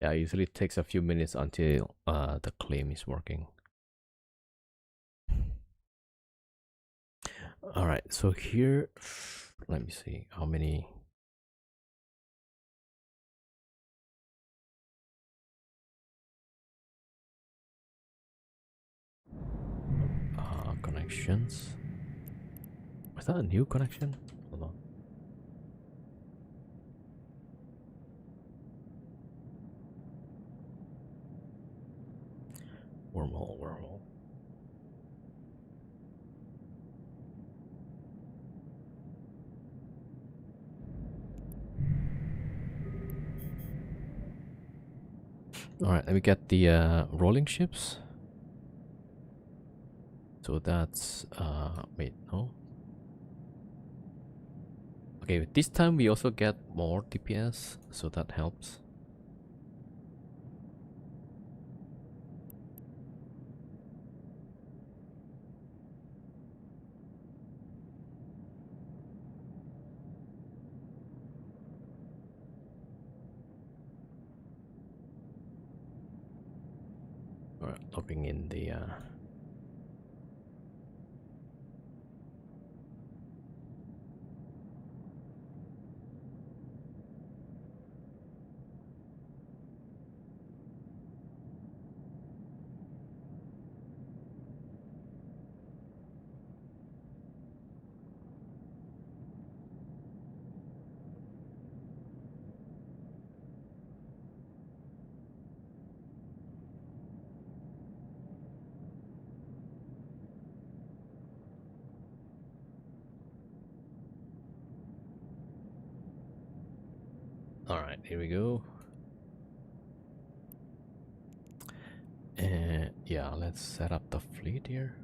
Yeah, it usually takes a few minutes until the claim is working. All right, so here, let me see how many. Connections. Was that a new connection? Hold on. Wormhole. All right, let me get the rolling ships. So that's wait, no. Okay, this time we also get more DPS, so that helps. All right, logging in the all right, here we go. And yeah, let's set up the fleet here.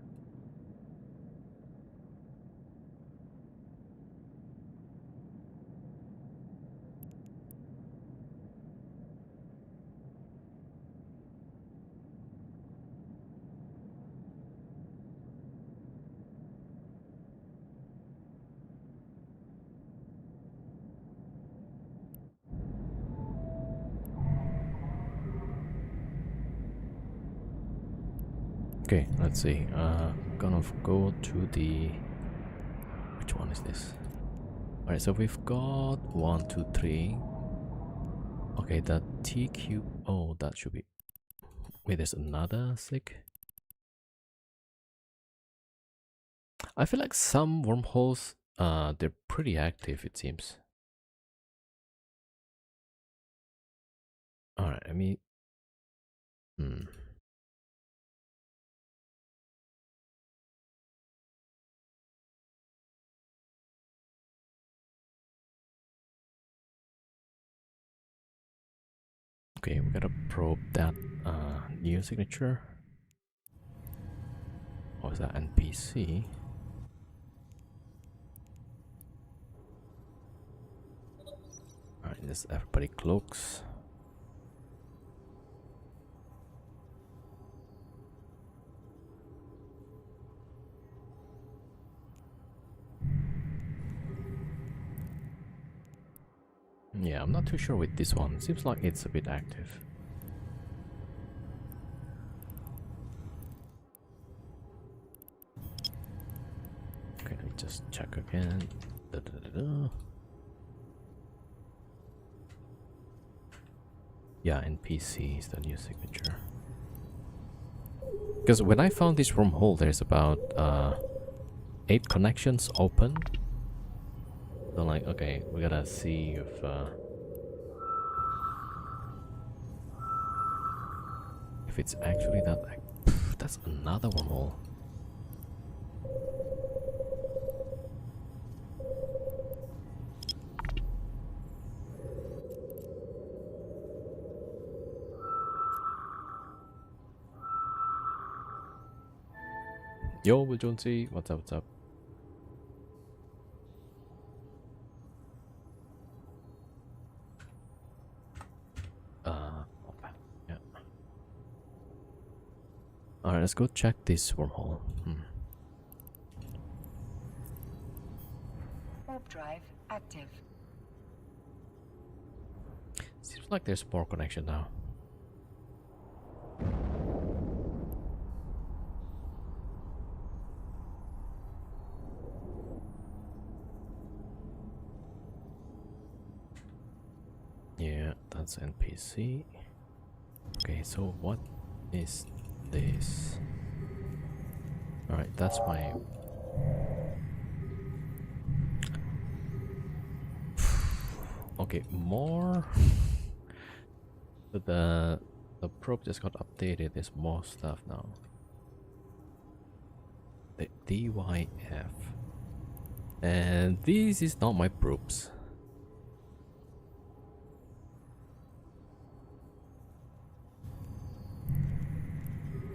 Okay, let's see. Gonna go to the, which one is this? All right, so we've got 1, 2, 3. Okay, the TQ. Oh, that should be. Wait, there's another SIG. I feel like some wormholes, they're pretty active. It seems. All right, I mean, Okay, we gotta probe that new signature. Or is that NPC? Alright, this everybody cloaks. Yeah, I'm not too sure with this one. Seems like it's a bit active. Okay, let me just check again. Yeah, NPC is the new signature. Because when I found this wormhole, there's about 8 connections open. So like, okay, we gotta see if it's actually that. That's another wormhole. Yo, Will Jonesy, what's up? What's up? Yeah. All right, let's go check this wormhole. Warp drive active. Seems like there's more connection now. Alright, that's NPC. Okay, so what is this? Alright, that's my... Okay, more... the probe just got updated. There's more stuff now. The DYF. And this is not my probes.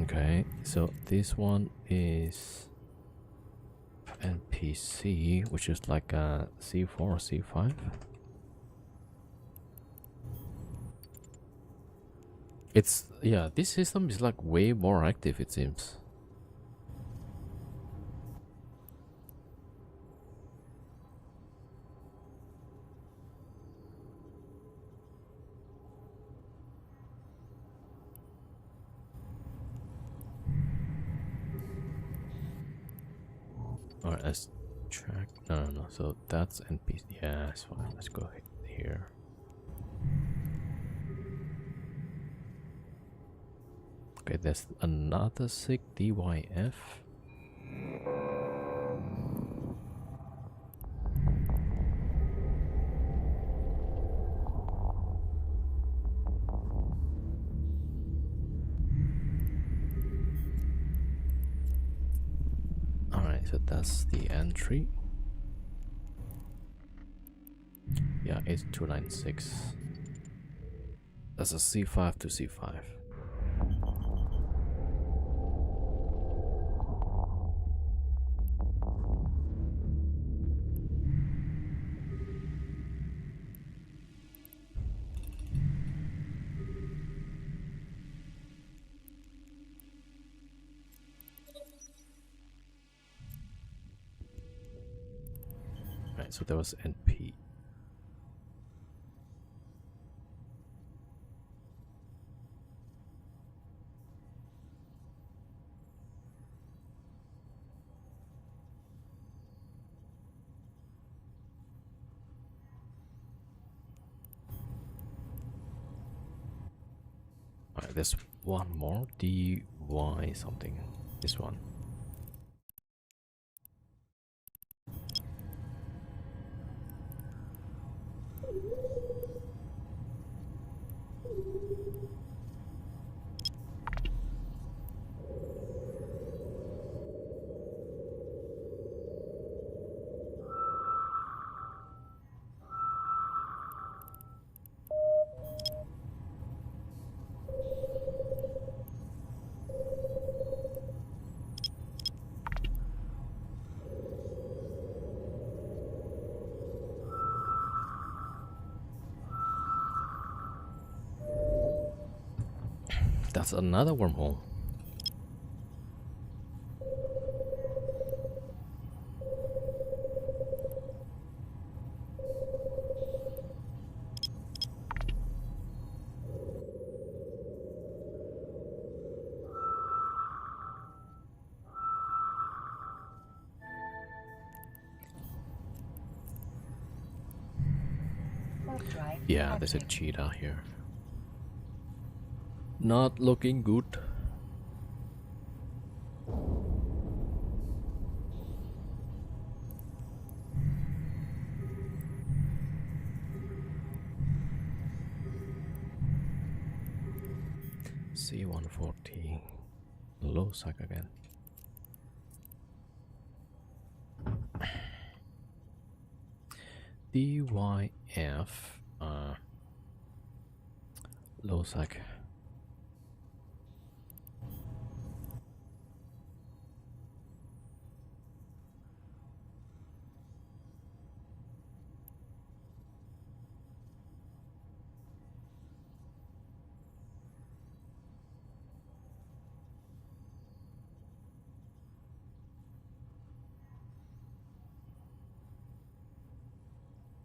Okay, so this one is NPC, which is like a C4 or C5. It's, yeah, this system is like way more active, it seems. Alright, let's check. No. So that's NPC. Yeah, it's fine. Let's go here. Okay, there's another SIG DYF. Alright, so that's the entry. Yeah, it's 296. That's a C5 to C5. Right, so there was NP. Alright, there's one more DY something. This one. That's another wormhole. Yeah, there's a cheetah here. Not looking good. C140. Low sack again. DYF. Low sack.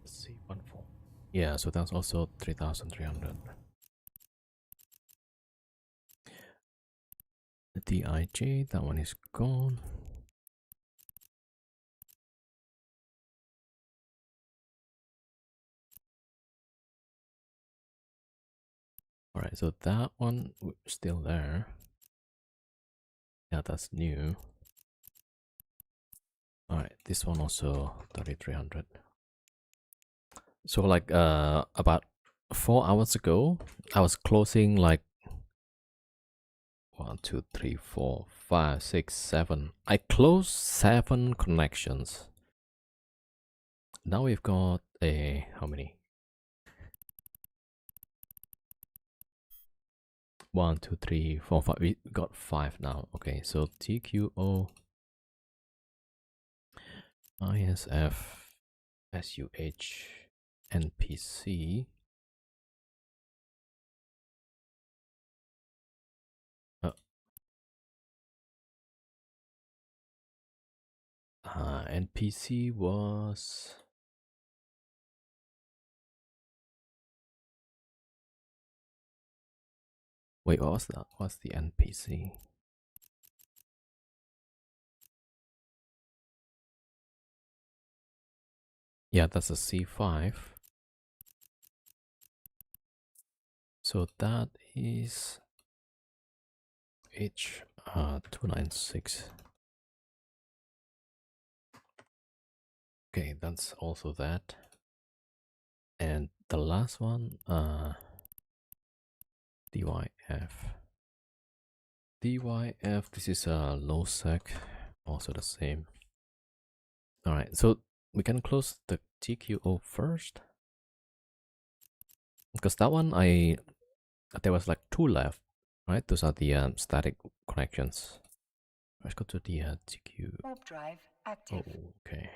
C14. Yeah, so that's also 3,300. The DIJ, that one is gone. All right, so that one still there. Yeah, that's new. All right, this one also 3300. So like about 4 hours ago, I was closing like 1, 2, 3, 4, 5, 6, 7. I closed 7 connections. Now we've got a how many? 1, 2, 3, 4, 5. We got 5 now. Okay, so TQO, ISF, SUH, NPC. NPC was wait, what was that? What's the NPC? Yeah, that's a C5. So that is H296. Okay, that's also that. And the last one, DYF. DYF, this is a low sec, also the same. All right, so we can close the TQO first. Because that one, there was like 2 left, right? Those are the static connections. Let's go to the TQ. Warp drive active. Oh, okay.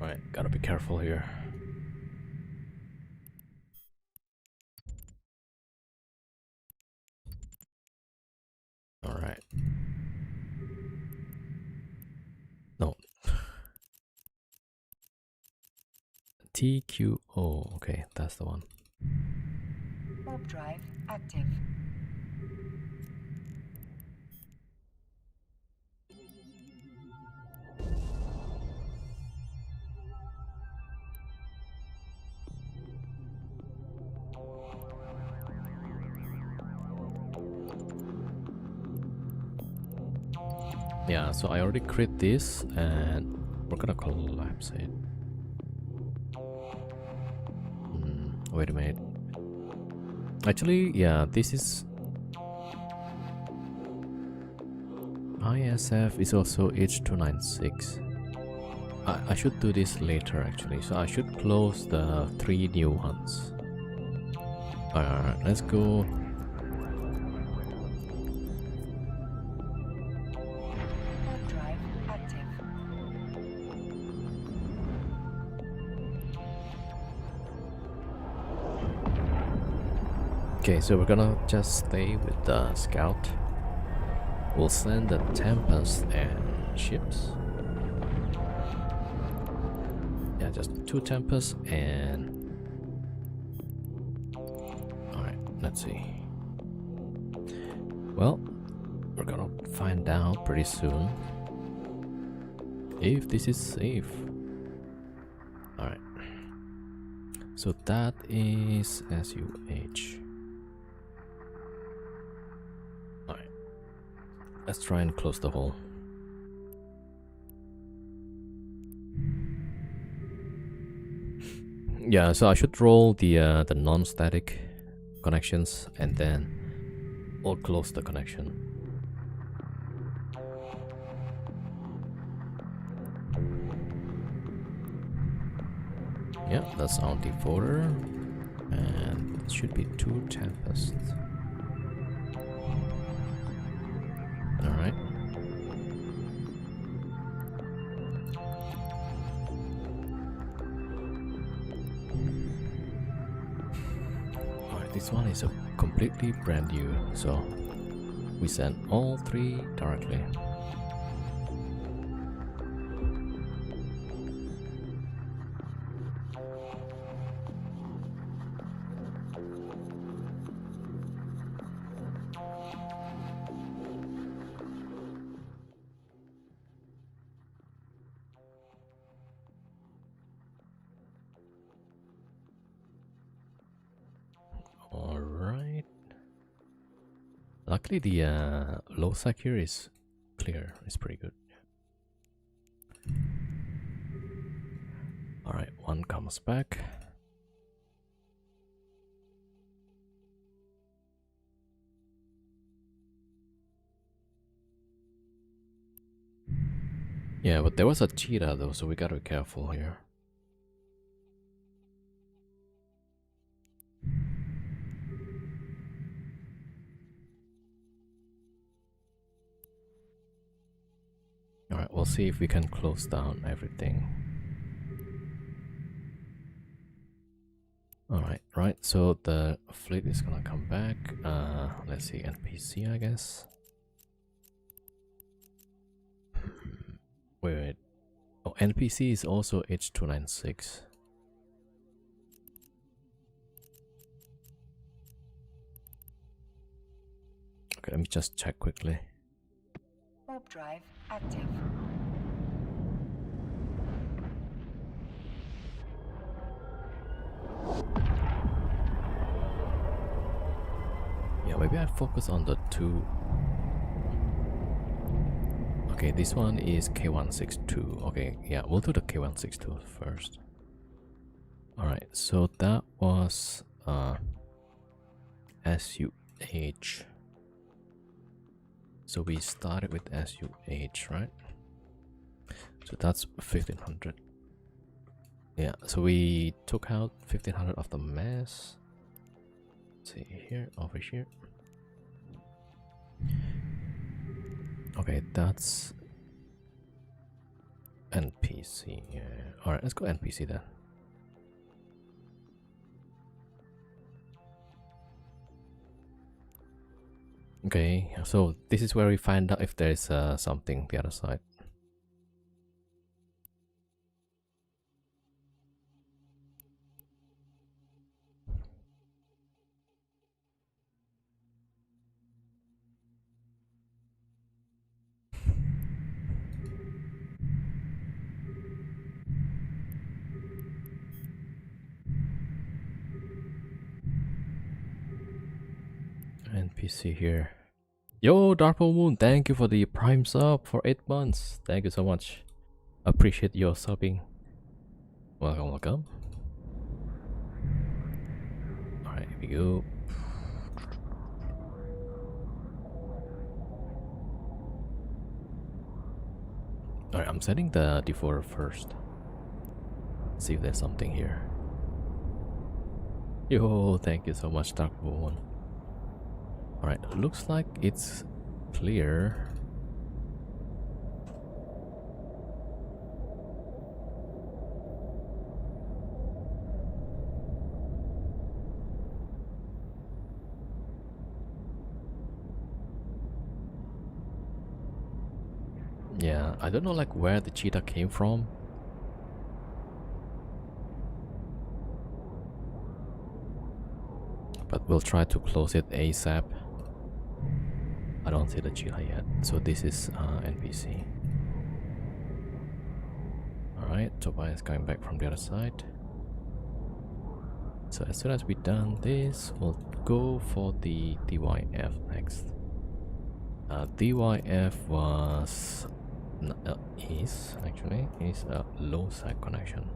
Alright, gotta be careful here. Alright. No. TQO. Okay, that's the one. Warp drive active. Yeah, so I already create this and we're gonna collapse it. Wait a minute. Actually, yeah, this is ISF is also H296. I should do this later actually, so I should close the 3 new ones. Alright, let's go. Warp drive active. Okay, so we're gonna just stay with the scout. We'll send the Tempest and ships. Yeah, just 2 Tempests and... Alright, let's see. Well, we're gonna find out pretty soon if this is safe. Alright. So that is SUH. Alright. Let's try and close the hole. Yeah, so I should roll the non-static connections and then we'll close the connection. Yeah, that's our defaulter, and it should be 2 Tempests. Alright. Alright, this one is a completely brand new, so we send all 3 directly. Luckily, the low sec here is clear. It's pretty good. Alright, one comes back. Yeah, but there was a cheetah though, so we gotta be careful here. Alright, we'll see if we can close down everything. Alright, right, so the fleet is gonna come back. Let's see, NPC, I guess. Wait. Oh, NPC is also H296. Okay, let me just check quickly. Warp drive active. Yeah, maybe I'd focus on the two. Okay, this one is K162. Okay, yeah, we'll do the K162 first. Alright, so that was SUH. So we started with SUH, right? So that's 1500. Yeah, so we took out 1500 of the mass. Let's see here, over here. Okay, that's NPC. Yeah. Alright, let's go NPC then. Okay, so this is where we find out if there is something the other side. NPC here. Yo, Darkful Moon, thank you for the prime sub for 8 months. Thank you so much. Appreciate your subbing. Welcome, welcome. Alright, here we go. Alright, I'm setting the default first. See if there's something here. Yo, thank you so much, Darkful Moon. Alright, looks like it's clear. Yeah, I don't know like where the cheetah came from. But we'll try to close it ASAP. I don't see the cheetah yet, so this is NPC. Alright, Tobias is coming back from the other side. So as soon as we've done this, we'll go for the DYF next. DYF was... is a low side connection.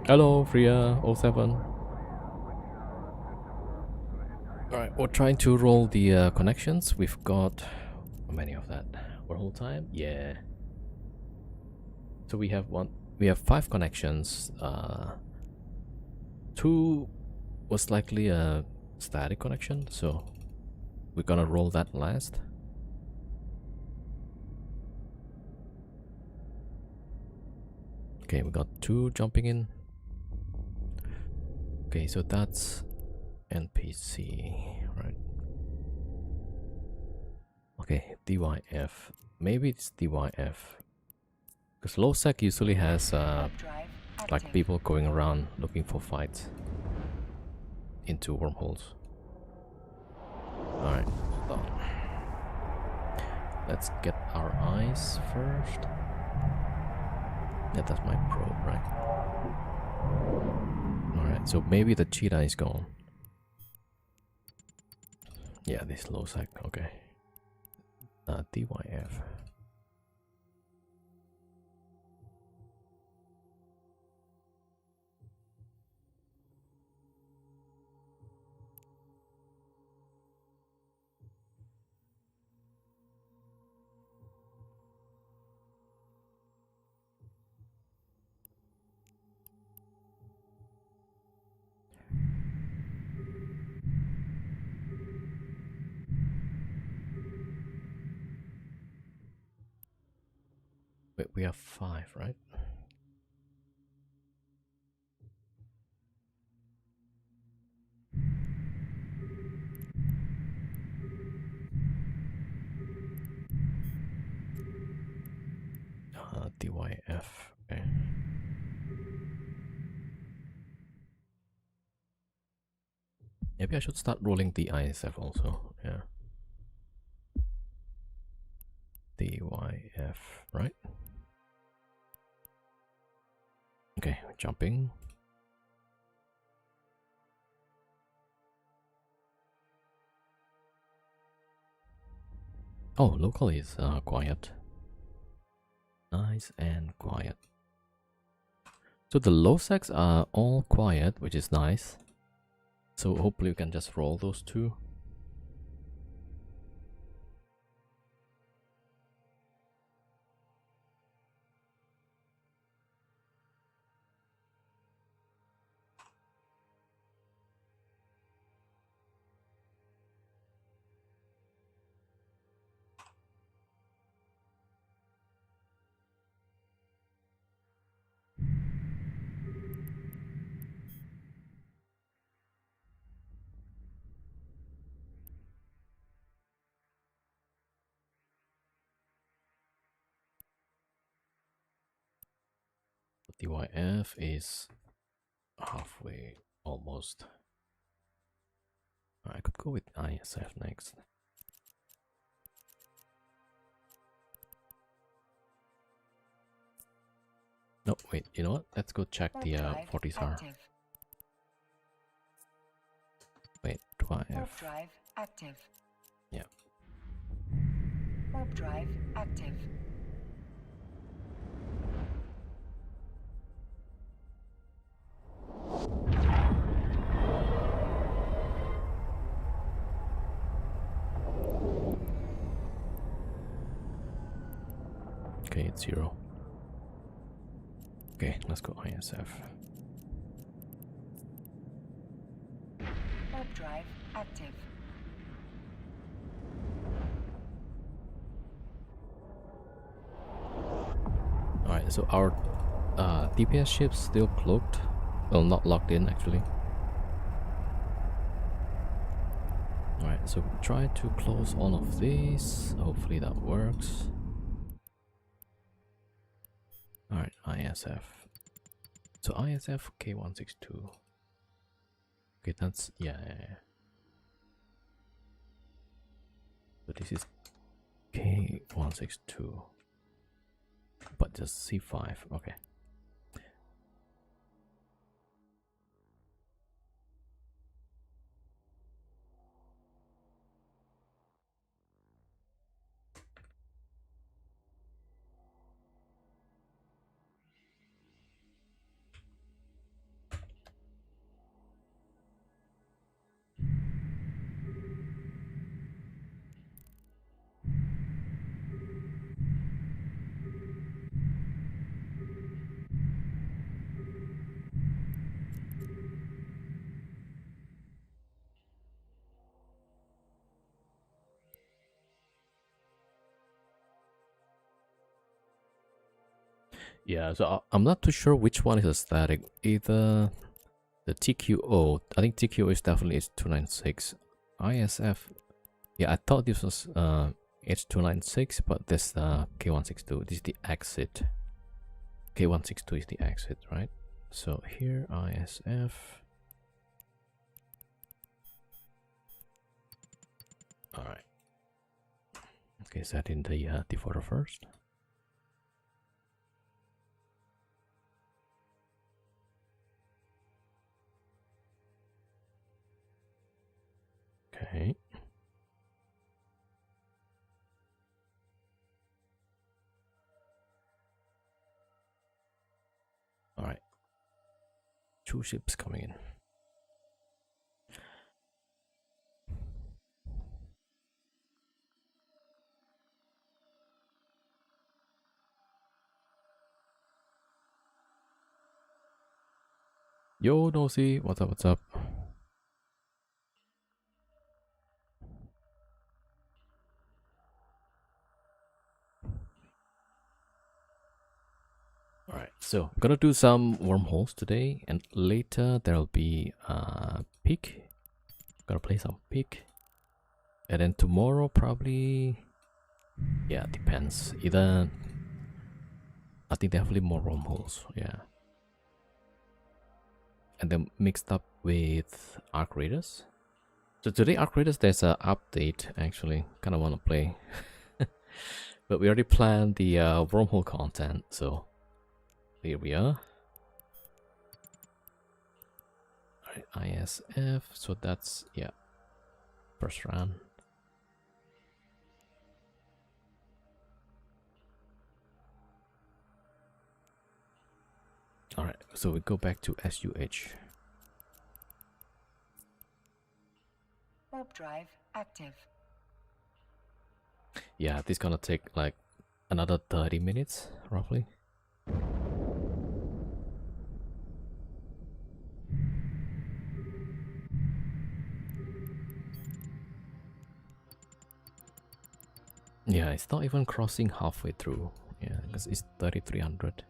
Hello, Freya07. Alright, we're trying to roll the connections. We've got how many of that? Whole time? Yeah. So we have 5 connections. 2 was likely a static connection, so we're gonna roll that last. Okay, we got 2 jumping in. Okay, so that's NPC, right? Okay, DYF. Maybe it's DYF. Because low sec usually has like people going around looking for fights into wormholes. Alright, hold on. Let's get our eyes first. Yeah, that's my probe, right? Alright, so maybe the cheetah is gone. Yeah, this low sec, okay. DYF. Wait, we have 5, right? DYF, okay. Maybe I should start rolling the ISF also, yeah. DYF, right? Okay, jumping. Oh, local is quiet. Nice and quiet. So the low secs are all quiet, which is nice. So hopefully we can just roll those two. DYF is halfway, almost. I could go with ISF next. No, wait, you know what? Let's go check the Fortisar. Wait, Warp 12. drive active. Yeah. Warp drive active. Okay, it's 0. Okay, let's go ISF. Warp drive active. Alright, so our DPS ship's still cloaked. Well, not locked in actually. Alright, so try to close all of these. Hopefully that works. Alright, ISF. So ISF K162. Okay, that's yeah. So this is K162. But just C5, okay. Yeah, so I'm not too sure which one is a static. Either the TQO, I think TQO is definitely H296. ISF, yeah, I thought this was H296, but this K162. This is the exit. K162 is the exit, right? So here ISF. Alright. Okay, set in the defaulter first. Okay. All right. 2 ships coming in. Yo, Nosy, what's up? What's up? Alright, so I'm gonna do some wormholes today, and later there'll be pick. Gonna play some pick, and then tomorrow probably, yeah, depends. Either I think definitely more wormholes, yeah, and then mixed up with Arc Raiders. So today Arc Raiders there's an update actually. Kind of want to play, but we already planned the wormhole content, so here we are. ISF, so that's, yeah, first round. All right, so we go back to SUH. Warp drive active. Yeah, this gonna take like another 30 minutes roughly. Yeah, it's not even crossing halfway through. Yeah, because it's 3300.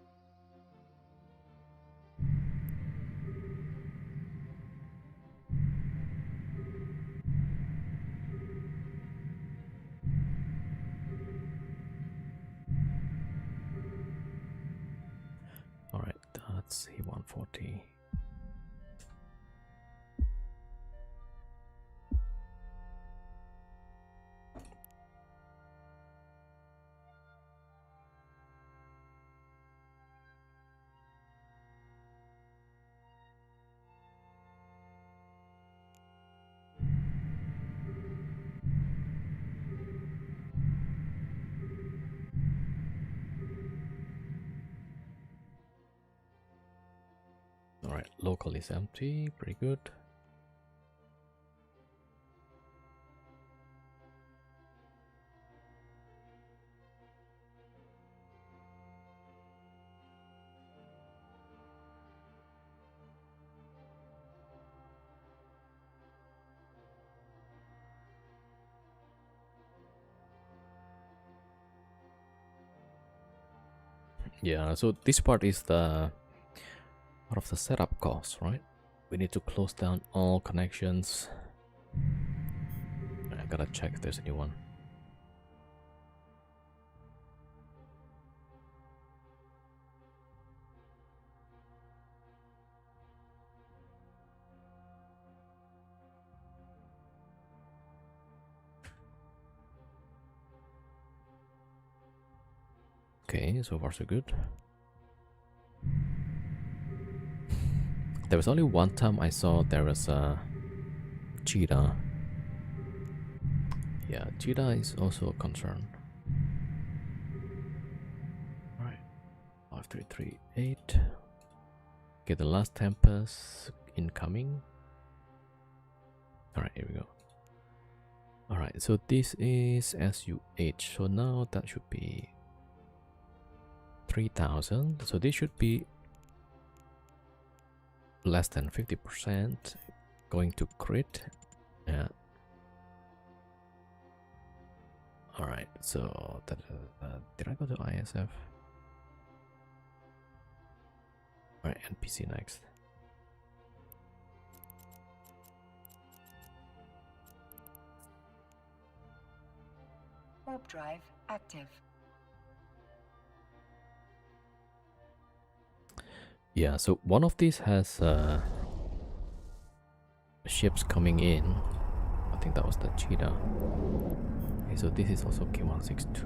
All right, that's C140. All right, local is empty. Pretty good. Yeah, so this part is the part of the setup cost, right? We need to close down all connections. I gotta check if there's anyone. Okay, so far so good. There was only one time I saw there was a cheetah. Yeah, cheetah is also a concern. Alright, 5338. Okay, the last Tempest incoming. Alright, here we go. Alright, so this is SUH. So now that should be 3000. So this should be less than 50% going to crit. Yeah. Alright, so that, did I go to ISF? Alright, NPC next. Warp drive active. Yeah, so one of these has ships coming in. I think that was the cheetah. Okay, so this is also K162.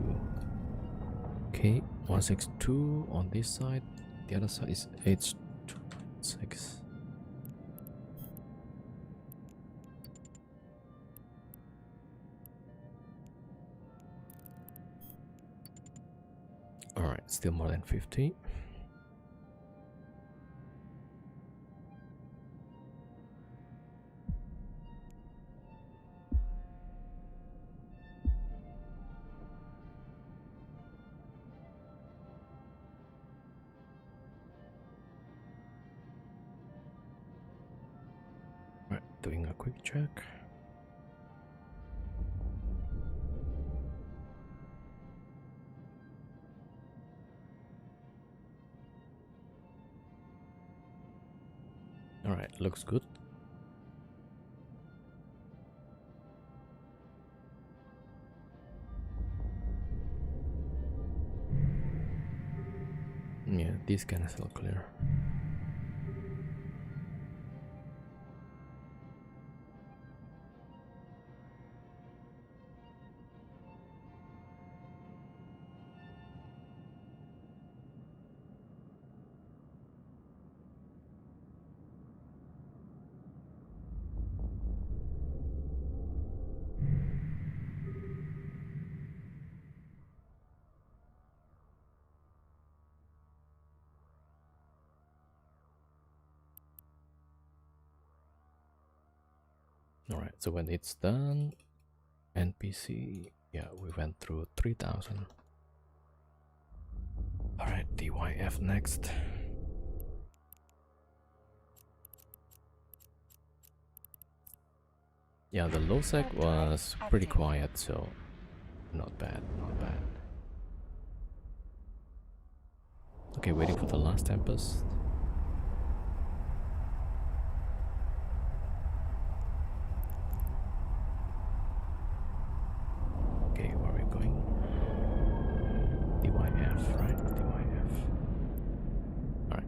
K162 on this side. The other side is H2.6. Still more than 50. Right, doing a quick check. All right, looks good. Yeah, this can is still clear. All right, so when it's done, NPC, yeah, we went through 3000. All right, DYF next. Yeah, the low sec was pretty quiet, so not bad, not bad. Okay, waiting for the last Tempest. Okay, where are we going? DYF, right? DYF. Alright.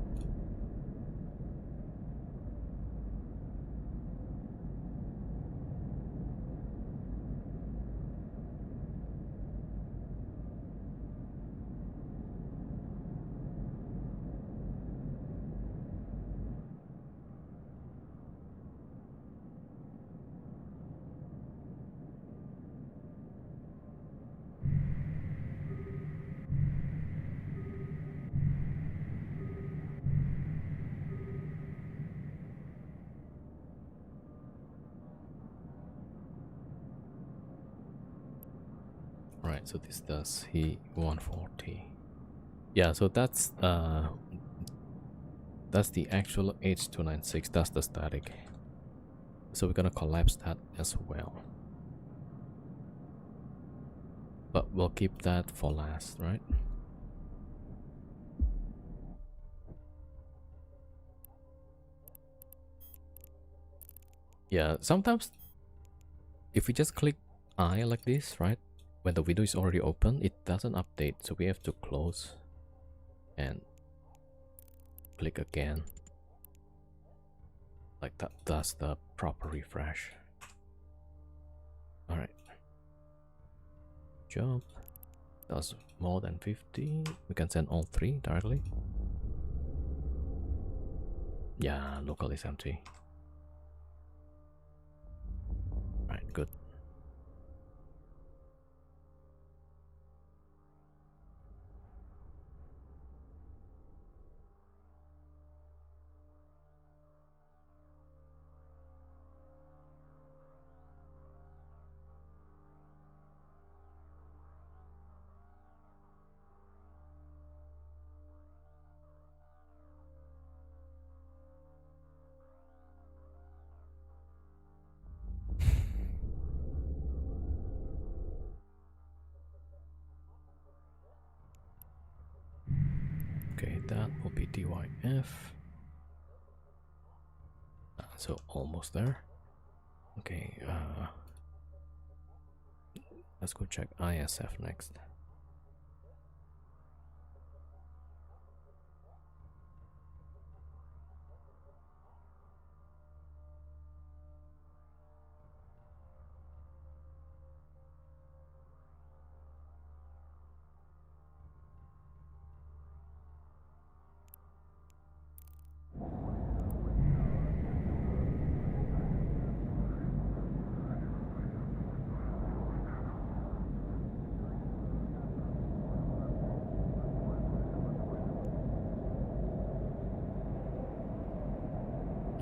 Right, so this does he 140. Yeah, so that's the actual H296, that's the static. So we're gonna collapse that as well. But we'll keep that for last, right? Yeah, sometimes if we just click I like this, right? When the window is already open, it doesn't update, so we have to close and click again. Like that does the proper refresh. Alright. Job. That's more than 50. We can send all 3 directly. Yeah, local is empty. Right, good. Okay, that will be DYF. So almost there. Okay, let's go check ISF next.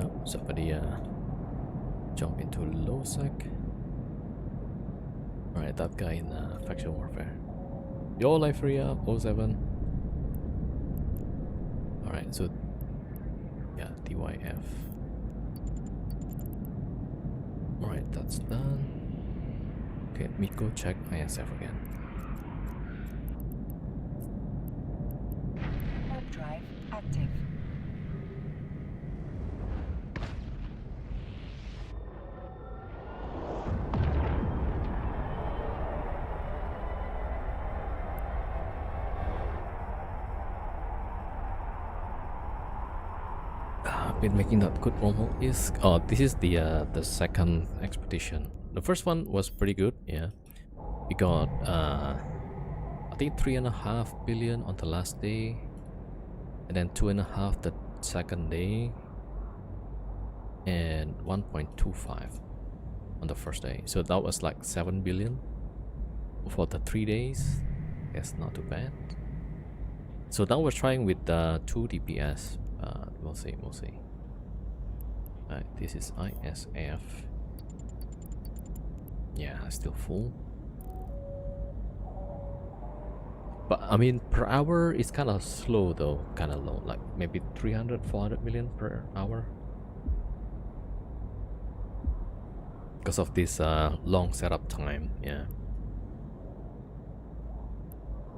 Oh, somebody jump into low sec. Alright, that guy in faction warfare. Yo, Liferia 07. Alright, so yeah, DYF. Alright, that's done. Okay, let me go check ISF again. Warp drive active. I've been making that good almost is this is the second expedition. The first one was pretty good, yeah. We got I think 3.5 billion on the last day, and then 2.5 the second day, and 1.25 on the first day. So that was like 7 billion for the 3 days. That's not too bad. So now we're trying with 2 DPS. We'll see, we'll see. Alright, this is ISF. Yeah, still full. But I mean, per hour is kind of slow though, kind of low, like maybe 300, 400 million per hour. Because of this long setup time, yeah.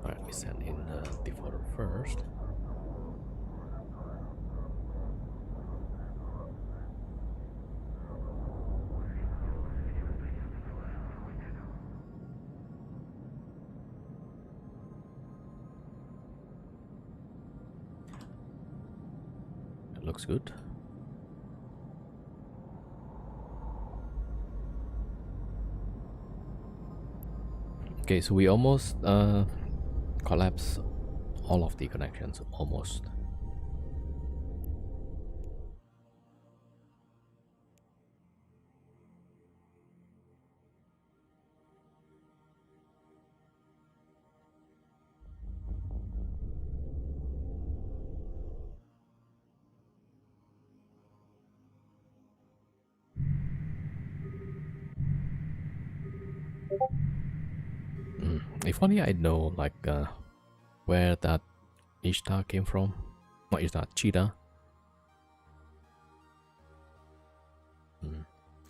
Alright, we send in the defaulter first. It looks good. Okay, so we almost collapse all of the connections, almost. If only I know like where that Ishtar came from. Not Ishtar, Cheetah.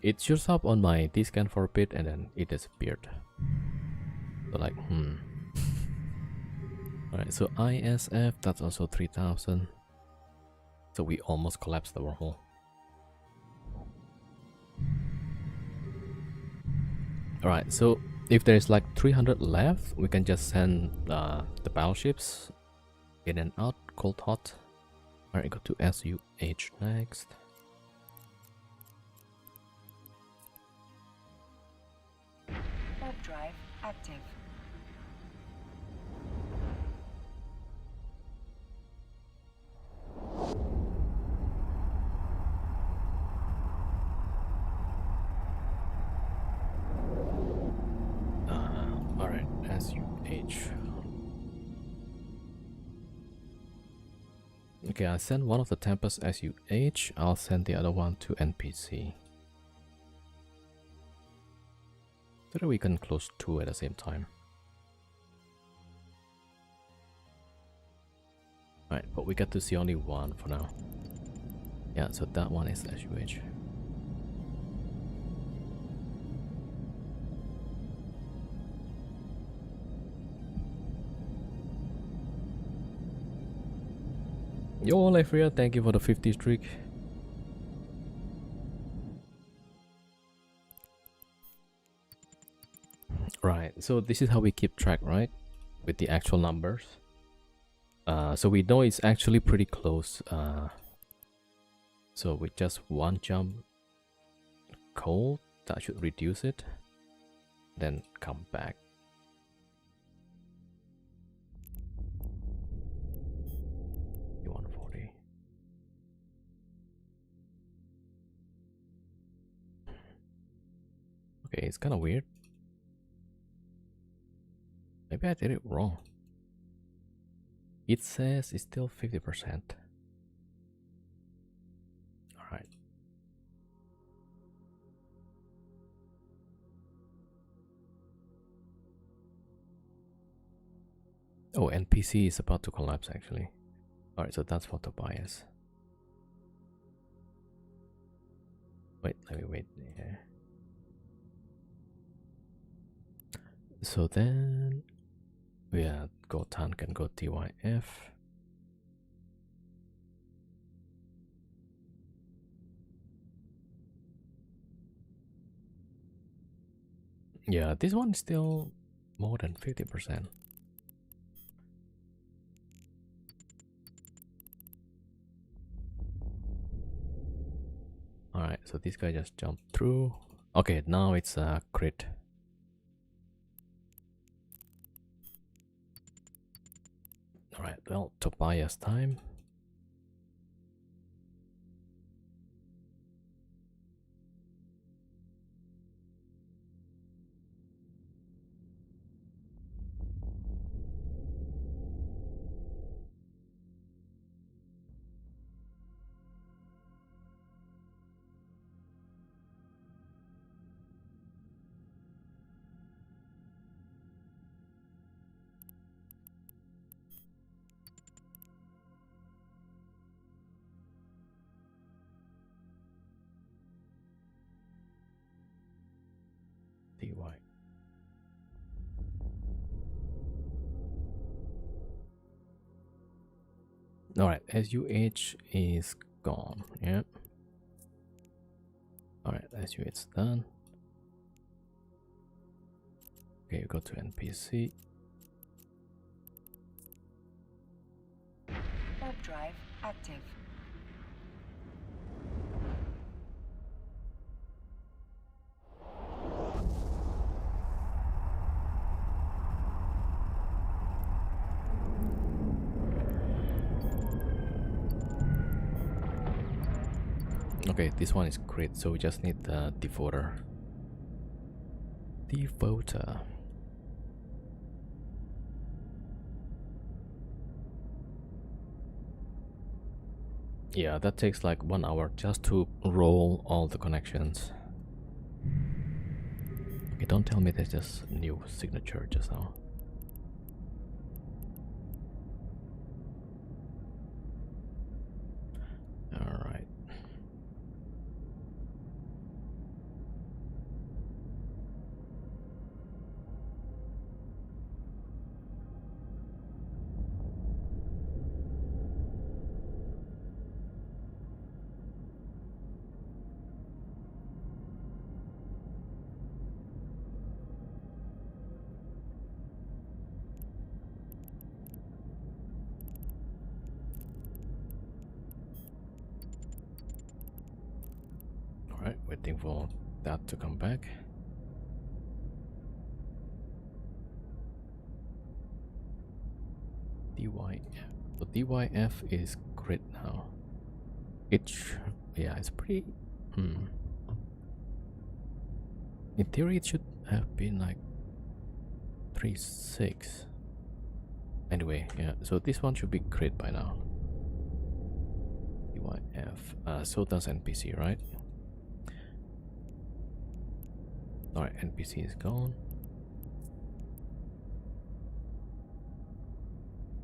It shows up on my D-scan for a bit and then it disappeared. So like, Alright, so ISF, that's also 3000. So we almost collapsed the wormhole. Alright, so if there's like 300 left, we can just send the battleships in and out, cold hot. Alright, go to SUH next. Warp drive active. Alright, SUH. Okay, I send one of the Tempest SUH. I'll send the other one to NPC. So that we can close 2 at the same time. Alright, but we get to see only one for now. Yeah, so that one is SUH. Yo, Lefria, thank you for the 50 streak. Right, so this is how we keep track, right? With the actual numbers. So we know it's actually pretty close. So with just one jump cold, that should reduce it. Then come back. Okay, it's kind of weird. Maybe I did it wrong. It says it's still 50%. Alright, Oh, NPC is about to collapse actually. Alright, so that's for Tobias. Wait, let me wait. Yeah. So then, yeah, go tank and go TYF. Yeah, this one is still more than 50%. Alright, so this guy just jumped through. Okay, now it's a crit. Alright, well, Tobias time. TY. Alright, SUH is gone. Yeah. Alright, SUH is done. Okay, go to NPC. Warp drive active. Okay, this one is crit, so we just need the devoter. Devoter. Yeah, that takes like 1 hour just to roll all the connections. Okay, don't tell me there's just new signature just now. Alright. Alright, waiting for that to come back. DYF. So DYF is crit now. Yeah, it's pretty. In theory, it should have been like 3-6. Anyway, yeah, so this one should be crit by now. DYF. So does NPC, right? Alright, NPC is gone.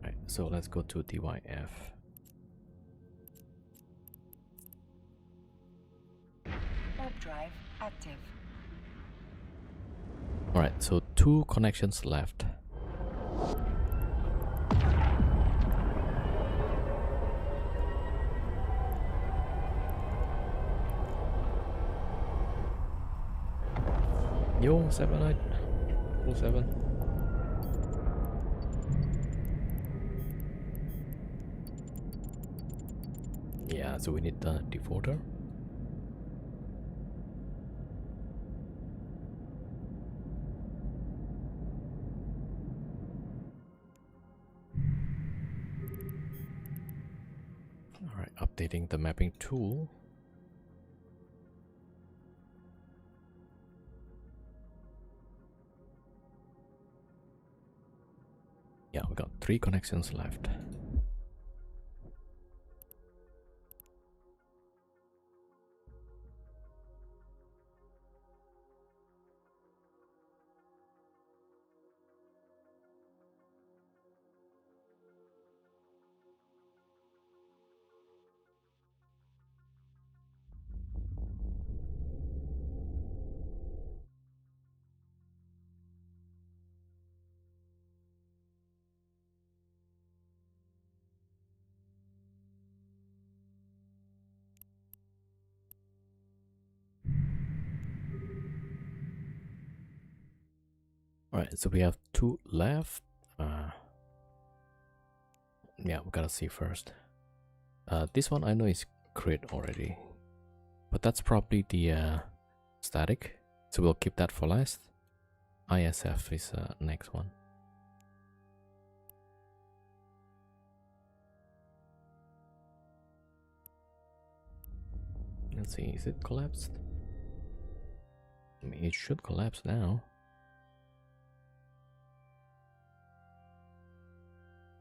Right, so let's go to DYF. Warp drive active. Alright, so 2 connections left. Yo, 7-9. Full 7. Yeah, so we need the devoter. Alright, updating the mapping tool. Yeah, we got 3 connections left. Alright, so we have 2 left. Yeah, we gotta see first. This one I know is crit already, but that's probably the static, so we'll keep that for last. ISF is next one. Let's see, is it collapsed? I mean, it should collapse now.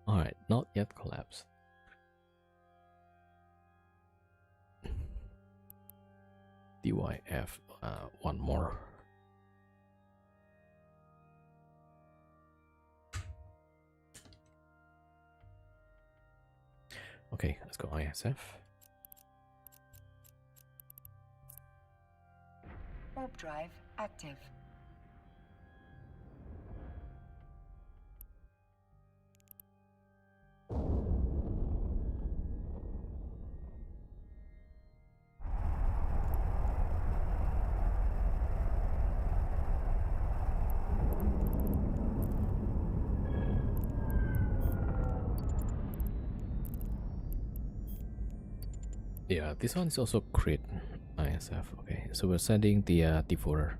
Alright, not yet collapsed. DYF, one more. Okay, let's go ISF. Warp drive active. Yeah, this one is also crit ISF. Okay, so we're sending the devoter.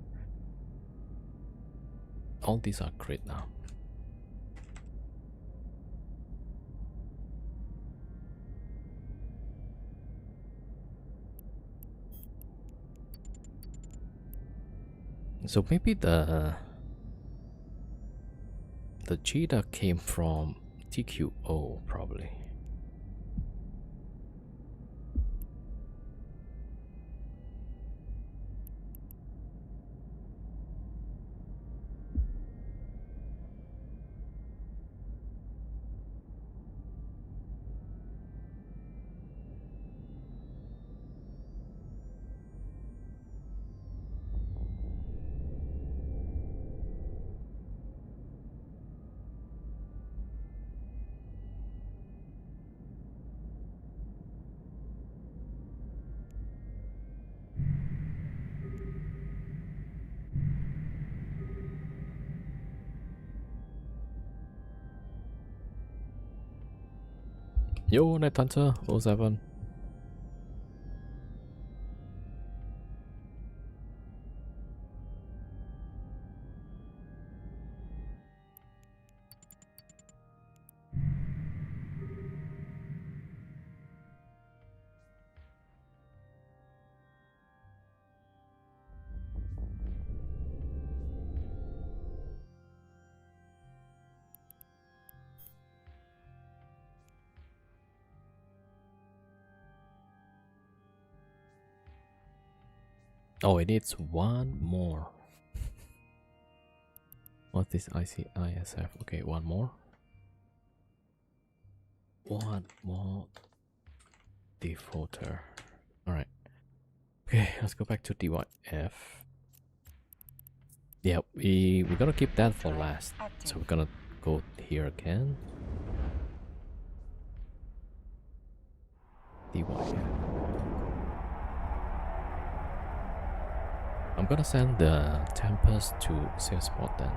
All these are crit now. So maybe the cheetah came from TQO probably. Yo, Night Hunter 07. Oh, it needs one more. What's this ISF? Okay, one more. One more defaulter. Alright. Okay, let's go back to DYF. Yeah, we're gonna keep that for last. So we're gonna go here again. DYF. I'm gonna send the Tempest to safe spot then.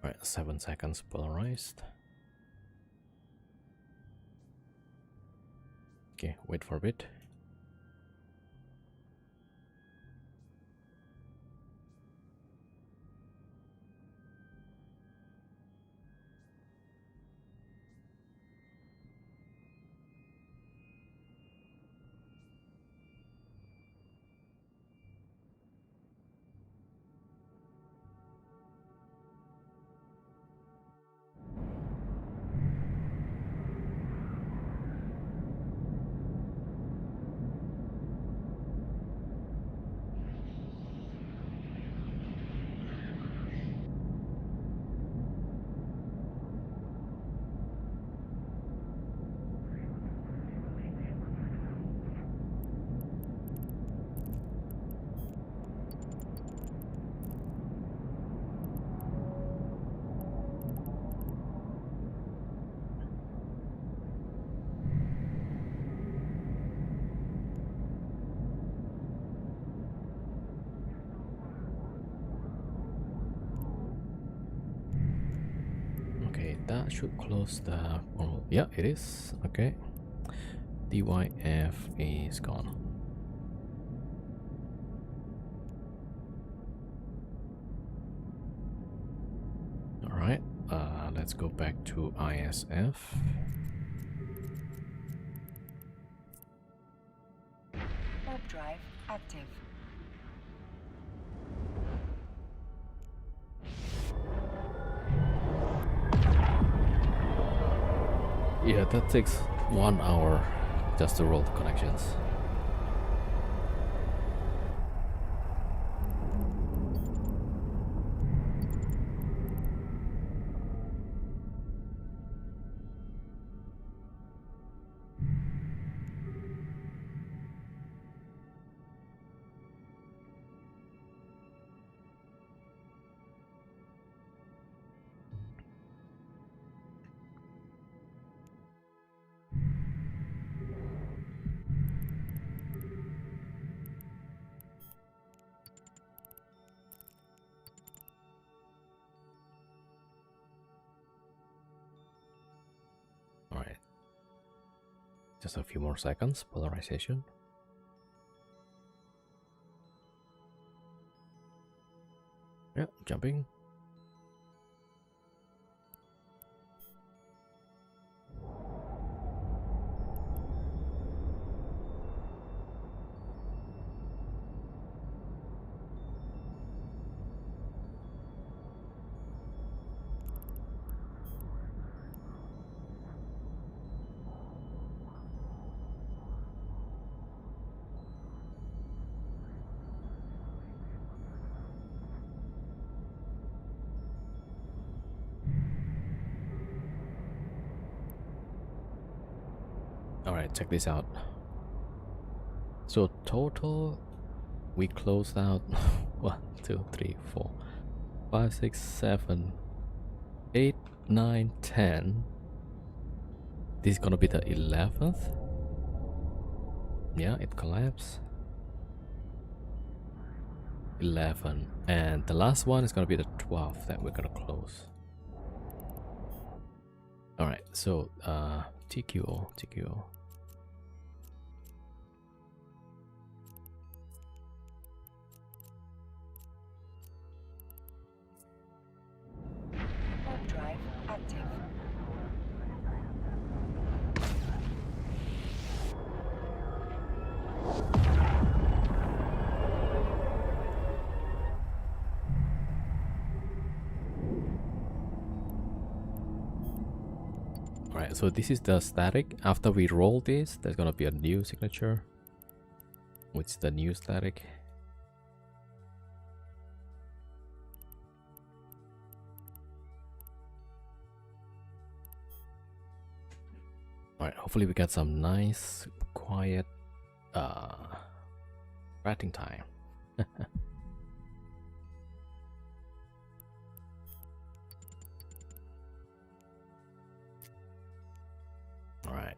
Alright, 7 seconds polarized. Okay, wait for a bit. that should close the wormhole. Yeah, it is. Okay. DYF is gone. Alright, let's go back to ISF. Warp drive active. Yeah, that takes 1 hour just to roll the connections. Alright. Just a few more seconds. Polarization. Yeah, jumping. Alright, check this out. So total, we closed out 1, 2, 3, 4, 5, 6, 7, 8, 9, 10. This is gonna be the 11th. Yeah, it collapsed. 11. And the last one is gonna be the 12th that we're gonna close. Alright, so TQO. Warp drive active. Alright, so this is the static. After we roll this, there's gonna be a new signature. Which is the new static. Alright, hopefully we get some nice, quiet writing time. Alright.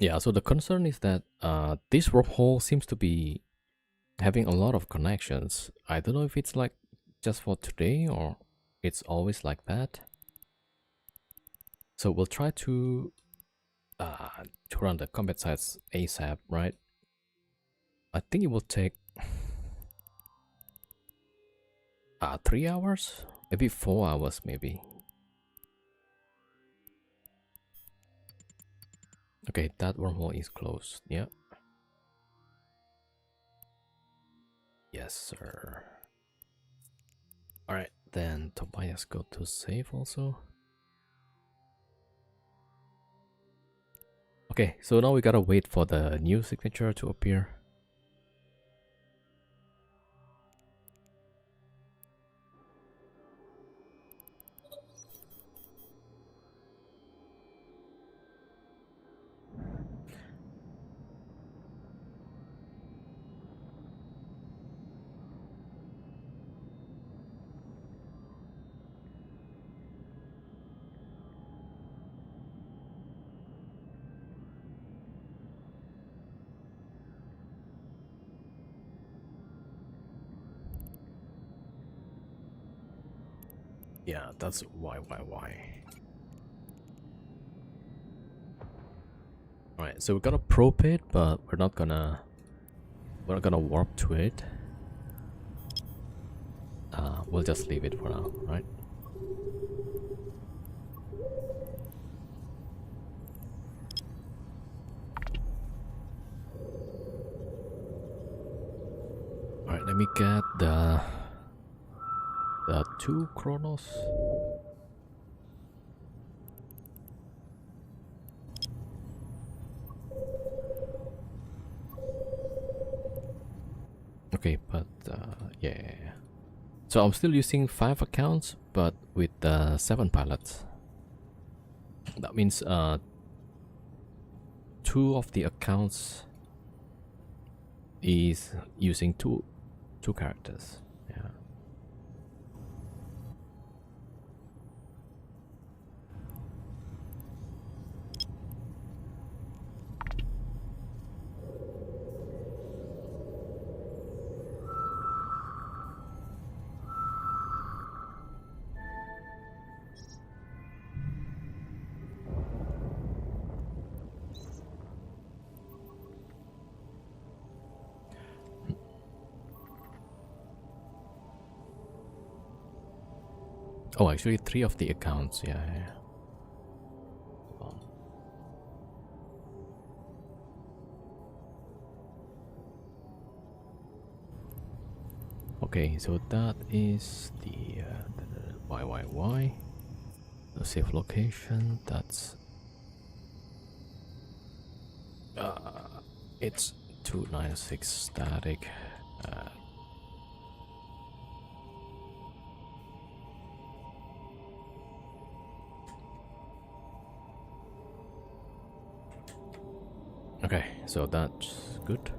Yeah, so the concern is that this wormhole seems to be having a lot of connections. I don't know if it's like just for today or it's always like that. So we'll try to run the combat sites ASAP, right? I think it will take 3 hours, maybe 4 hours, maybe. Okay, that wormhole is closed. Yeah. Yes, sir. Alright, then Tobias go to save also. Okay, so now we gotta wait for the new signature to appear. Yeah, that's why. Alright, so we got a probe it, but we're not gonna warp to it. We'll just leave it for now, right? Alright, let me get the 2 Chronos. Okay, but yeah. So I'm still using 5 accounts, but with 7 pilots. That means 2 of the accounts is using two characters. Yeah. Oh, actually 3 of the accounts. Yeah. Okay, so that is the YYY. The safe location. That's it's 296 static. Okay, so that's good.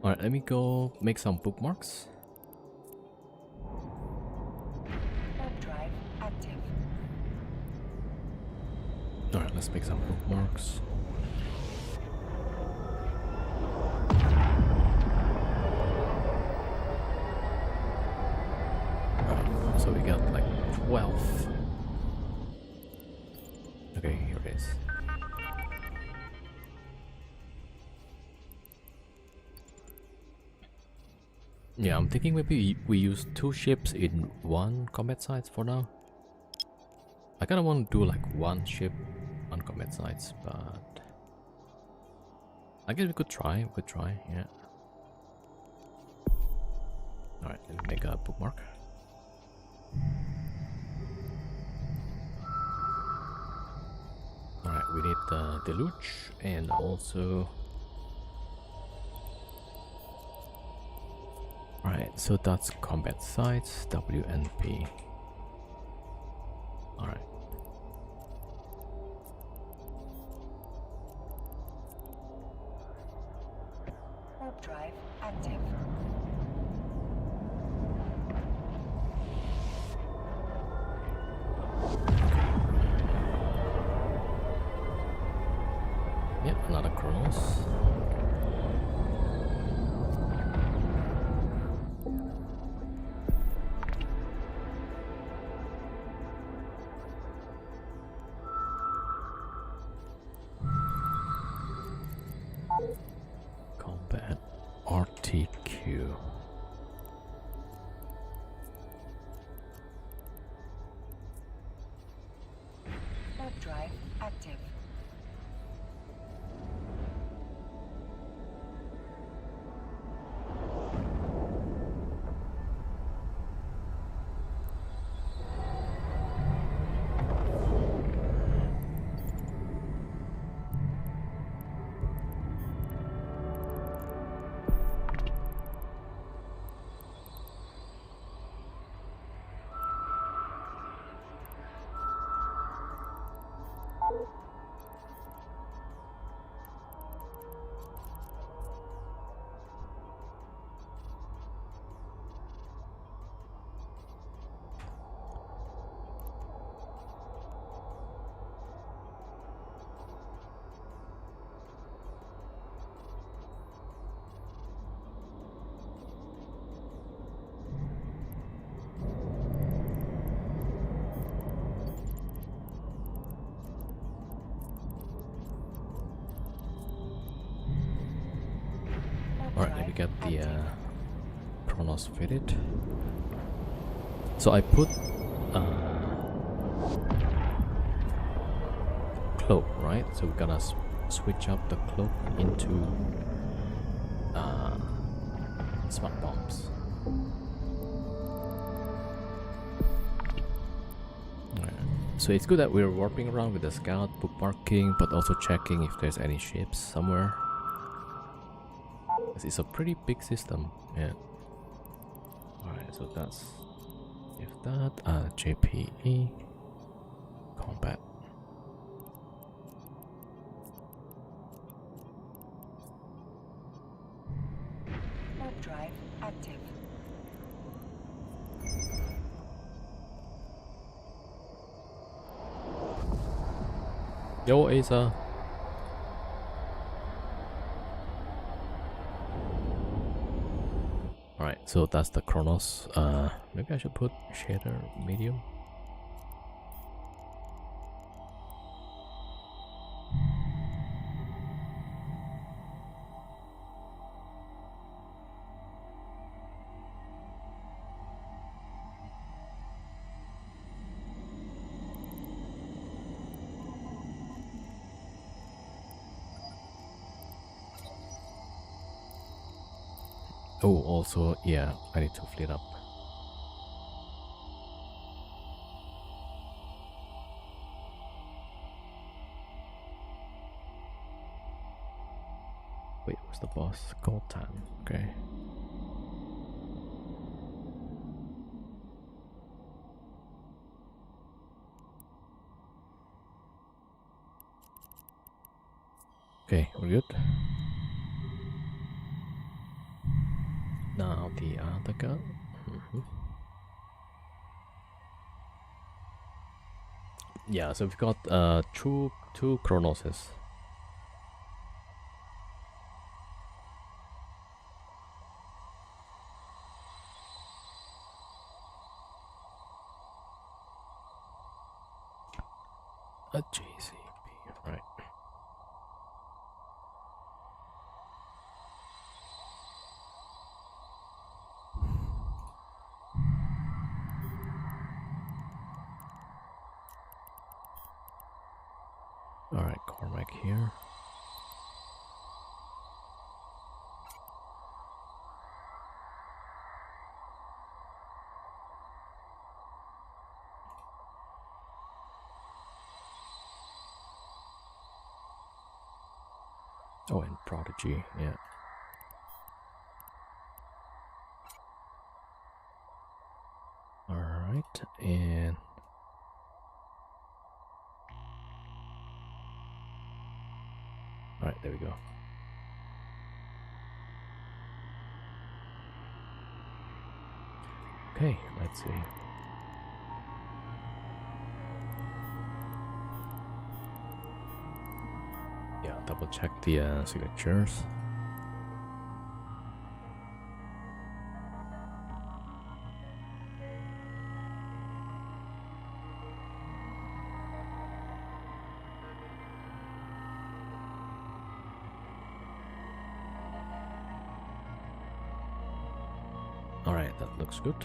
Alright, let me go make some bookmarks. Warp drive active. Alright, let's make some bookmarks. So we got like 12. Okay, here it is. Yeah, I'm thinking maybe we use 2 ships in 1 combat site for now. I kinda want to do like 1 ship on combat sites, but I guess we could try. Yeah. Alright, let me make a bookmark. Alright, we need the deluge and also. Alright, so that's combat sites, WNP. Alright. Warp drive active. Yep, another Chronos. Combat RTQ. Warp drive active. Alright, let me get the Chronos fitted. So I put cloak, right? So we're gonna switch up the cloak into smart bombs. Alright. So it's good that we're warping around with the scout, bookmarking, but also checking if there's any ships somewhere. It's a pretty big system, yeah. Alright, so that's if that JPE combat. Warp drive active. Yo, Asa. Alright, so that's the Chronos. Maybe I should put shader medium. Oh, also, yeah, I need to fleet up. Wait, where's the boss? Gold time, okay. Okay, we're good. Now the other gun. Yeah, so we've got two Chronoses. A JCB, right. Alright, Cormac here. Oh, and Prodigy, yeah. Alright, and alright, there we go. Okay, let's see. Yeah, double check the signatures. Alright, that looks good.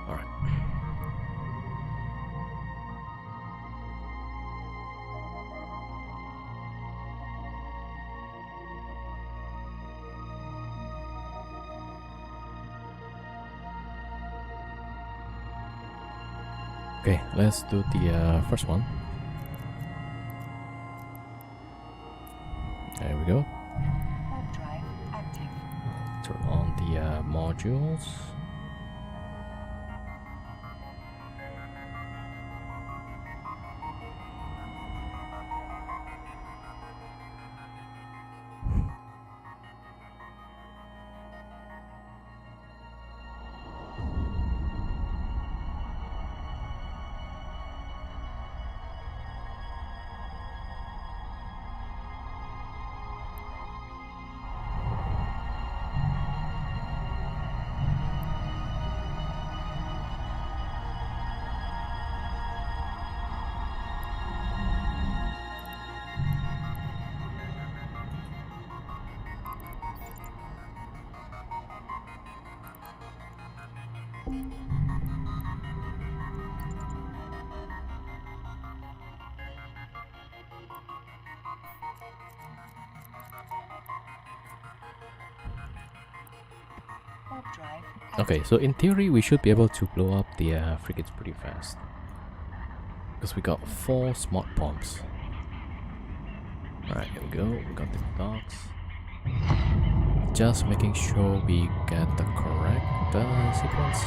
Alright. Okay, let's do the first one. we go. Warp drive active. Turn on the modules. Warp drive Okay, active. so in theory we should be able to blow up the frigates pretty fast. Because we got 4 smart bombs. Alright, here we go. We got the docks. Just making sure we get the correct sequence.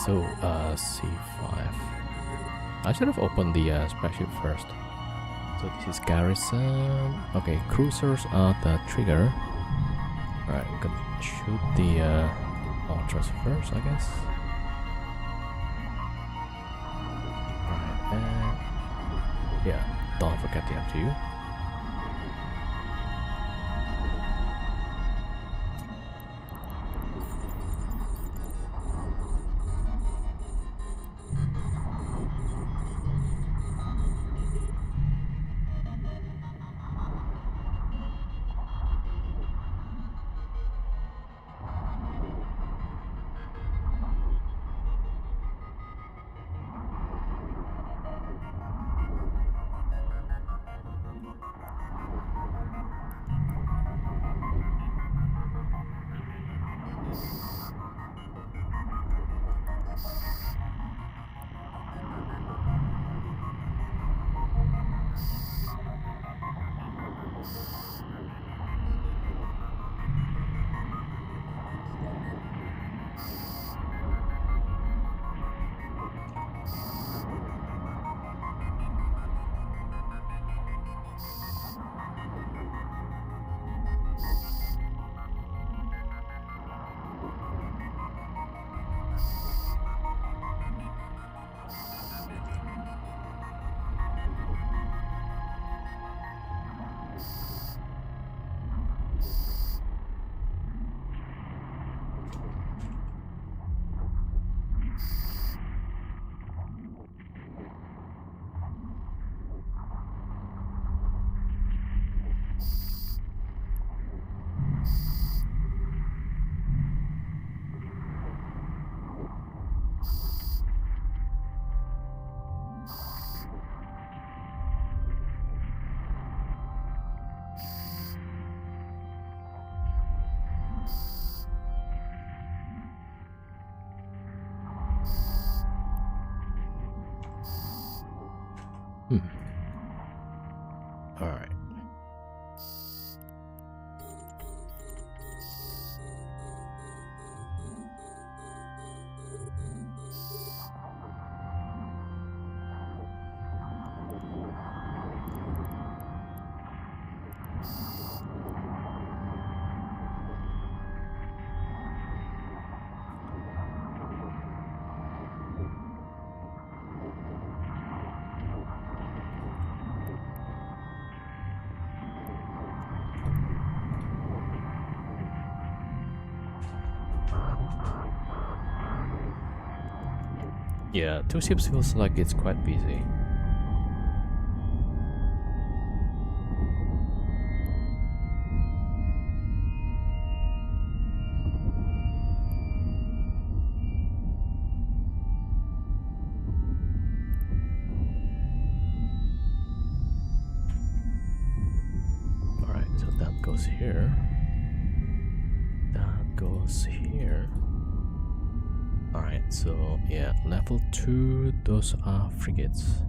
So, C5. I should have opened the spreadsheet first. So this is garrison. Okay, cruisers are the trigger. Alright, we can shoot the launchers first, I guess. Alright, and yeah, don't forget the MTU. Alright. Yeah, 2 ships feels like it's quite busy. goes here. That goes here. Alright, so yeah, level 2, those are frigates.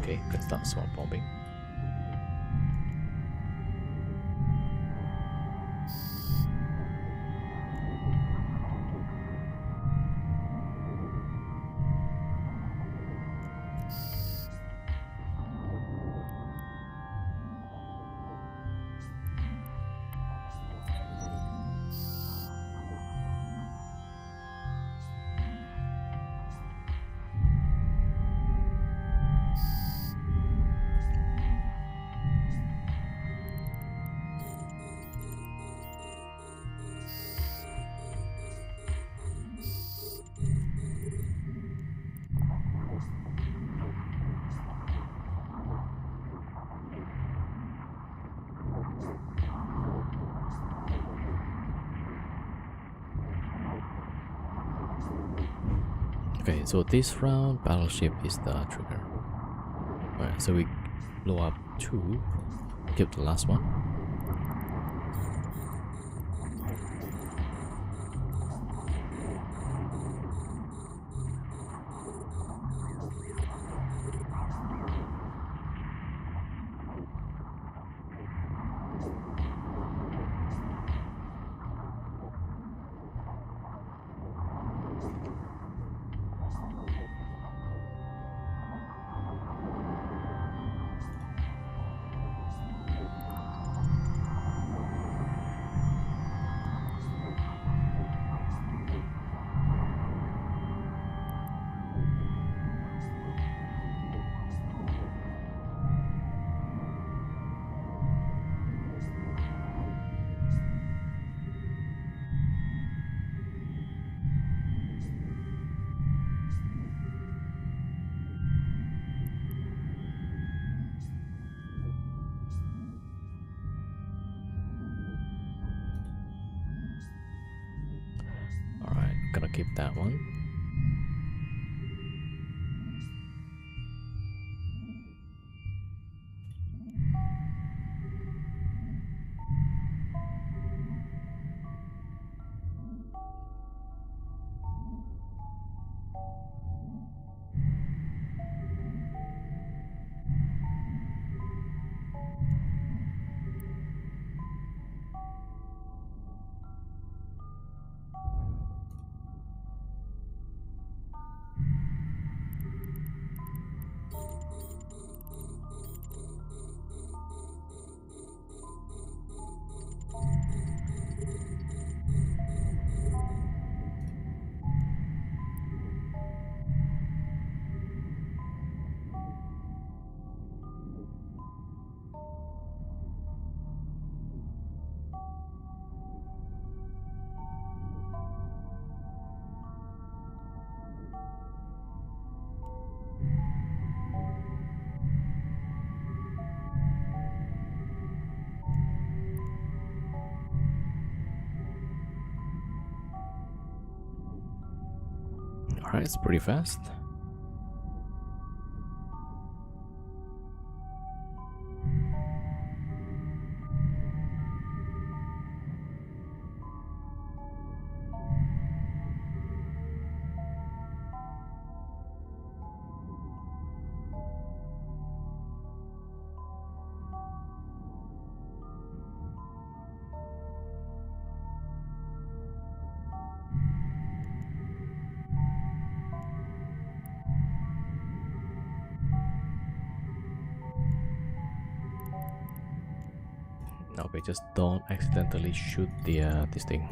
Okay, let's start small bombing. Okay, so this round battleship is the trigger. Alright, so we blow up 2, keep the last one. Alright, gonna keep that one. Alright, it's pretty fast. Okay, just don't accidentally shoot the this thing.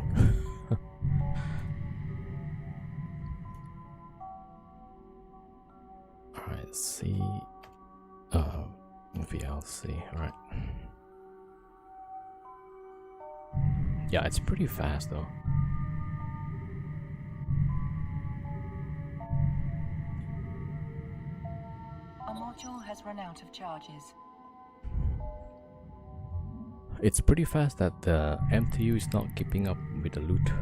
Alright, see. VLC, alright. Yeah, it's pretty fast though. A module has run out of charges. It's pretty fast that the MTU is not keeping up with the loot.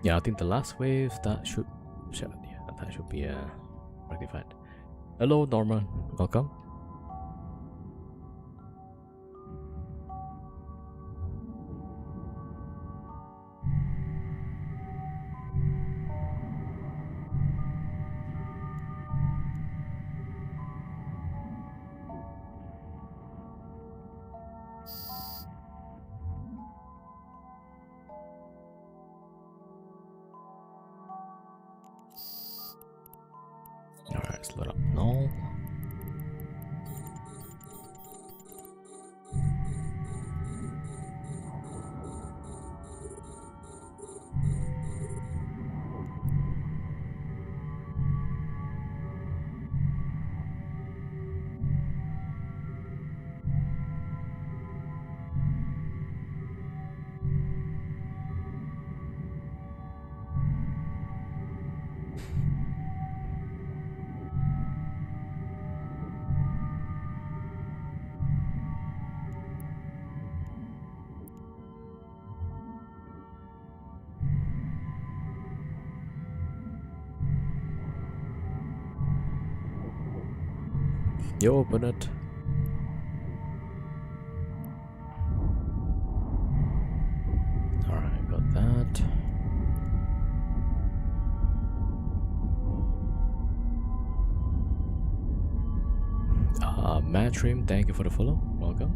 Yeah, I think the last wave that should be rectified. Hello, Norman. Welcome. Alright, let's load up null. You open it. Alright, got that. Matrim, thank you for the follow. Welcome.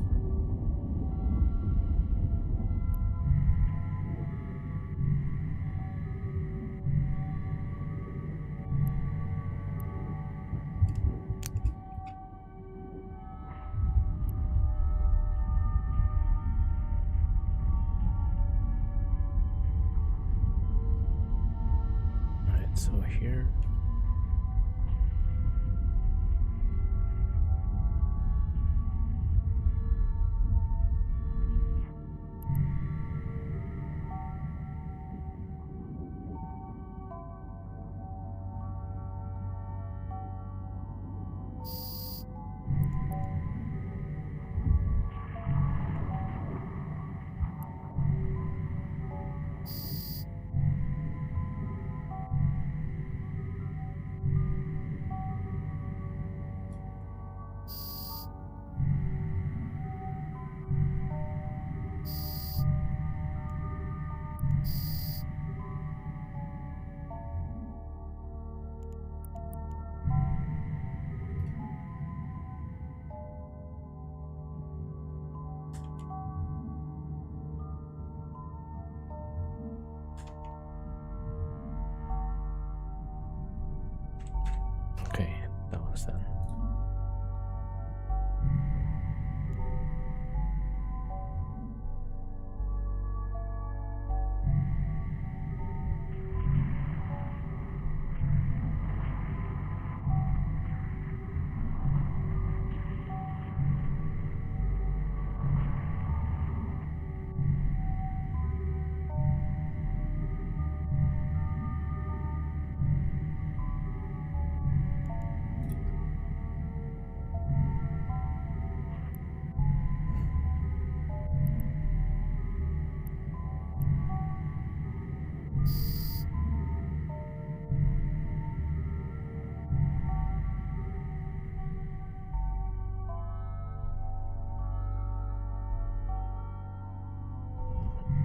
Alright, so here. Okay, that was done.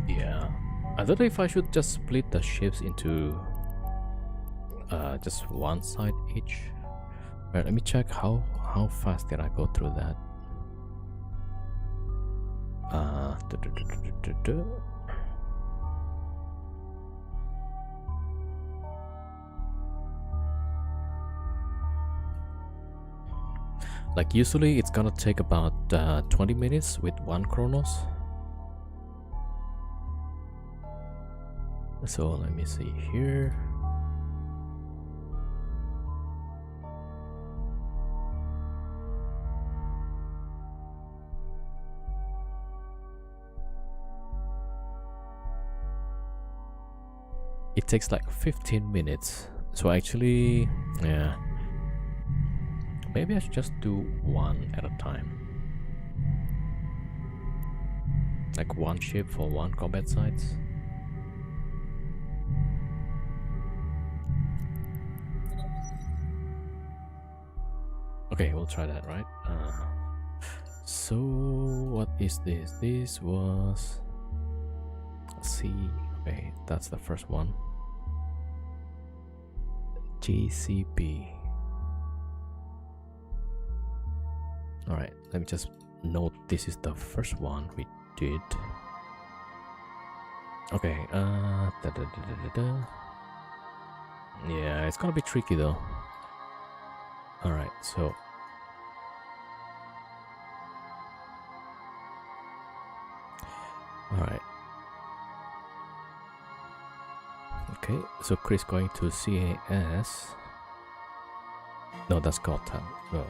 Yeah, I don't know if I should just split the ships into just one side each. Right, let me check how fast did I go through that. Du- du- du- du- du- du- du. Like usually it's gonna take about 20 minutes with one Chronos. So let me see here. It takes like 15 minutes. So actually, yeah. Maybe I should just do one at a time. Like one ship for one combat sites. Okay, we'll try that, right? So what is this? This was... Let's see. Okay, that's the first one. GCP. Alright, let me just note this is the first one we did. Okay, yeah, it's gonna be tricky though. Alright, so alright. Okay, so Chris going to CAS. No, that's Gotham. No.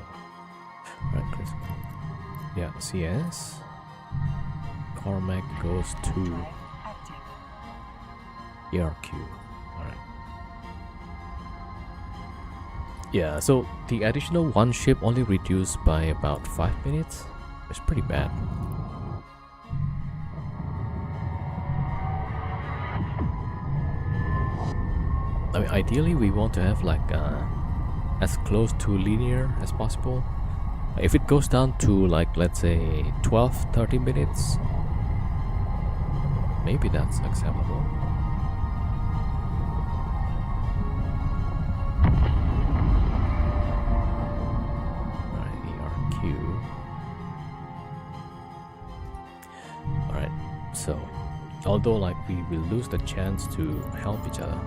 Alright, Chris. Yeah, CS. Cormac goes to ERQ. Alright. Yeah, so the additional one ship only reduced by about 5 minutes. It's pretty bad. I mean, ideally we want to have like as close to linear as possible. If it goes down to like, let's say 12-30 minutes, maybe that's acceptable. Alright, ERQ. Alright, so although like we will lose the chance to help each other.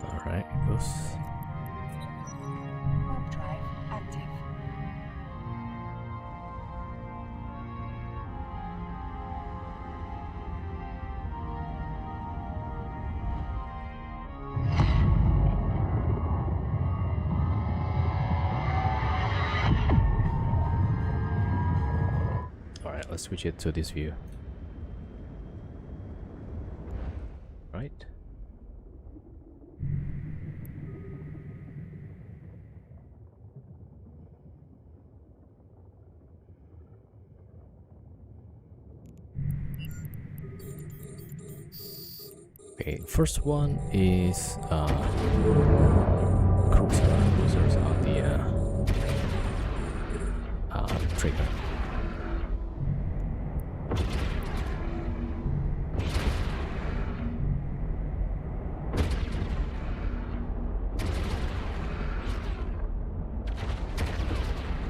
Alright, it goes. Warp drive active. Alright, let's switch it to this view. Right. Okay, first one is cruiser. Cruisers are the trigger.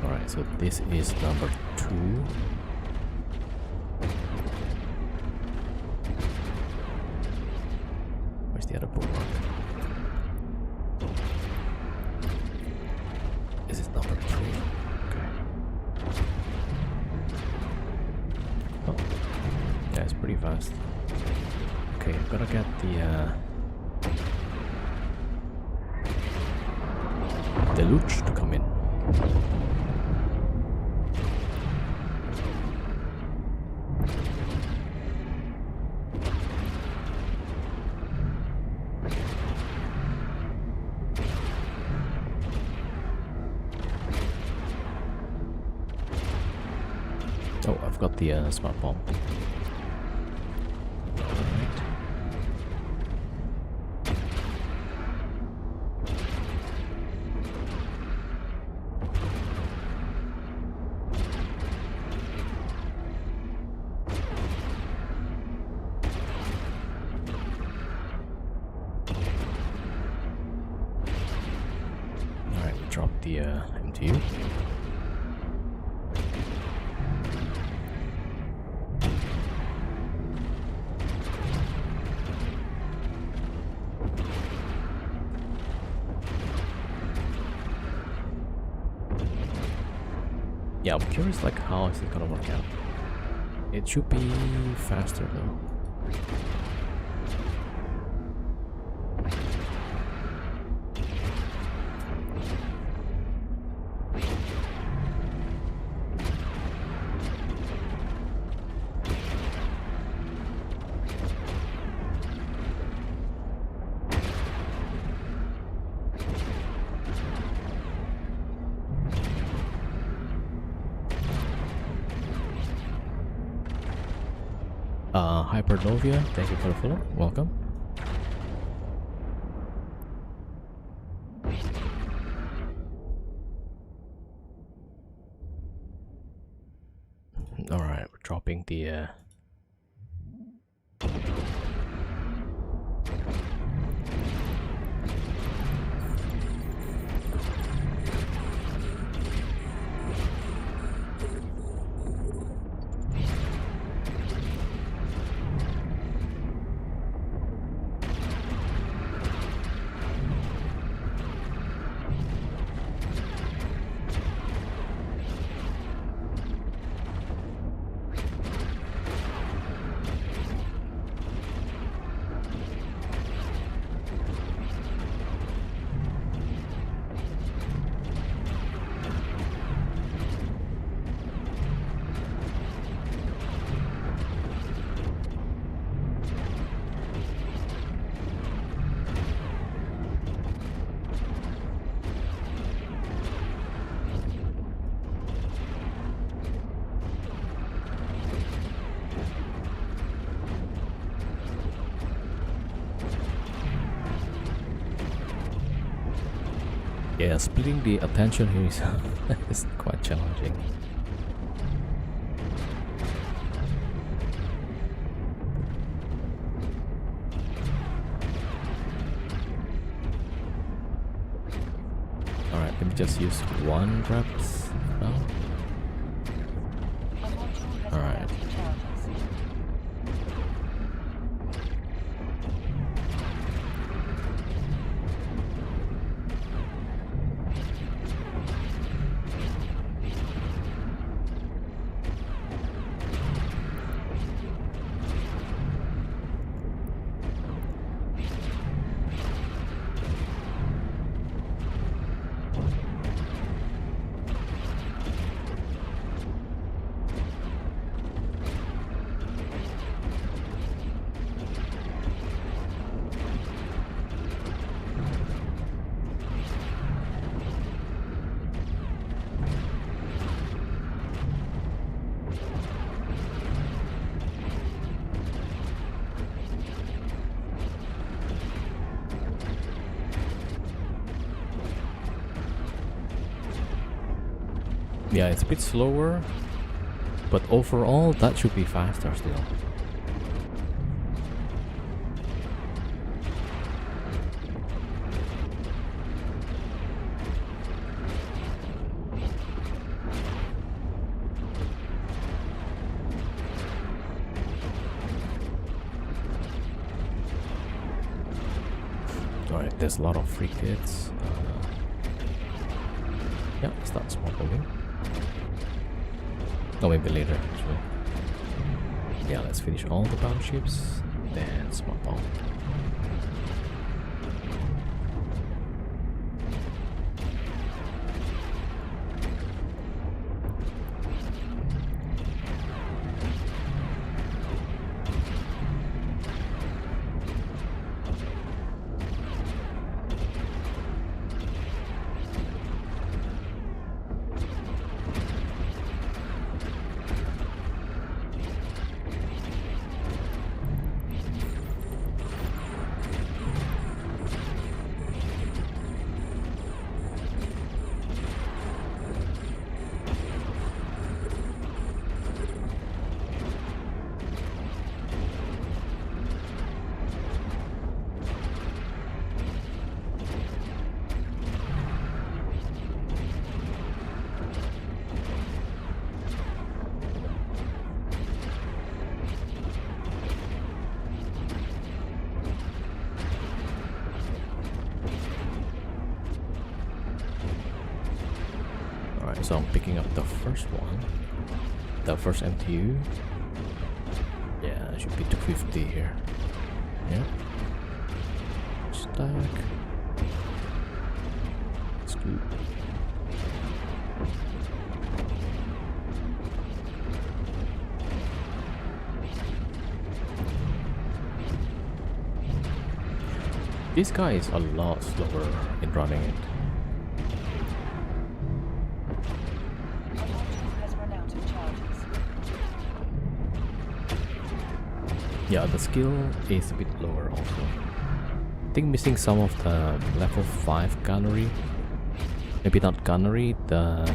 Alright, so this is number 2. Where's the other bookmark? This is number 3. Okay. Oh, yeah, it's pretty fast. Okay, I'm gonna get the Deluge to come in. Oh, I've got the smart bomb. Alright. drop the MTU. Yeah, I'm curious like how is it gonna work out. It should be faster though. Hypernovia, thank you for the follow. Welcome. Alright, we're dropping the yeah, splitting the attention here is, is quite challenging. Alright, let me just use one reps now. Alright. Yeah, it's a bit slower, but overall that should be faster still. Alright, there's a lot of free kits. Yeah, start small building. Oh, maybe later actually. Yeah, let's finish all the battleships, then smart bomb. So I'm picking up the first one. The first MTU. Yeah, it should be 250 here. Yeah. Stack. Scoop. This guy is a lot slower in running it. The module has run out of charges. Yeah, the skill is a bit lower also. I think missing some of the level 5 gunnery. Maybe not gunnery, the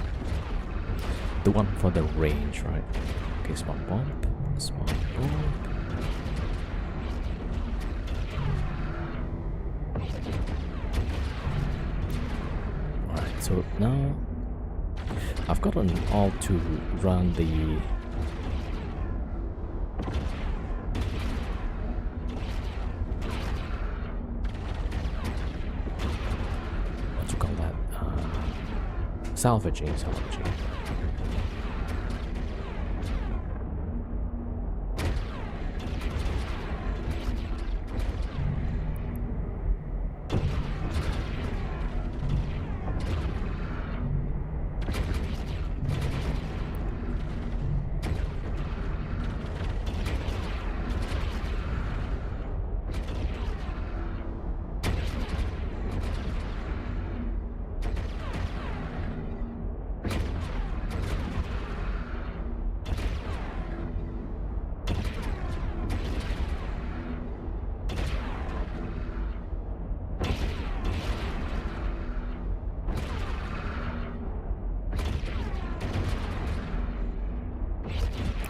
one for the range, right? Okay, smart bomb. Smart bomb. Alright, so now I've gotten all to run the what you call that? Salvaging.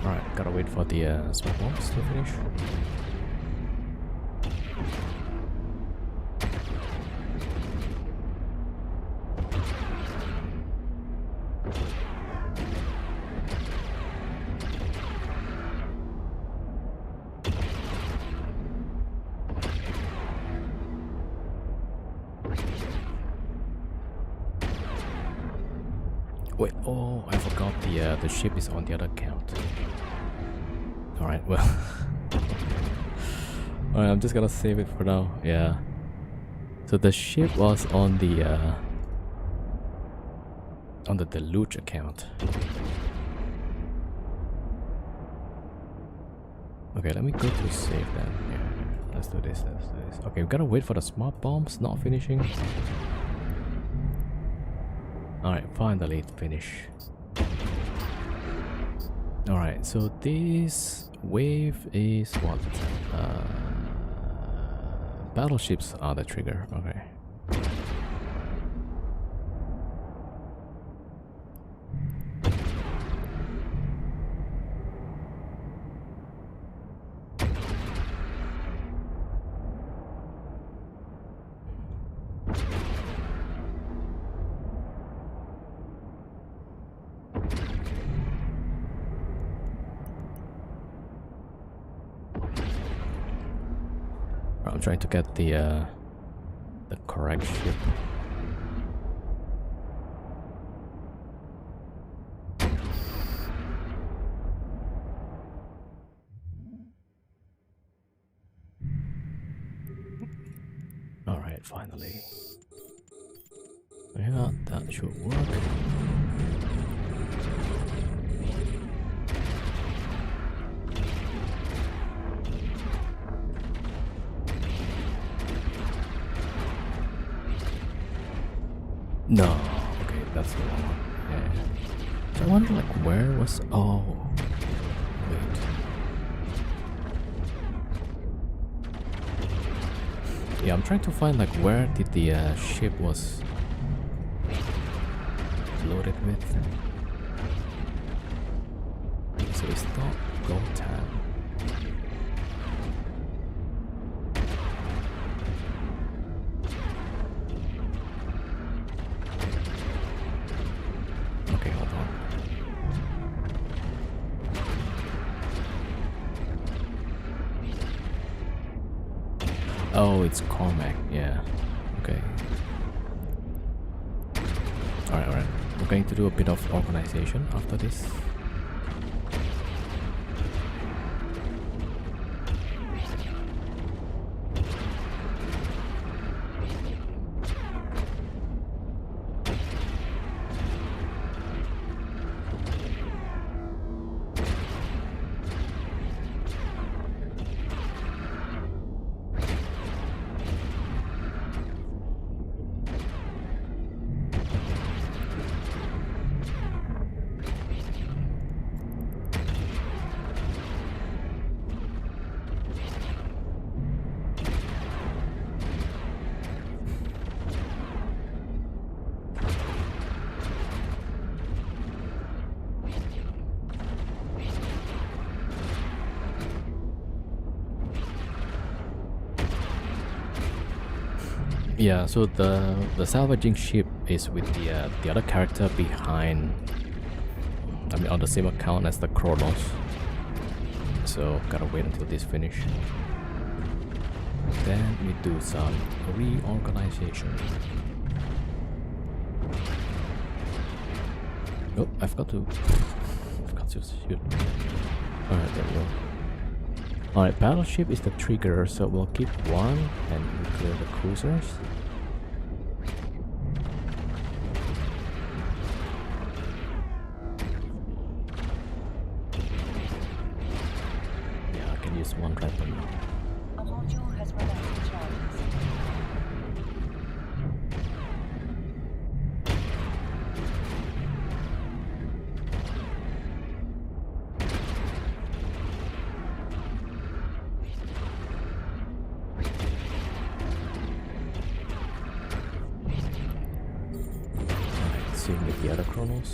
Alright, gotta wait for the smoke bombs to finish. Wait, oh, I forgot the ship is on the other account. Alright, well. Alright, I'm just gonna save it for now, yeah. So the ship was on the Deluge account. Okay, let me go to save then. Yeah, let's do this. Okay, we gotta wait for the smart bombs not finishing. Alright, finally it finished. Alright, so this wave is what? Battleships are the trigger, okay. I'm trying to get the correct ship. All right, finally. Yeah, that should work. No, okay, that's the one. Yeah. So I wonder, like, where was? Oh, wait. Yeah, I'm trying to find like where did the ship was loaded with. So it's not Gotan. Okay, hold on. Oh, it's Cormac, yeah. Okay. Alright. We're going to do a bit of organization after this. Yeah, so the salvaging ship is with the other character behind. I mean, on the same account as the Kronos. So gotta wait until this finish. Then we do some reorganization. Oh, I forgot to shoot. Alright, there we go. Alright, battleship is the trigger, so we'll keep one and we clear the cruisers. Yeah, I can use one weapon now. A module has run out of charges. Same with the other Kronos.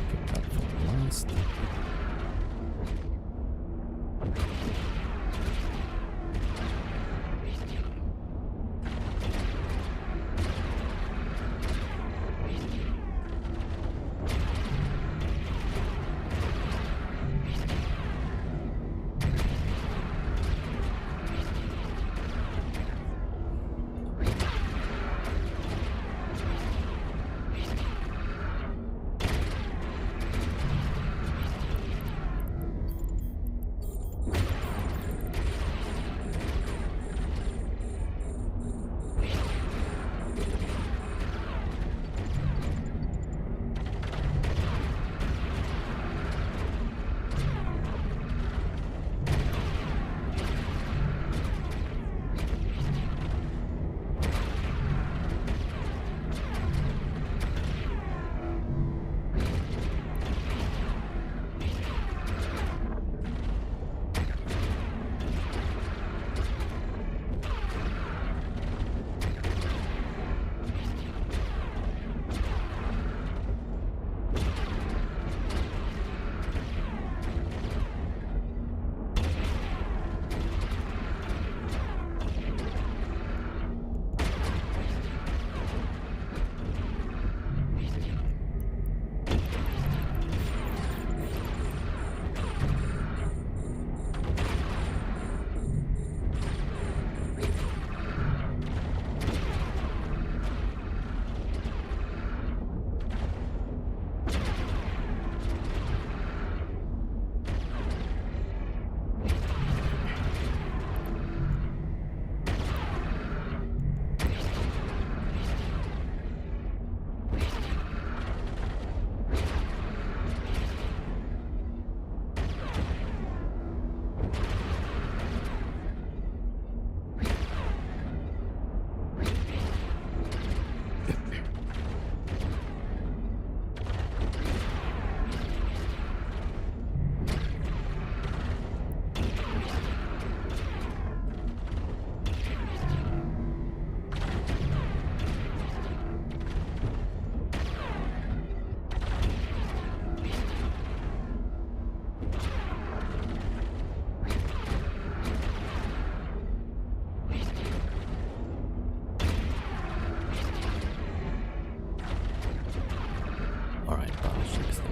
Keep that for last.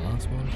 Last one.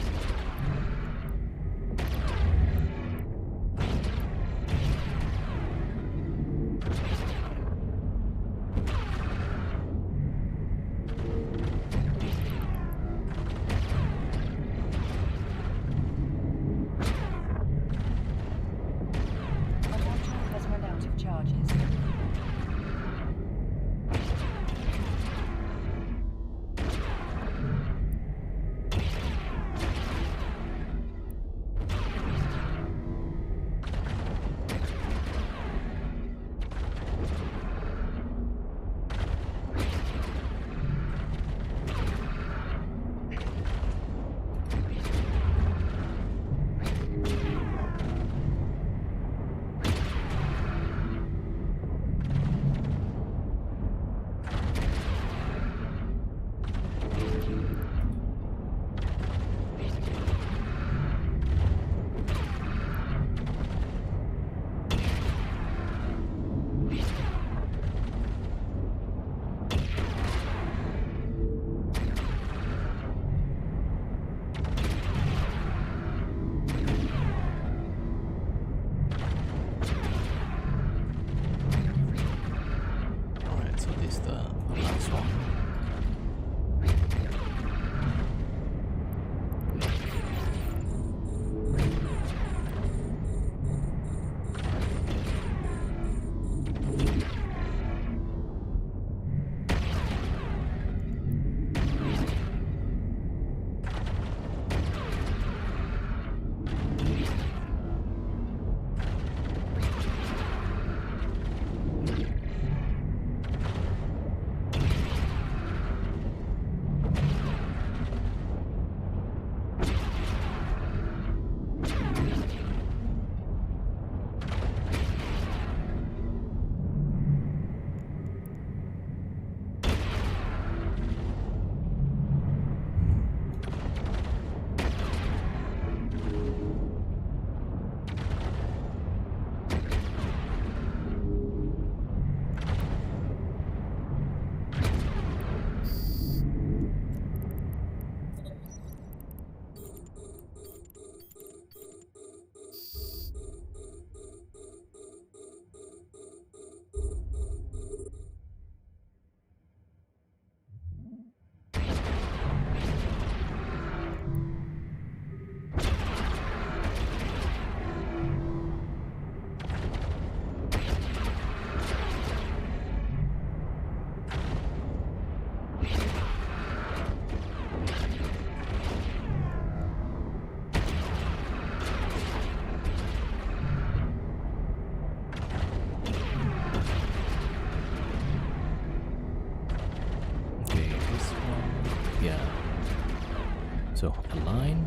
line.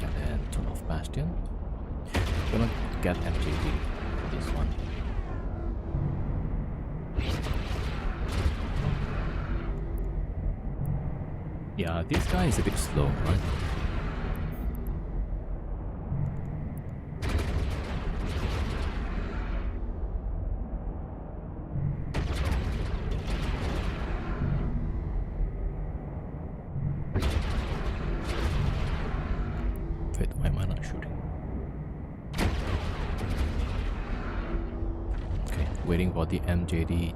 And then turn off Bastion. Gonna get MJD for this one. Yeah, this guy is a bit slow, right? Wait, why am I not shooting? Okay, waiting for the MJD.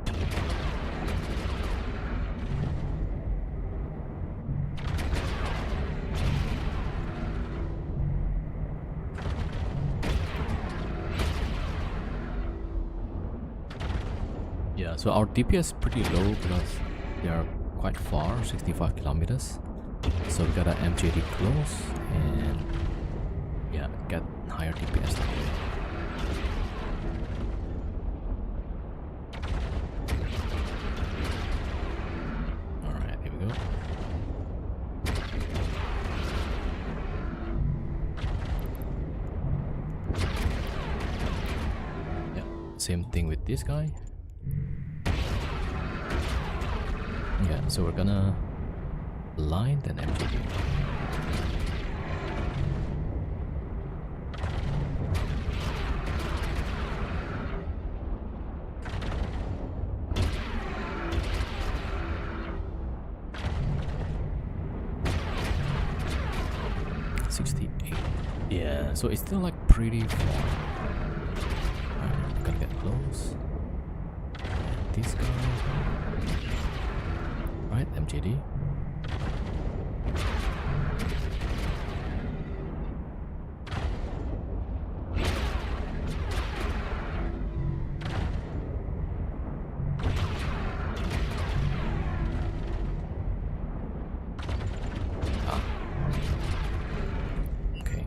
Yeah, so our DPS is pretty low because they are quite far, 65 kilometers. So we got an MJD close and yeah, get higher DPS that way. Alright, here we go. Yeah, same thing with this guy. Yeah, so we're gonna line then MJD. Yeah, so it's still like pretty far. Alright, gotta get close. And this guy. Right, MJD. Okay.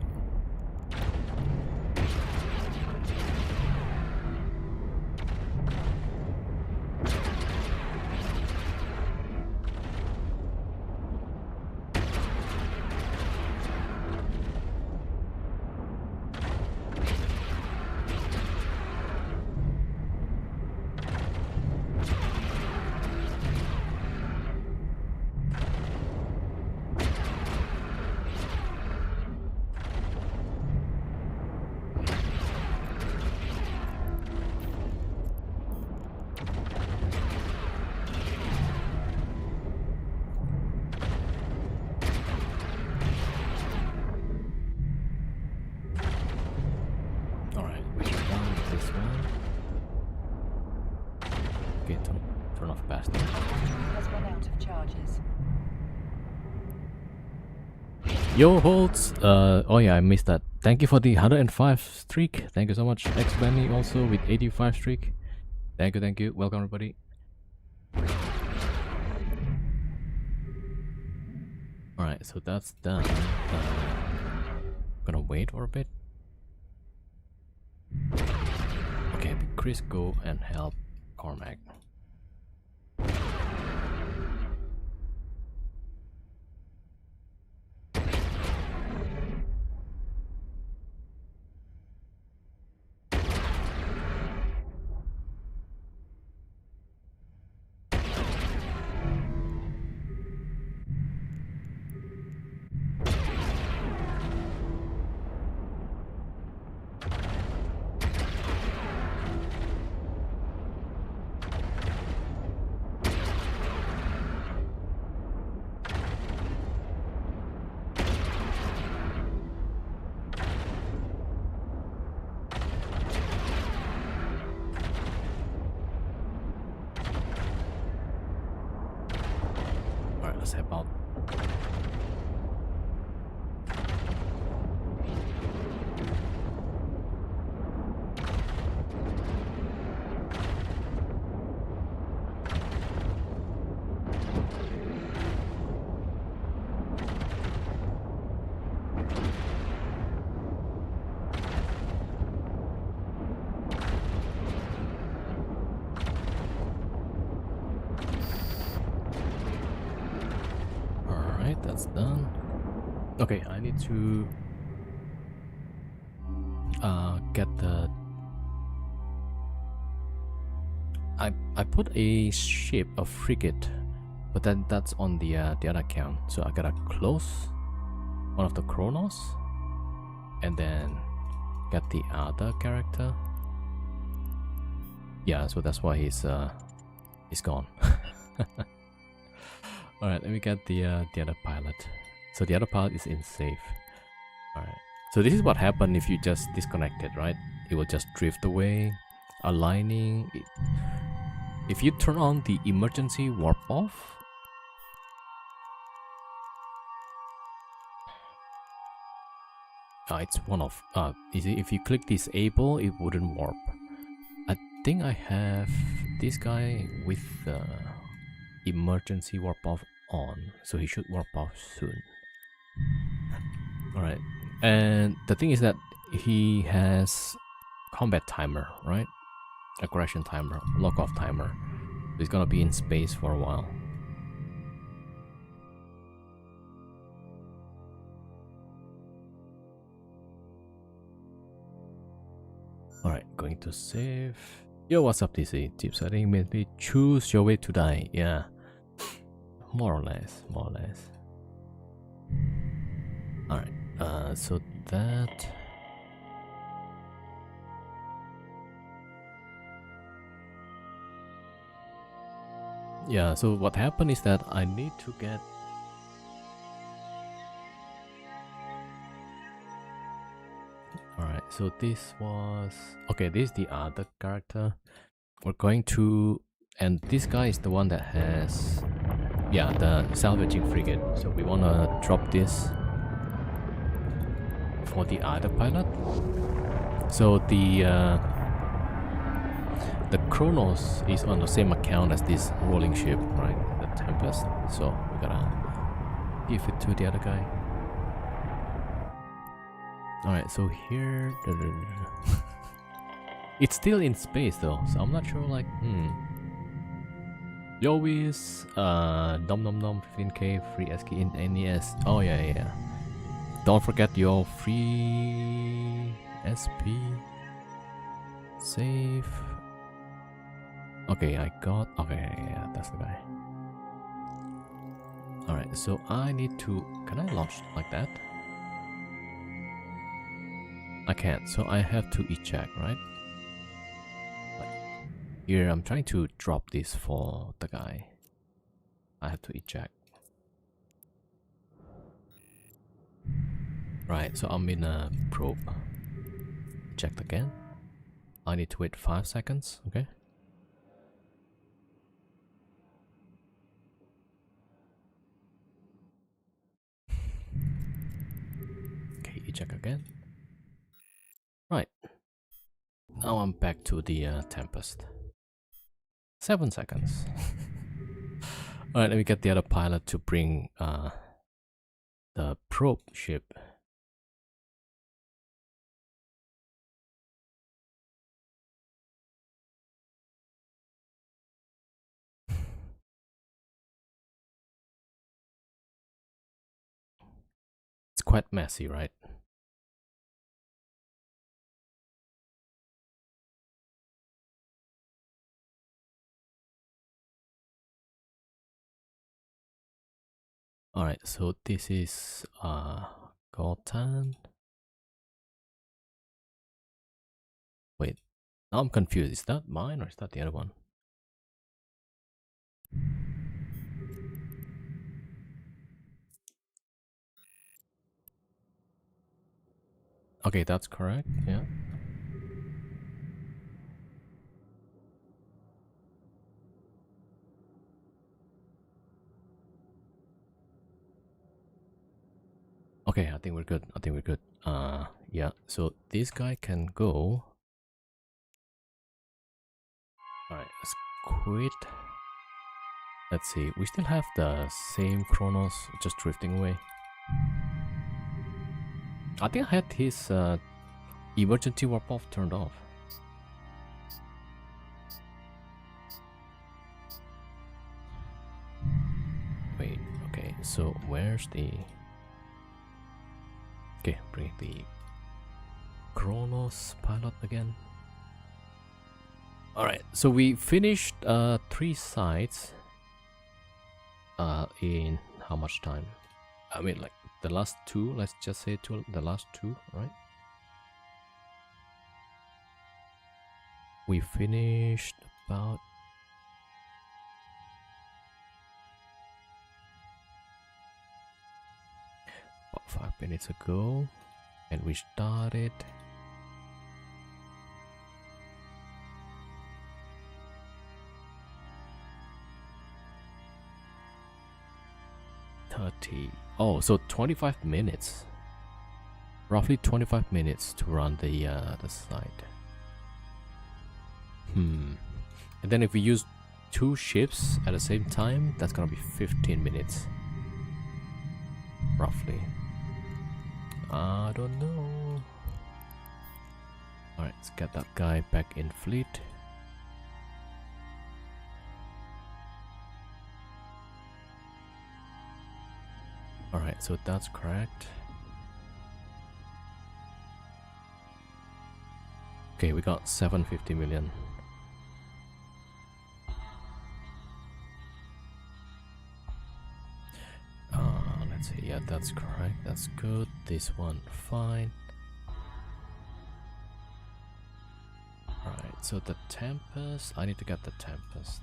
Okay, turn off Bastion. Has run out of charges. Yo, Holtz. Oh yeah, I missed that. Thank you for the 105 streak. Thank you so much. X-Benny also with 85 streak. Thank you, thank you. Welcome everybody. Alright, so that's done. Gonna wait for a bit. Okay, Chris, go and help Cormac. Alright, let's help out. Alright, that's done. Okay, I need to get the... I put a ship, a frigate, but then that's on the other account. So I gotta close one of the Kronos and then get the other character. Yeah, so that's why he's gone. All right, let me get the other pilot. So the other pilot is in safe. All right. So this is what happened if you just disconnect it, right? It will just drift away, aligning. If you turn on the emergency warp off, it's one of. If you click disable, it wouldn't warp. I think I have this guy with the emergency warp off on, so he should warp off soon. Alright, and the thing is that he has combat timer, right? Aggression timer, lock off timer. He's gonna be in space for a while. Alright, going to save. Yo, what's up, DC? Tip setting made me choose your way to die. Yeah. More or less. Alright, so that... Yeah, so what happened is that I need to get... Alright, so this was... Okay, this is the other character. We're going to... And this guy is the one that has... Yeah, the salvaging frigate. So we want to drop this for the other pilot. So the Kronos is on the same account as this rolling ship, right? The Tempest. So we gotta give it to the other guy. Alright, so here... It's still in space though, so I'm not sure, like, Yowies, nom 15k, free SK in NES. Oh yeah. Don't forget your free SP. Save. Okay, I got... Okay, yeah, that's the guy. Alright, so I need to... Can I launch like that? I can't, so I have to eject, right? Here, I'm trying to drop this for the guy. I have to eject. Right, so I'm in a probe. Eject again. I need to wait 5 seconds, okay? Okay, eject again. Right. Now I'm back to the Tempest. 7 seconds. Alright, let me get the other pilot to bring the probe ship. It's quite messy, right? Alright, so this is Gotan. Wait, now I'm confused. Is that mine or is that the other one? Okay, that's correct, yeah. Okay, I think we're good. Yeah, so this guy can go. Alright, let's quit. Let's see, we still have the same Kronos, just drifting away. I think I had his emergency warp off turned off. Wait, okay, So where's the... Okay, bring the Kronos pilot again. Alright, so we finished 3 sites in how much time? I mean, like the last 2, let's just say the last 2, right? We finished about about 5 minutes ago, and we started oh, so 25 minutes, roughly 25 minutes to run the site. And then if we use 2 ships at the same time, that's gonna be 15 minutes roughly. I don't know. Alright, let's get that guy back in fleet. Alright, so that's correct. Okay, we got 750 million. Let's see, yeah, that's correct, that's good. This one, fine. Alright, so the Tempest, I need to get the Tempest.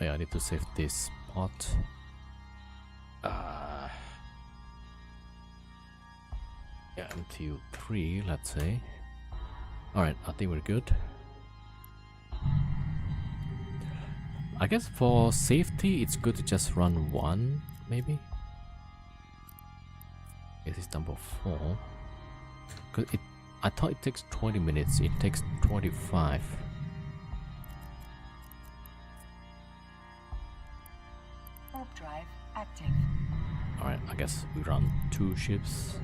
Yeah, I need to save this spot. Yeah, until 3, let's say. Alright, I think we're good. I guess for safety, it's good to just run 1, maybe. This is number 4. Cause I thought it takes 20 minutes. It takes 25. Warp drive active. Alright, I guess we run 2 ships.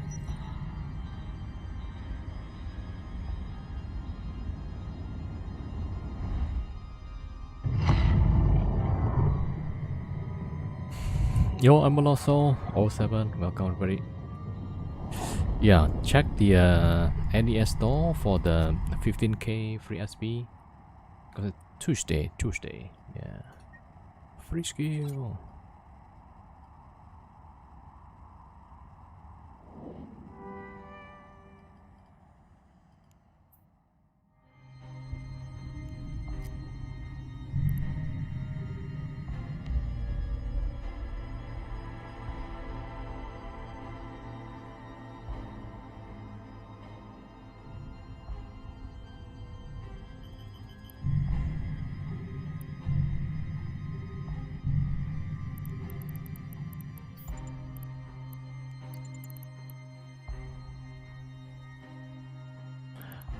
Yo, I'm Moloso 07, welcome everybody. Yeah, check the NES store for the 15k free SB. Because it's Tuesday, yeah. Free skill.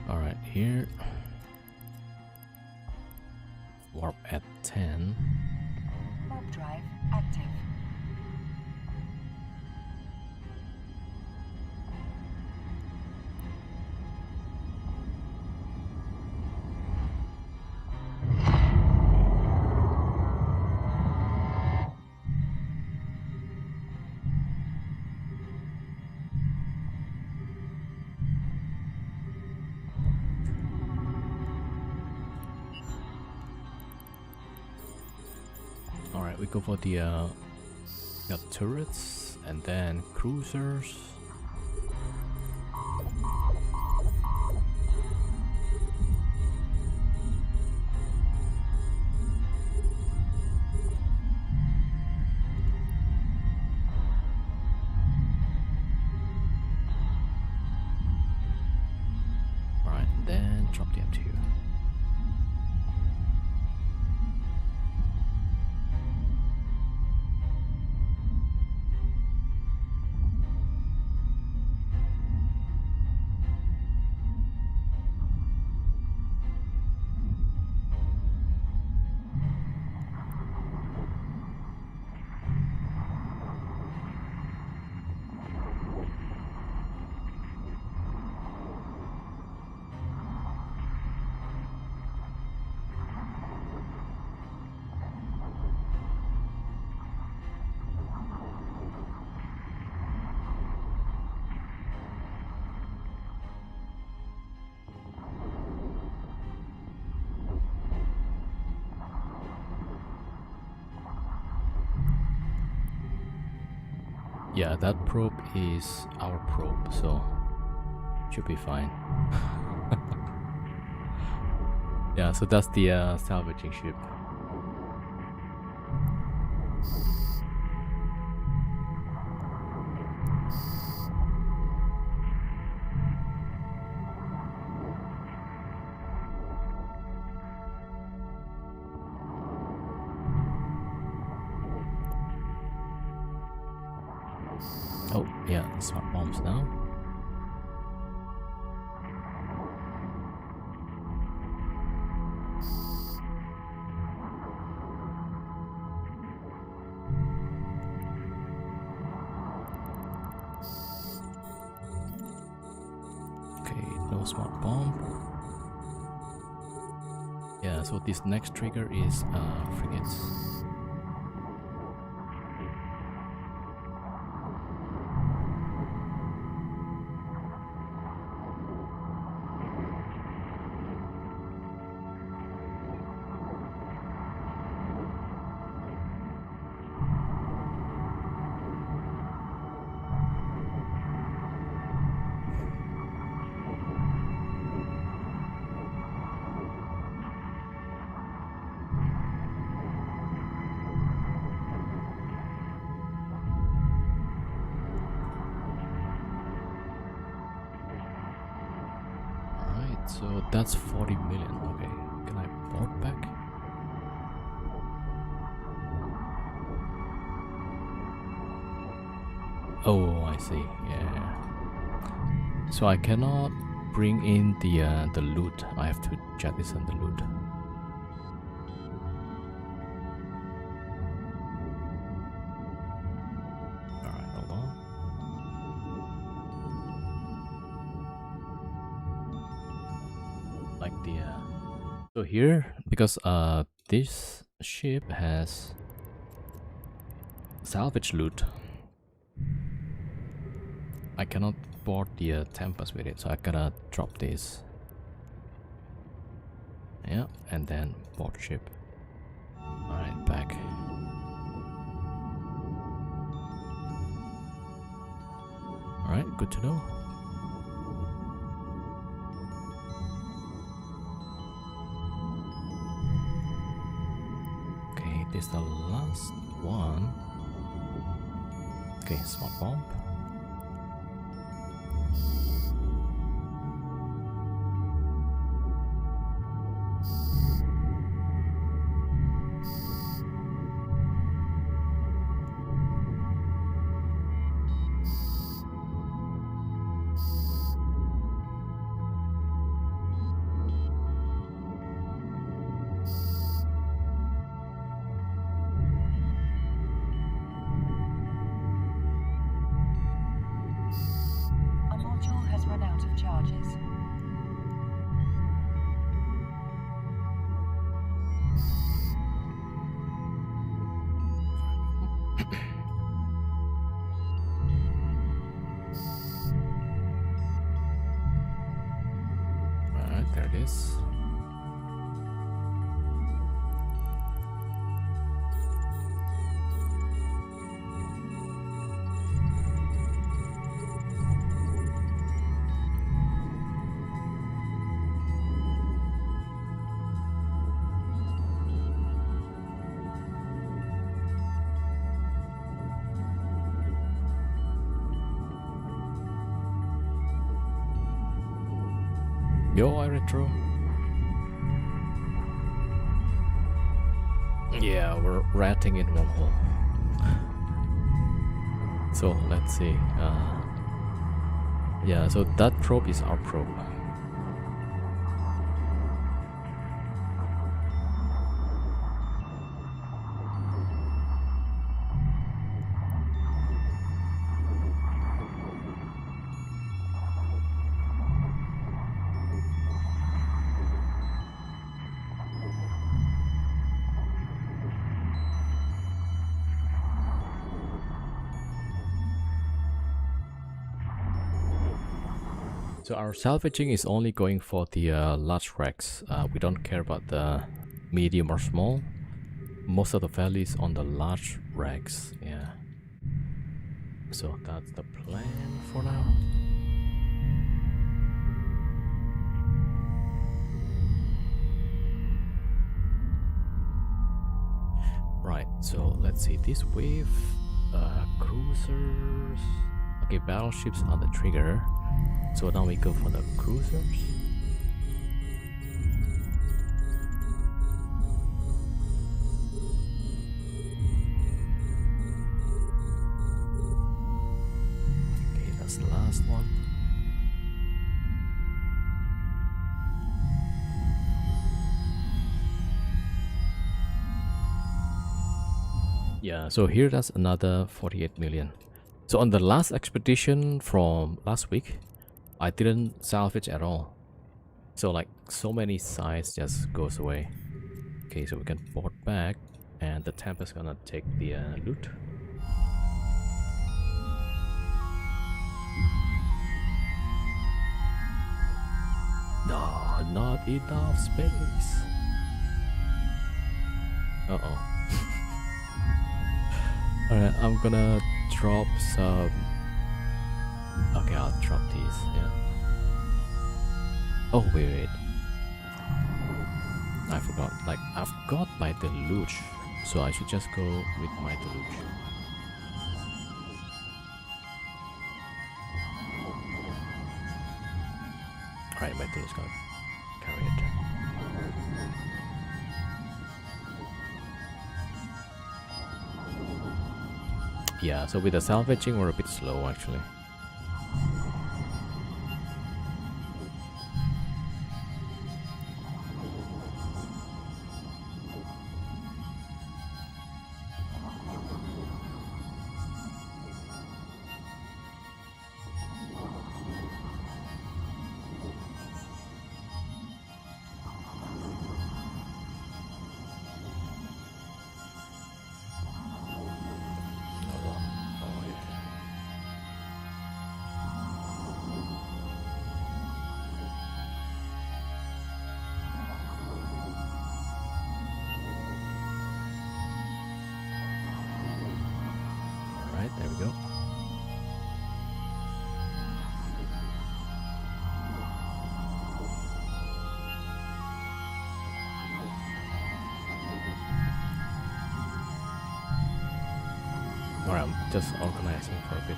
Alright, here. Warp at 10. Warp drive active. Alright, we go for the got turrets and then cruisers. Alright, then drop the M2. Yeah, that probe is our probe, so should be fine. Yeah, so that's the salvaging ship. Oh, yeah, smart bombs now. Okay, no smart bomb. Yeah, so this next trigger is frigates. So that's 40 million. Okay, can I board back? Oh, I see. Yeah. So I cannot bring in the loot. I have to jettison the loot. All right, hold on. Like so here, because this ship has salvage loot, I cannot board the Tempest with it, so I gotta drop this. Yeah, and then board ship. Alright, back. Alright, good to know. Okay, this is the last one. Okay, smart bomb. A module has run out of charges. Alright, there it is. Yo, iRetro. Yeah, we're ratting in one hole. So let's see. Yeah, so that probe is our probe. So our salvaging is only going for the large wrecks. We don't care about the medium or small. Most of the value is on the large wrecks. Yeah. so that's the plan for now. Right, so let's see this wave. Cruisers. Okay, battleships are the trigger. So now we go for the cruisers. Okay, that's the last one. Yeah, so here that's another 48 million. So on the last expedition from last week, I didn't salvage at all. So like so many sites just goes away. Okay, so we can board back and the Tempest gonna take the loot. No, not enough space. Uh-oh. Alright, I'm gonna drop some... Okay, I'll drop these, yeah. Oh, wait. I forgot. Like, I've got my deluge, so I should just go with my deluge. Alright, my deluge gonna carry it. Yeah, so with the salvaging, we're a bit slow actually. There we go. Alright, I'm just organizing for a bit.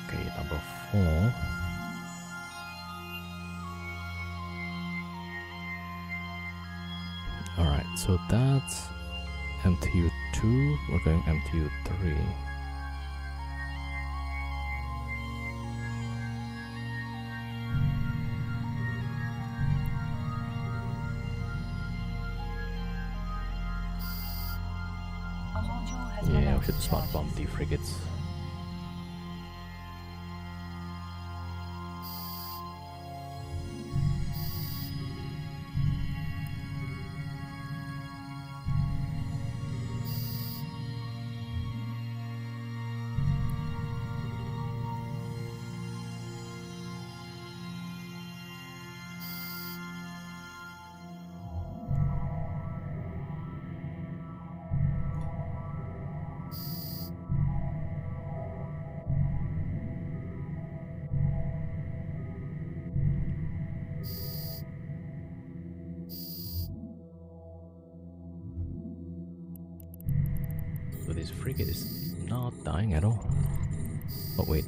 Okay, number 4. Alright, so that's MTU 2, we're going MTU 3. Yeah, we should smart bomb the frigates. So this frigate is not dying at all. Oh wait,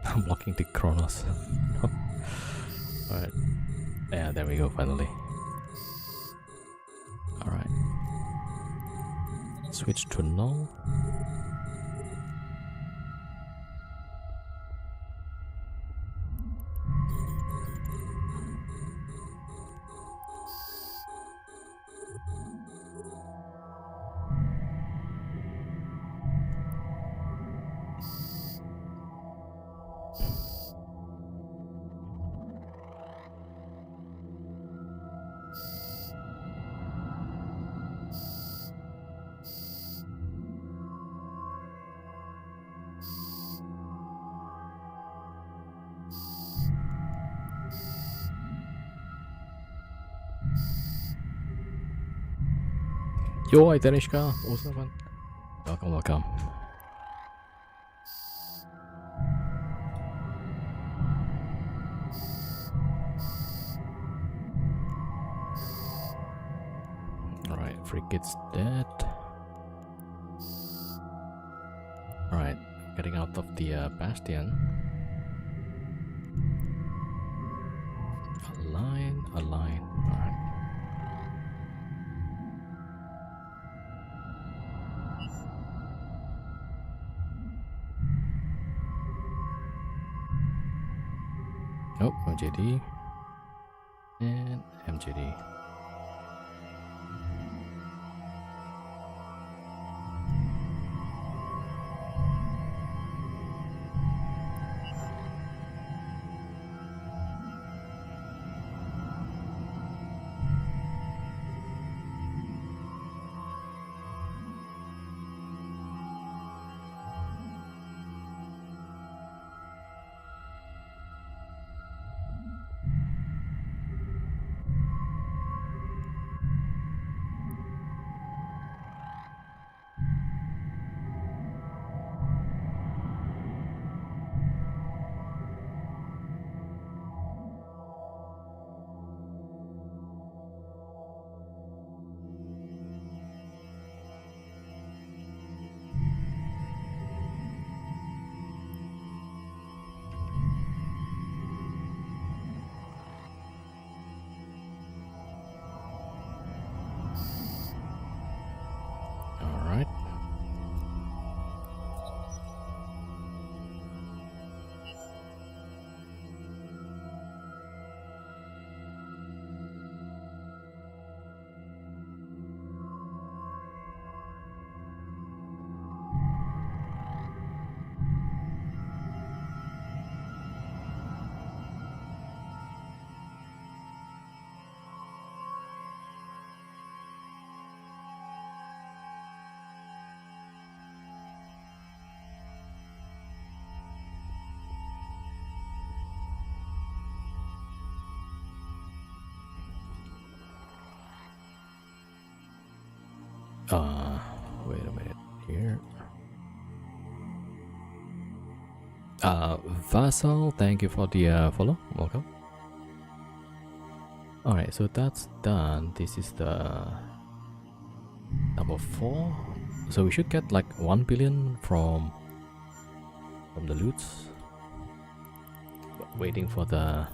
I'm blocking the Kronos. Alright, yeah, there we go, finally. Alright, switch to null. Yo, hi Tanishka. What's up, man? Welcome, welcome. Alright, Frigate's dead. Alright, getting out of the bastion. Align. Alright. Oh, MJD and MJD. Alright. Wait a minute here. Vassal, thank you for the follow. Welcome. Alright, so that's done. This is the number 4. So we should get like 1 billion from the loots. Waiting for the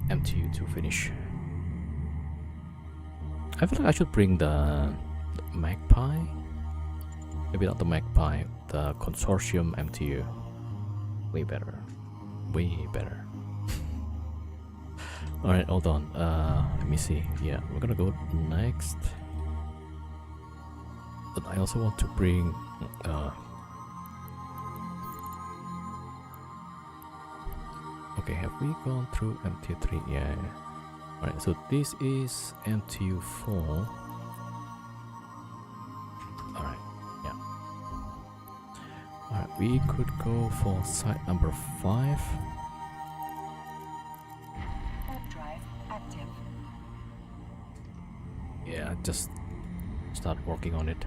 MTU to finish. I feel like I should bring the Magpie. Maybe not the Magpie, the Consortium MTU. Way better. Way better. Alright, hold on. Let me see. Yeah, we're gonna go next. But I also want to bring okay, have we gone through MTU3? Yeah. Alright, so this is MTU4. Alright, yeah. Alright, we could go for site number 5. Warp drive active. Yeah, just start working on it.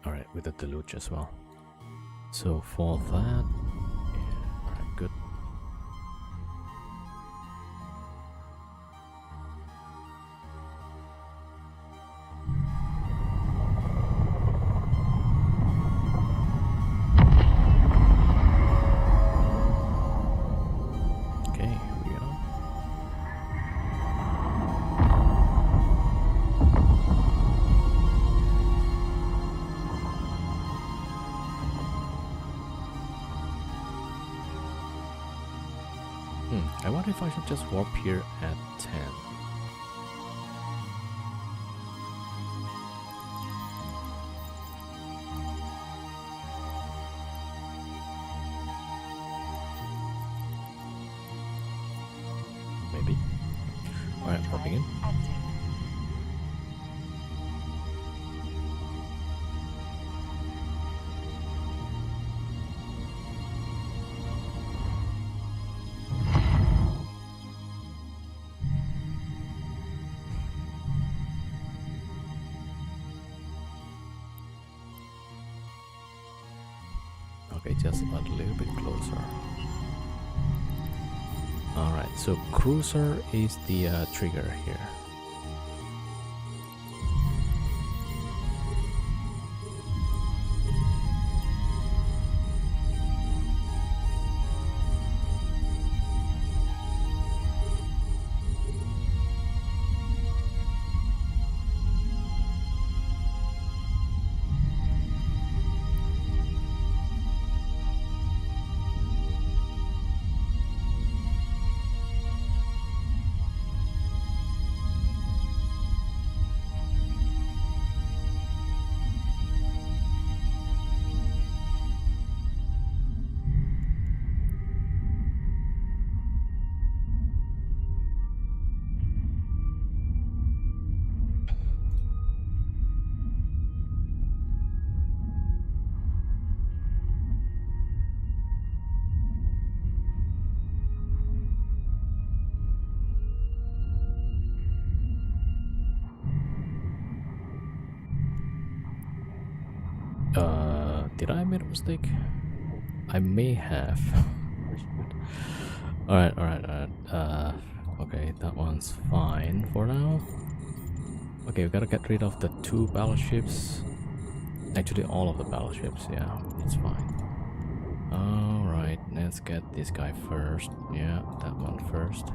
Alright, with the deluge as well. So for that, yeah, alright, good. Okay, here we go. I wonder if I should just warp here at 10. Maybe. Alright, warping in. Active. Okay, just a little bit closer. Alright, so cruiser is the trigger here. Did I make a mistake? I may have. Alright. Okay, that one's fine for now. Okay, we gotta get rid of the 2 battleships. Actually, all of the battleships, yeah, it's fine. Alright, let's get this guy first. Yeah, that one first.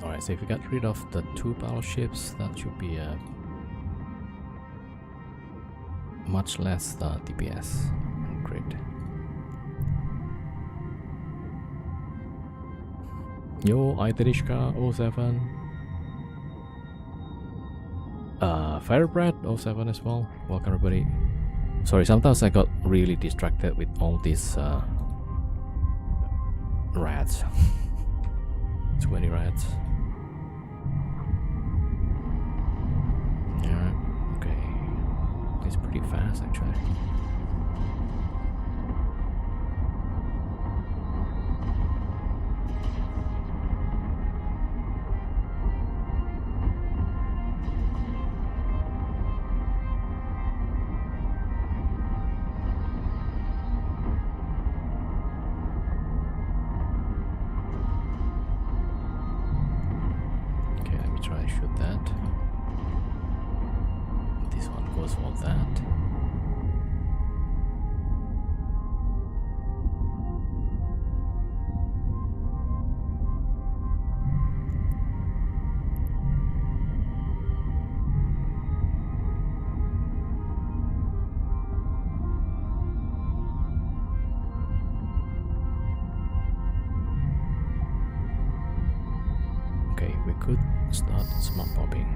Alright, so if we got rid of the 2 battleships, that should be much less DPS. Great. Yo, Iderishka 07. Firebrad 07 as well. Welcome everybody. Sorry, sometimes I got really distracted with all these rats. Too many rats. Yeah, okay. It's pretty fast actually. Okay, let me try and shoot that. This one goes for that. Okay, we could start smart bombing.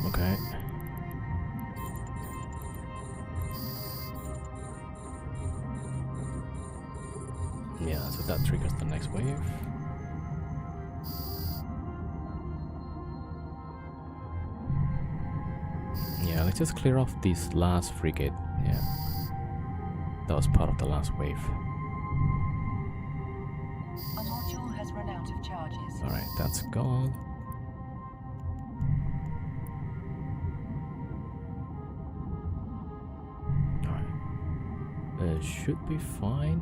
Okay. Yeah, so that triggers the next wave. Yeah, let's just clear off this last frigate. Yeah. That was part of the last wave. A module has run out of charges. Alright, that's gone. Alright. Should be fine.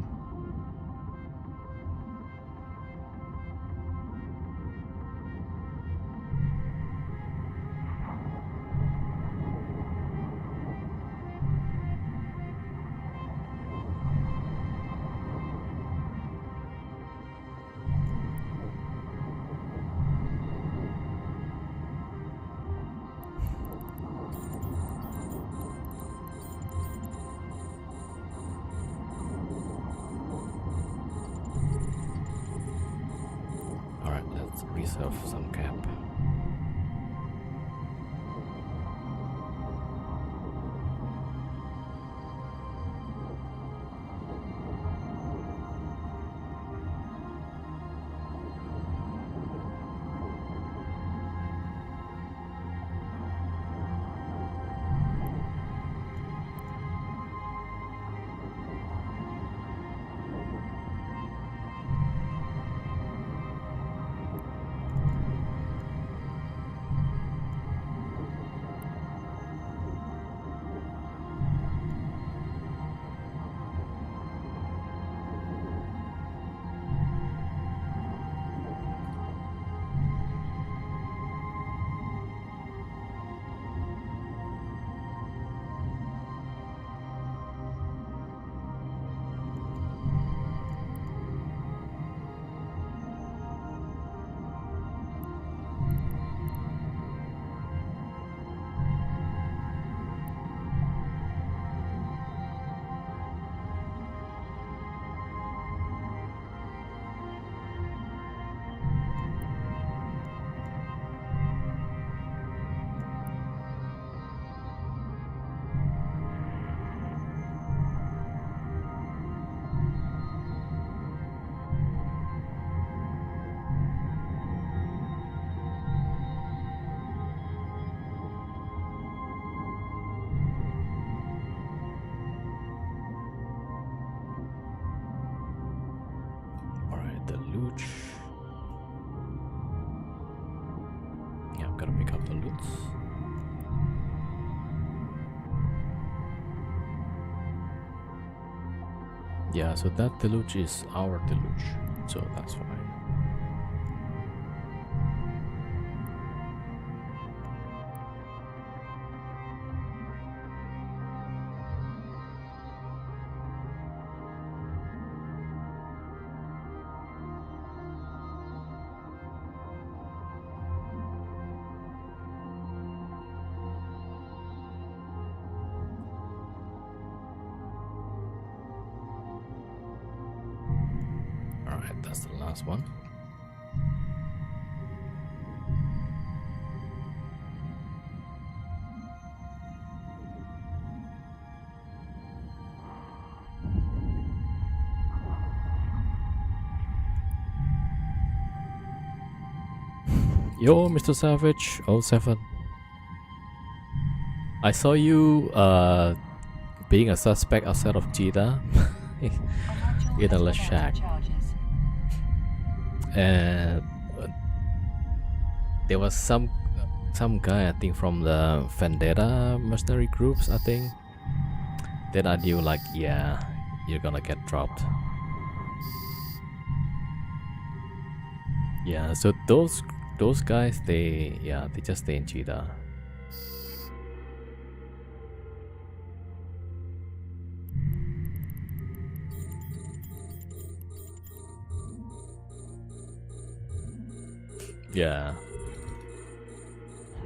reserve some cap. The loot. Yeah, I'm gonna pick up the loot. Yeah, so that deluge is our deluge, so that's fine. That's the last one. Yo, Mr. Savage 07. I saw you being a suspect outside of Jeddah in a shack. And there was some guy, I think, from the Vendetta mercenary groups, I think. Then I knew, like, yeah, you're gonna get dropped. Yeah, so those guys, they just stay in Jeddah. Yeah.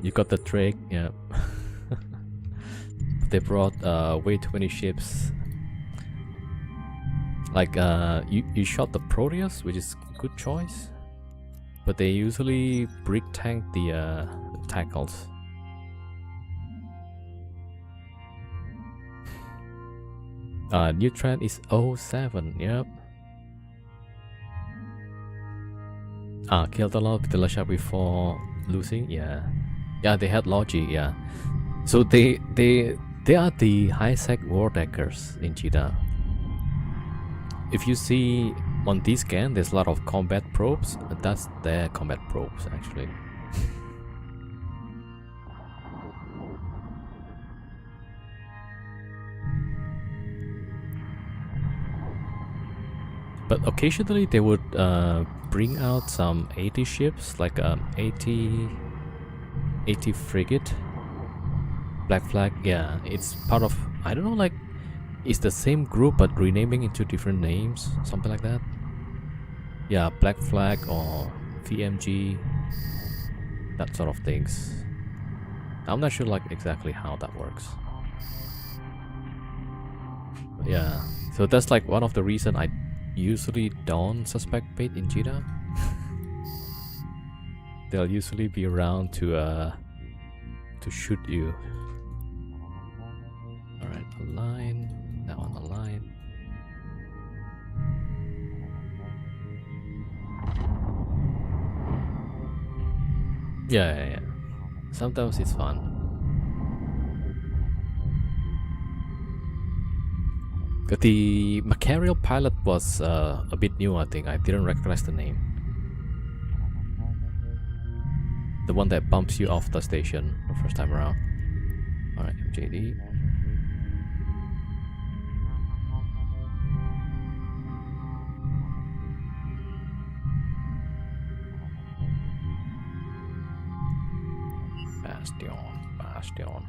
You got the trick, yeah. They brought way too many ships. Like you shot the Proteus, which is a good choice. But they usually brick tank the tackles. New trend is 07, yep. Killed a lot of Dealership before losing, yeah. Yeah, they had logic, yeah. So they are the high-sec war deckers in Jeddah. If you see on this scan, there's a lot of combat probes. That's their combat probes, actually. But occasionally they would bring out some 80 ships, like 80 frigate, Black Flag. Yeah, it's part of, I don't know, like it's the same group but renaming into different names, something like that. Yeah, Black Flag or VMG, that sort of things. I'm not sure like exactly how that works. But yeah, so that's like one of the reason I usually don't suspect bait in Jeddah. They'll usually be around to shoot you. All right, align. Now on the line. Yeah. Sometimes it's fun. The Macarial pilot was a bit new, I think. I didn't recognize the name. The one that bumps you off the station the first time around. Alright, MJD. Bastion.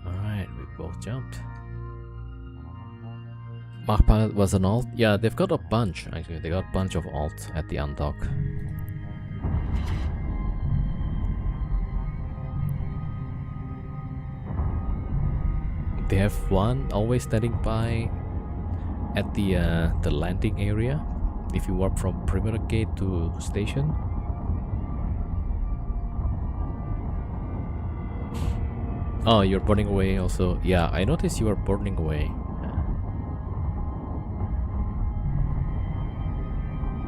Alright, we both jumped. Mark Pilot was an alt? Yeah, they've got a bunch actually. They got a bunch of alts at the undock. They have one always standing by at the landing area if you warp from perimeter gate to station. Oh, you're burning away also. Yeah, I noticed you are burning away.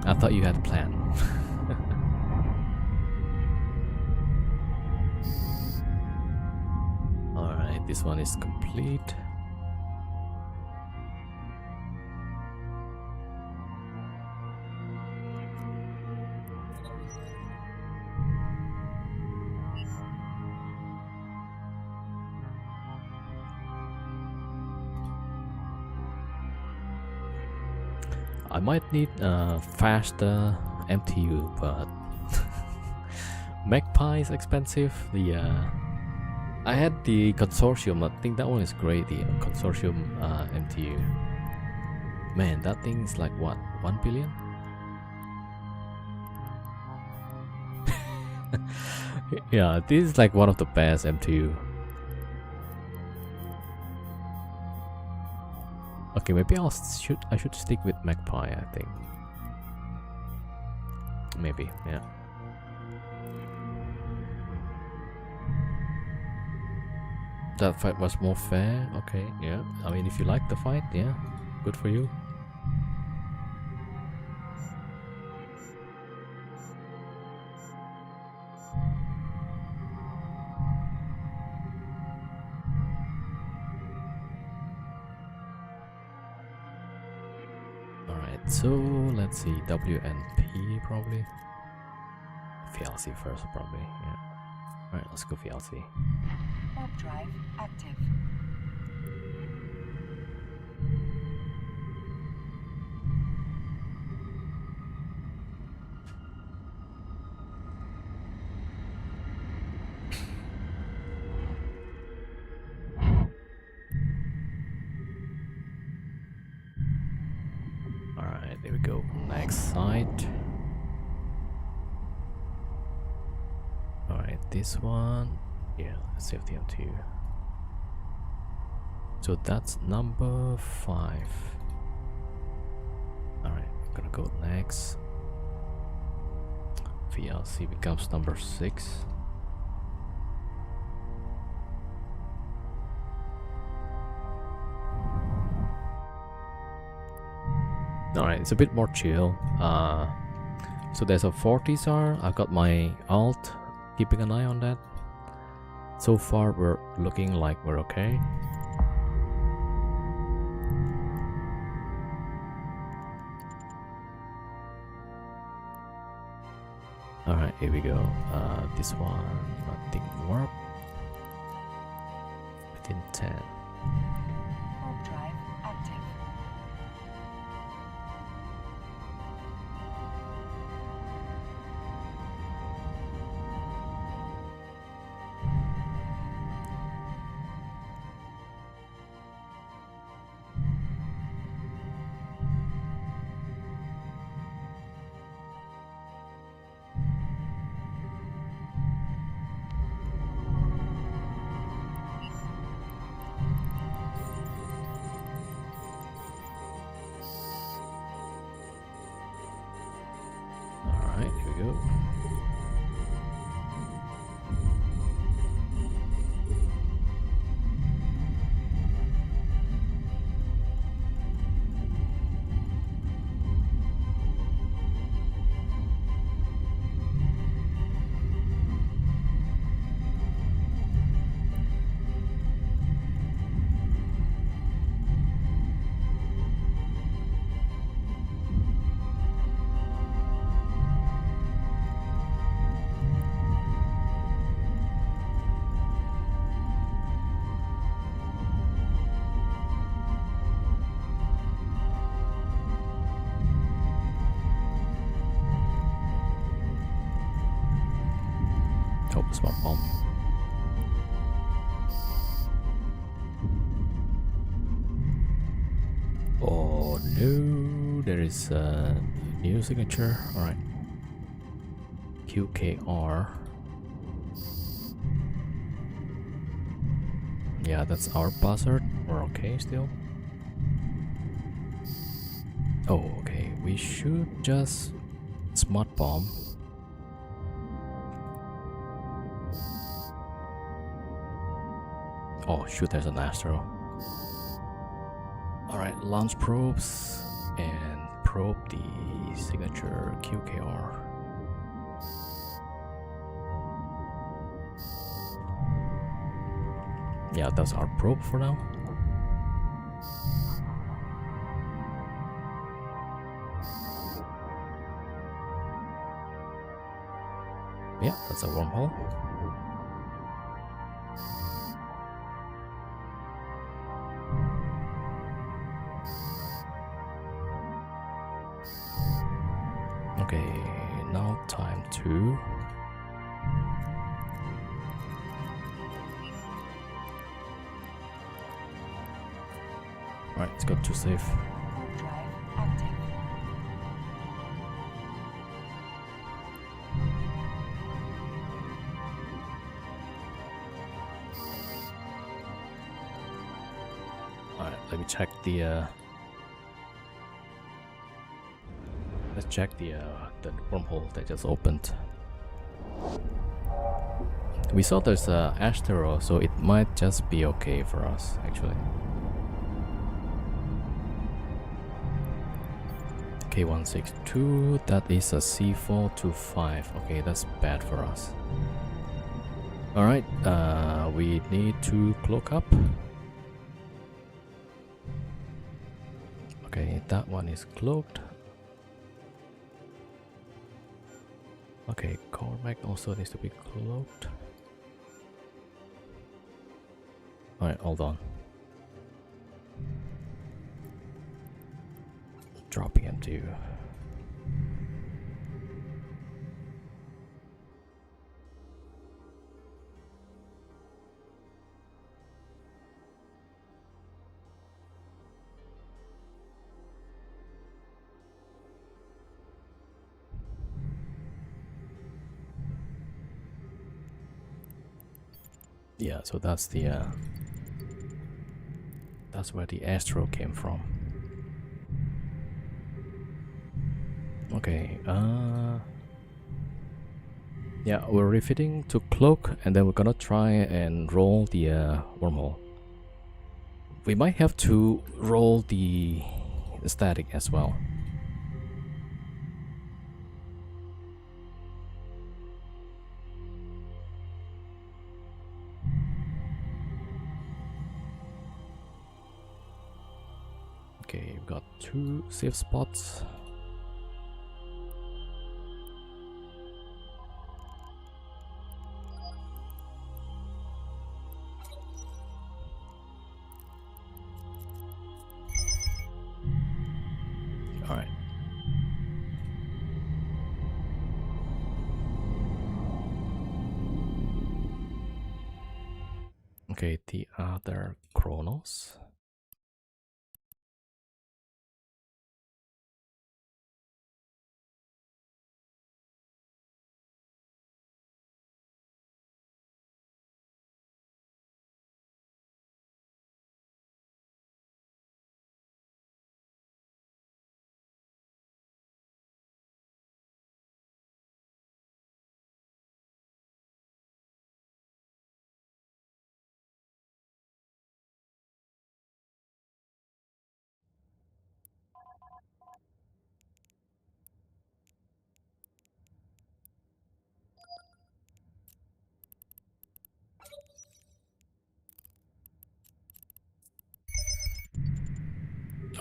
I thought you had a plan. Alright, this one is complete. I might need a faster MTU, but Magpie is expensive. I had the Consortium. I think that one is great. The Consortium MTU. Man, that thing is like what, 1 billion? Yeah, this is like one of the best MTU. Okay, maybe I should stick with Magpie, I think. Maybe, yeah. That fight was more fair. Okay, yeah. I mean, if you like the fight, yeah, good for you. So let's see, WNP probably. VLC first probably, yeah. Alright, let's go VLC. Warp drive active. Alright, there we go. Next site. Alright, this one. Yeah, let's save the M2. So that's number 5. Alright, I'm gonna go next. VLC becomes number 6. Alright, it's a bit more chill. So there's a 40 SAR. I've got my alt, keeping an eye on that. So far we're looking like we're okay. Alright, here we go. This one, nothing warp. Within 10. Warp drive active. Alright, here we go. Smart bomb. Oh no, there is a new signature. Alright. QKR. Yeah, that's our password. We're okay still. Oh, okay. We should just smart bomb. Oh shoot, there's an Astro. Alright, launch probes and probe the signature QKR. Yeah, that's our probe for now. Yeah, that's a wormhole. Okay, now time to alright, let's go to safe. Warp drive active. Alright, let me check the let's check the wormhole that just opened. We saw there's a Astro, so it might just be okay for us actually. K162, that is a C425. Okay, that's bad for us. Alright, we need to cloak up. Okay, that one is cloaked. Okay, Cormac also needs to be cloaked. Alright, hold on. Dropping him to yeah, so that's the that's where the Astro came from. Okay, yeah, we're refitting to cloak and then we're gonna try and roll the wormhole. We might have to roll the static as well. Okay, we've got 2 safe spots. Alright. Okay, the other Kronos.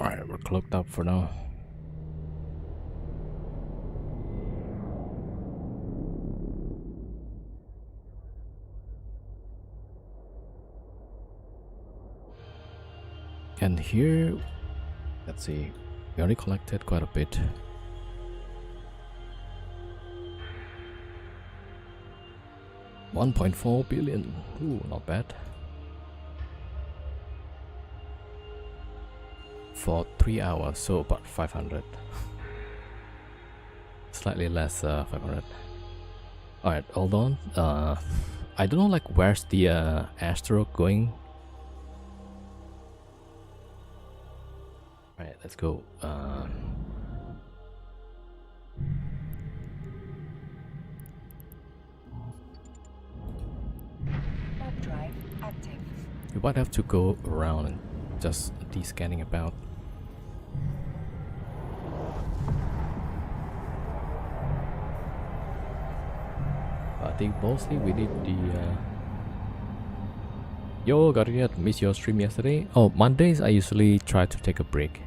Alright, we're cloaked up for now. And here, let's see, we already collected quite a bit. 1.4 billion. Ooh, not bad. For 3 hours, so about 500. Slightly less, 500. Alright, hold on. I don't know, like, where's the Astro going? Alright, let's go. Warp drive active. You might have to go around and just de-scanning about. I think mostly we need the Yo, Guardian, missed your stream yesterday. Oh, Mondays I usually try to take a break.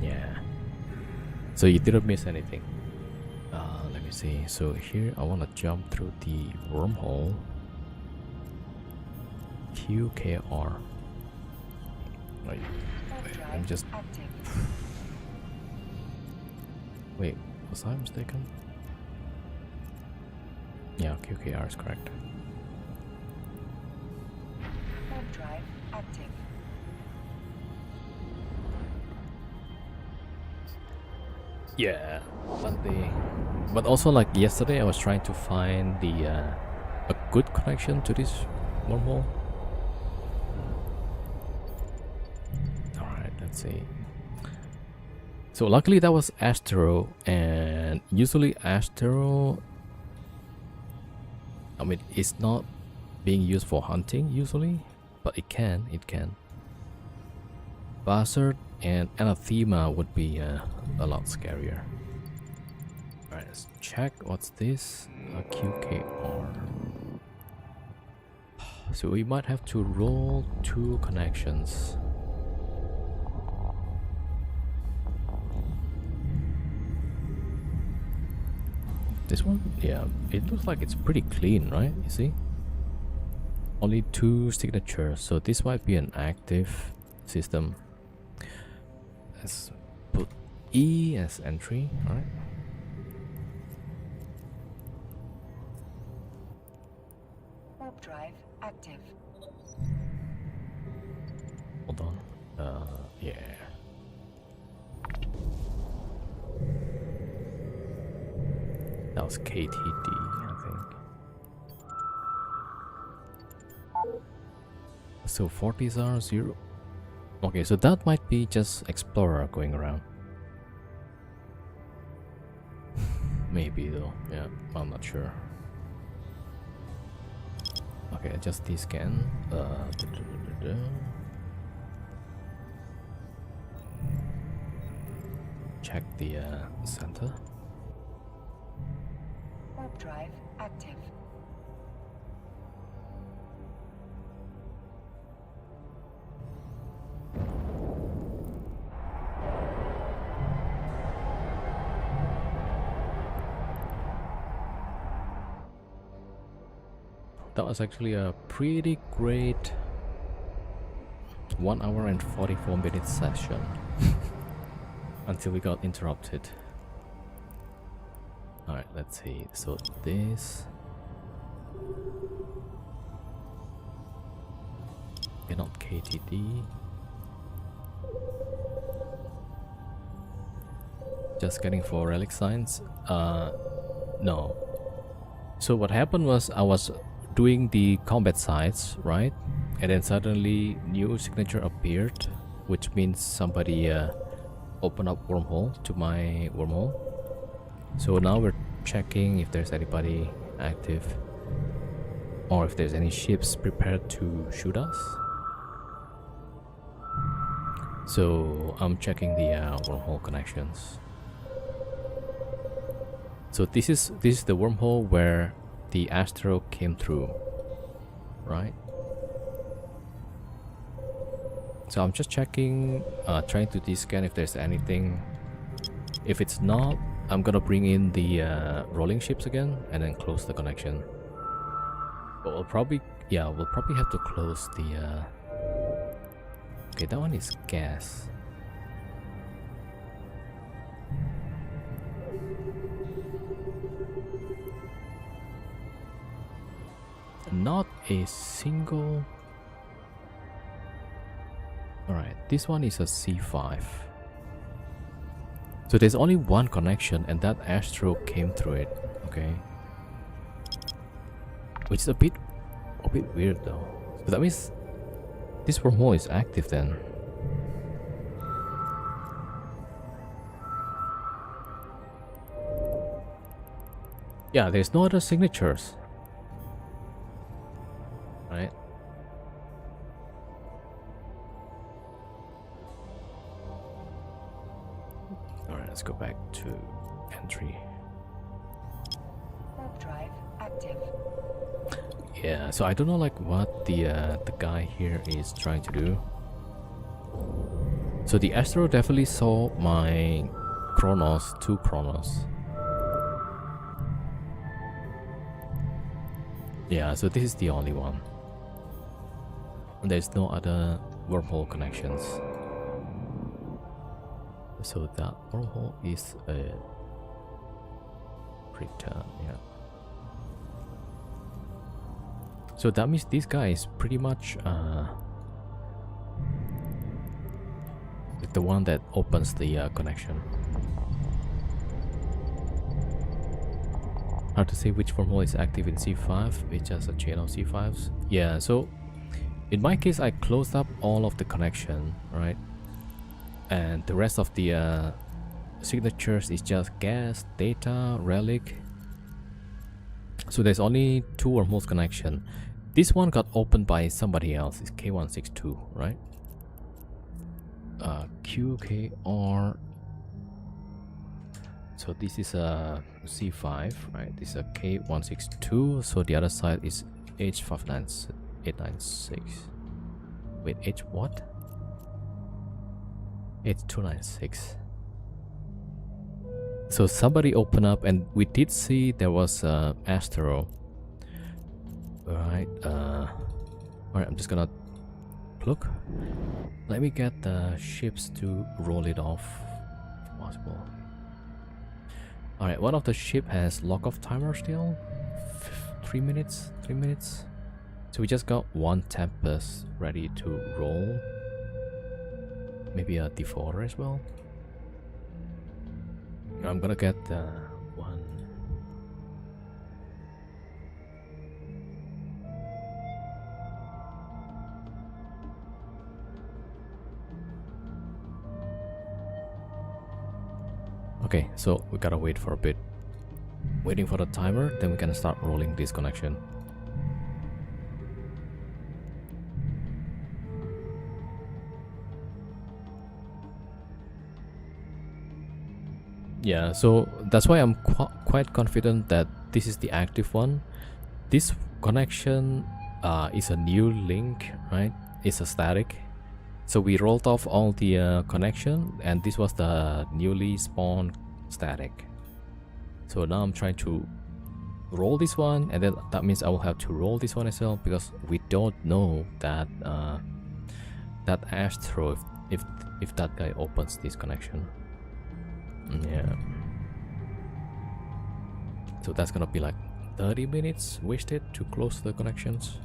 Yeah. So you didn't miss anything. Let me see. So here I want to jump through the wormhole. QKR. Right. Warp I'm drive just... active. Wait, was I mistaken? Yeah, QKR is correct. Warp drive active. Yeah, but also like yesterday I was trying to find the a good connection to this wormhole. Alright, let's see. So luckily that was Astro, and usually Astro, I mean, it's not being used for hunting usually, but it can. Buzzard and Anathema would be a lot scarier. Alright, let's check. What's this? A QKR. So we might have to roll 2 connections. This one? Yeah, it looks like it's pretty clean, right? You see? Only 2 signatures, so this might be an active system. Let's put E as entry, alright? Warp drive active. Hold on. Yeah. That was KTD, I think. So 40s are 0. Okay, so that might be just Explorer going around. Maybe though, yeah, I'm not sure. Okay, just de-scan. Check the center. Warp drive active. That was actually a pretty great 1 hour and 44 minute session until we got interrupted. Alright, let's see. So this cannot KTD. Just getting for relic signs. No. So what happened was I was doing the combat sites, right? And then suddenly new signature appeared, which means somebody opened up wormhole to my wormhole. So now we're checking if there's anybody active or if there's any ships prepared to shoot us. So I'm checking the wormhole connections. So this is the wormhole where the Astro came through, right? So I'm just checking, trying to de-scan if there's anything. If it's not, I'm gonna bring in the rolling ships again and then close the connection. But we'll probably have to close the. Okay, that one is gas. not a single. Alright, this one is a C5. So there's only one connection, and that Astro came through it. Okay. Which is a bit weird though. So that means this wormhole is active then. Yeah, there's no other signatures. Right? Alright, let's go back to entry. Warp drive active. Yeah, so I don't know like what the guy here is trying to do. So the Astro definitely saw my Kronos, 2 Kronos. Yeah, so this is the only one. There's no other wormhole connections. So that wormhole is a return, yeah. So that means this guy is pretty much the one that opens the connection. Hard to say which wormhole is active in C5. It's just a chain of C5s. Yeah, so in my case, I closed up all of the connection, right? And the rest of the signatures is just gas, data, relic. So there's only 2 wormholes connection. This one got opened by somebody else. It's K162, right? QKR. So this is a C5, right? This is a K162. So the other side is H59896. Wait, H what? H296. So somebody opened up, and we did see there was Astro. Alright, alright, I'm just gonna look. Let me get the ships to roll it off if possible. Alright, one of the ship has lock off timer still. 3 minutes, 3 minutes. So we just got 1 Tempest ready to roll. Maybe a defaulter as well. I'm gonna get one. Okay, so we gotta wait for a bit. Waiting for the timer, then we can start rolling this connection. Yeah, so that's why I'm quite confident that this is the active one. This connection is a new link, right? It's a static. So we rolled off all the connection, and this was the newly spawned static. So now I'm trying to roll this one, and then that means I will have to roll this one as well, because we don't know that that Astro if that guy opens this connection. Yeah. So that's gonna be like 30 minutes wasted to close the connections.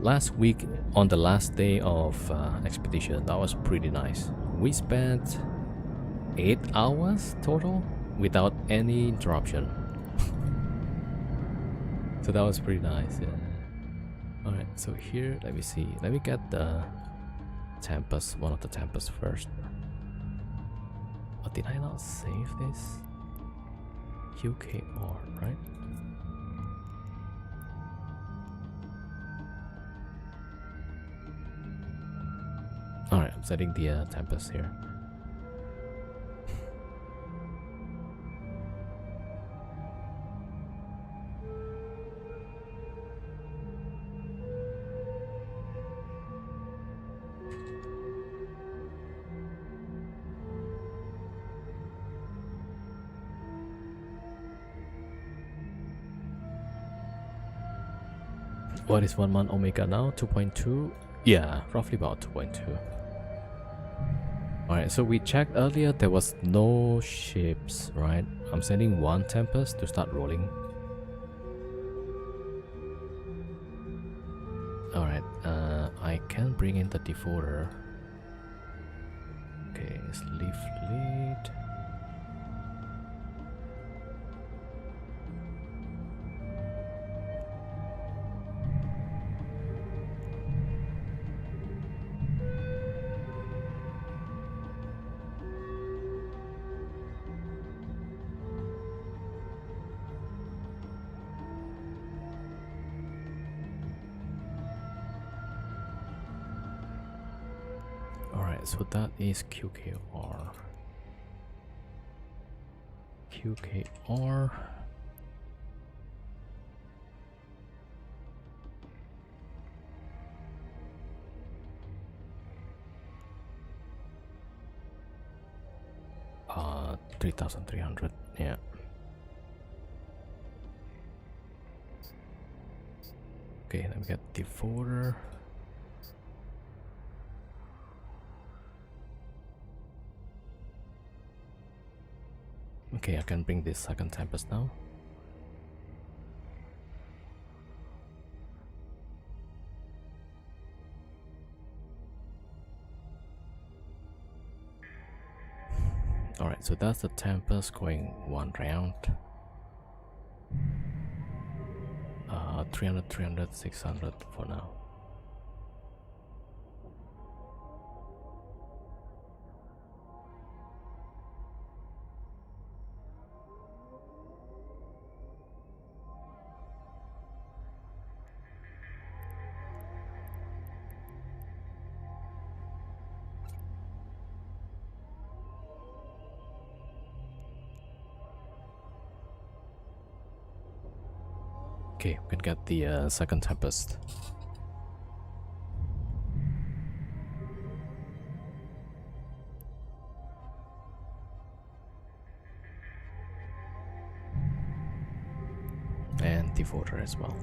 Last week, on the last day of expedition, that was pretty nice. We spent 8 hours total without any interruption. So that was pretty nice, yeah. Alright, so here, let me see. Let me get the Tempest, one of the Tempests first. Oh, did I not save this? QKR, right? Alright, I'm setting the Tempest here. What is 1 month Omega now? 2.2? Yeah, roughly about 2.2. Alright, so we checked earlier, there was no ships, right? I'm sending 1 Tempest to start rolling. can bring in the defaulter. Okay, let's leave lead. So that is QKR. QKR. Uh, 3,300. Yeah. Okay, then we get defaulter. Okay, I can bring this second Tempest now. Alright, so that's the Tempest going one round. 300, 300, 600 for now. Okay, we can get the second Tempest. And defaulter as well.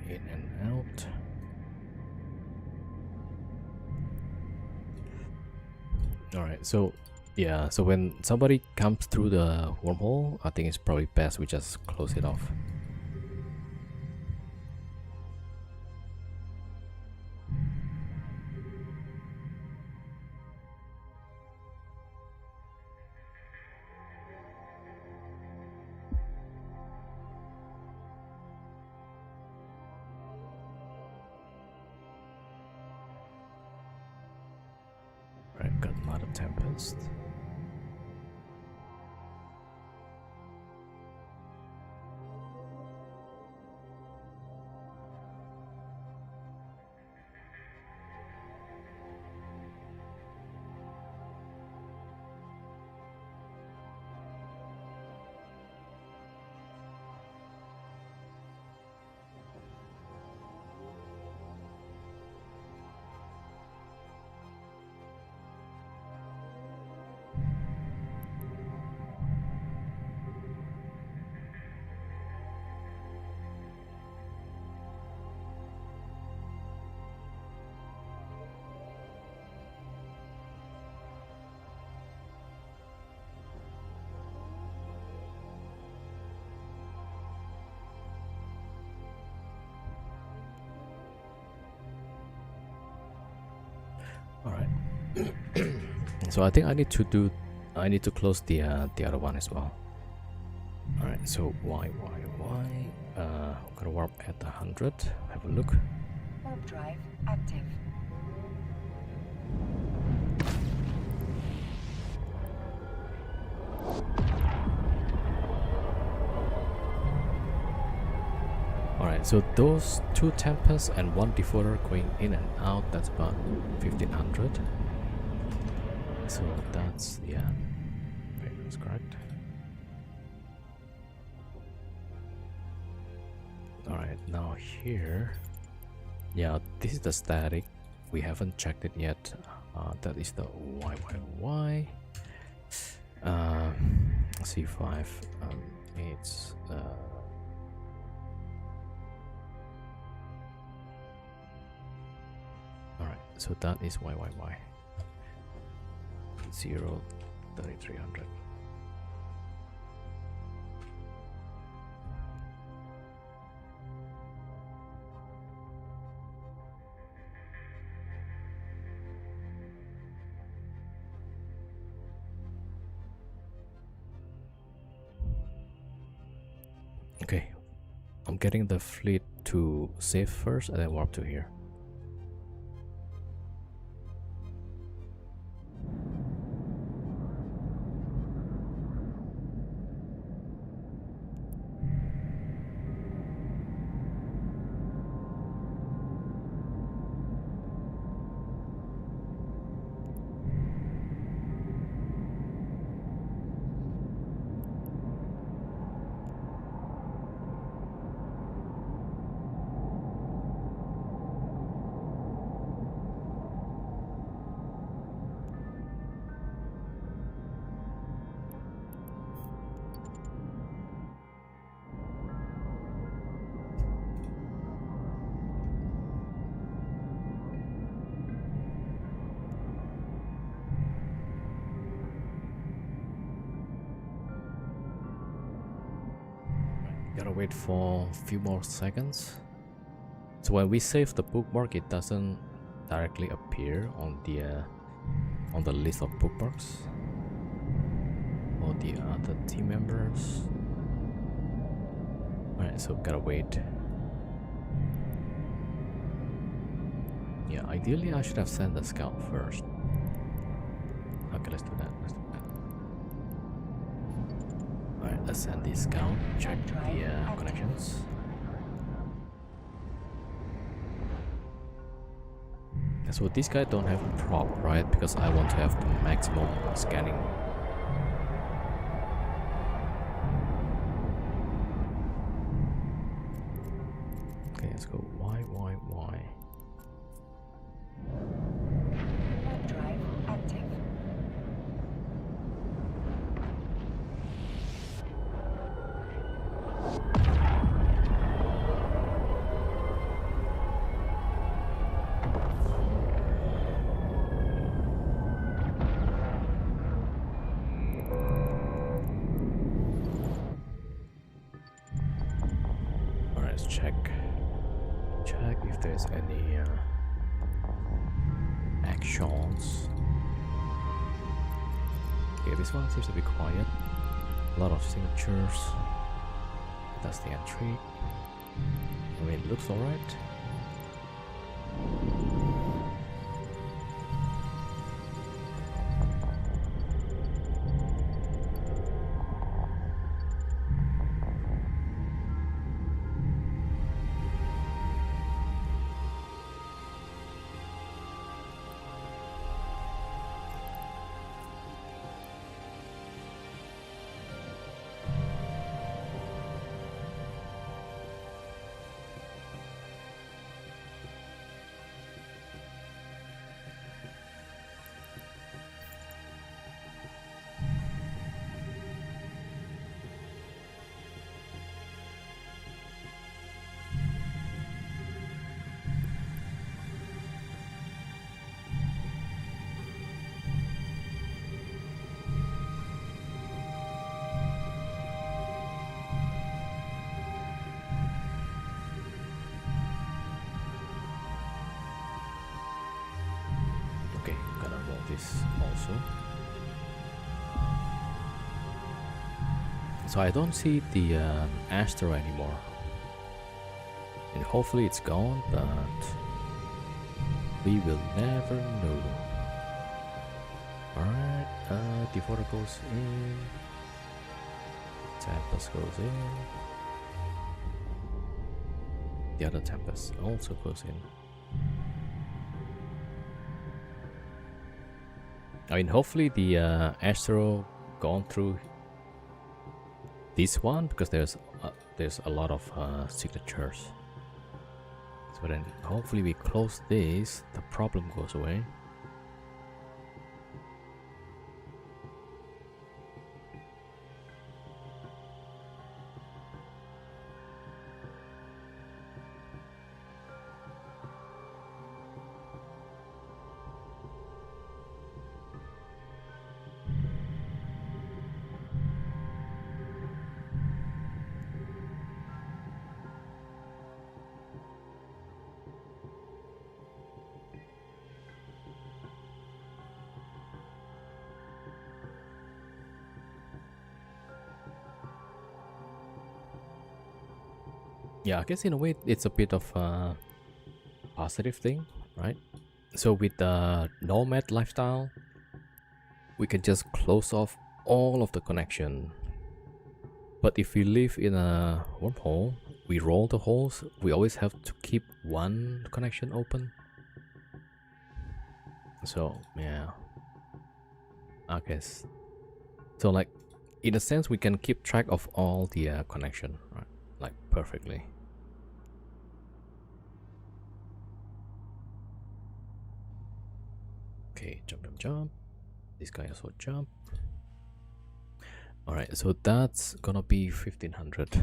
In and out. Alright, so yeah, so when somebody comes through the wormhole, I think it's probably best we just close it off. Right, got another Tempest. Alright. So I think I need to close the other one as well. Alright, so why? I'm gonna warp at 100. Have a look. Warp drive active. Alright, so those two Tempests and one Defaulter going in and out, that's about 1500. So that's, yeah, okay, that's correct. Alright, now here, yeah, this is the static. We haven't checked it yet. That is the YYY. C5. It's alright, so that is YYY. 03300. Okay, I'm getting the fleet to save first and then warp to here. Gotta wait for a few more seconds. So when we save the bookmark, it doesn't directly appear on the list of bookmarks or the other team members. Alright, so gotta wait. Yeah, ideally I should have sent the scout first. Okay, let's do that. Alright, let's send the scout, check the connections. So this guy don't have a prop, right? Because I want to have the maximum scanning. Okay, let's go Y. Warp drive active. Alright, let's check if there's any actions. Okay, this one seems to be quiet. A lot of signatures. That's the entry. I mean, it looks alright. Okay, gonna roll this also. So I don't see the Astra anymore. And hopefully it's gone, but we will never know. Alright, Devoter goes in. Tempest goes in. The other Tempest also goes in. I mean, hopefully the Astro gone through this one, because there's a lot of signatures. So then hopefully we close this, the problem goes away. Yeah, I guess in a way it's a bit of a positive thing, right? So with the nomad lifestyle, we can just close off all of the connection. But if we live in a wormhole, we roll the holes, we always have to keep one connection open. So yeah, I guess. So like, in a sense, we can keep track of all the connection, right? Like perfectly. Okay, jump, jump, jump. This guy also jump. Alright, so that's gonna be 1500.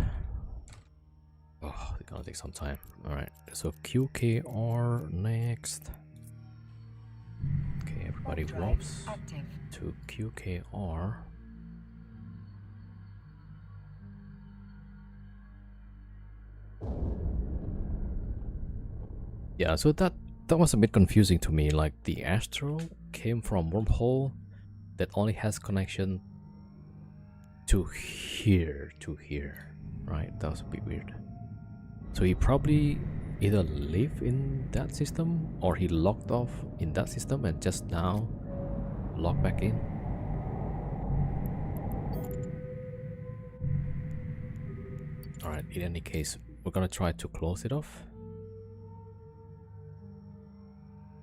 Oh, it's gonna take some time. Alright, so QKR next. Okay, everybody warps to QKR. Yeah, so that was a bit confusing to me. Like, the Astro came from wormhole that only has connection to here, right? That was a bit weird. So he probably either lived in that system, or he logged off in that system and just now logged back in. Alright, in any case, we're gonna try to close it off.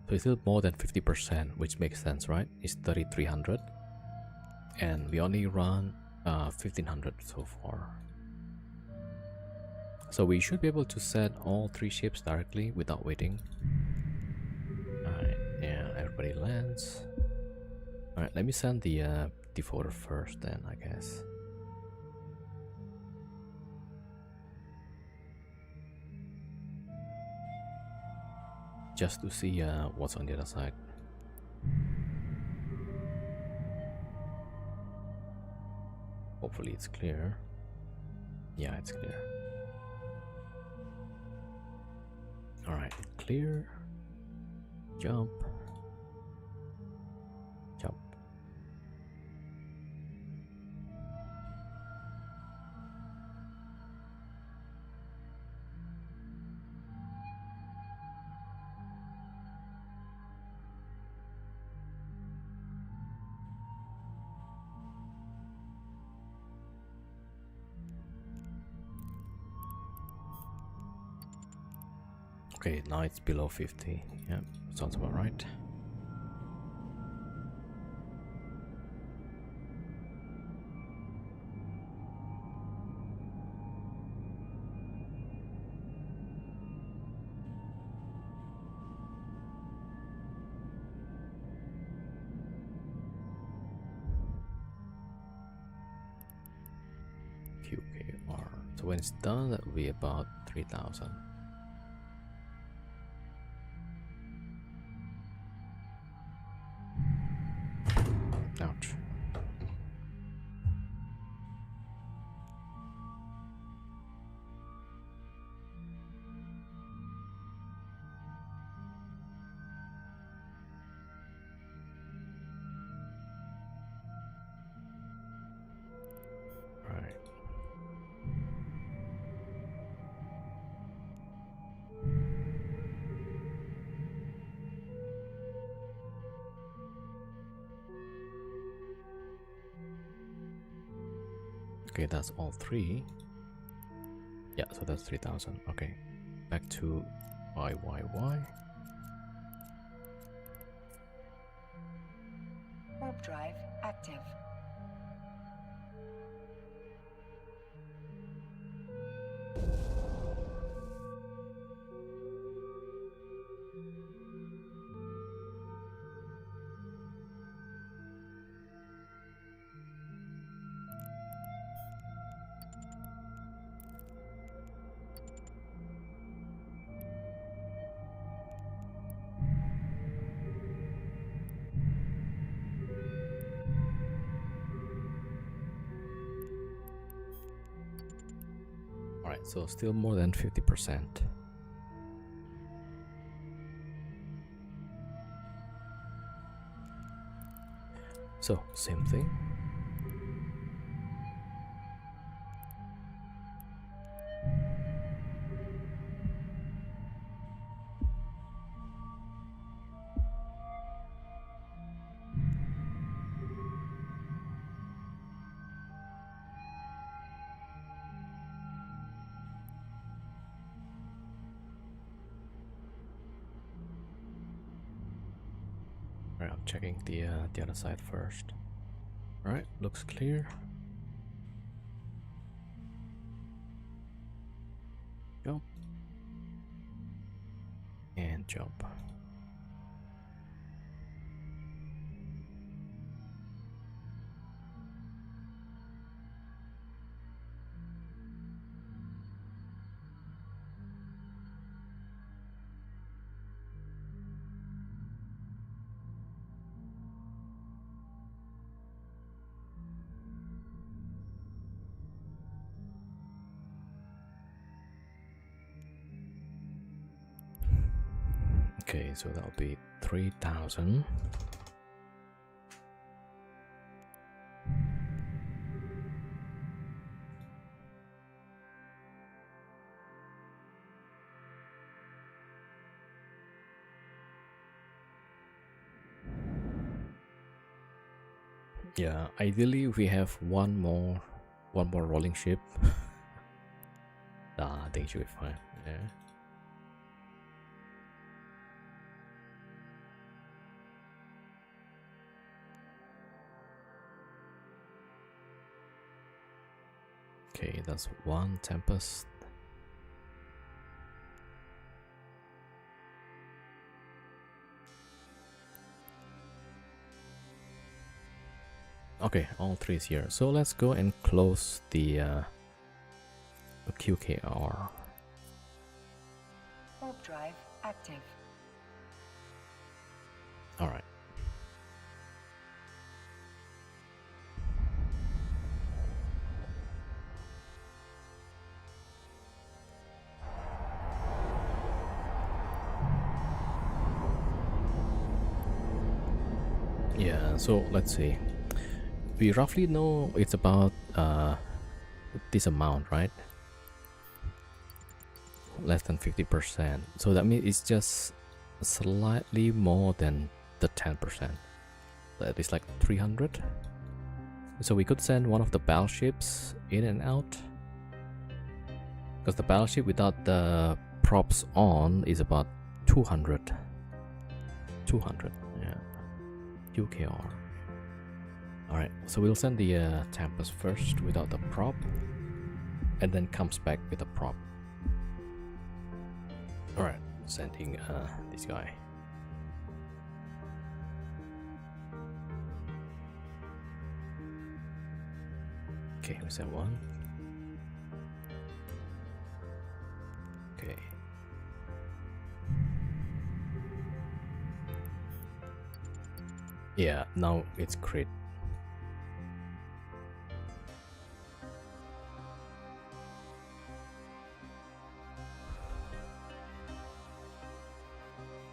So it's still more than 50%, which makes sense, right? It's 3300, and we only run 1500 so far. So we should be able to set all 3 ships directly without waiting. Alright, yeah, everybody lands. Alright, let me send the defaulter first then, I guess. Just to see what's on the other side. Hopefully it's clear. Yeah, it's clear. Alright, clear. Jump. Jump. Okay, now it's below 50. Yeah, sounds about right. QKR. So when it's done, that will be about 3000. Ouch. Right. Okay, that's all 3. Yeah, so that's 3000. Okay, back to YYY. Warp drive active. Alright, so still more than 50%. So, same thing. Alright, I'm checking the other side first. Alright, looks clear. Jump. And jump. Okay, so that'll be 3,000. Yeah, ideally we have one more rolling ship. I think should be fine. Yeah. Okay, that's one Tempest. Okay, all three is here. So let's go and close the QKR. Warp drive active. All right. Yeah, so let's see. We roughly know it's about this amount, right? Less than 50%. So that means it's just slightly more than the 10%. That is like 300. So we could send one of the battleships in and out, because the battleship without the props on is about 200. 200, yeah. QKR. Alright, so we'll send the Tempest first without the prop, and then comes back with a prop. Alright, sending this guy. Okay, we sent one. Okay. Yeah, now it's crit.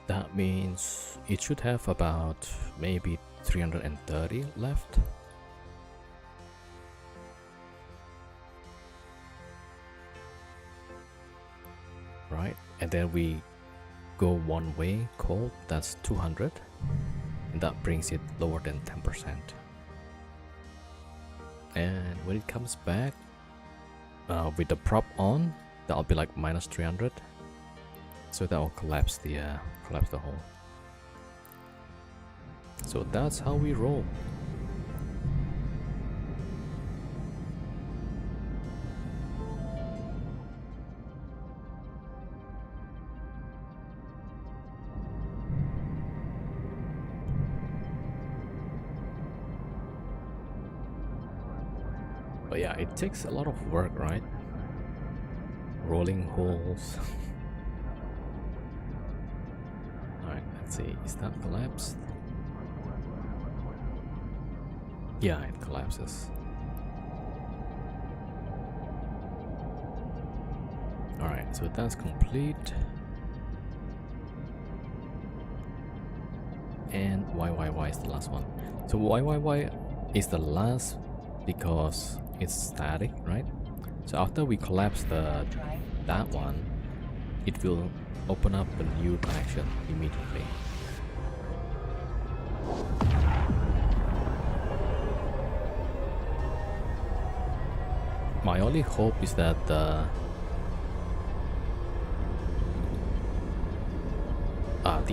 That means it should have about maybe 330 left. Right, and then we go one way cold, that's 200, and that brings it lower than 10%. And when it comes back with the prop on, that'll be like minus 300, so that will collapse the whole. So that's how we roll. But yeah, it takes a lot of work, right? Rolling holes. Alright, let's see. Is that collapsed? Yeah, it collapses. Alright, so that's complete. And YYY is the last one. So YYY is the last because it's static, right? So after we collapse that one, it will open up a new connection immediately. My only hope is that the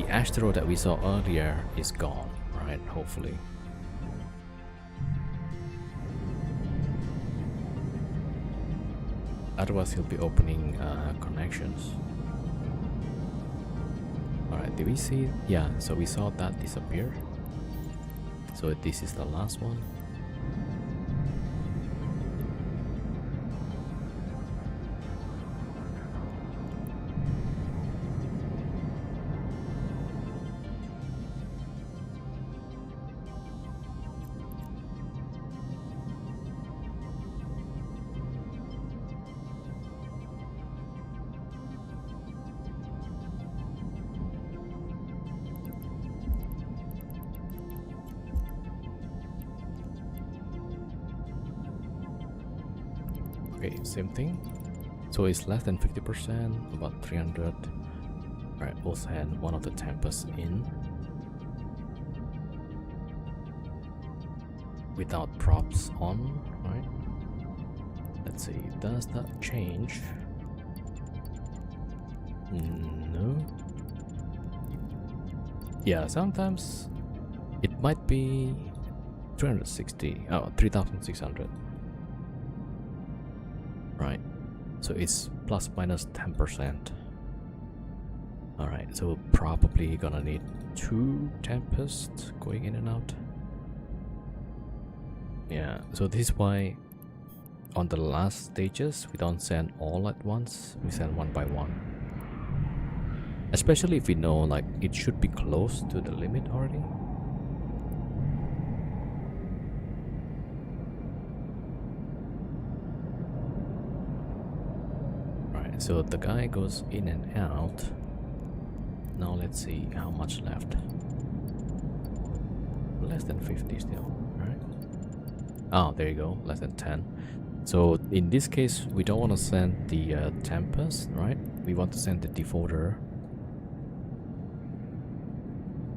asteroid that we saw earlier is gone, right? Hopefully. Otherwise he'll be opening connections. Alright, did we see? Yeah, so we saw that disappear. So this is the last one. Okay, same thing. So it's less than 50%, about 300. Alright, we'll send one of the Tempests in. Without props on, right? Let's see, does that change? No. Yeah, sometimes it might be 3,600. Right, so it's plus minus 10%. Alright, so probably gonna need 2 Tempests going in and out. Yeah, so this is why on the last stages we don't send all at once, we send one by one. Especially if we know like it should be close to the limit already. So the guy goes in and out. Now let's see how much left. Less than 50 still, right? Oh, there you go, less than 10. So in this case, we don't want to send the Tempest, right? We want to send the devoter.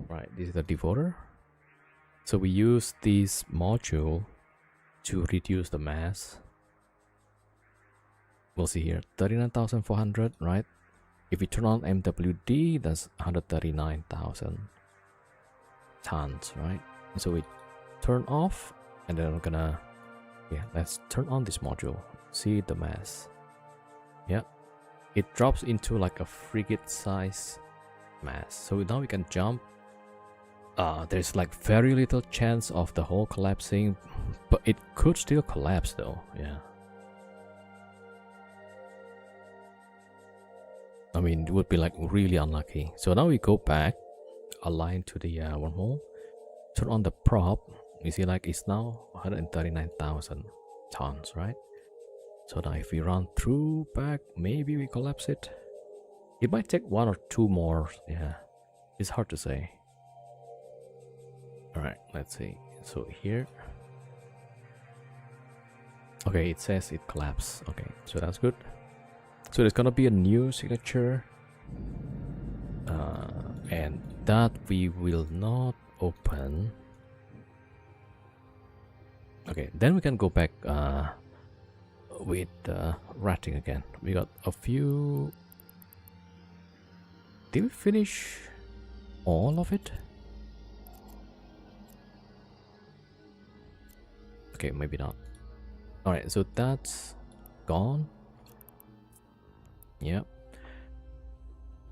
Right, this is the devoter. So we use this module to reduce the mass. We'll see here 39,400, right? If we turn on MWD, that's 139,000 tons, right? So we turn off, and then we're gonna, yeah, let's turn on this module. See the mass. Yeah, it drops into like a frigate size mass. So now we can jump. There's like very little chance of the hull collapsing, but it could still collapse though. Yeah. I mean, it would be like really unlucky. So now we go back, align to the wormhole, turn on the prop. You see, like it's now 139,000 tons, right? So now if we run through back, maybe we collapse it. It might take 1 or 2 more. Yeah, it's hard to say. All right, let's see. So here, okay, it says it collapsed. Okay, so that's good. So there's gonna be a new signature, and that we will not open. Okay, then we can go back with ratting again. We got a few. Did we finish all of it? Okay, maybe not. Alright, so that's gone. Yep.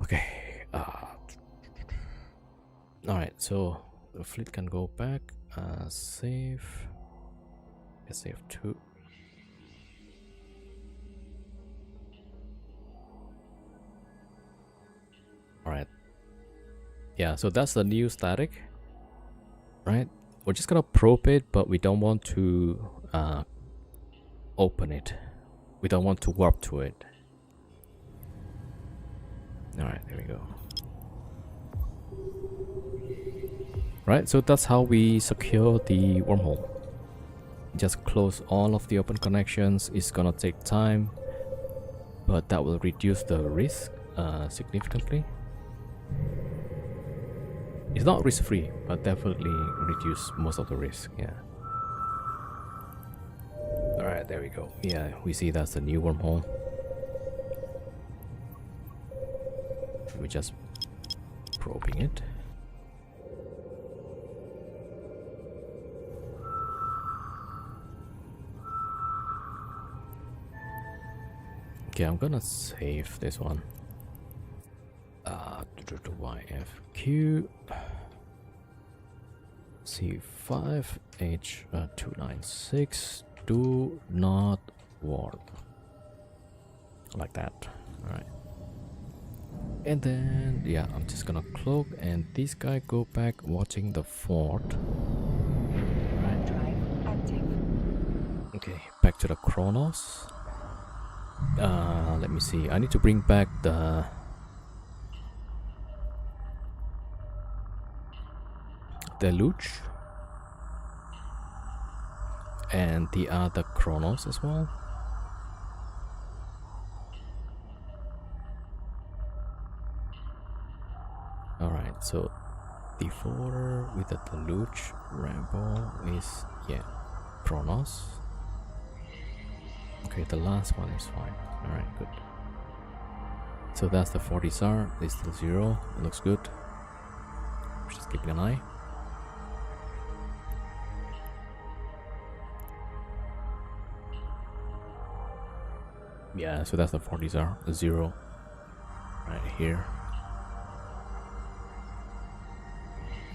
Okay. Alright, so the fleet can go back. Save. Let's save 2. Alright. Yeah, so that's the new static. Right? We're just gonna probe it, but we don't want to open it. We don't want to warp to it. Alright, there we go. Right, so that's how we secure the wormhole. Just close all of the open connections. It's gonna take time, but that will reduce the risk significantly. It's not risk-free, but definitely reduce most of the risk, yeah. Alright, there we go. Yeah, we see that's the new wormhole. We're just probing it. Okay, I'm gonna save this one. YFQ C5H296. Do not warp. Like that. Alright. And then, yeah, I'm just gonna cloak and this guy go back watching the fort. Run drive active. Okay, back to the Kronos. Let me see. I need to bring back the Deluge and the other Kronos as well. Alright, so the folder with the Deluge Rambo is, yeah, Kronos. Okay, the last one is fine. Alright, good. So that's the 40 SAR, it's still 0, it looks good. Just keeping an eye. Yeah, so that's the 40 SAR, 0 right here.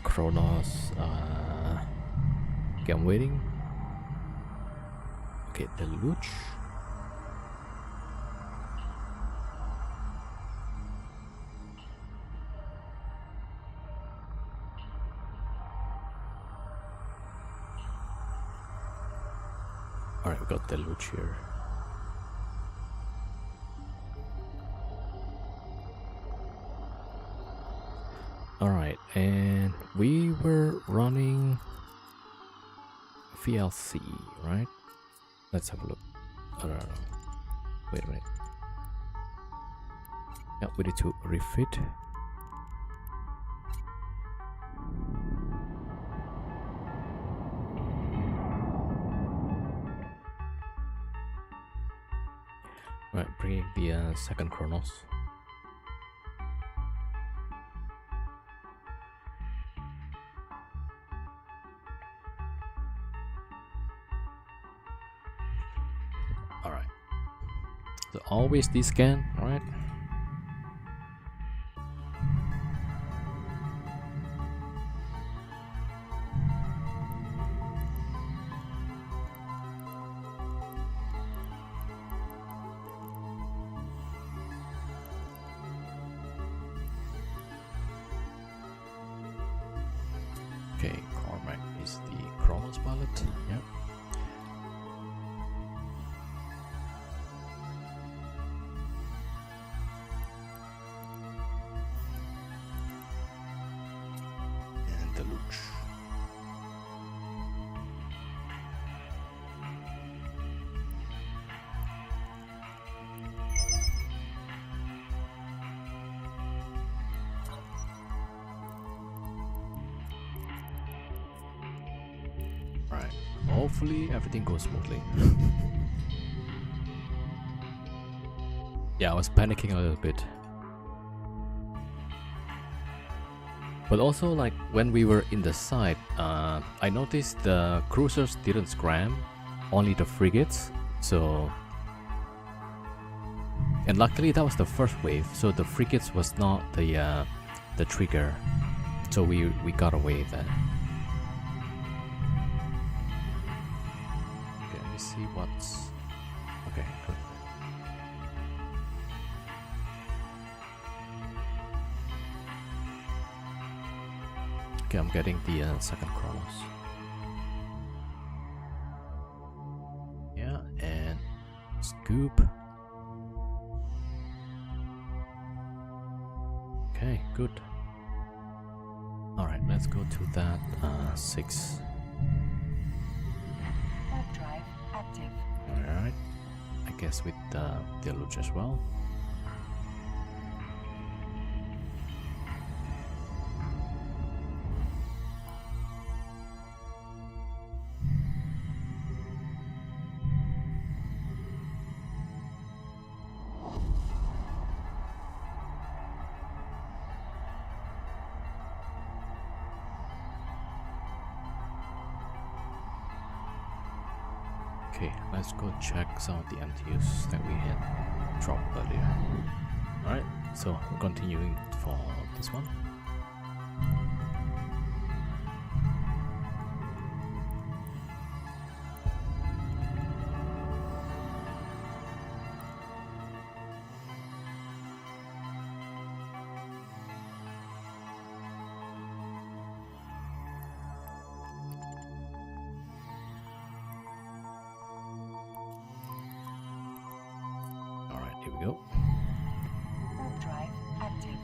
Kronos, okay, I'm waiting. Okay, Deluge. Alright, we got Deluge here. Alright, and we were running VLC, right? Let's have a look. Oh, no. Wait a minute. Yeah, we need to refit. Right, bringing the second Kronos. Alright. So always descan, right? Okay, Cormac is the Kronos pilot. Yep. And Deluge. Right. Hopefully everything goes smoothly. Yeah, I was panicking a little bit. But also, like when we were in the site, I noticed the cruisers didn't scram, only the frigates. So, and luckily that was the first wave, so the frigates was not the trigger. So we got away then. Okay, let me see what's okay. Good. Okay, I'm getting the second Kronos. Yeah, and scoop. Okay, good. All right, let's go to that 6. Warp drive active. All right, I guess with the deluge as well. Okay, let's go check some of the MTUs that we had dropped earlier. Alright, so continuing for this one. Here we go. Warp drive active.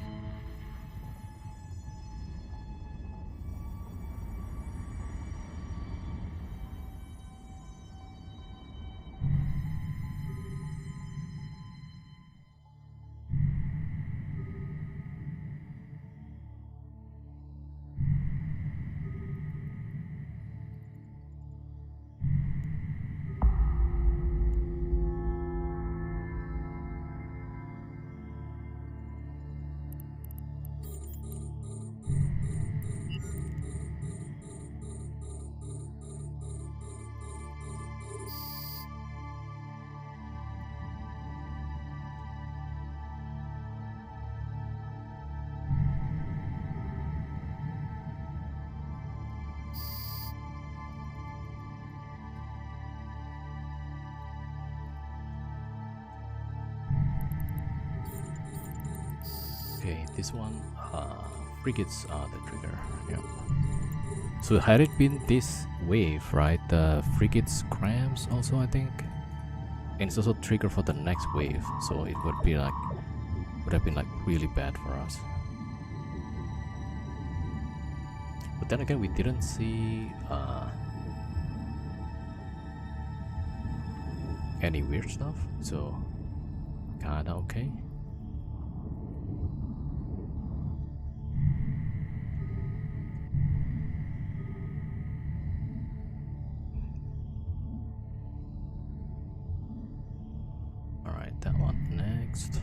Okay, this one, frigates are the trigger. Yeah. So had it been this wave, right? The frigates crams also, I think, and it's also trigger for the next wave. So it would have been like really bad for us. But then again, we didn't see any weird stuff, so kinda okay. Alright, that one next.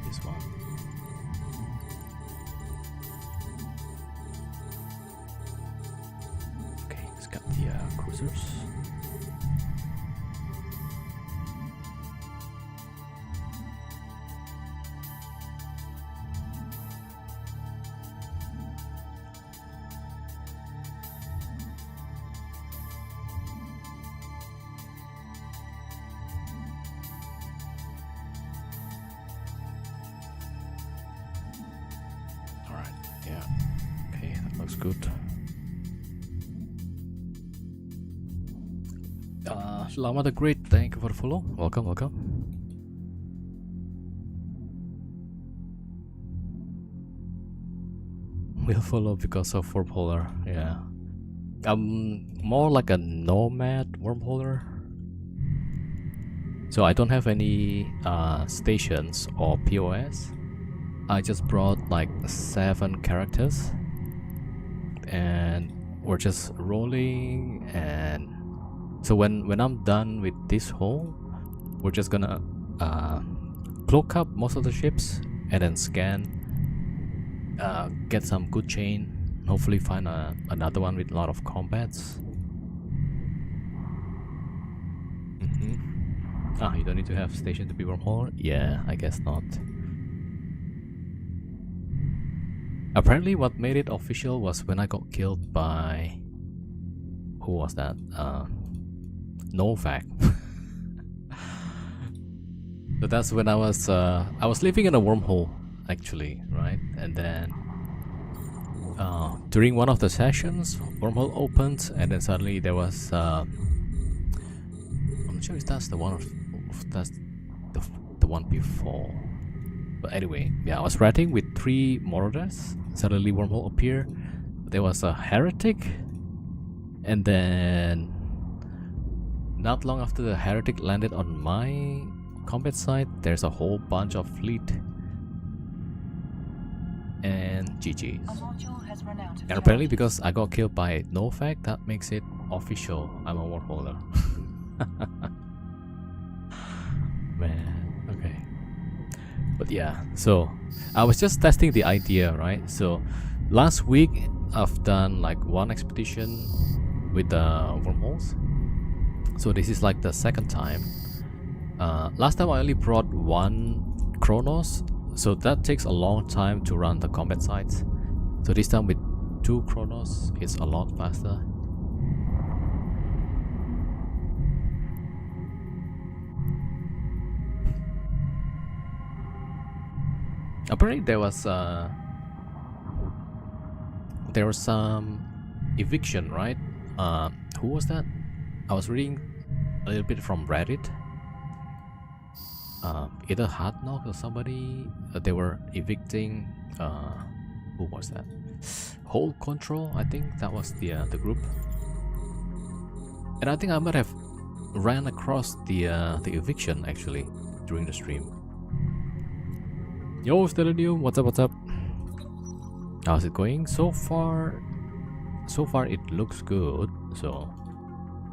this one. Okay, let's get the cruisers. Yeah, okay, that looks good. Lama the Great, thank you for the follow. Welcome, welcome. We'll follow because of wormholer, yeah. I'm more like a nomad wormholer. So I don't have any stations or POS. I just brought like 7 characters and we're just rolling, and so when I'm done with this hole, we're just gonna cloak up most of the ships and then scan, get some good chain, hopefully find another one with a lot of combats. You don't need to have station to be wormhole? Yeah, I guess not. Apparently what made it official was when I got killed by... who was that? Novak. So that's when I was living in a wormhole actually, right? And then during one of the sessions, wormhole opened and then suddenly there was I'm not sure if that's the one that's the one before. But anyway, yeah, I was ratting with 3 Marauders. Suddenly wormhole appeared. There was a heretic, and then not long after the heretic landed on my combat site, there's a whole bunch of fleet. And GG's. And apparently because I got killed by Novak, that makes it official. I'm a wormholer. Man, okay. But yeah, so I was just testing the idea, right? So last week I've done like 1 expedition with the wormholes. So this is like the 2nd time. Last time I only brought 1 Chronos, so that takes a long time to run the combat sites. So this time with 2 Chronos, it's a lot faster. Apparently there was some eviction, right? Who was that? I was reading a little bit from Reddit. Either Hardknock or somebody. They were evicting. Who was that? Hold Control. I think that was the group. And I think I might have ran across the eviction actually during the stream. Yo, Stellanium, what's up, what's up? How's it going? So far it looks good, so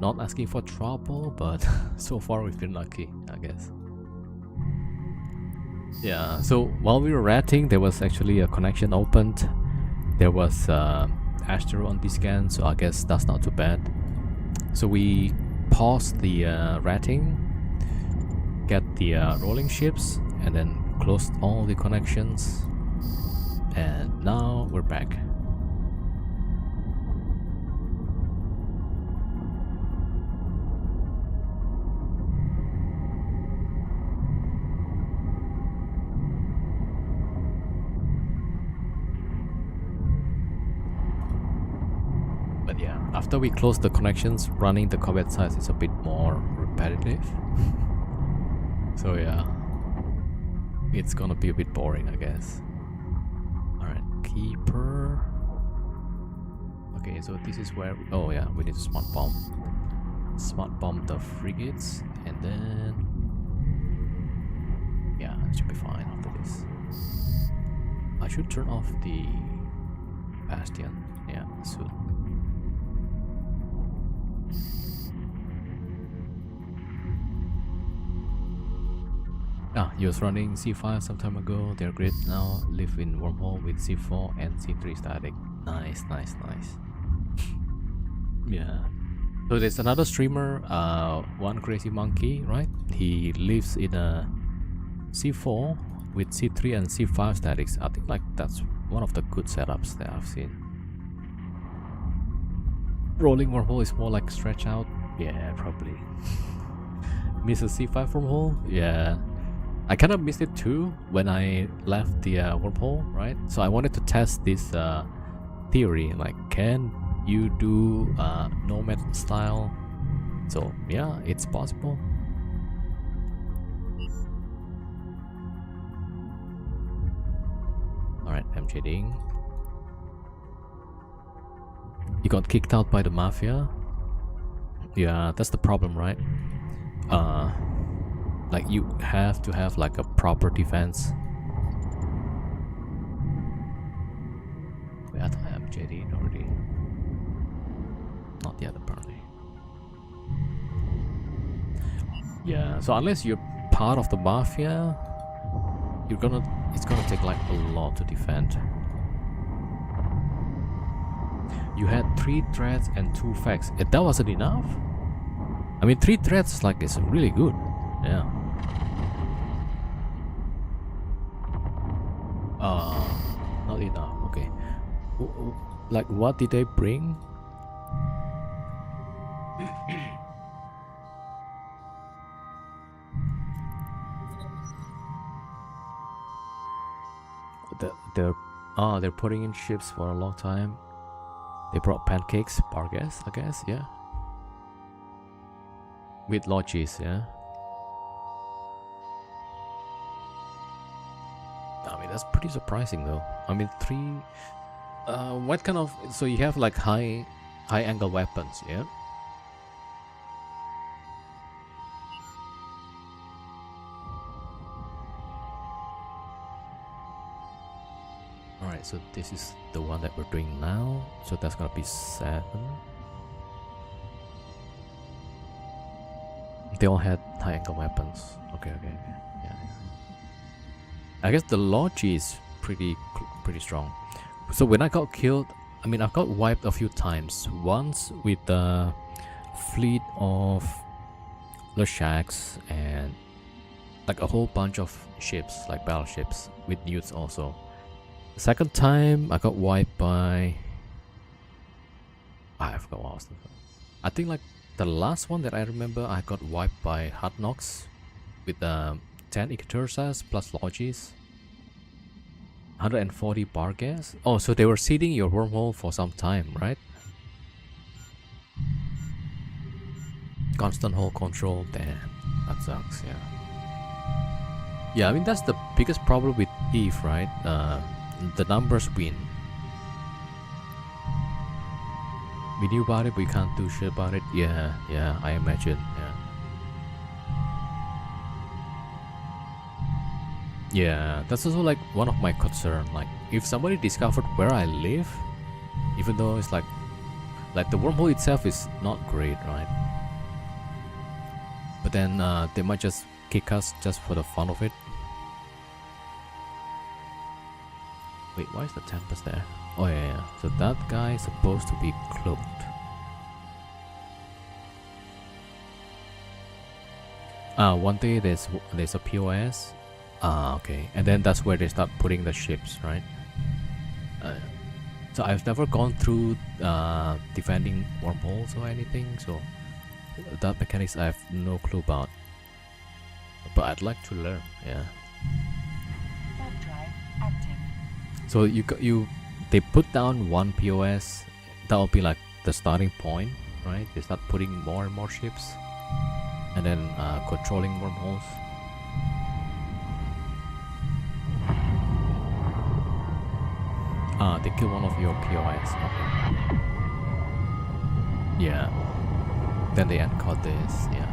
not asking for trouble, but so far we've been lucky, I guess. Yeah, so while we were ratting, there was actually a connection opened. There was Astro on the scan, so I guess that's not too bad. So we paused the ratting, get the rolling ships, and then closed all the connections, and now we're back. But yeah, after we close the connections, running the combat sites is a bit more repetitive. So yeah, it's gonna be a bit boring, I guess. Alright, Keeper. Okay, so this is where... oh yeah, we need to smart bomb. Smart bomb the frigates, and then... yeah, it should be fine after this. I should turn off the Bastion. Yeah, soon. You was running C5 some time ago. They're great now. Live in wormhole with C4 and C3 static. Nice, nice, nice. Yeah. So there's another streamer, one crazy monkey, right? He lives in a C4 with C3 and C5 statics. I think like that's one of the good setups that I've seen. Rolling wormhole is more like stretch out. Yeah, probably. Miss a C5 wormhole? Yeah. I kind of missed it too when I left the wormhole, right? So I wanted to test this theory, like can you do nomad style? So yeah, it's possible. Alright, MJDing. You got kicked out by the mafia? Yeah, that's the problem, right? Like you have to have like a proper defense. Wait, I thought I MJD'd already. Not yet, apparently. Yeah, so unless you're part of the mafia, it's gonna take like a lot to defend. You had 3 threats and 2 facts. That wasn't enough? I mean, 3 threats like is really good. Yeah. Not enough. Okay. Like, what did they bring? They're putting in ships for a long time. They brought pancakes, bargas, I guess, yeah. With lodges, yeah. I mean, that's pretty surprising though. I mean, 3 what kind of, so you have like high angle weapons, yeah? Alright, so this is the one that we're doing now. So that's gonna be 7. They all had high angle weapons. Okay. Yeah. I guess the Logi is pretty strong. So when I got killed, I mean, I got wiped a few times. Once with the fleet of Leshaks and like a whole bunch of ships, like battleships with newts also. The second time I got wiped by, I forgot what I was thinking. I think like the last one that I remember, I got wiped by Hardnox with 10 Iketersas plus Logis. 140 bar gas. Oh, so they were seeding your wormhole for some time, right? Constant hole control. Damn, that sucks. Yeah, I mean that's the biggest problem with Eve, right? The numbers win. We knew about it, but we can't do shit about it. Yeah, I imagine. Yeah, that's also like one of my concern. Like, if somebody discovered where I live, even though it's like the wormhole itself is not great, right? But then they might just kick us just for the fun of it. Wait, why is the Tempest there? Oh yeah. So that guy is supposed to be cloaked. One day there's a POS. Okay, and then that's where they start putting the ships, right? So I've never gone through defending wormholes or anything, so that mechanics I have no clue about. But I'd like to learn, yeah. Warp drive active. So they put down one POS, that will be like the starting point, right? They start putting more and more ships, and then controlling wormholes. They kill one of your POIs. Okay. Yeah. Then they encode this, yeah.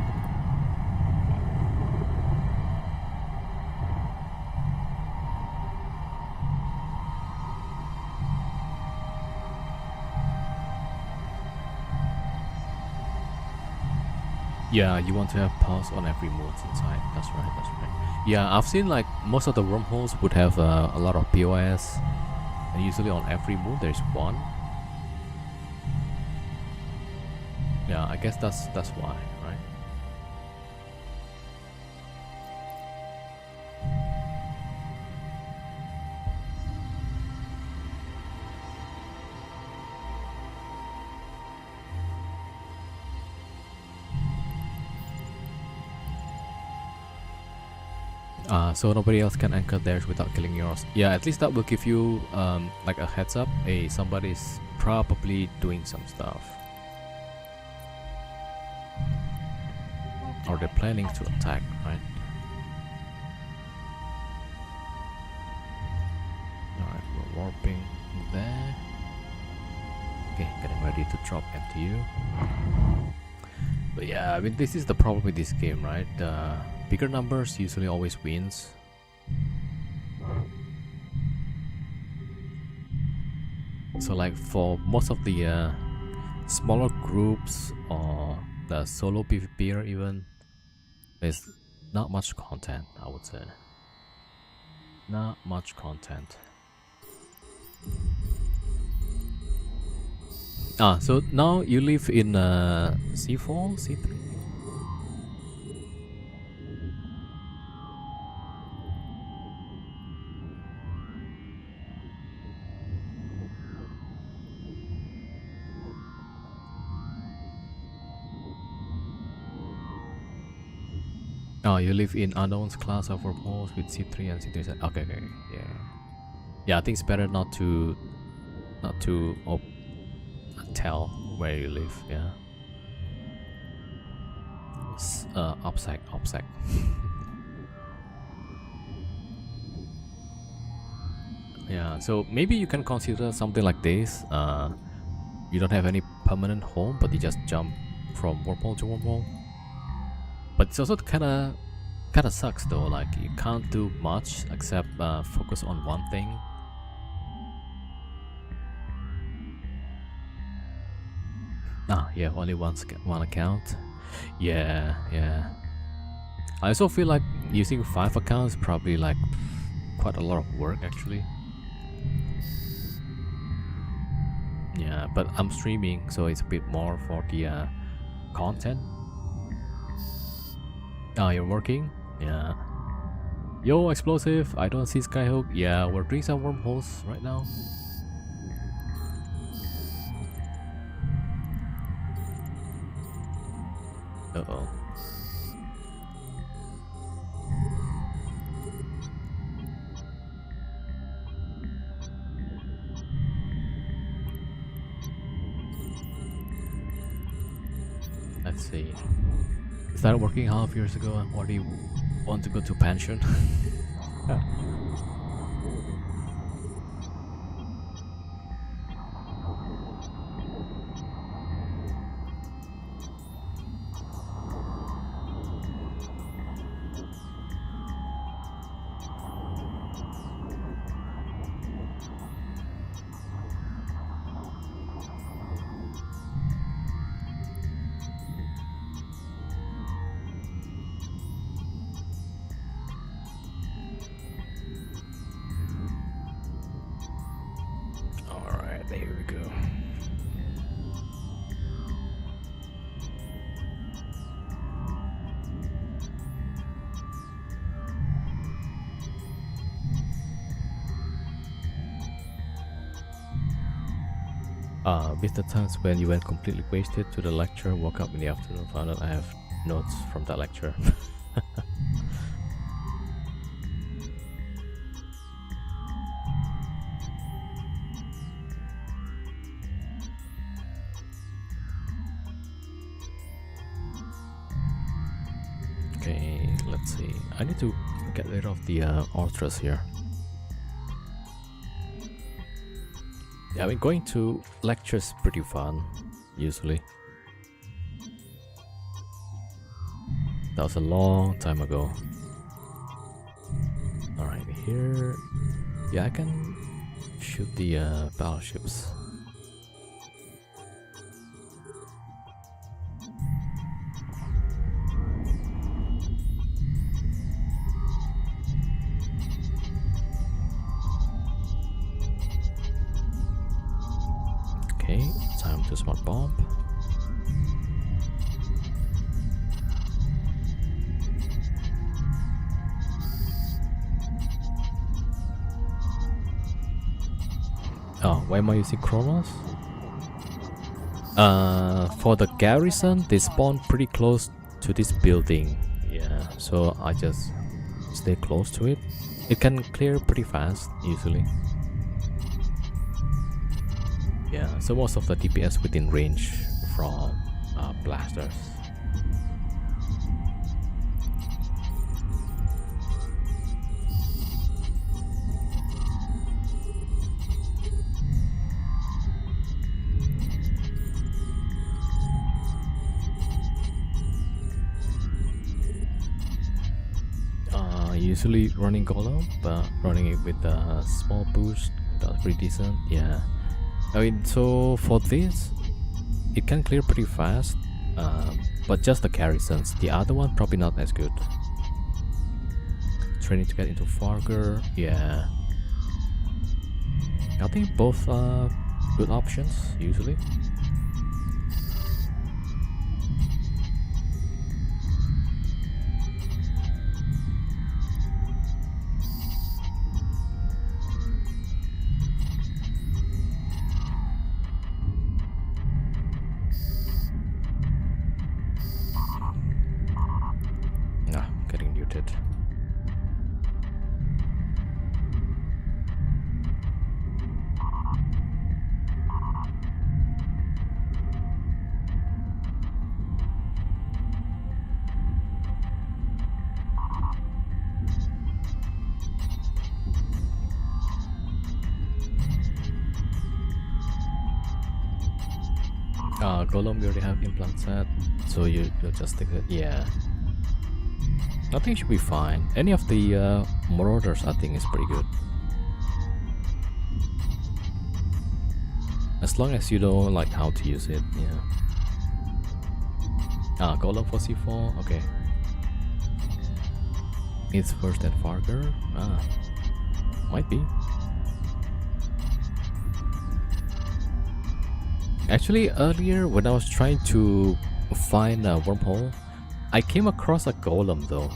Yeah, you want to have pause on every move inside. That's right, that's right. Yeah, I've seen like most of the wormholes would have a lot of POS, and usually on every move there's one. Yeah, I guess that's why, right? So nobody else can anchor theirs without killing yours. Yeah, at least that will give you like a heads up. Hey, somebody's probably doing some stuff, or they're planning to attack, right? Alright, we're warping there. Okay, getting ready to drop MTU. But yeah, I mean, this is the problem with this game, right? Bigger numbers usually always wins. So like for most of the smaller groups or the solo PvPer even, there's not much content, I would say. Not much content. So now you live in C4, C3? Oh, you live in unknown's class of wormholes with C3 and C3. Okay, okay, yeah. Yeah, I think it's better not to tell where you live, yeah. It's OPSEC. Yeah, so maybe you can consider something like this. You don't have any permanent home, but you just jump from wormhole to wormhole. But it's also kinda sucks though, like you can't do much except focus on one thing. Yeah, only one account. Yeah. I also feel like using 5 accounts is probably like quite a lot of work actually. Yeah, but I'm streaming, so it's a bit more for the content. You're working? Yeah. Yo, Explosive, I don't see Skyhook. Yeah, we're doing some wormholes right now. Uh-oh. Let's see. Started working half years ago, and what do you want to go to pension? Alright, there we go. With the times when you went completely wasted to the lecture, woke up in the afternoon, found out I have notes from that lecture. Okay, let's see. I need to get rid of the Orthrus here. Yeah, I mean, going to lectures pretty fun, usually. That was a long time ago. Alright, here... Yeah, I can shoot the battleships. Okay, time to smart bomb. Oh, why am I using Chronos? For the garrison, they spawn pretty close to this building. Yeah, so I just stay close to it. It can clear pretty fast, usually. Yeah, so most of the DPS within range from blasters. Usually running Golem, but running it with a small boost, that's pretty decent. Yeah, I mean, so for this, it can clear pretty fast, but just the garrisons. The other one probably not as good. Training to get into Farger, yeah. I think both are good options usually. Getting muted. Golem, we already have implant set, so you'll just take it. Yeah, I think it should be fine. Any of the Marauders, I think, is pretty good. As long as you know like how to use it, yeah. Golem for C4, okay. It's worse than Farger? Might be. Actually, earlier when I was trying to find a wormhole, I came across a golem though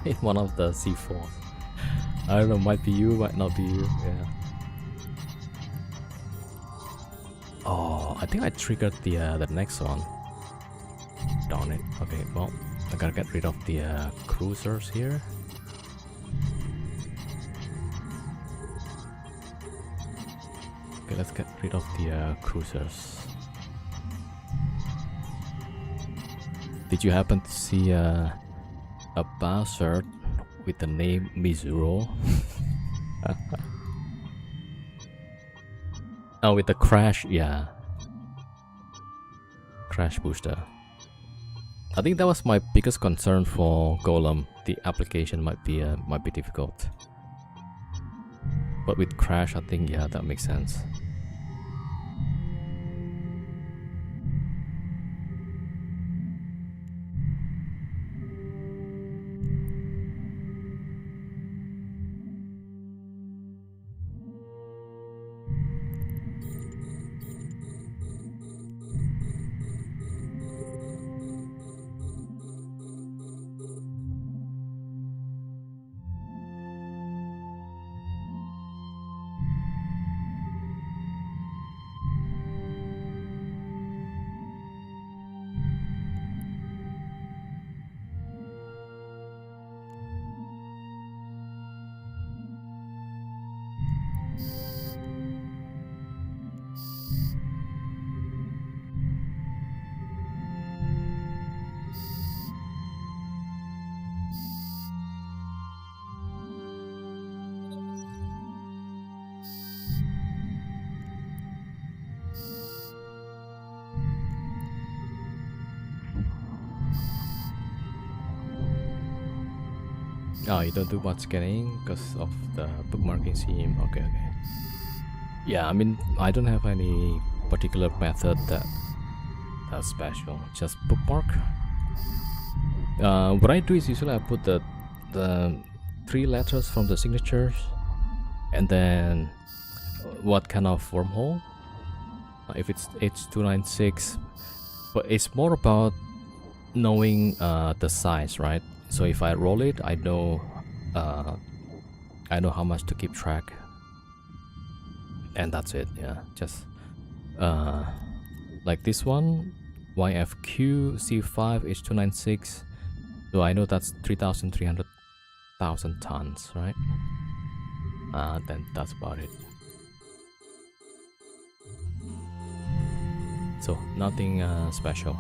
in one of the C4. I don't know, might be you, might not be you. Yeah. Oh, I think I triggered the next one. Darn it. Okay, well, I gotta get rid of the cruisers here. Okay, let's get rid of the cruisers. Did you happen to see a bastard with the name Mizuro? Oh, with the crash, yeah. Crash booster. I think that was my biggest concern for Golem. The application might be difficult. But with crash, I think, yeah, that makes sense. Oh, you don't do much scanning because of the bookmarking scheme. Okay, okay. Yeah, I mean, I don't have any particular method that's special. Just bookmark. What I do is usually I put the 3 letters from the signatures, and then what kind of wormhole, if it's H296, but it's more about knowing the size, right? So if I roll it, I know how much to keep track, and that's it. Yeah, just like this one, YFQ C5 H296. So I know that's 3,300,000 tons, right? Then that's about it. So nothing special.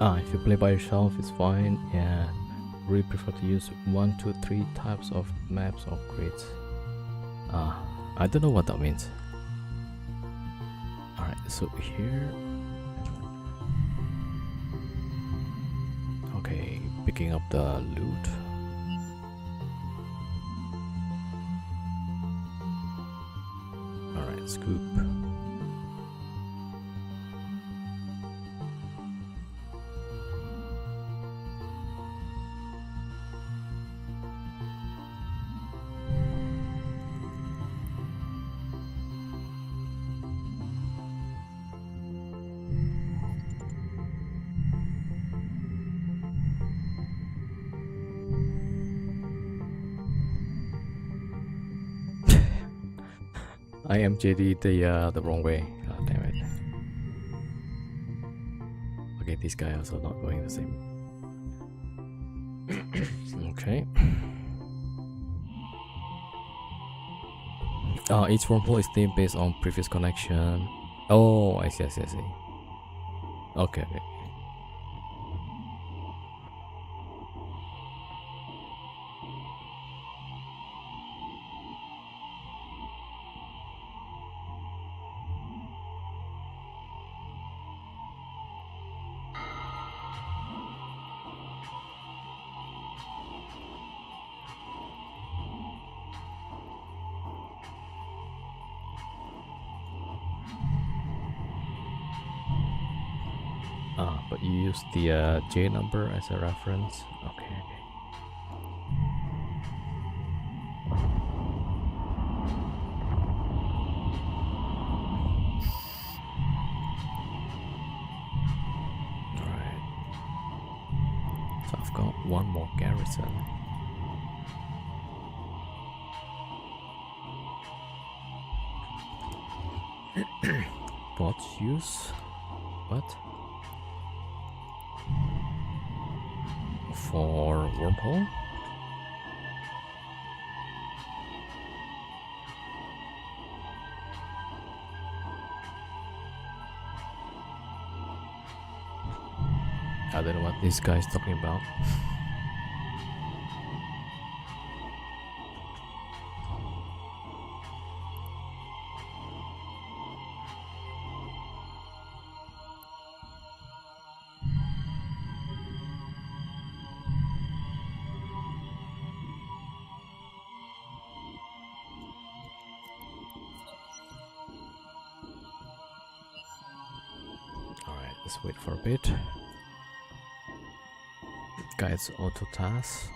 If you play by yourself, it's fine. Yeah, really prefer to use 1, 2, 3 types of maps or grids. I don't know what that means. Alright, so here. Okay, picking up the loot. Alright, scoop. I am JD the wrong way. God damn it. Okay, this guy also not going the same. Okay. Each wormhole is named based on previous connection. Oh, I see. Okay. But you use the J number as a reference. Okay. Alright. So I've got one more garrison. Bots use what? For wormhole? I don't know what this guy is talking about. Let's wait for a bit. Guides auto task.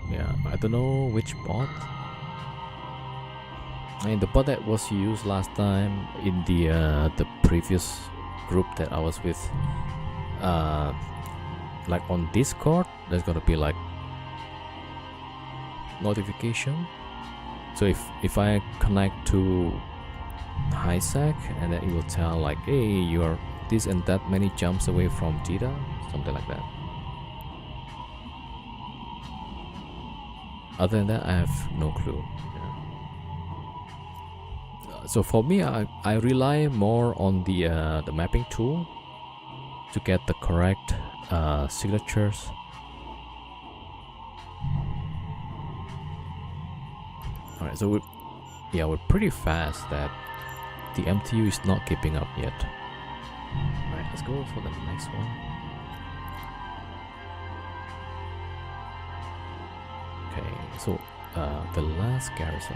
Yeah, I don't know which bot. I mean, the bot that was used last time in the previous group that I was with, like on Discord, there's gonna be like notification. So if I connect to HiSec, and then it will tell like, hey, you are this and that many jumps away from Tita, something like that. Other than that, I have no clue. So for me, I rely more on the mapping tool to get the correct signatures. All right, so we're pretty fast. That the MTU is not keeping up yet. All right, let's go for the next one. Okay, so the last garrison.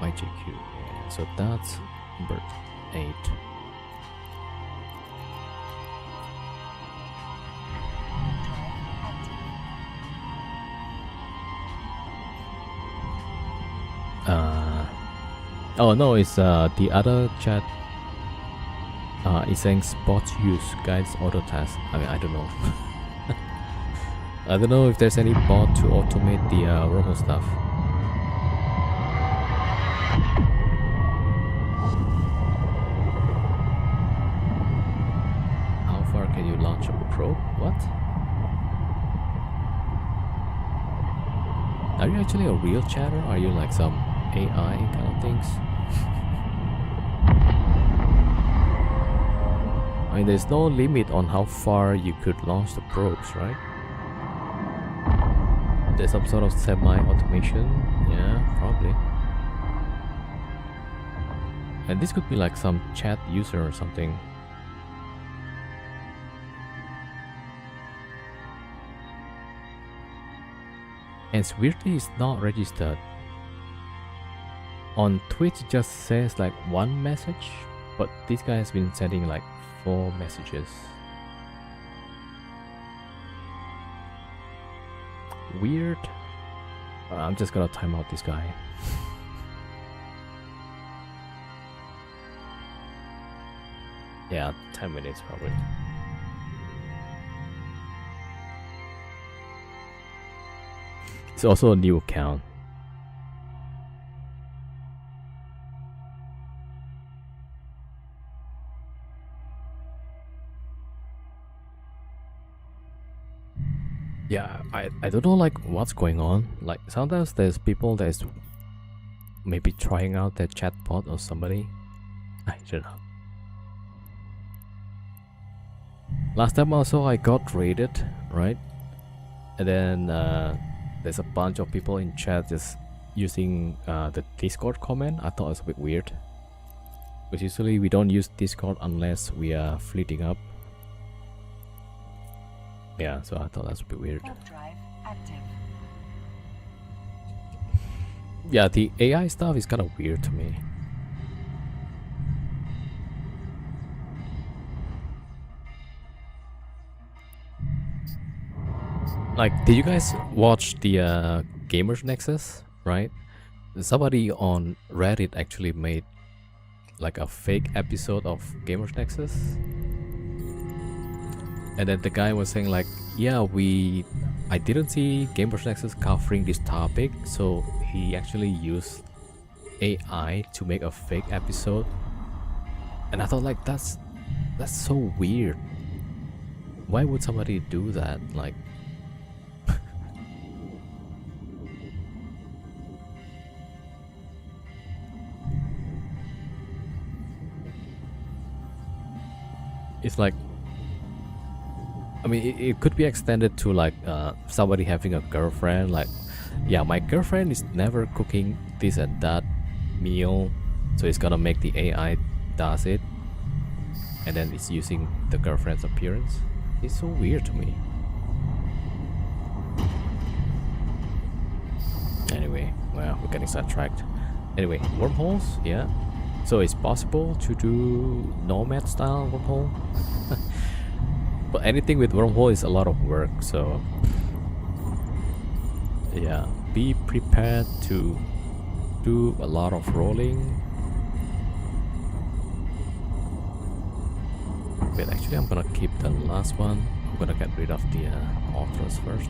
YJQ, yeah, so that's number 8. Oh no, it's the other chat. It's saying spot use guides auto task. I mean, I don't know. I don't know if there's any bot to automate the wormhole stuff. How far can you launch a probe? What? Are you actually a real chatter? Are you like some AI kind of things? I mean, there's no limit on how far you could launch the probes, right? There's some sort of semi-automation, yeah, probably. And this could be like some chat user or something. And weirdly, it's not registered. On Twitch, it just says like 1 message, but this guy has been sending like 4 messages. Weird. I'm just gonna time out this guy. Yeah, 10 minutes probably. It's also a new account. Yeah, I don't know like what's going on. Like sometimes there's people that's maybe trying out their chatbot or somebody. I don't know. Last time also I got raided, right? And then there's a bunch of people in chat just using the Discord comment. I thought it was a bit weird. Because usually we don't use Discord unless we are fleeting up. Yeah, so I thought that's a bit weird. Drive active. Yeah, the AI stuff is kind of weird to me. Like, did you guys watch the Gamers Nexus, right? Somebody on Reddit actually made like a fake episode of Gamers Nexus. And then the guy was saying like, yeah, I didn't see Gamers Nexus covering this topic, so he actually used AI to make a fake episode. And I thought like, that's so weird. Why would somebody do that? Like, it's like, I mean, it could be extended to like somebody having a girlfriend. Like, yeah, my girlfriend is never cooking this and that meal, so it's gonna make the AI does it, and then it's using the girlfriend's appearance. It's so weird to me. Anyway, well, we're getting sidetracked. Anyway, wormholes, yeah. So it's possible to do nomad style wormhole. But anything with wormhole is a lot of work, so Yeah, be prepared to do a lot of rolling. Wait, actually I'm gonna keep the last one. I'm gonna get rid of the authors first.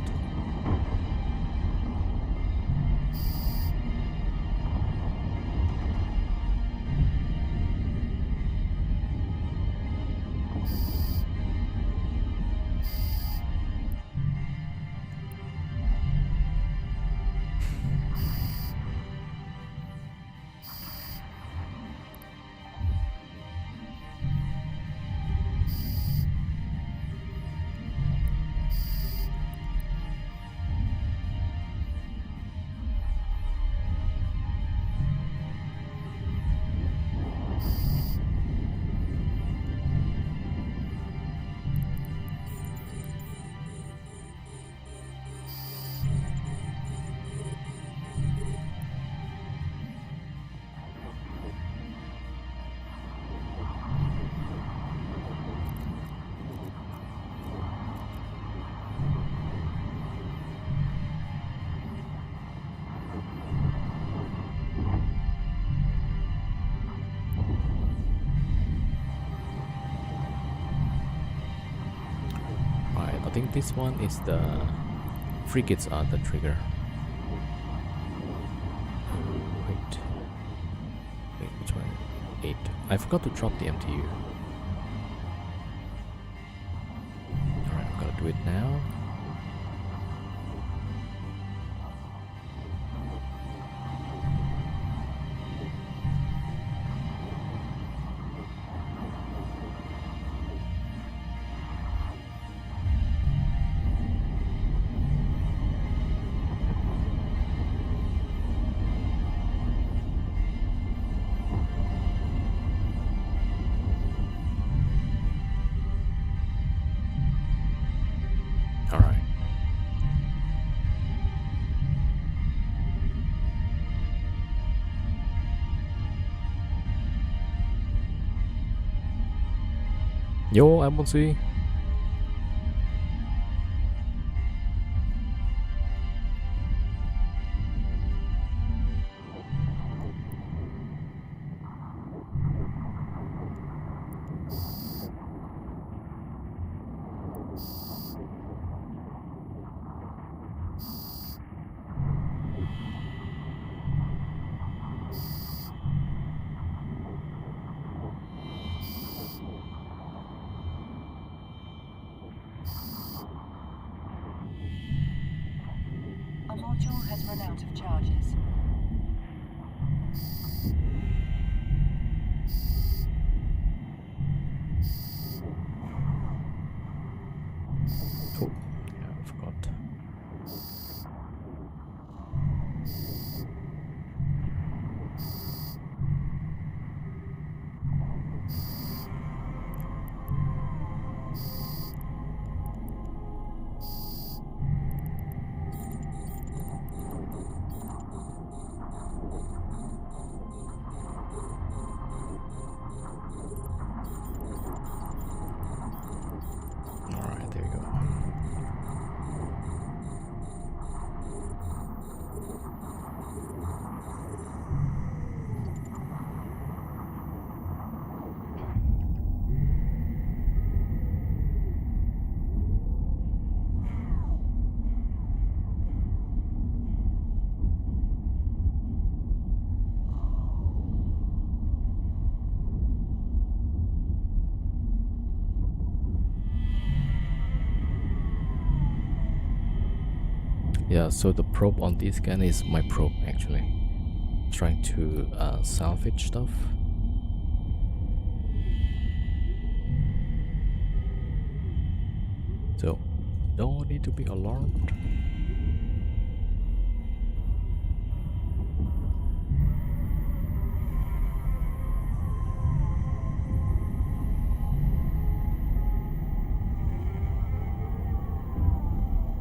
I think this one is the frigates are the trigger. Wait, which one? 8. I forgot to drop the MTU. Alright, I'm gonna do it now. Alright. Yo, I'm on C. A module has run out of charges. Oh, yeah, I forgot. Alright, there you go. Yeah, so the probe on this scan is my probe actually. Trying to salvage stuff. So, no need to be alarmed.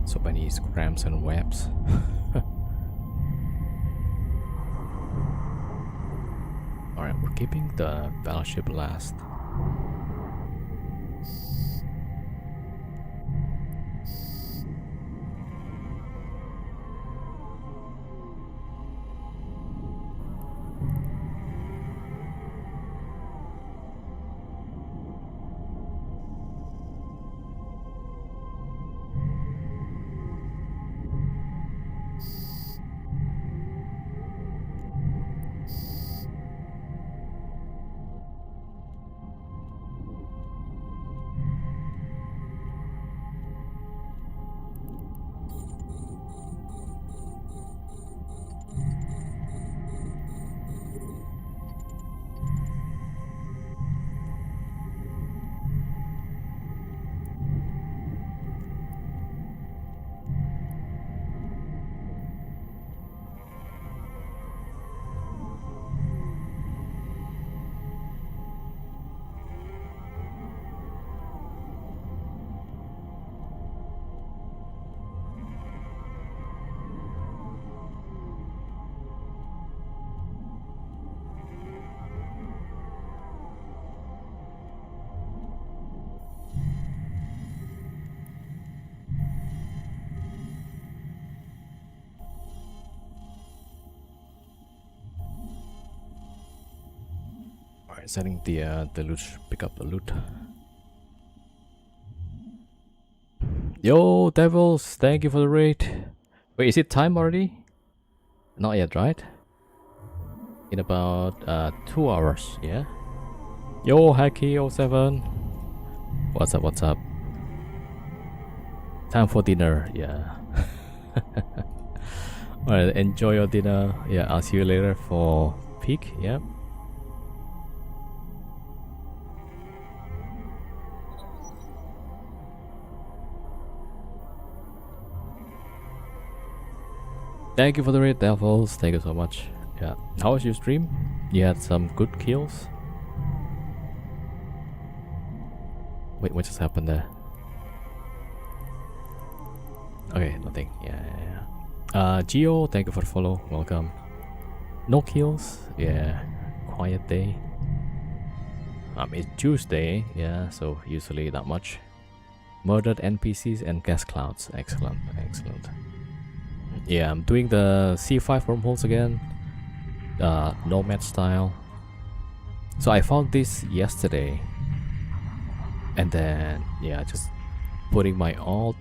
So many scrams and webs. Alright, we're keeping the battleship last. Alright, setting the loot, pick up the loot. Yo, devils, thank you for the raid. Wait, is it time already? Not yet, right? In about 2 hours, yeah? Yo, Hacky07. What's up, what's up? Time for dinner, yeah. Alright, enjoy your dinner. Yeah, I'll see you later for peak, yeah. Thank you for the raid, devils. Thank you so much. Yeah. How was your stream? You had some good kills? Wait, what just happened there? Okay, nothing. Yeah. Geo, thank you for the follow. Welcome. No kills? Yeah. Quiet day. It's Tuesday. Yeah, so usually not much. Murdered NPCs and gas clouds. Excellent, excellent. Yeah, I'm doing the C5 wormholes again. Nomad style. So I found this yesterday. And then, yeah, just putting my alt.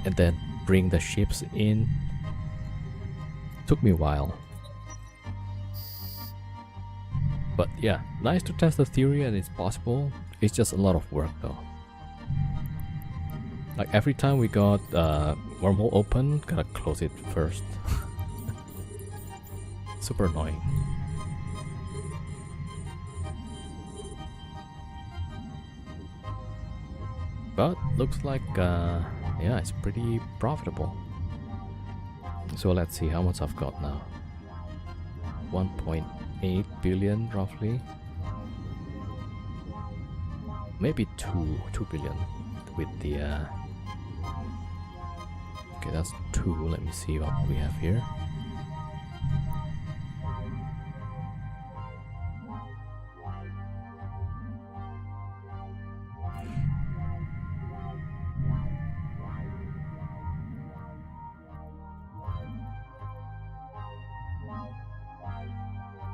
And then bring the ships in. Took me a while. But yeah, nice to test the theory and it's possible. It's just a lot of work though. Like every time we got wormhole open, gotta close it first. Super annoying. But looks like yeah, it's pretty profitable. So let's see how much I've got now. 1.8 billion roughly. Maybe 2 billion with the okay, that's 2. Let me see what we have here.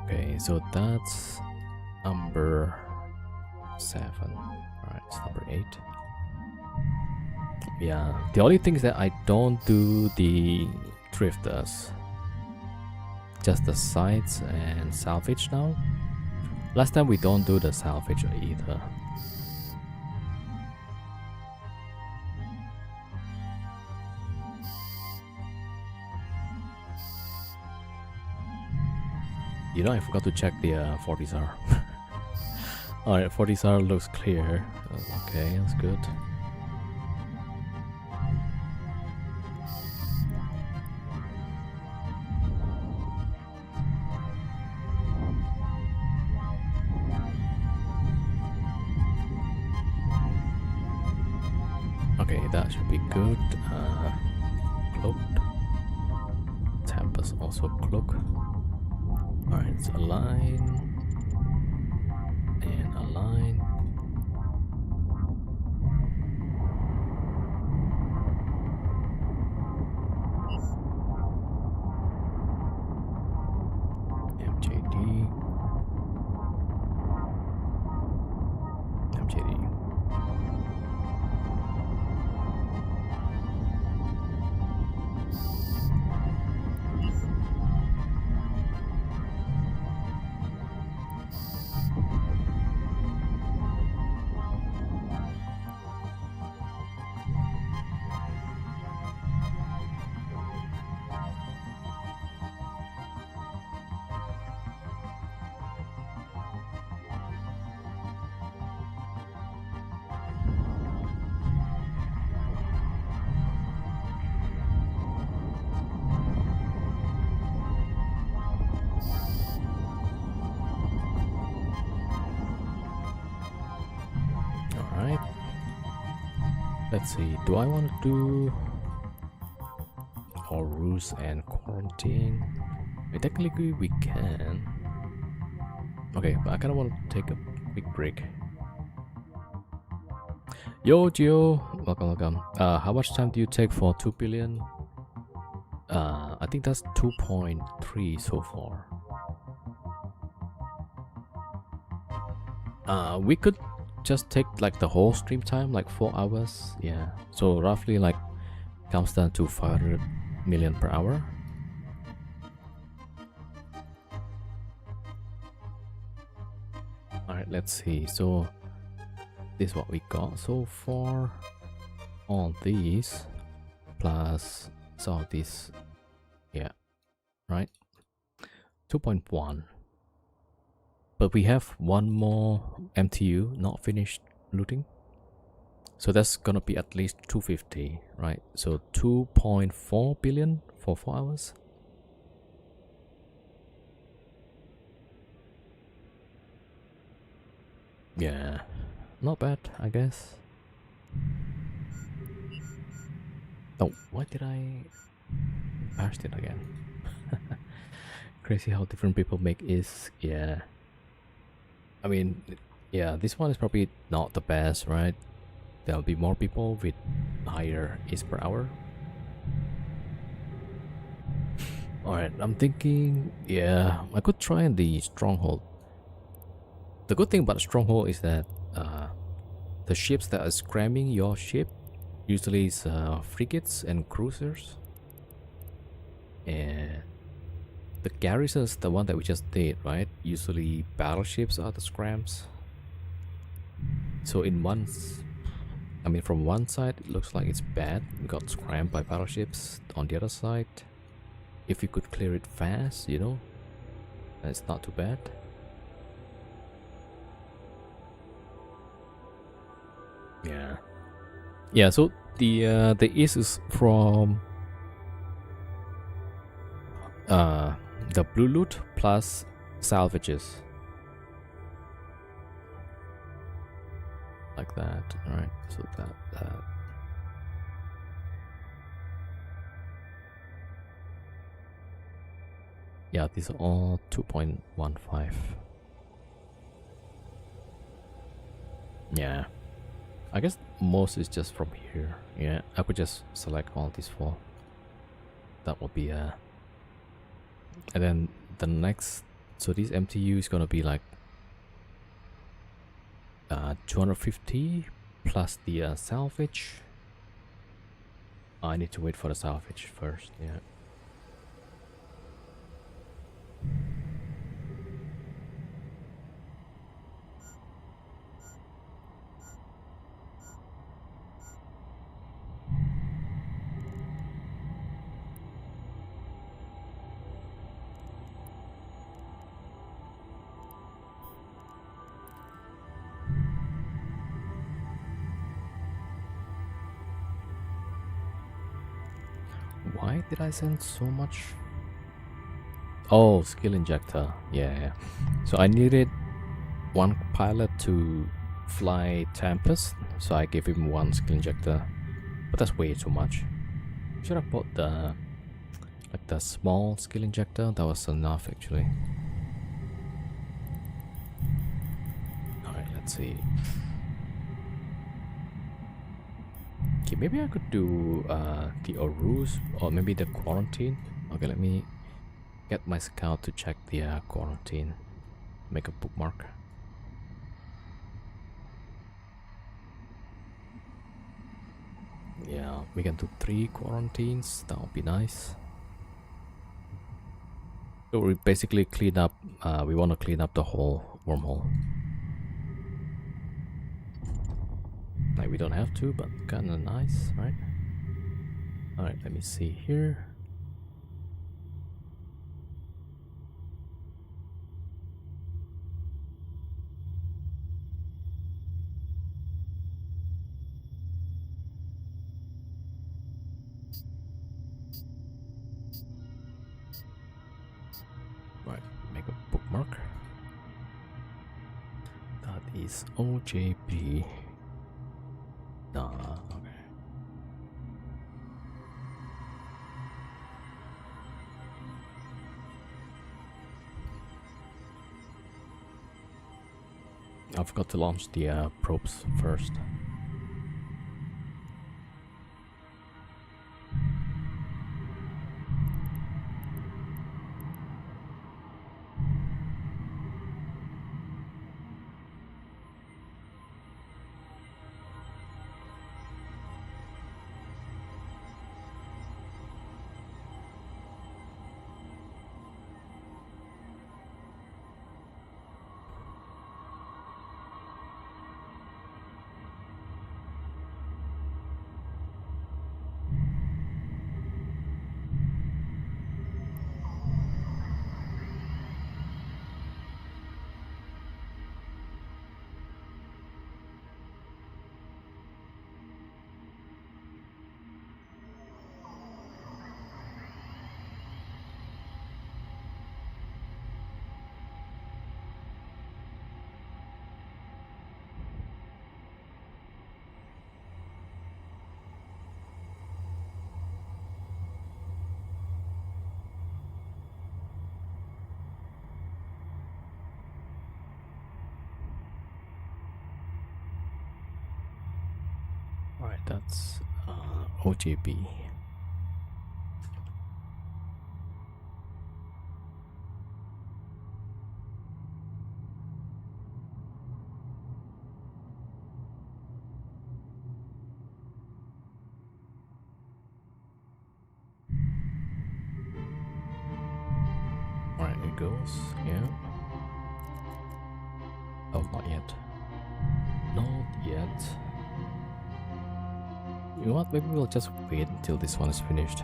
Okay, so that's number 7. Alright, it's number 8. Yeah, the only thing is that I don't do the drifters. Just the sides and salvage now. Last time we don't do the salvage either. You know, I forgot to check the 40SR. Alright, 40SR looks clear. Okay, that's good. Okay, that should be good. Cloaked. Tempest also cloak. Alright, it's align. And align. MJD. MJD. Alright. Let's see, do I want to do Horus and quarantine? Technically we can. Okay, but I kinda want to take a big break. Yo Gio, welcome, welcome. How much time do you take for 2 billion? I think that's 2.3 so far. We could just take like the whole stream time, like 4 hours. Yeah. So roughly like comes down to 500 million per hour. Alright, let's see. So this is what we got so far. All these plus some of these. Yeah. Right. 2.1. But we have one more MTU not finished looting. So that's gonna be at least 250, right? So 2.4 billion for 4 hours. Yeah, not bad, I guess. Oh, why did I burst it again? Crazy how different people make is, yeah. I mean, yeah, this one is probably not the best, right? There'll be more people with higher is per hour. Alright, I'm thinking, yeah, I could try the stronghold. The good thing about stronghold is that the ships that are scramming your ship usually is frigates and cruisers. And the garrisons, the one that we just did, right? Usually battleships are the scrams. So in from one side it looks like it's bad. We got scrammed by battleships. On the other side, if we could clear it fast, you know, it's not too bad. Yeah. Yeah, so the east is from the blue loot plus salvages. Like that. Alright, so that. Yeah, these are all 2.15. Yeah. I guess most is just from here. Yeah, I could just select all these 4. That would be and then the next, so this MTU is gonna be like 250 plus the salvage. I need to wait for the salvage first. Yeah. Why did I send so much? Oh, skill injector. Yeah. So I needed one pilot to fly Tempest, so I gave him 1 skill injector. But that's way too much. Should have bought the small skill injector. That was enough actually. Alright, let's see. Okay, maybe I could do the Orus or maybe the quarantine. Okay, let me get my scout to check the quarantine. Make a bookmark. Yeah, we can do 3 quarantines. That would be nice. So we basically clean up. We want to clean up the whole wormhole. Like we don't have to, but kind of nice, right? All right, let me see here. Right, make a bookmark. That is OJB. Okay. I forgot to launch the probes first. that's OJB. Alright, it goes, yeah. Oh, not yet. Not yet. You know what, maybe we'll just wait until this one is finished.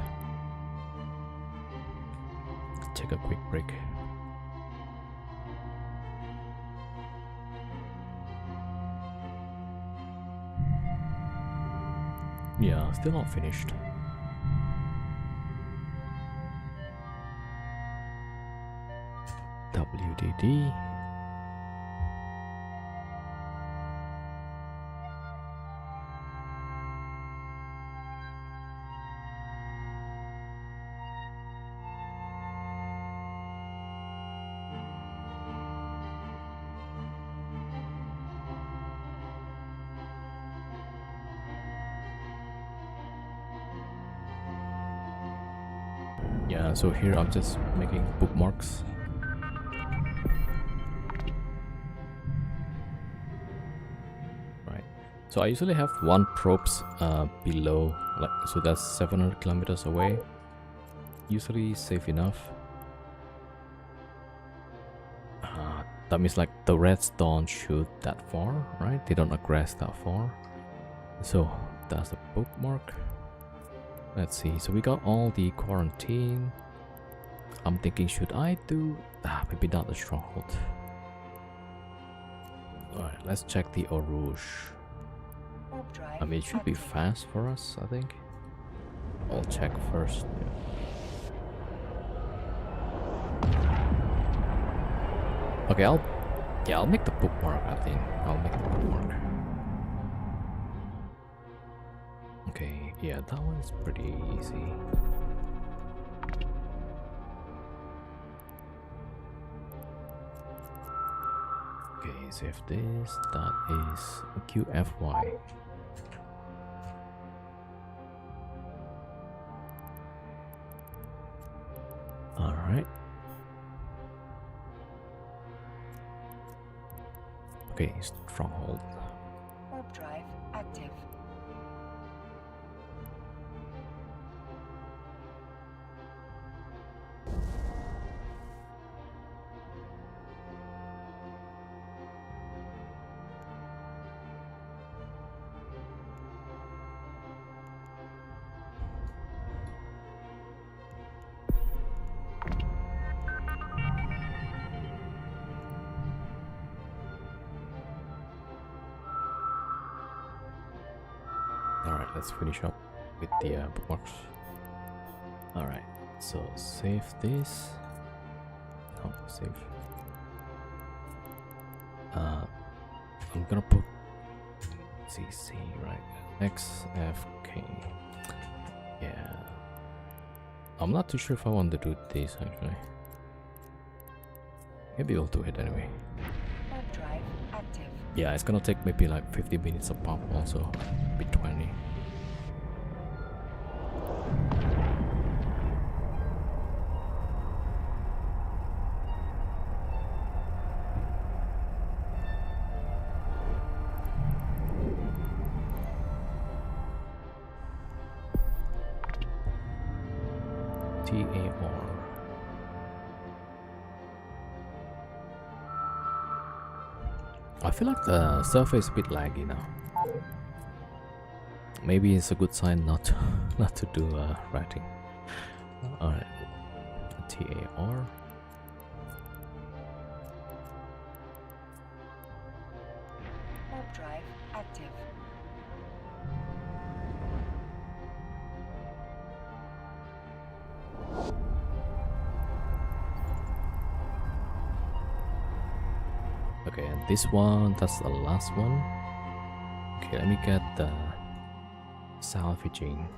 Take a quick break. Yeah, still not finished. WDD. Yeah, so here I'm just making bookmarks. Right. So I usually have one probes below, like, so that's 700 kilometers away. Usually safe enough. That means like the Reds don't shoot that far, right? They don't aggress that far. So that's the bookmark. Let's see, so we got all the quarantine. I'm thinking, should I do maybe not the stronghold. Alright, let's check the Eau Rouge. I mean, it should be fast for us, I think. I'll check first. Okay, I'll make the bookmark, I think. I'll make the bookmark. Okay, yeah, that one's pretty easy. Okay, save this. That is QFY. Alright. Okay, stronghold. Warp drive active. Alright, let's finish up with the bookmarks. Alright, so save this. No, save. I'm gonna put CC, right? XFK. Yeah. I'm not too sure if I want to do this actually. Maybe we'll do it anyway. Warp drive active. Yeah, it's gonna take maybe like 50 minutes a pop also. Maybe 20. TAR. I feel like the surface is a bit laggy now. Maybe it's a good sign not to do writing. Alright, TAR. Warp drive active. Okay, and this one, that's the last one. Okay, let me get the salvaging.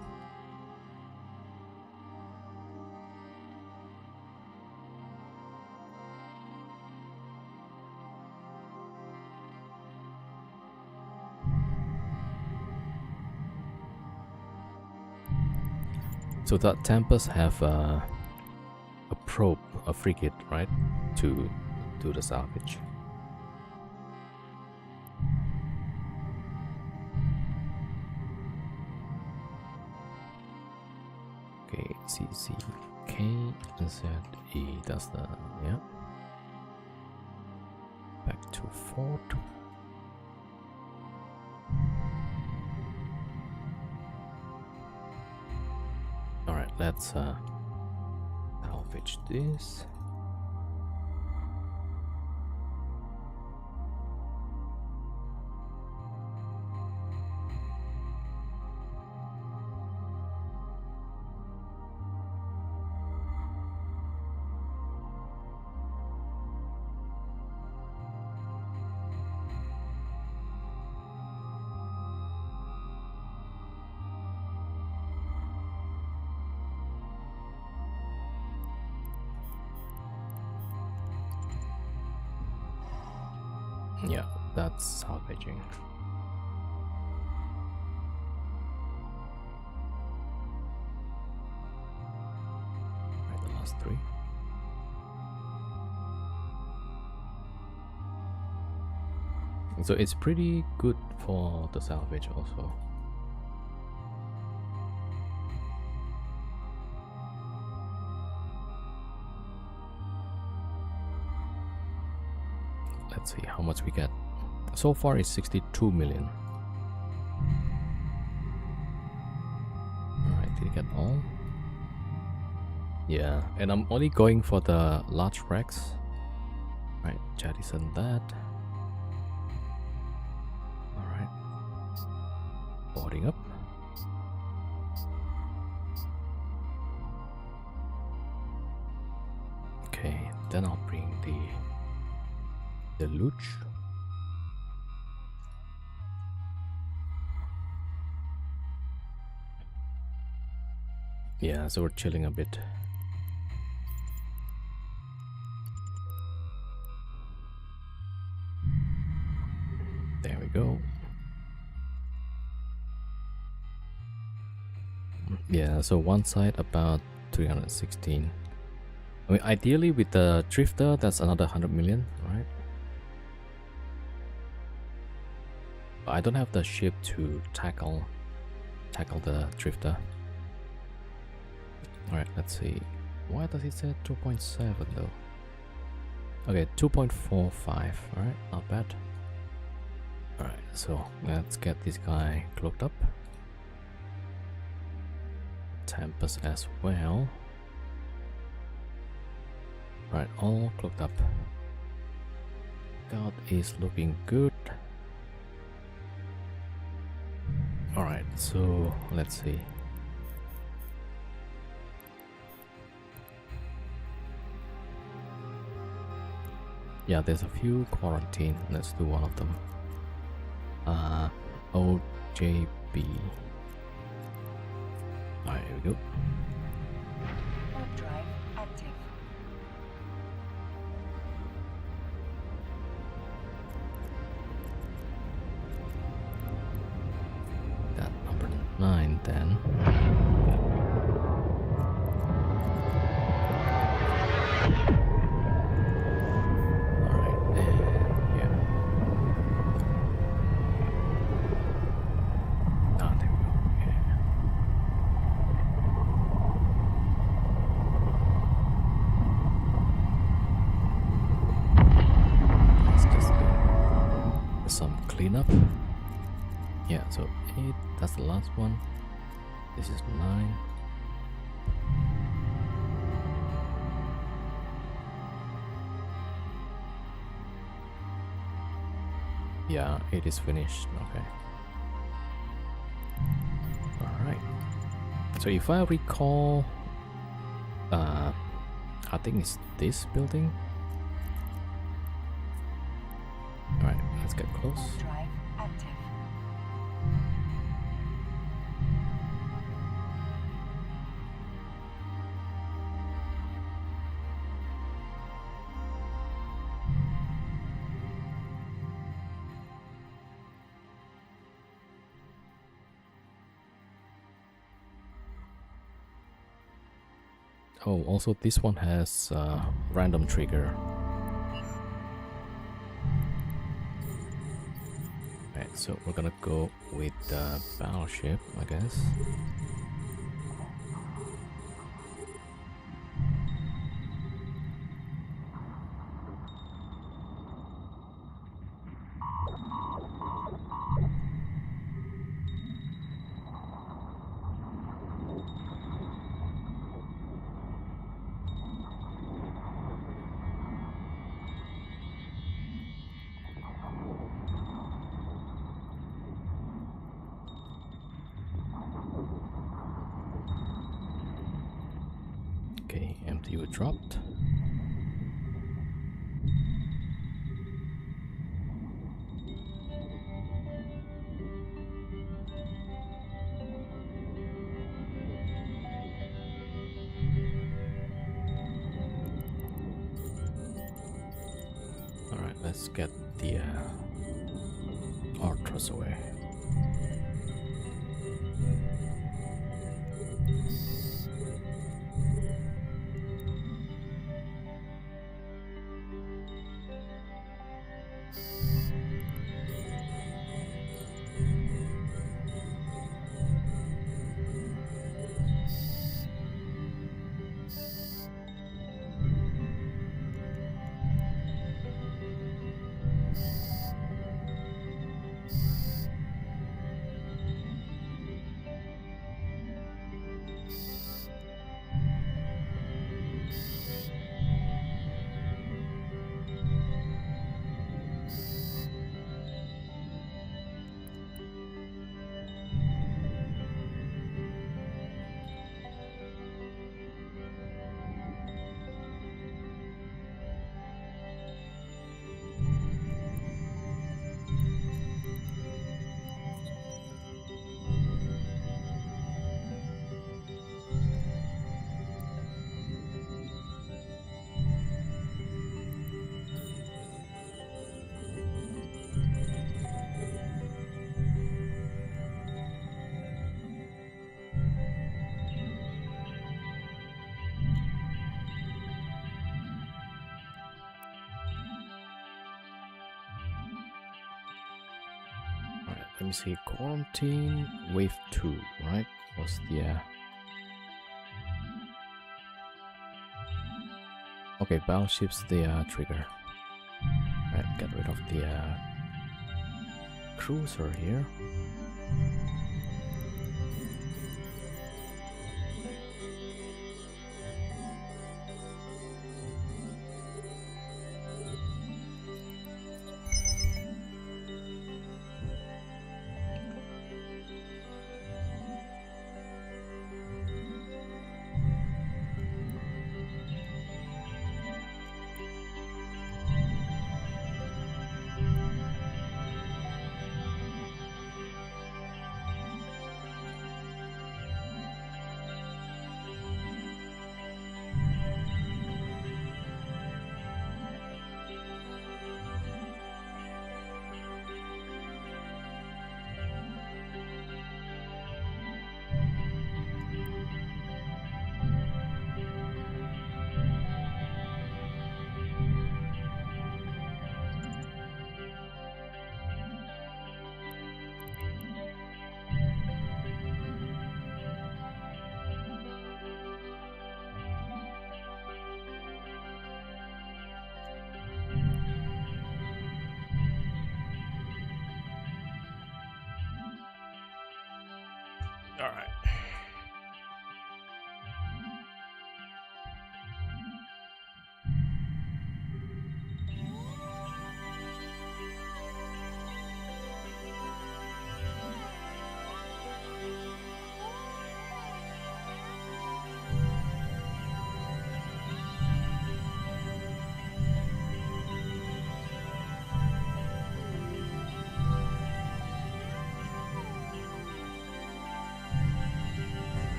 So that Tempest have a probe, a frigate, right, to do the salvage. Okay, CCK ZE, that's the, yeah. Back to fort. Alright, let's salvage this. Yeah, that's salvaging. Right, the last three. So it's pretty good for the salvage also. Let's see how much we get. So far it's 62 million. Alright, did you get all? Yeah, and I'm only going for the large wrecks. Right, jettison that. Alright. Boarding up. Okay, then I'll bring the loot. Yeah, so we're chilling a bit. There we go. Yeah, so one side about 316. I mean, ideally with the drifter, that's another 100 million, right? But I don't have the ship to tackle the drifter. Alright, let's see. Why does it say 2.7 though? Okay, 2.45. Alright, not bad. Alright, so let's get this guy cloaked up. Tempest as well. Right, all cloaked up. God is looking good. Alright, so let's see. Yeah, there's a few quarantine. Let's do one of them. OJB. Alright, here we go. Warp drive active. Got number 9 then. Cleanup. Yeah, so 8, that's the last one. This is 9. Yeah, 8 is finished. Okay. Alright. So if I recall, I think it's this building. Alright, let's get close. Warp drive active. Oh, also this one has random trigger. Right, so we're gonna go with the battleship, I guess. Okay, MTU dropped. Alright, let's get the Artros away. Let me see, quarantine wave 2, right? Was the okay, battleship's the trigger. Right, get rid of the cruiser here. All right.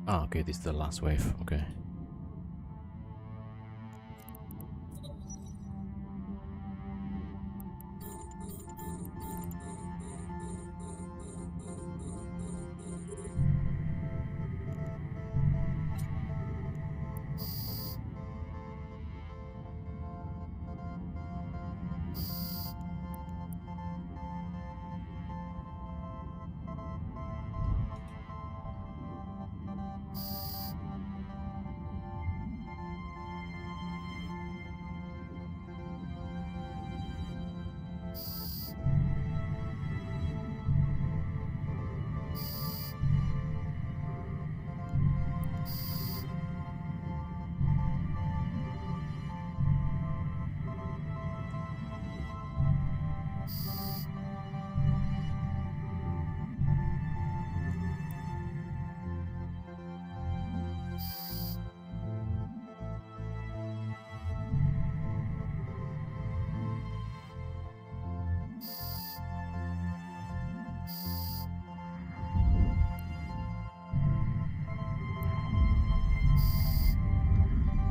Ah, okay, this is the last wave. Okay.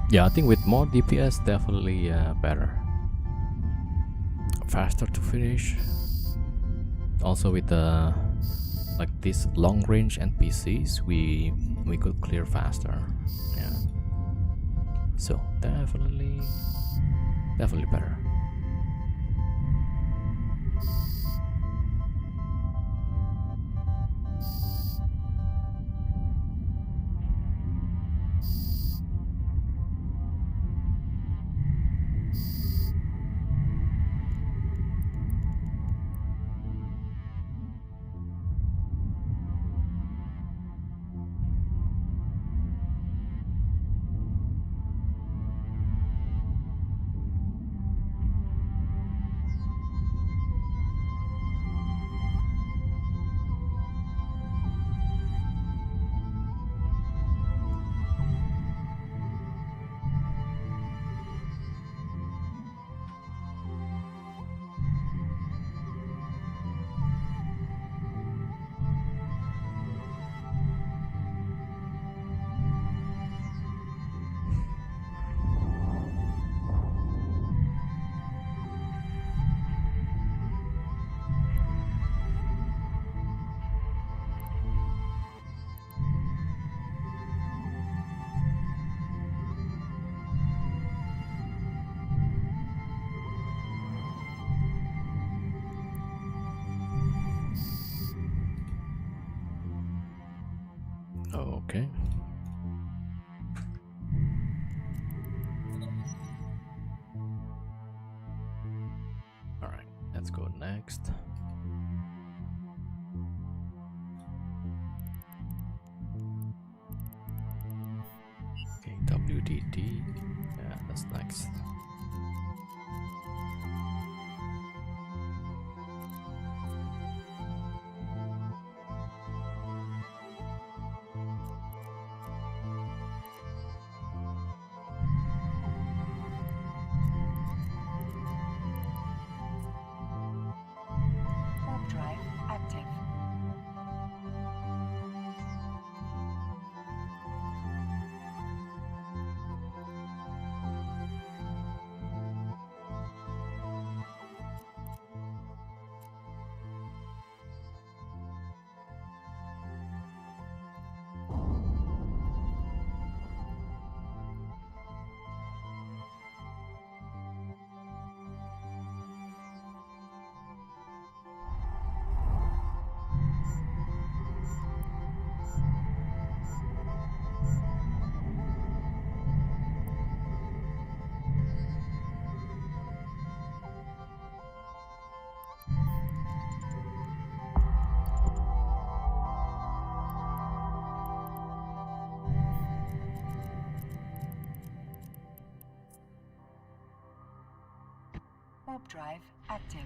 Yeah, I think with more DPS, definitely better. Faster to finish. Also with the like these long range NPCs, we could clear faster. Yeah. So definitely better. Okay. All right, let's go next. Okay, WDD. Yeah, that's next. Warp drive active. Warp drive active.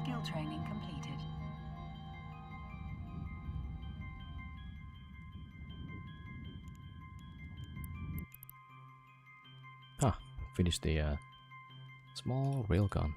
Skill training completed. Ah, finished the small railgun.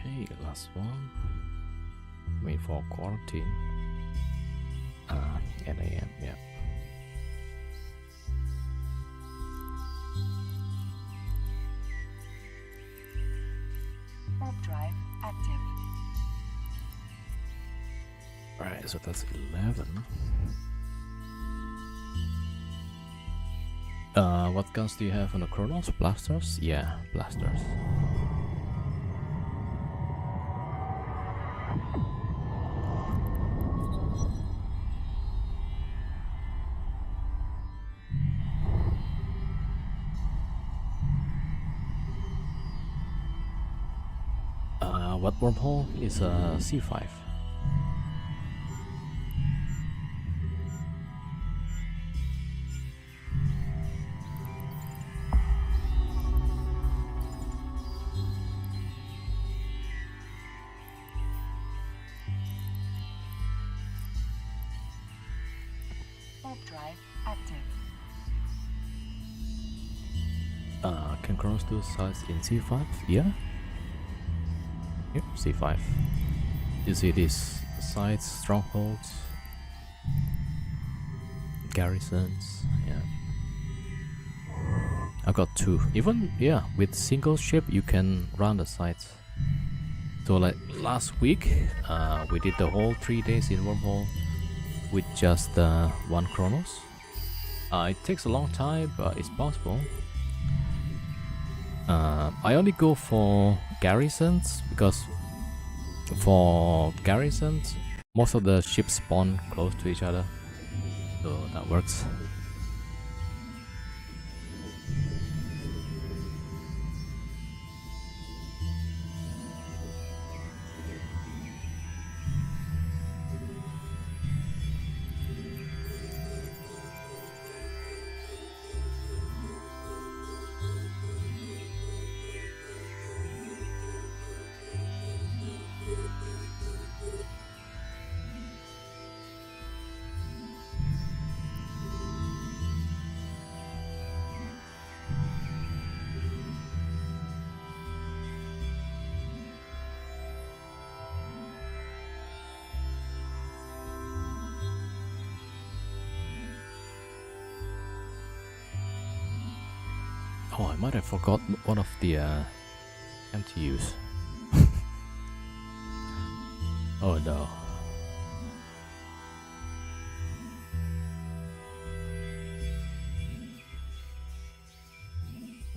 Okay, last one. Wait for quarantine. 8 a.m. Yeah. Warp drive active. Alright, so that's 11. What guns do you have on the Chronos? Blasters? Yeah, blasters. What wormhole is C5? Warp drive active. Can Chronos do sites in C5? Yeah. Yep, C5. You see these sites, strongholds, garrisons. Yeah. I've got 2. Even yeah, with single ship you can run the sites. So like last week, we did the whole 3 days in wormhole with just 1 Chronos. It takes a long time, but it's possible. I only go for garrisons because for garrisons most of the ships spawn close to each other, so that works. Oh, I might have forgotten one of the MTUs. Oh no.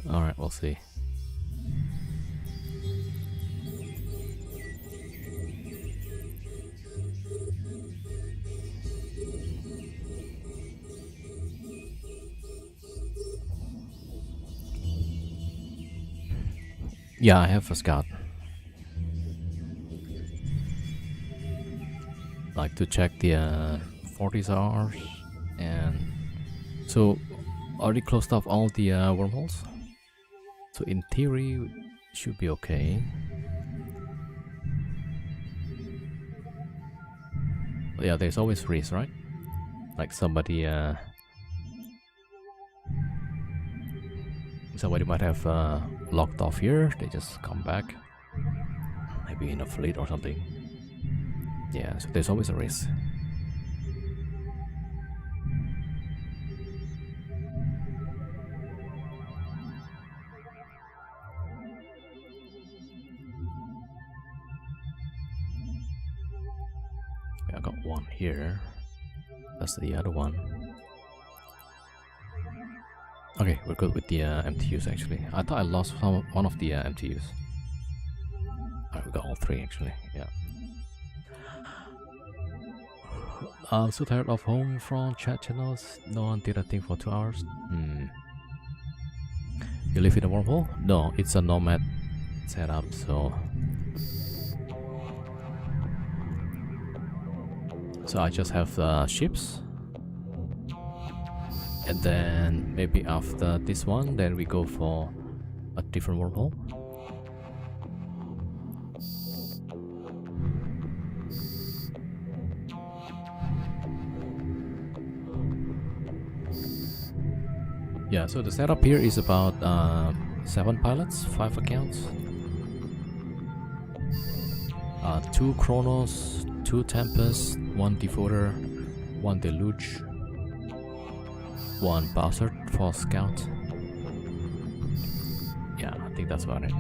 Alright, we'll see. Yeah, I have a scout. Like to check the 40 hours, and so already closed off all the wormholes. So in theory, should be okay. But yeah, there's always risk, right? Like somebody might have locked off here. They just come back, maybe in a fleet or something. Yeah, so there's always a risk. I got one here. That's the other one. Okay, we're good with the MTUs actually. I thought I lost one of the MTUs. Alright, we got all 3 actually, yeah. I'm so tired of home from chat channels. No one did a thing for 2 hours. You live in a wormhole? No, it's a nomad setup, so I just have ships. And then maybe after this one, then we go for a different wormhole. Yeah, so the setup here is about 7 pilots, 5 accounts. 2 Chronos, 2 Tempest, 1 Devoter, 1 Deluge, 1 Bastard for Scout. Yeah, I think that's about it.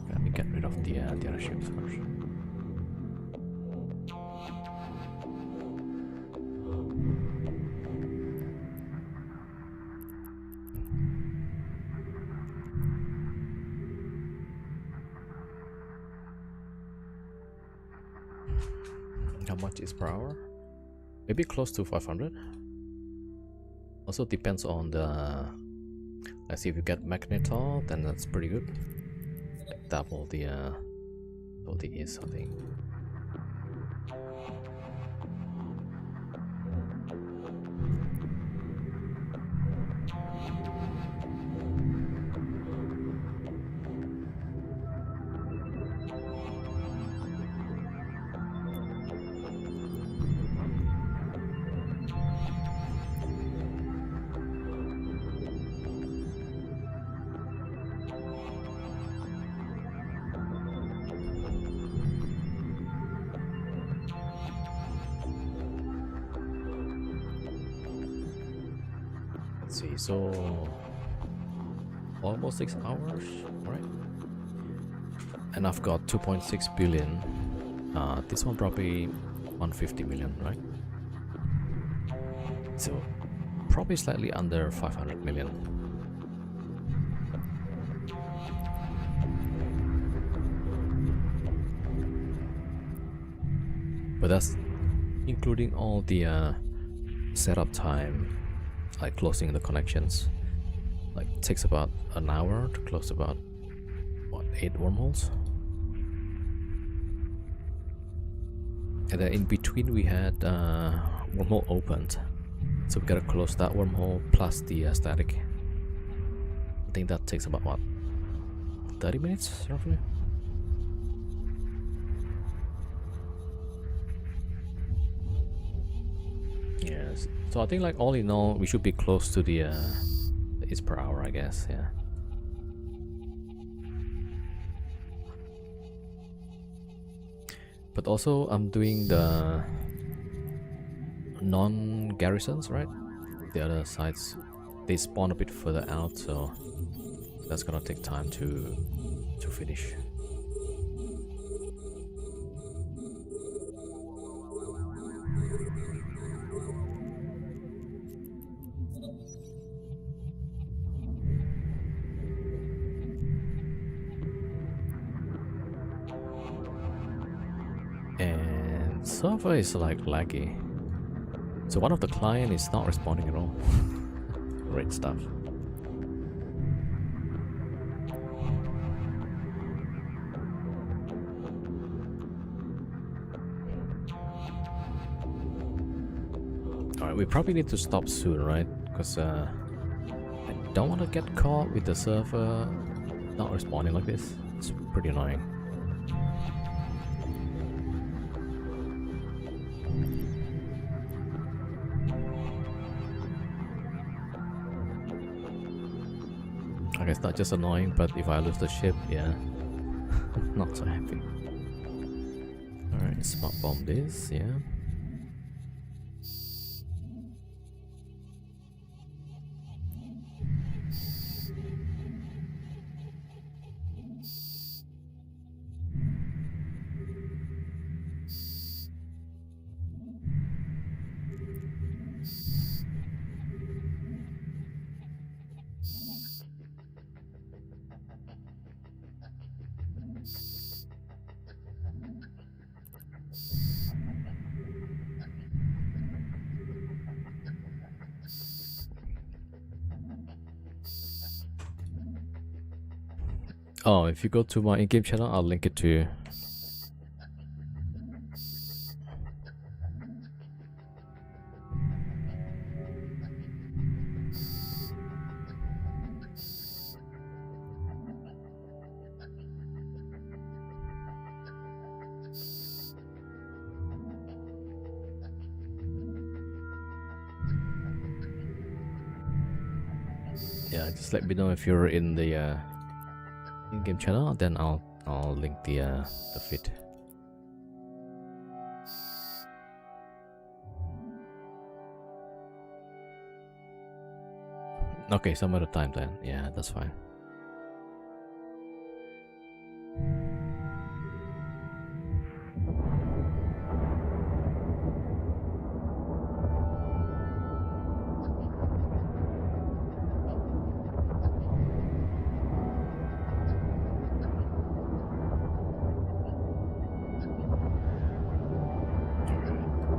Let me get rid of the other ships first. How much is per hour? Maybe close to 500. Also depends on the. Let's see, if you get Magnetar, then that's pretty good. Like double the is, I think. Let's see, so almost 6 hours, right? And I've got 2.6 billion. This one probably 150 million, right? So probably slightly under 500 million. But that's including all the setup time, like closing the connections. Like it takes about an hour to close about what, 8 wormholes. And then in between we had wormhole opened, so we gotta close that wormhole plus the static. I think that takes about what, 30 minutes roughly. Yes, so I think like all in all we should be close to the is per hour, I guess. Yeah. But also I'm doing the non-garrisons, right? The other sides, they spawn a bit further out, so that's gonna take time to finish. And server is like laggy. So one of the client is not responding at all. Great stuff. Alright, we probably need to stop soon, right? Because I don't want to get caught with the server not responding like this. It's pretty annoying. I guess not just annoying, but if I lose the ship, yeah, not so happy. Alright, smart bomb this, yeah. Oh, if you go to my in-game channel, I'll link it to you. Yeah, just let me know if you're in the in-game channel, then I'll link the feed. Okay, some other time then. Yeah, that's fine.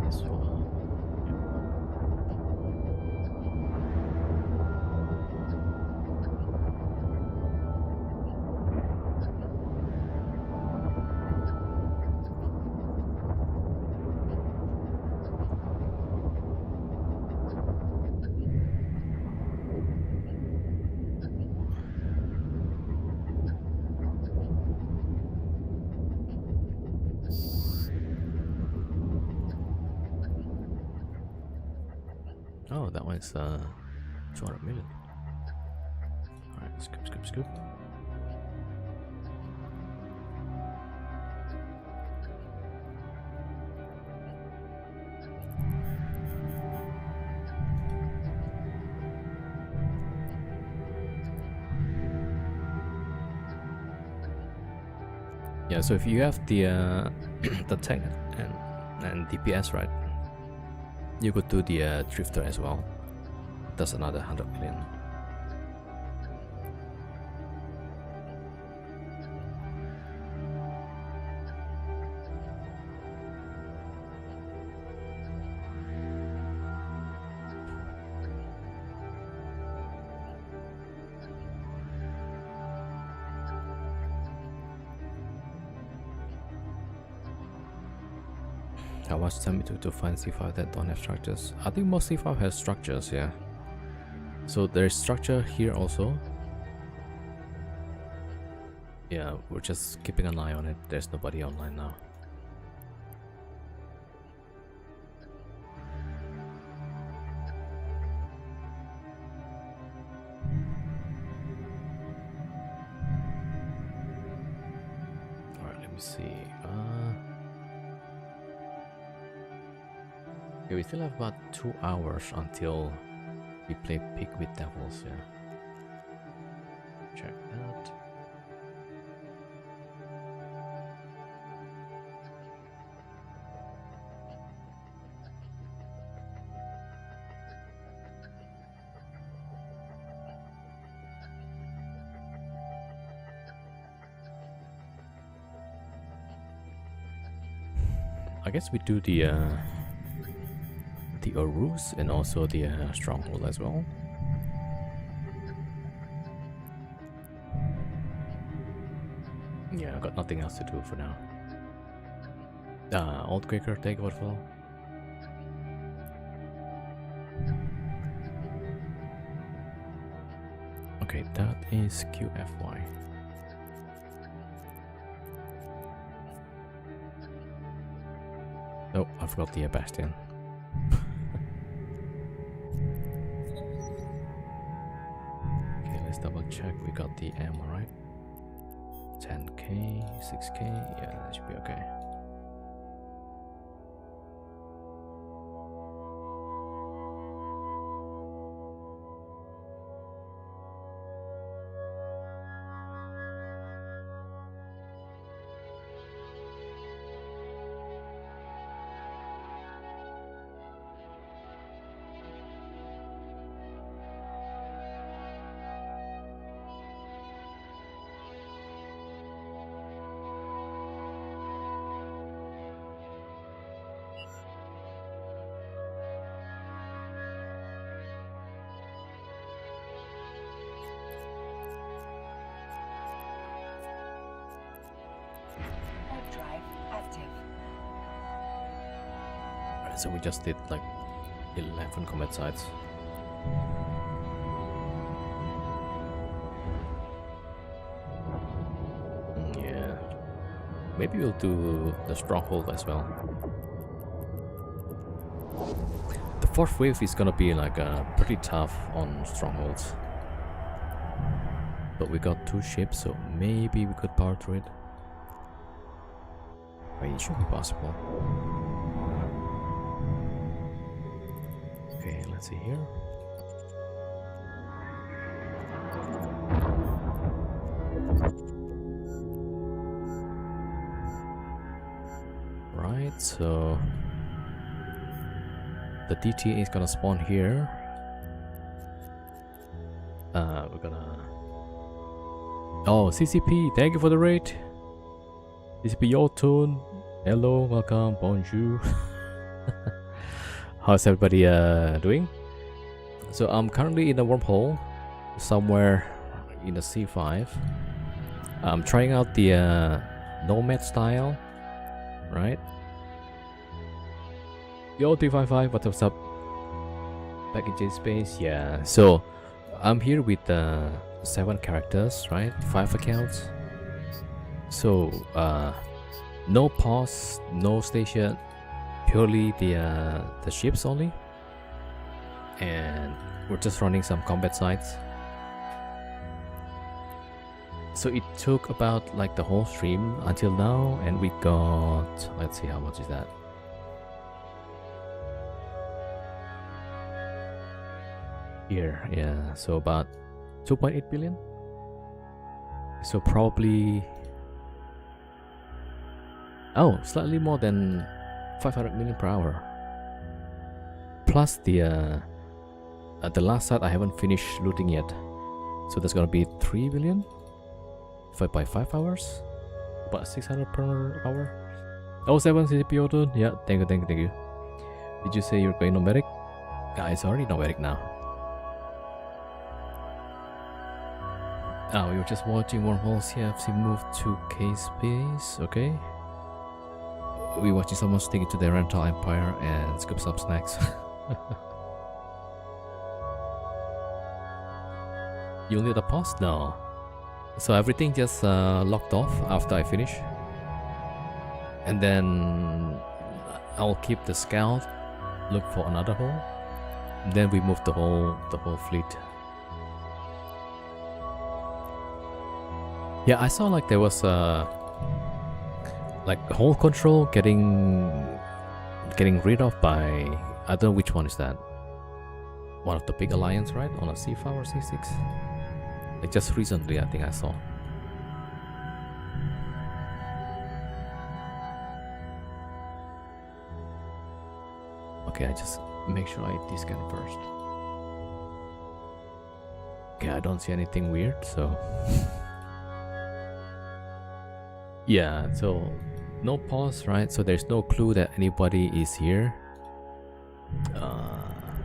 This one. Oh, that one's 200 million. Alright, scoop. Yeah, so if you have the the tech and DPS, right, you could do the drifter as well. That's another 100 million. How much time it took to find C5 that don't have structures? I think most C5 has structures, yeah. So there's structure here also. Yeah, we're just keeping an eye on it. There's nobody online now. Alright, let me see. Okay, we still have about 2 hours until we play Pig with Devils, yeah. Check that. I guess we do the Urus and also the Stronghold as well. Yeah, I got nothing else to do for now. Old Quaker takeover flow. Okay, that is QFY. Oh, I forgot the Bastion. Okay, let's double check. We got the ammo, right? 10k, 6k. Yeah, that should be okay. So we just did like 11 combat sites. Yeah, maybe we'll do the Stronghold as well. The fourth wave is gonna be like pretty tough on Strongholds. but we got 2 ships, so maybe we could power through it. But it should be possible. Okay, let's see here. Right, so the DTA is gonna spawn here. We're gonna... Oh, CCP, thank you for the raid. CCP Yotun, hello, welcome, bonjour. How's everybody doing? So I'm currently in a wormhole somewhere in the C5. I'm trying out the nomad style, right? Yo, 355, what's up? Back in J Space, yeah. So I'm here with 7 characters, right? 5 accounts. So no pause, no station, purely the ships only, and we're just running some combat sites. So it took about like the whole stream until now, and we got, let's see, how much is that? Here, yeah, so about 2.8 billion. So probably, oh, slightly more than 500 million per hour. Plus the last site I haven't finished looting yet, so that's gonna be 3 billion. By 5 hours, about 600 per hour. Oh, 7 CCP Auto, yeah, thank you. Did you say you're going nomadic? Yeah, it's already nomadic now. Oh, you're just watching Wormhole CFC move to K-Space, okay. We're watching someone stick it to their rental empire and scoop some snacks. You'll need a pause? No. So everything just locked off after I finish. And then I'll keep the scout, look for another hole. Then we move the whole fleet. Yeah, I saw like there was like hull control getting rid of by, I don't know which one is that. One of the big alliance, right? On a C5 or C6. Like just recently, I think I saw. Okay, I just make sure I descan first. Okay, I don't see anything weird, so yeah, so no pause, right? So there's no clue that anybody is here.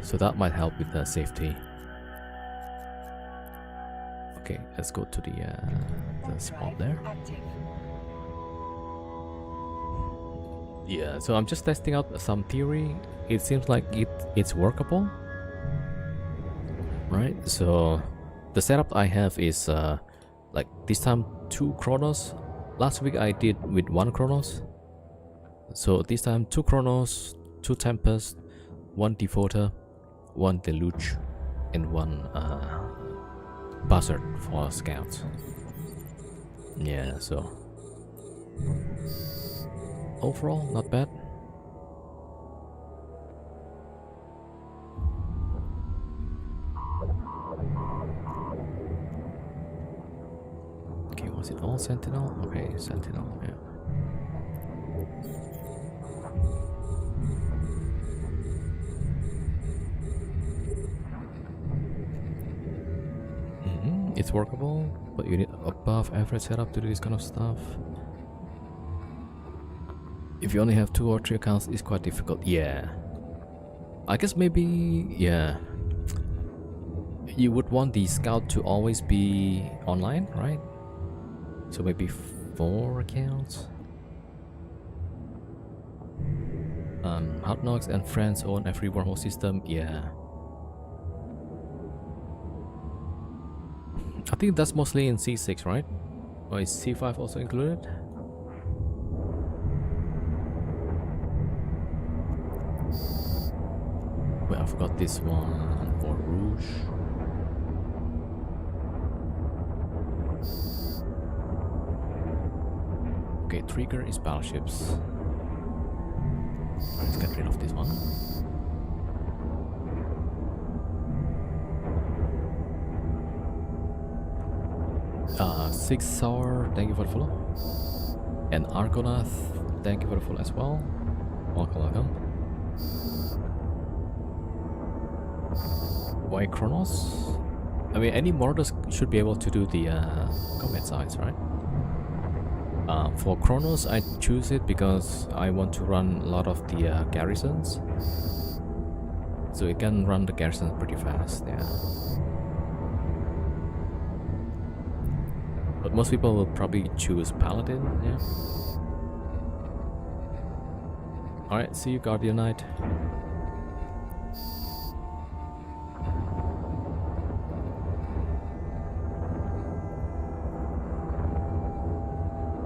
So that might help with the safety. Okay, let's go to the spot there. Yeah, so I'm just testing out some theory. It seems like it's workable, right? So the setup I have is like this time 2 Chronos. Last week I did with 1 Chronos. So this time 2 Chronos, 2 Tempest, 1 Devoter, 1 Deluge, and 1 Buzzard for scouts. Yeah, so overall not bad. Okay, was it all Sentinel? Okay, Sentinel, yeah. It's workable, but you need above average setup to do this kind of stuff. If you only have 2 or 3 accounts, it's quite difficult. Yeah, I guess maybe, yeah, you would want the scout to always be online, right? So maybe 4 accounts. Hard Knocks and friends own every wormhole system. Yeah, I think that's mostly in C6, right? Or is C5 also included? Wait, I forgot this one for Rouge. Okay, trigger is battleships. Let's get rid of this one. 6 Sour, thank you for the follow. And Argonath, thank you for the follow as well. Welcome, welcome. Why Kronos? I mean, any Marauders should be able to do the combat sides, right? For Kronos, I choose it because I want to run a lot of the garrisons. So it can run the garrisons pretty fast, yeah. But most people will probably choose Paladin, yeah. Alright, see you, Guardian Knight.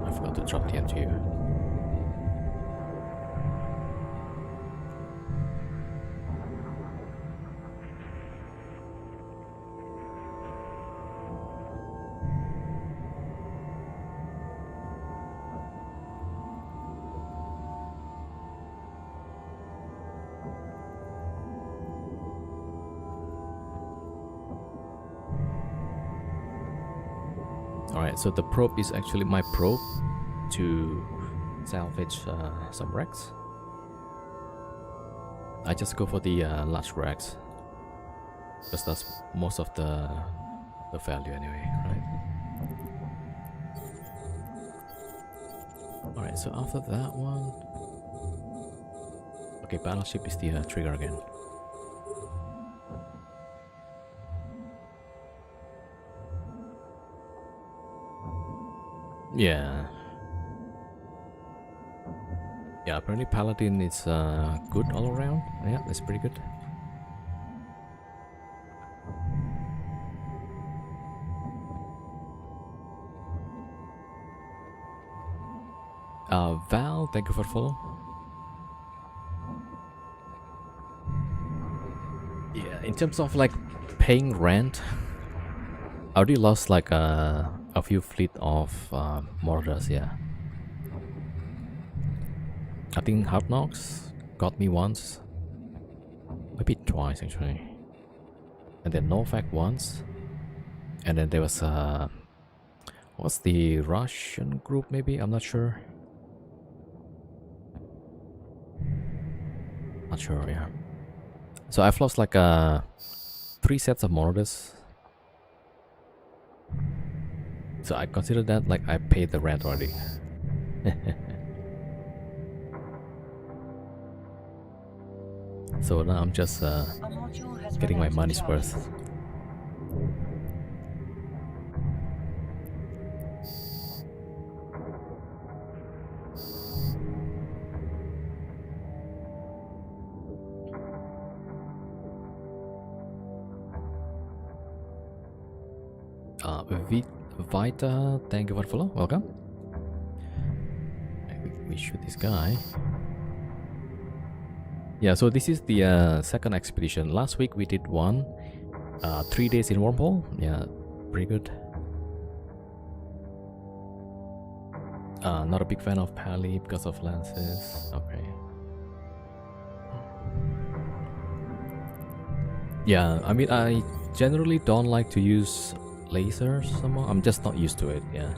I forgot to drop the MTU. Alright, so the probe is actually my probe to salvage some wrecks. I just go for the large wrecks because that's most of the value anyway, right? Alright, so after that one... Okay, battleship is the trigger again. Yeah. Yeah, apparently Paladin is good all around. Yeah, that's pretty good. Val, thank you for follow. Yeah, in terms of like paying rent, I already lost like a few fleet of Marauders, yeah. I think Hard Knocks got me once, maybe twice actually, and then Novak once, and then there was what's the Russian group maybe, I'm not sure. Not sure, yeah. So I've lost like 3 sets of Marauders. So I consider that like I paid the rent already. So now I'm just getting my money's worth. Vita, thank you for the follow. Welcome. We shoot this guy. Yeah, so this is the second expedition. Last week we did one. 3 days in Wormhole. Yeah, pretty good. Not a big fan of Pally because of lances. Okay. Yeah, I mean, I generally don't like to use lasers somehow. I'm just not used to it, yeah.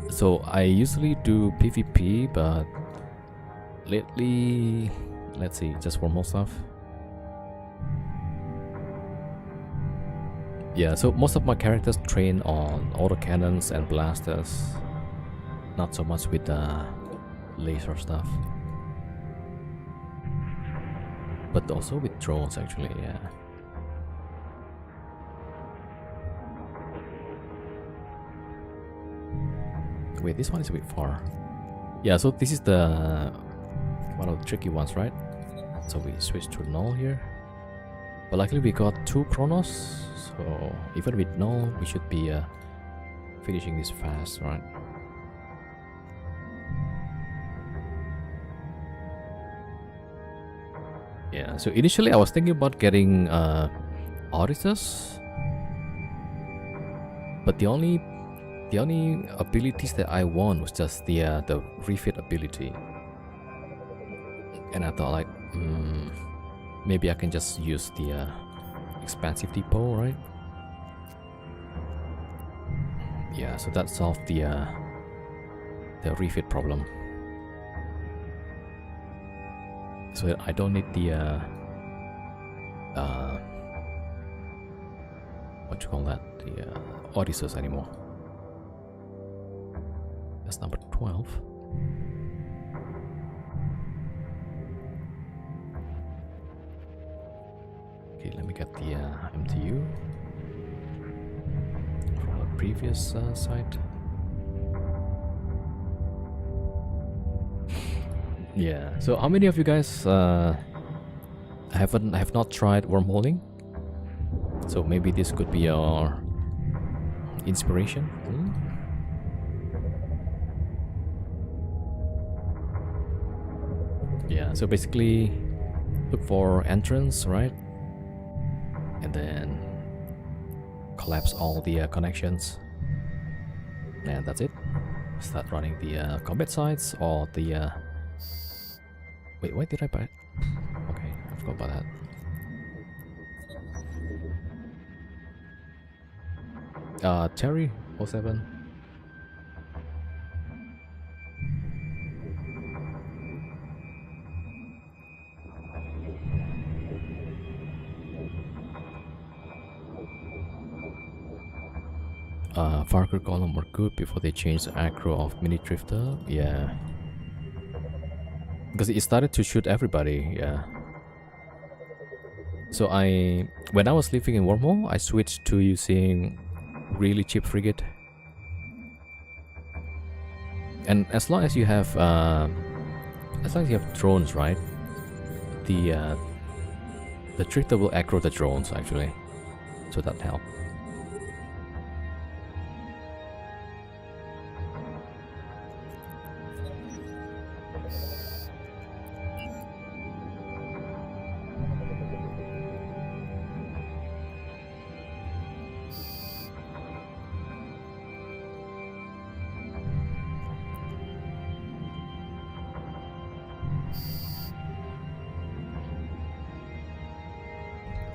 So I usually do PvP, but lately, let's see, just Wormhole stuff. Yeah, so most of my characters train on autocannons and blasters, not so much with the laser stuff, but also with drones actually, yeah. Wait, this one is a bit far. Yeah, so this is the one of the tricky ones, right? So we switch to null here. But luckily we got 2 Kronos, so even with null, we should be finishing this fast, right? Yeah, so initially I was thinking about getting Odysseus, but the only the only abilities that I want was just the refit ability, and I thought like maybe I can just use the expansive depot, right? Yeah, so that solved the refit problem. So I don't need the what you call that, the Odysseus anymore. That's number 12. Okay, let me get the MTU from the previous site. Yeah. So how many of you guys have not tried wormholing? So maybe this could be your inspiration. Yeah. So basically, look for entrance, right? And then collapse all the connections, and that's it. Start running the combat sites or the wait, why did I buy it? Okay, I forgot about that. Terry 07. Farker column were good before they changed the aggro of Mini Drifter. Yeah. Because it started to shoot everybody, yeah. So when I was living in Wormhole, I switched to using really cheap frigate. And as long as you have drones, right? The Drifter will aggro the drones actually, so that helped.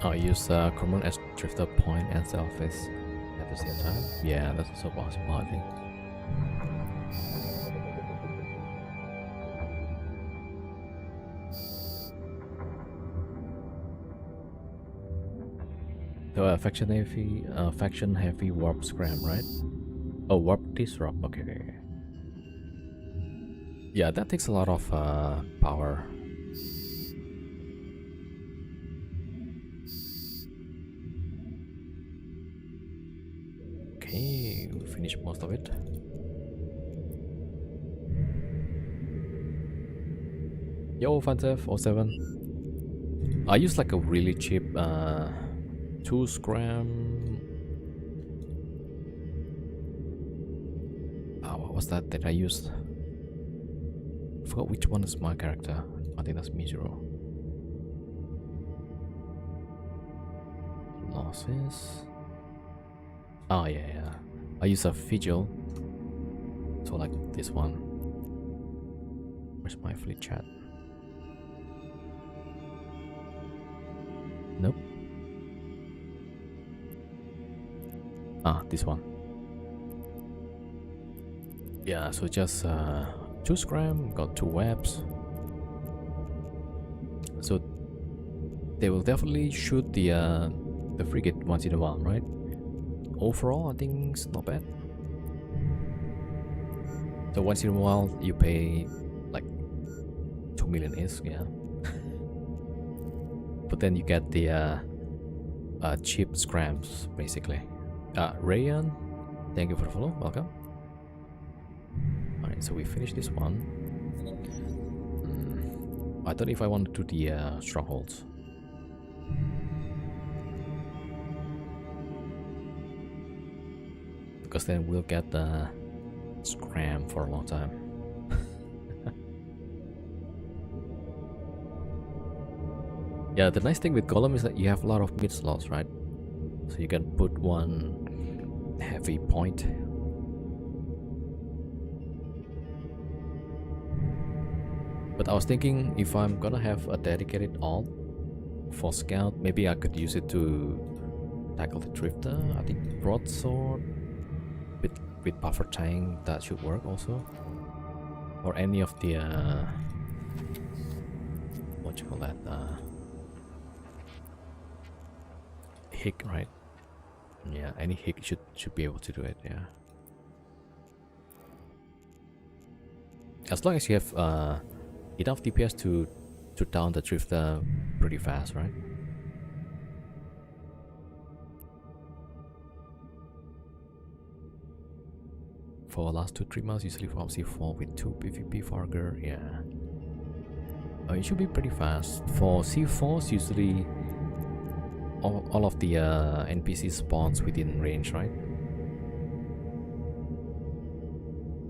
Oh, use command as Drifter point and selfish at the same time. Yeah, that's also possible, I think. So faction heavy warp scram, right? Oh, warp disrupt. Okay. Yeah, that takes a lot of power. Okay, we finished most of it. Yo, Fantev07. I use like a really cheap 2 scram. What was that I used? I forgot which one is my character. I think that's Mizuro. Losses. Oh yeah. I use a Vigil. So like this one. Where's my fleet chat? Nope. Ah, this one. Yeah, so just 2 scram, got 2 webs. So they will definitely shoot the frigate once in a while, right? Overall, I think it's not bad. So once in a while, you pay like 2 million ISK, yeah. But then you get the cheap scrams, basically. Rayan, thank you for the follow, welcome. Alright, so we finished this one. I don't know if I want to do the strongholds. Because then we'll get the scram for a long time. Yeah, the nice thing with Golem is that you have a lot of mid slots, right? So you can put one heavy point But I was thinking if I'm gonna have a dedicated alt for scout, maybe I could use it to tackle the drifter. I think broadsword with buffer tank, that should work also. Or any of the what you call that, hick, right? Yeah, any hick should be able to do it. Yeah, as long as you have enough DPS to down the drifter pretty fast, right? For the last 2-3 months, usually from C4 with 2 PvP Farger, yeah. Oh, it should be pretty fast. For C4s, usually all of the NPC spawns within range, right?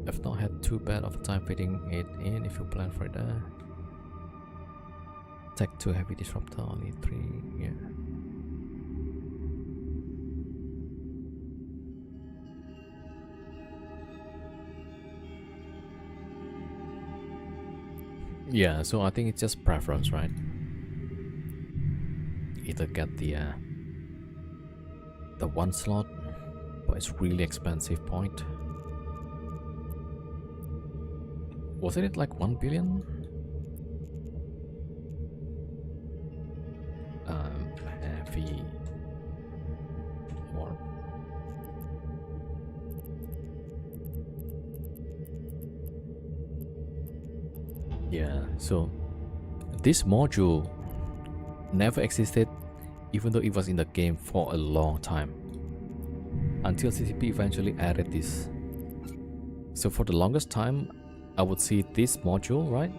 I've not had too bad of a time fitting it in if you plan for it. Tech 2 heavy disruptor, only 3, yeah. Yeah, so I think it's just preference, right? Either get the one slot, but it's really expensive point. Wasn't it like 1 billion? Heavy warp. Yeah, so this module never existed, even though it was in the game for a long time, until CCP eventually added this. So for the longest time, I would see this module, right?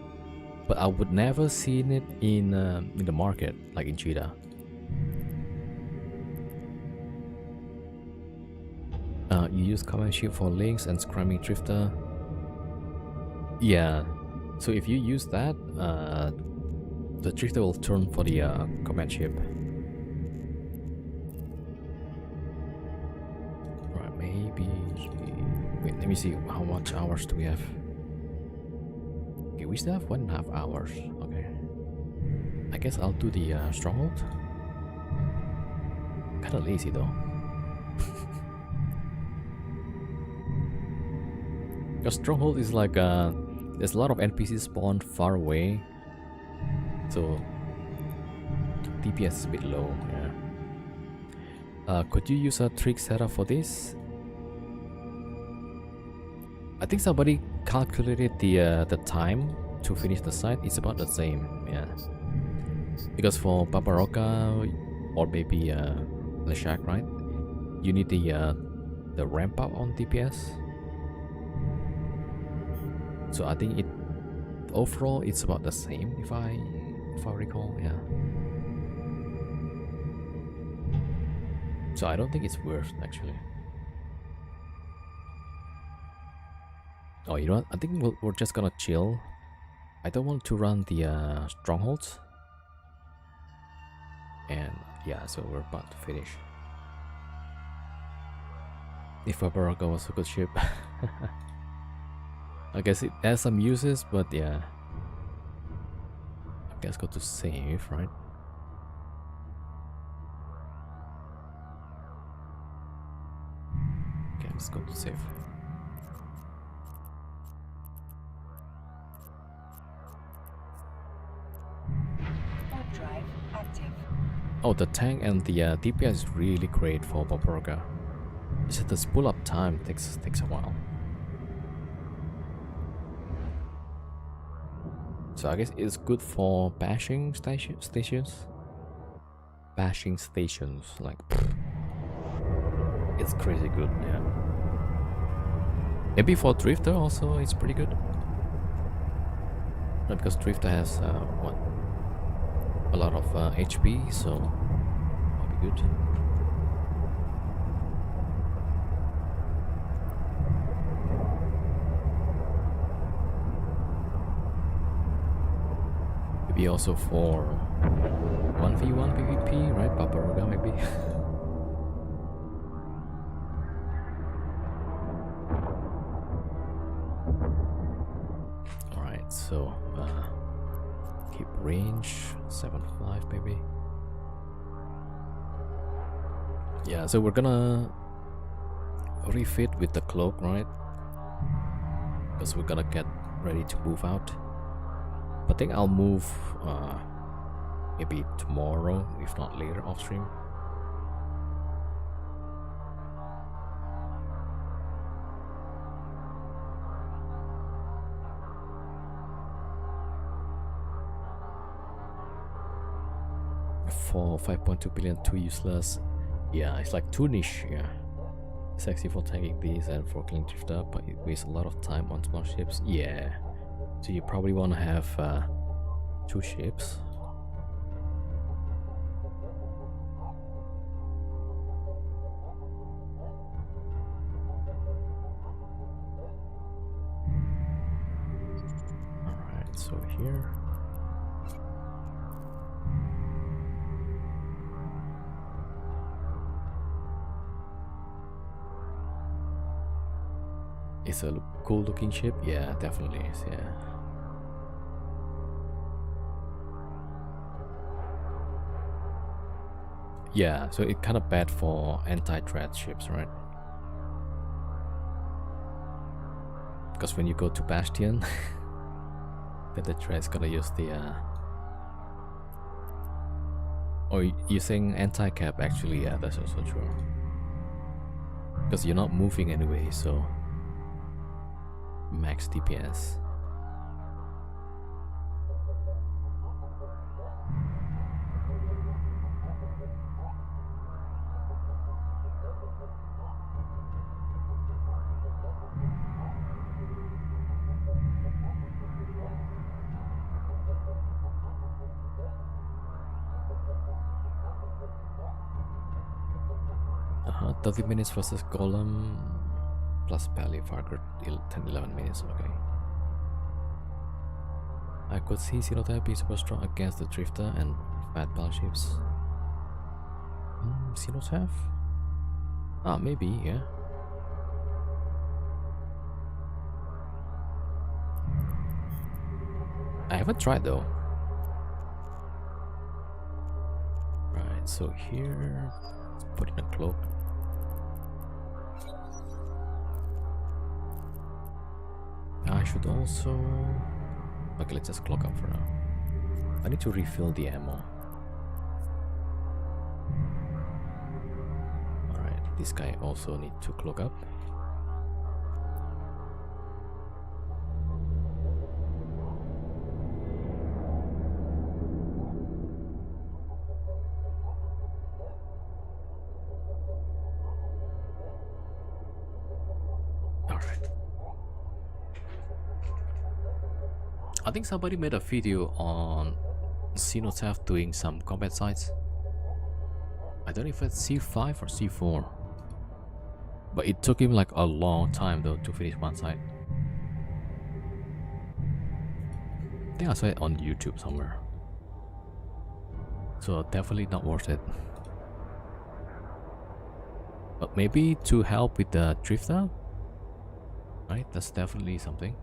But I would never seen it in the market, like in Cheetah. You use command shield for links and scramming drifter. Yeah. So if you use that, the drifter will turn for the command ship. Right, maybe. Wait, let me see how much hours do we have. Okay, we still have 1.5 hours. Okay. I guess I'll do the stronghold. Kinda lazy though. Because stronghold is like there's a lot of NPCs spawned far away, so DPS is a bit low. Yeah. Could you use a trick setup for this? I think somebody calculated the time to finish the site. It's about the same. Yeah. Because for Barbaroka or maybe Leshak, right? You need the ramp up on DPS. So I think overall it's about the same if I recall, yeah. So I don't think it's worth actually. Oh, you know what? I think we're just gonna chill. I don't want to run the strongholds. And yeah, so we're about to finish. If Barbaroka was a good ship. I guess it has some uses, but yeah. I guess go to save, right? Okay, let's go to save. Warp drive active. Oh, the tank and the DPS is really great for Barbaroka. It's just the spool up time takes a while. So I guess it's good for bashing stations. Bashing stations, like it's crazy good, yeah. Maybe for Drifter also it's pretty good. Not because Drifter has what? A lot of HP, so that'll be good. Maybe also for 1v1 PvP, right? Barbaroka maybe. Alright, so keep range 7.5 maybe. Yeah, so we're gonna refit with the cloak, right? Because we're gonna get ready to move out. But I think I'll move maybe tomorrow, if not later, off stream. For 5.2 billion, too useless. Yeah, it's like too niche. Yeah, sexy for tanking these and for killing drifter, but it wastes a lot of time on small ships. Yeah, so you probably want to have 2 ships. Alright, so here. It's a cool looking ship. Yeah, definitely is. Yeah. Yeah, so it's kind of bad for anti-threat ships, right? Because when you go to Bastion, then the threat's gonna use the or using anti-cap actually. Yeah, that's also true. Because you're not moving anyway, so max DPS. Uh-huh, 30 minutes versus Golem plus Pally Farger 10-11 minutes. Okay. I could see Cenotaph being super strong against the Drifter and Fat battleships. Cenotaph? Ah, maybe, yeah. I haven't tried though. Right, so here, let's put in a cloak. I should also... Okay, let's just cloak up for now. I need to refill the ammo. Alright, this guy also need to cloak up. I think somebody made a video on Cenotaph doing some combat sites. I don't know if it's C5 or C4. But it took him like a long time though to finish one site. I think I saw it on YouTube somewhere. So definitely not worth it. But maybe to help with the Drifter? Right, that's definitely something.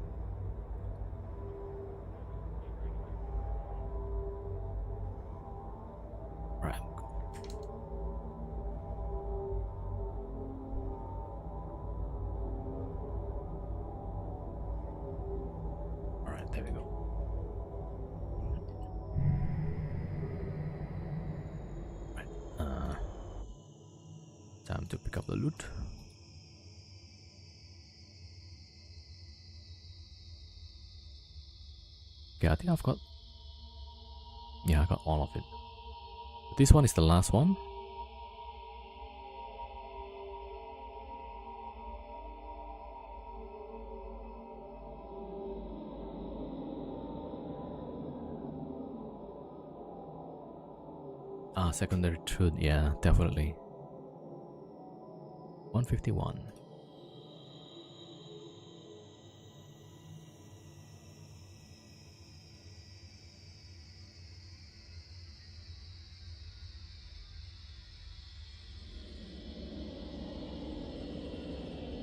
Time to pick up the loot. Okay, I think I've got... Yeah, I got all of it. This one is the last one. Ah, secondary truth, yeah, definitely. 151.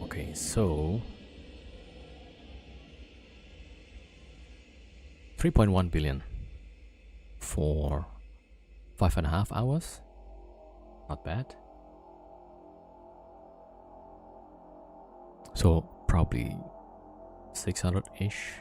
Okay, so 3.1 billion. for 5.5 hours. Not bad. So probably 600-ish.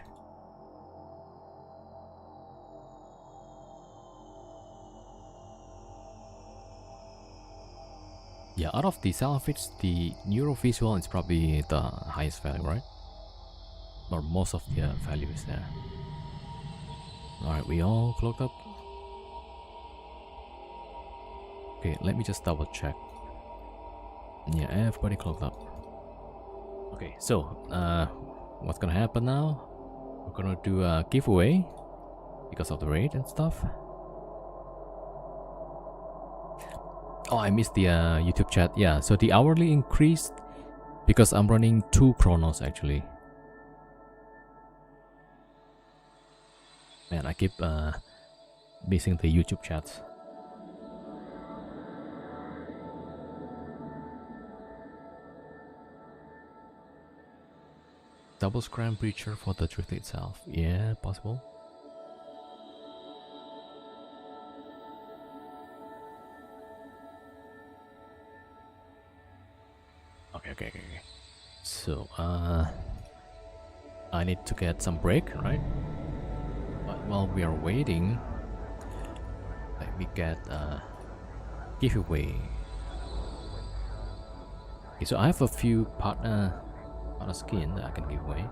Yeah, out of the salvage, the neurovisual is probably the highest value, right? Or most of the value is there. Alright, we all cloaked up. Okay, let me just double check. Yeah, everybody cloaked up. Okay, so what's gonna happen now? We're gonna do a giveaway because of the raid and stuff. Oh, I missed the YouTube chat. Yeah, so the hourly increased because I'm running 2 chronos actually. Man, I keep missing the YouTube chats. Double scram breacher for the drift itself. Yeah, possible. Okay. So, I need to get some break, right? But while we are waiting, let me get a giveaway. Okay, so I have a few partner skin that I can give away.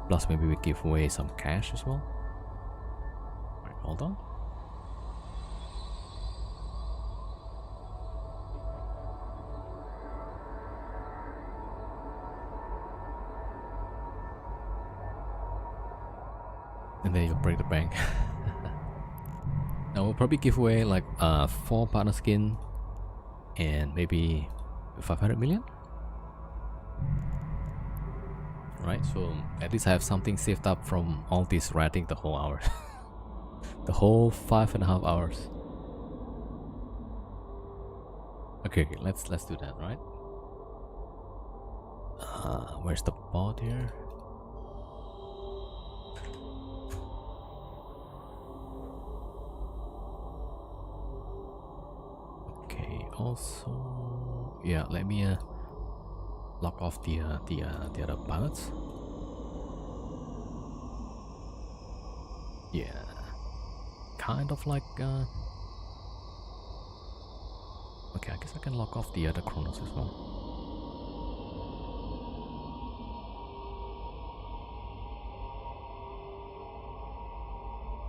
Plus, maybe we give away some cash as well. Alright, hold on. And then you'll break the bank. Now we'll probably give away like 4 partner skin and maybe 500 million. Right, so at least I have something saved up from all this ratting the whole hour. The whole 5.5 hours. Okay, let's do that, right? Where's the bot here? Okay, also, yeah, let me lock off the other pilots. Yeah, kind of like okay, I guess I can lock off the other chronos as well.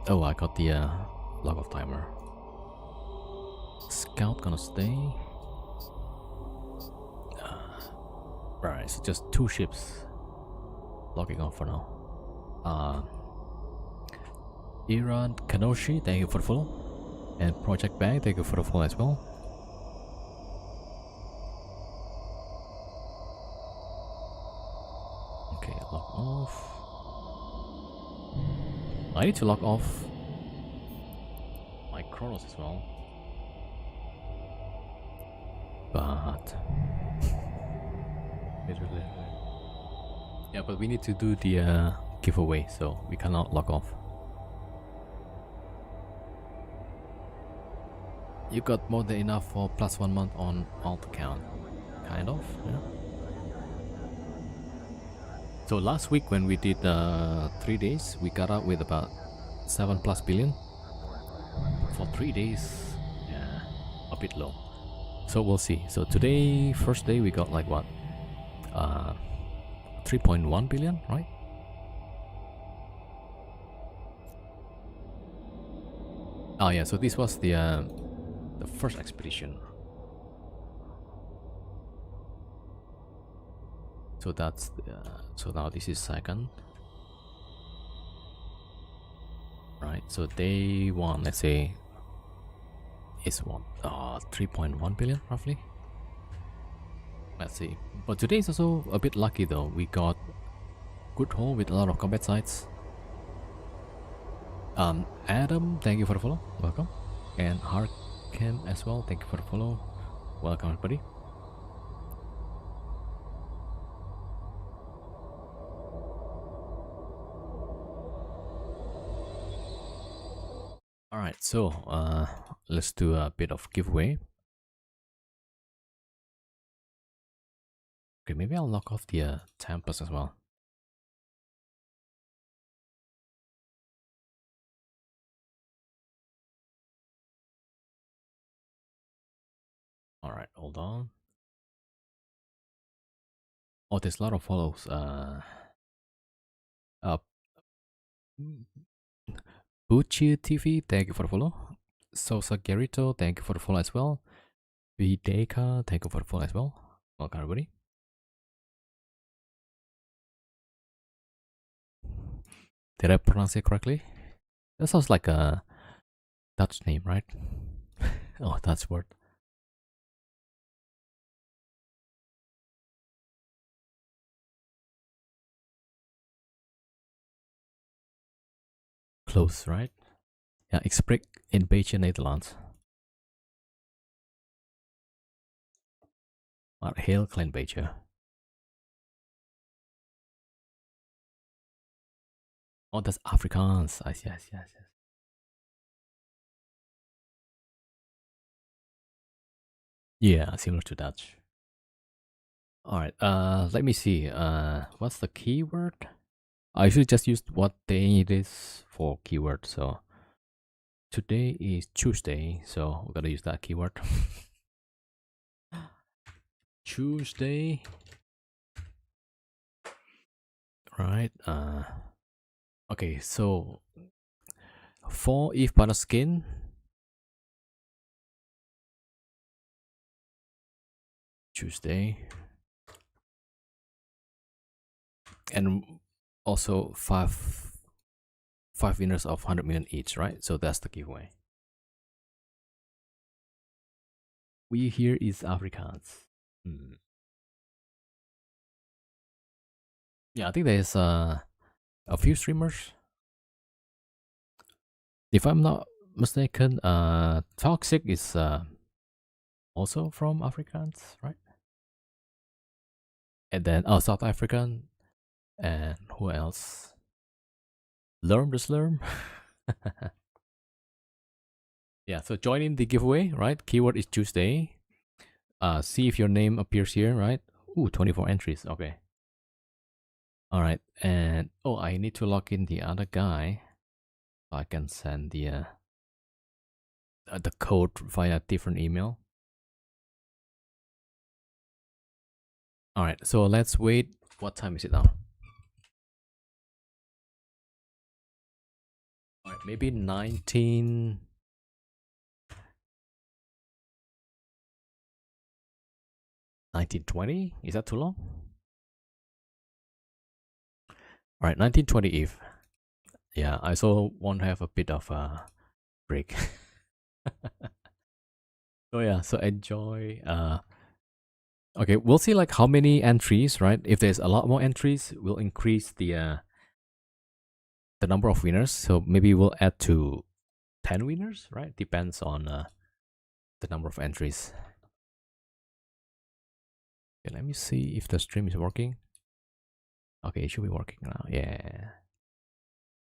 Oh, I got the lock off timer. Scout gonna stay. Right, so just 2 ships logging off for now. Iran Kanoshi, thank you for the follow. And Project Bang, thank you for the follow as well. Okay, log off. I need to log off my chronos as well. But yeah, but we need to do the giveaway, so we cannot log off. You got more than enough for +1 month on alt account. Kind of, yeah. So last week when we did 3 days, we got out with about 7+ billion. For 3 days, yeah, a bit low. So we'll see. So today, first day, we got like what? 3.1 billion, right? Oh yeah, so this was the first expedition. So that's so now this is second, right? So day 1, let's say, is what 3.1 billion roughly. Let's see. But today is also a bit lucky though. We got good haul with a lot of combat sites. Adam, thank you for the follow. Welcome. And Harkem as well. Thank you for the follow. Welcome everybody. Alright, Alright, so let's do a bit of giveaway. Okay, maybe I'll knock off the Tempest as well. Alright, hold on. Oh, there's a lot of follows. Bucci TV, thank you for the follow. Sosa Garito, thank you for the follow as well. Videka, thank you for the follow as well. Welcome everybody. Did I pronounce it correctly? That sounds like a Dutch name, right? Oh, Dutch word. Close, right? Ja, ik spreek een beetje Nederlands. Maar heel klein beetje. Oh, that's Afrikaans. Yes. Yeah, similar to Dutch. Alright, let me see. What's the keyword? I should just use what day it is for keyword. So today is Tuesday, so we gotta use that keyword. Tuesday. Right. Okay, so for if butter skin. Tuesday. And also five winners of 100 million each, right? So that's the giveaway. We here is Afrikaans. Yeah, I think there's a few streamers. If I'm not mistaken, Toxic is also from Afrikaans, right? And then South African, and who else? Lerm the Slurm. Yeah, so join in the giveaway, right? Keyword is Tuesday. See if your name appears here, right? Ooh, 24 entries. Okay. All right, and oh, I need to log in the other guy. I can send the code via different email. All right, so let's wait. What time is it now? All right, maybe 1920? Is that too long? All right, 1920 Eve. Yeah, I also want to have a bit of a break. So yeah, so enjoy. Okay, we'll see like how many entries, right? If there's a lot more entries, we'll increase the number of winners. So maybe we'll add to 10 winners, right? Depends on the number of entries. Okay, let me see if the stream is working. Okay, it should be working now. Yeah.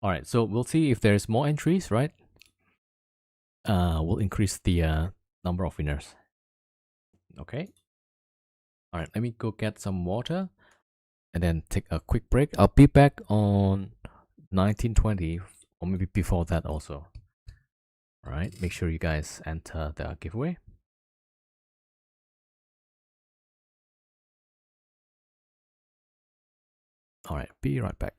All right, so we'll see if there's more entries, right? We'll increase the number of winners. Okay. All right, let me go get some water and then take a quick break. I'll be back on 1920 or maybe before that also. All right, make sure you guys enter the giveaway. All right, be right back.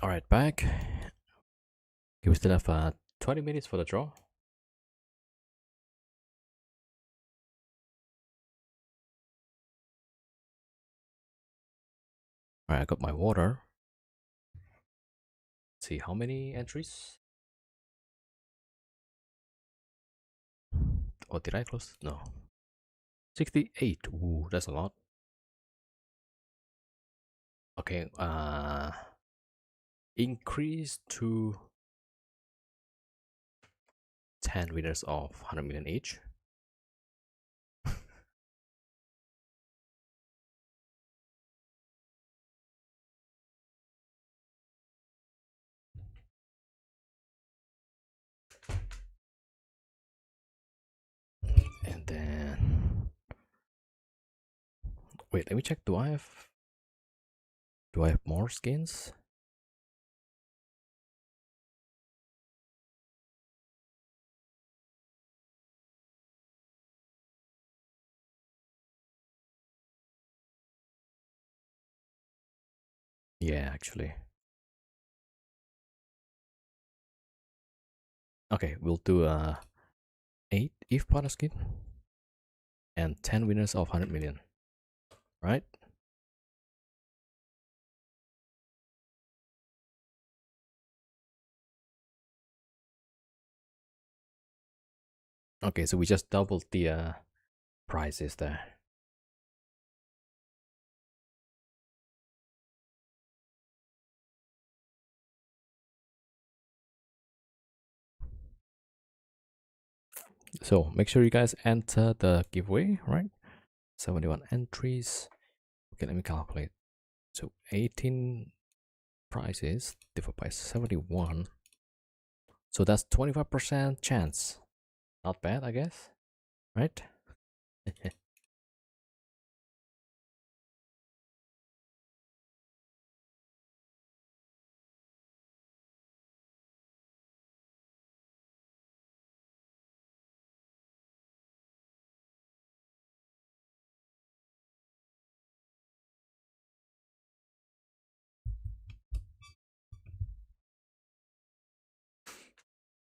All right, back. Okay, we still have 20 minutes for the draw. All right, I got my water. Let's see how many entries. Or did I close? No. 68. Ooh, that's a lot. Okay, increase to 10 winners of 100 million each. And then wait, let me check. Do I have more skins? Yeah, actually. Okay, we'll do 8 if partner skin and 10 winners of 100 million. Right? Okay, so we just doubled the prices there. So make sure you guys enter the giveaway, right? 71 entries. Okay, let me calculate. So 18 prizes divided by 71. So that's 25% chance. Not bad, I guess. Right?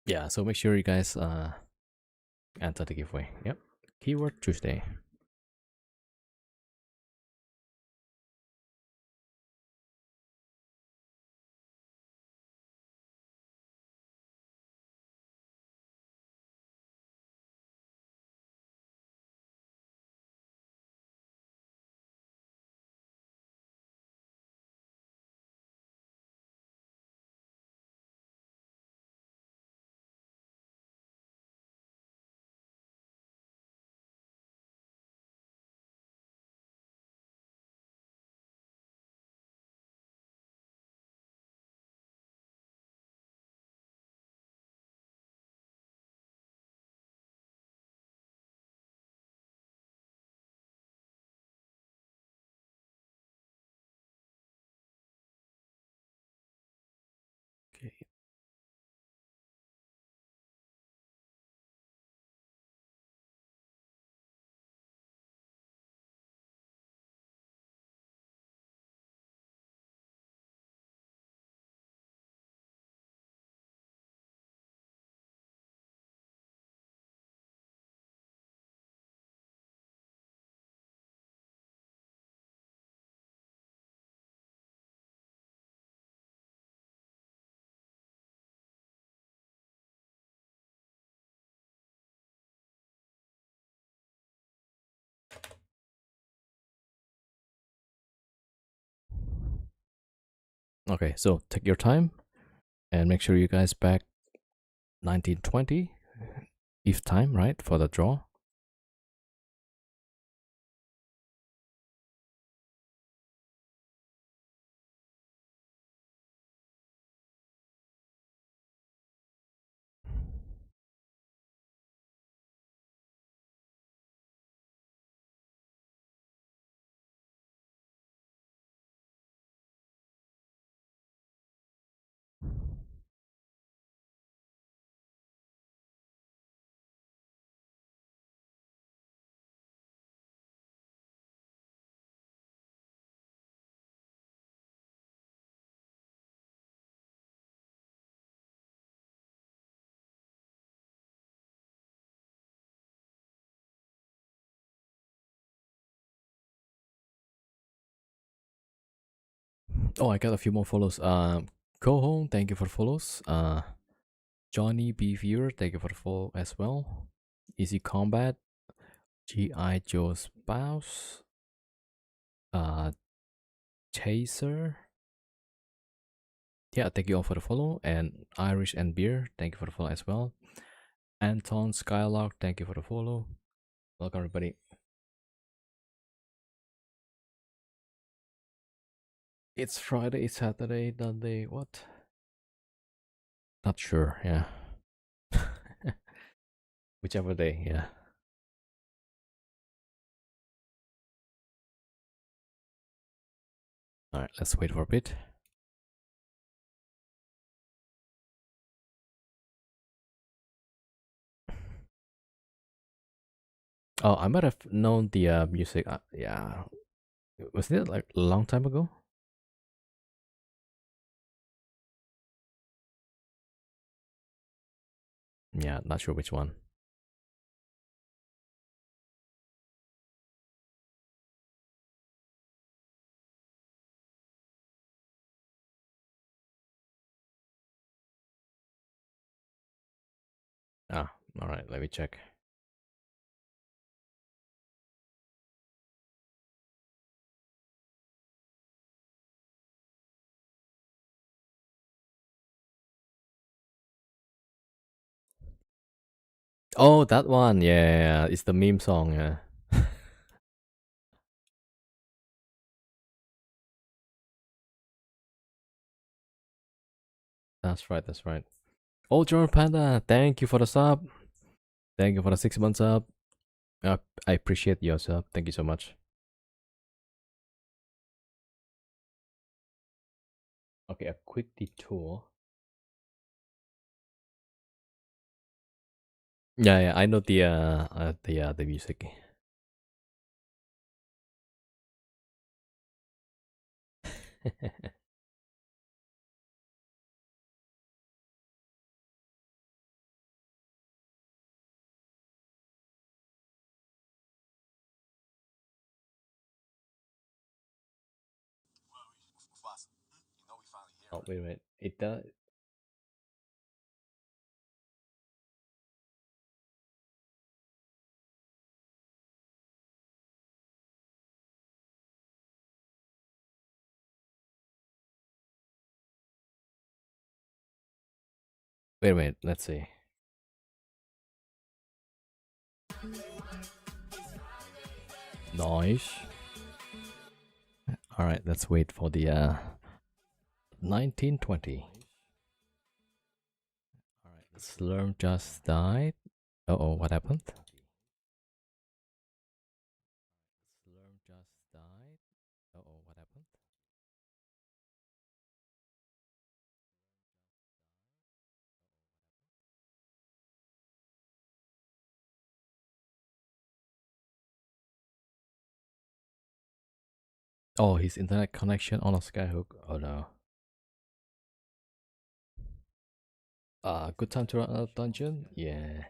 Yeah, so make sure you guys enter the giveaway. Yep. Keyword Tuesday. Okay. Okay, so take your time and make sure you guys back 1920 if time, right, for the draw. Oh, I got a few more follows. Kohong, thank you for follows. Johnny B Viewer, thank you for the follow as well. Easy Combat, G.I. Joe's Spouse, Chaser. Yeah, thank you all for the follow. And Irish and Beer, thank you for the follow as well. Anton Skylark, thank you for the follow. Welcome, everybody. It's Friday, it's Saturday, Sunday, what? Not sure, yeah. Whichever day, yeah. Alright, let's wait for a bit. Oh, I might have known the music. Yeah, wasn't it like a long time ago? Yeah, not sure which one. Ah, all right. Let me check. Oh, that one. Yeah, it's the meme song. Yeah. That's right. That's right. Oh, Jordan Panda, thank you for the sub. Thank you for the 6 months sub. I appreciate your sub. Thank you so much. Okay, a quick detour. Yeah, I know the music. Oh, wait a minute. It does. Wait a minute. Let's see. Nice. All right, let's wait for the 1920. All right, Slurm just died. Oh, what happened? Slurm just died. Oh, what happened? Oh, his internet connection on a skyhook. Oh no. Good time to run out of dungeon? Yeah.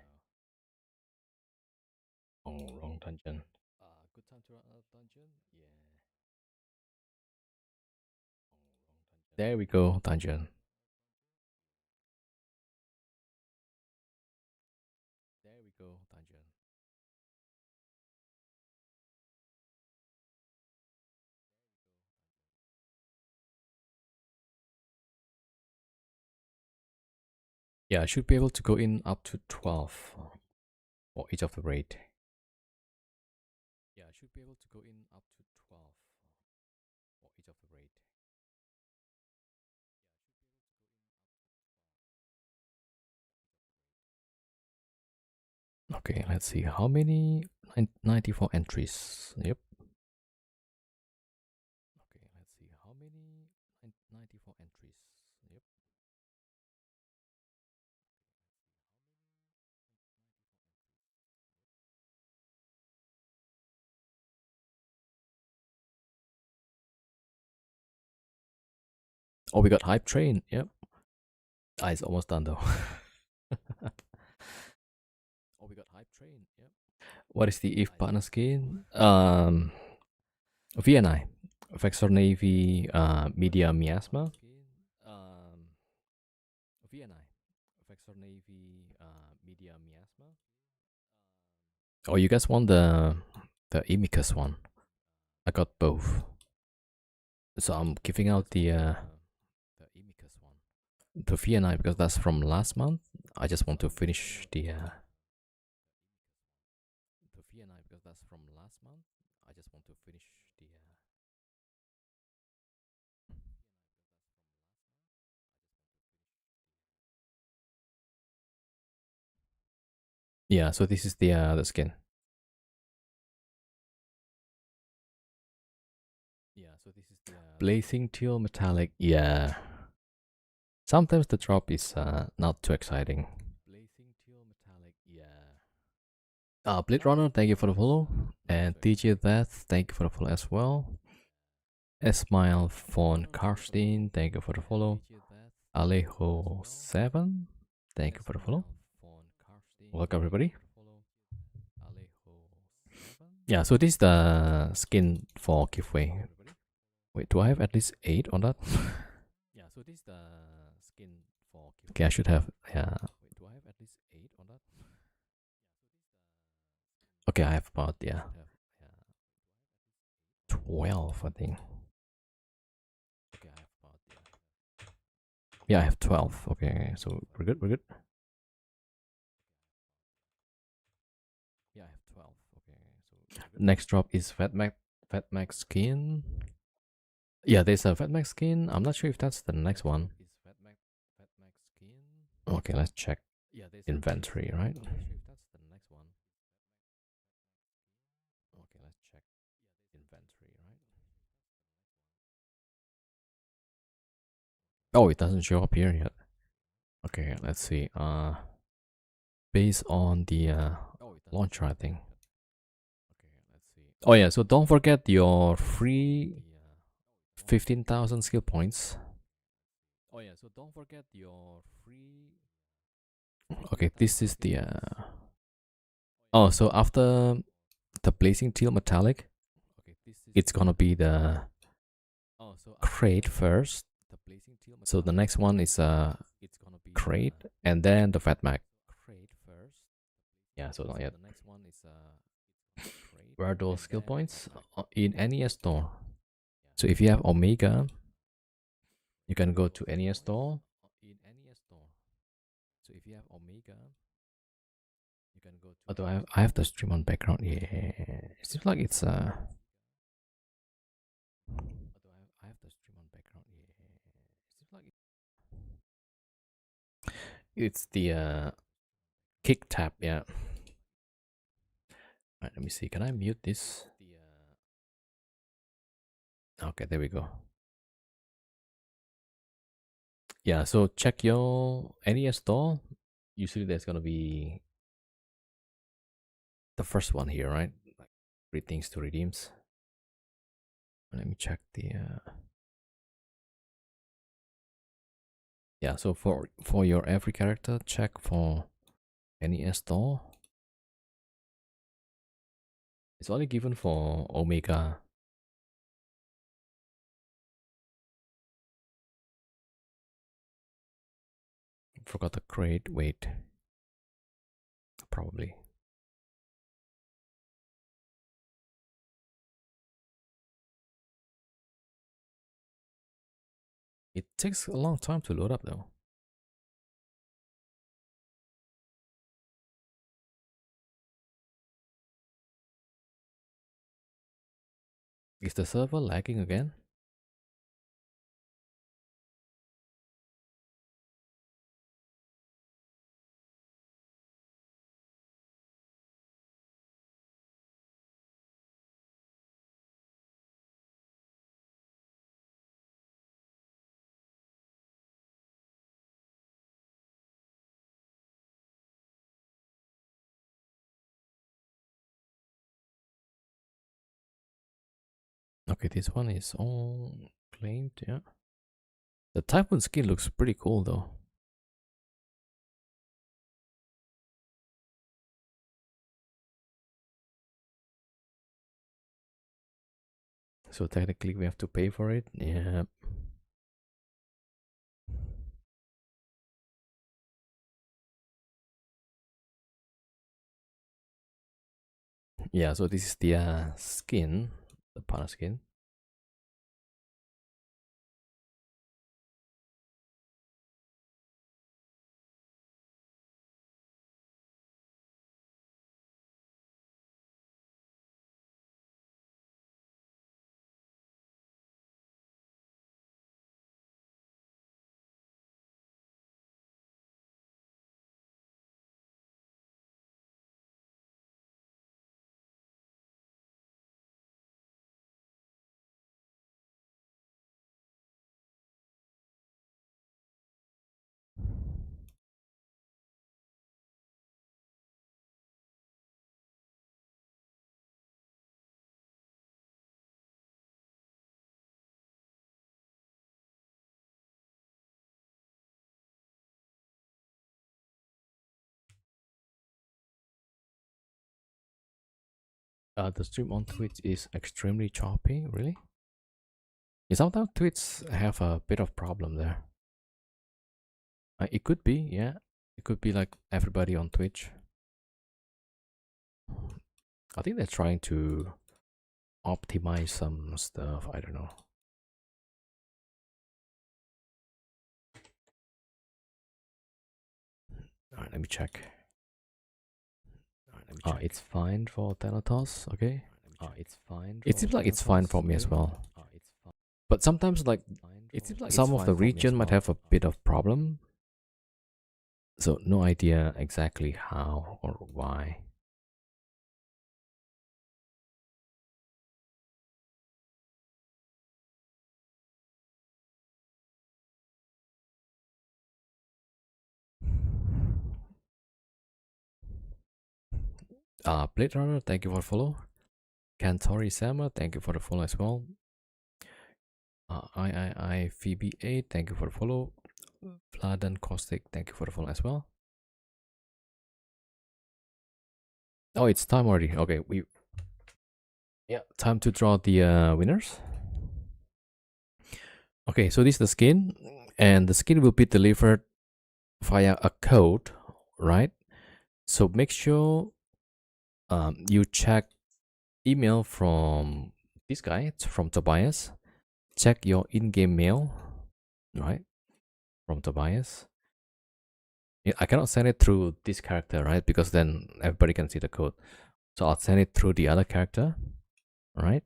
Oh, wrong dungeon. Good time to run out of dungeon? Yeah. There we go, dungeon. There we go, dungeon. Yeah, I should be able to go in up to 12 for each of the raid. Yeah, I should be able to go in up to 12 for each of the raid. Okay, let's see how many 94 entries. Yep. Okay, let's see how many 94 entries. Yep. Oh, we got hype train. Yep. It's almost done though. Oh, we got hype train. Yep. What is the if partner skin? VNI. Vexor Navy Media Miasma. VNI. Vexor Navy Media Miasma. Oh, you guys want the Imicus one? I got both. So I'm giving out the Imicus one. The VNI because that's from last month. I just want to finish the VNI because that's from last month. I just want to finish the yeah, so this is the skin. Yeah, so this is the blazing teal metallic. Yeah. Sometimes the drop is not too exciting. Blazing teal metallic. Yeah. Blade Runner, thank you for the follow. And DJ Death, thank you for the follow as well. Esmail von Karstein, thank you for the follow. Alejo7, thank you for the follow. Welcome everybody. Yeah, so this is the skin for giveaway. Wait, do I have at least 8 on that? Yeah, so this is the skin for giveaway. Okay, I should have, yeah. Wait, do I have at least 8 on that? Okay, I have about, yeah, 12, I think. Okay, I have about, yeah, I have 12. Okay, so we're good, we're good. Yeah, I have 12. Okay, so next drop is Fatmax skin. Yeah, there's a Fatmax skin. I'm not sure if that's the next one. Okay, let's check inventory, right? Okay, let's check inventory, right? Oh, it doesn't show up here yet. Okay, let's see. Based on the launcher, I think. Okay, let's see. Oh yeah, so don't forget your free 15,000 skill points. Oh yeah, so don't forget your free. Okay, this is the. Oh, so after the blazing teal metallic, it's gonna be the crate first. So the next one is crate and then the Fatmax. Yeah, so not yet. Where are those skill points? In NES store. So if you have Omega, you can go to NES store. So if you have Omega, you can go to. Although I have the stream on background. Yeah, it seems like it's I have the stream on background. Yeah, it seems like it's the kick tab. Yeah. Right, let me see. Can I mute this? Okay, there we go. Yeah, so check your NES store. Usually there's gonna be the first one here, right? Like greetings to redeems. Let me check the yeah, so for your every character, check for NES store. It's only given for Omega. Forgot the crate. Wait, probably. It takes a long time to load up though. Is the server lagging again? Okay, this one is all claimed, yeah. The Typhoon skin looks pretty cool though. So technically we have to pay for it. Yeah. Yeah, so this is the skin, the partner skin. The stream on Twitch is extremely choppy, really? Yeah, sometimes Twitch have a bit of problem there. It could be, yeah. It could be like everybody on Twitch. I think they're trying to optimize some stuff. I don't know. Alright, let me check. It's fine for Thanatos, okay? It's fine. It seems like it's fine for me as well. But sometimes, like, it seems like some of the region might have a bit of problem. So no idea exactly how or why. Blade Runner, thank you for the follow. Kantori Sama, thank you for the follow as well. Phoebe 8, thank you for the follow. Vladan Caustic, thank you for the follow as well. Oh, it's time already. Okay, time to draw the winners. Okay, so this is the skin, and the skin will be delivered via a code, right? So make sure you check email from this guy. It's from Tobias. Check your in-game mail, right? From Tobias. Yeah, I cannot send it through this character, right? Because then everybody can see the code. So I'll send it through the other character, right?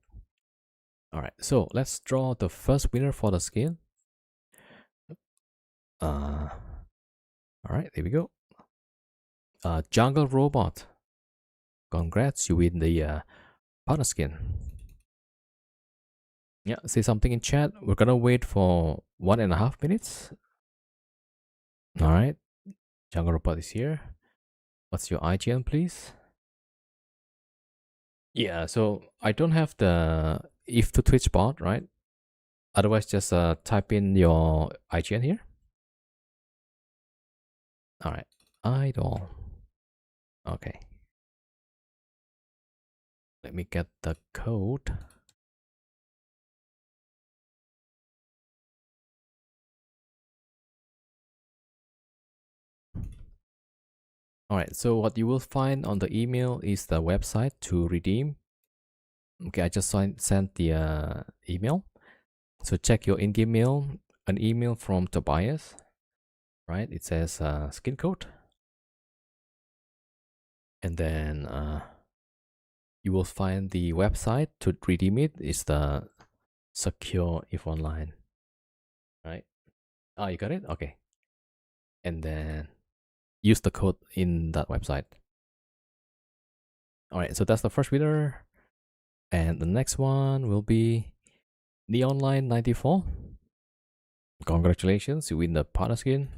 All right. So let's draw the first winner for the skin. All right. There we go. Jungle Robot. Congrats, you win the partner skin. Yeah, say something in chat. We're gonna wait for 1.5 minutes. All right. Jungle Robot is here. What's your IGN, please? Yeah, so I don't have the if to Twitch bot, right? Otherwise, just type in your IGN here. All right, idol. Okay. Let me get the code. All right, so what you will find on the email is the website to redeem. Okay, I just sent the email. So check your in-game mail, an email from Tobias, right? It says skin code. And then you will find the website to redeem it. It's the Secure If Online, right? Oh, you got it? Okay. And then use the code in that website. All right, so that's the first winner. And the next one will be Neonline94. Congratulations, you win the partner skin.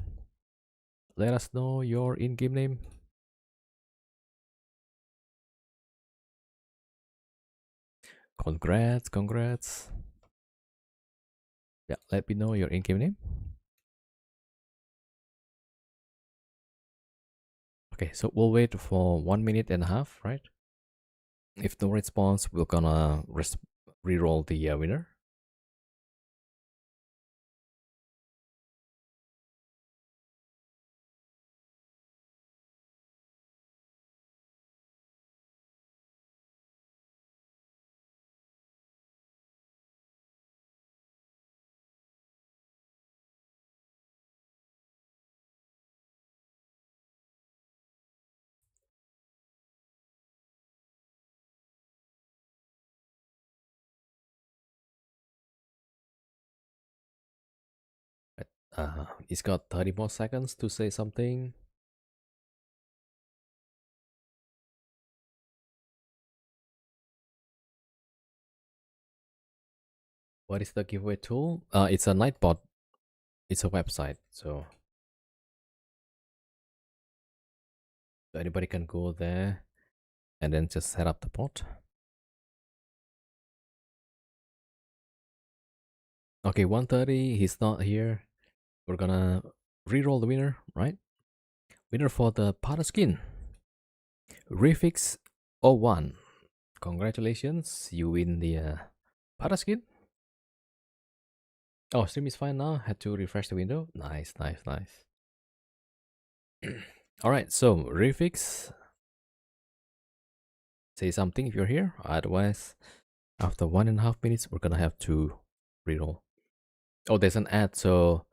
Let us know your in-game name. Congrats. Yeah, let me know your in-game name. Okay, so we'll wait for 1.5 minutes, right? If no response, we're gonna re-roll the winner. It's got 30 more seconds to say something. What is the giveaway tool? It's a Nightbot. It's a website, so anybody can go there and then just set up the bot. Okay, 1:30. He's not here. We're gonna re-roll the winner, right? Winner for the powder skin, Refix01. Congratulations, you win the powder skin. Oh, stream is fine now. Had to refresh the window. Nice, nice, nice. All right, so Refix, say something if you're here. Otherwise, after 1.5 minutes, we're gonna have to reroll. Oh, there's an ad, so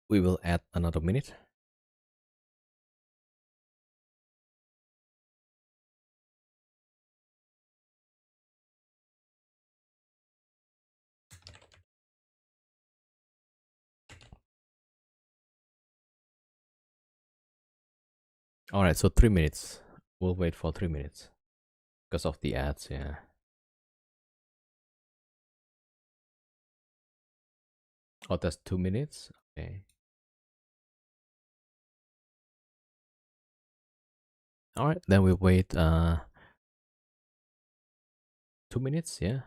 we will add another minute. All right, so 3 minutes. We'll wait for 3 minutes because of the ads. Yeah. Oh, that's 2 minutes. Okay. All right, then we'll wait 2 minutes. Yeah.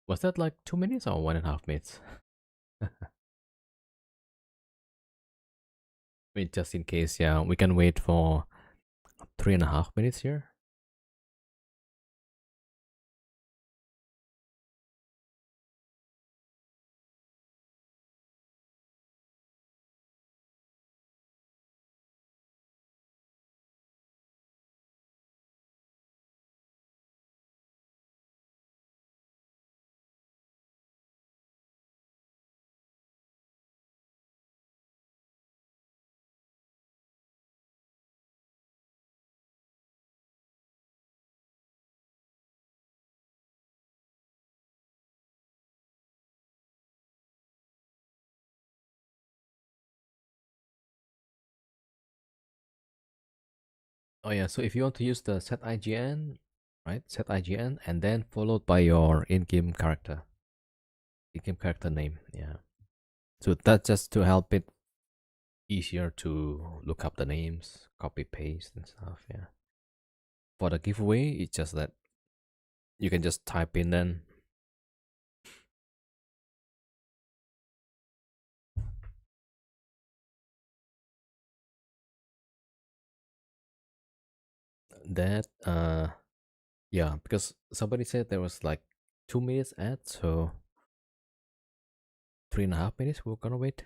Was that like 2 minutes or 1.5 minutes? I mean, just in case, yeah, we can wait for 3.5 minutes here. Oh yeah, so if you want to use the set IGN, right? Set IGN and then followed by your in-game character name. Yeah. So that's just to help it easier to look up the names, copy paste and stuff. Yeah. For the giveaway, it's just that you can just type in then. That yeah, because somebody said there was like 2 minutes ad, so 3.5 minutes we're gonna wait.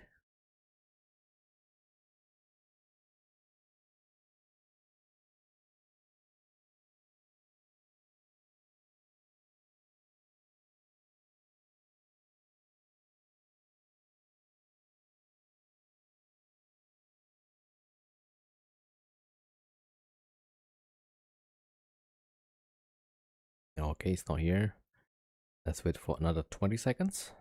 Okay, it's not here. Let's wait for another 20 seconds.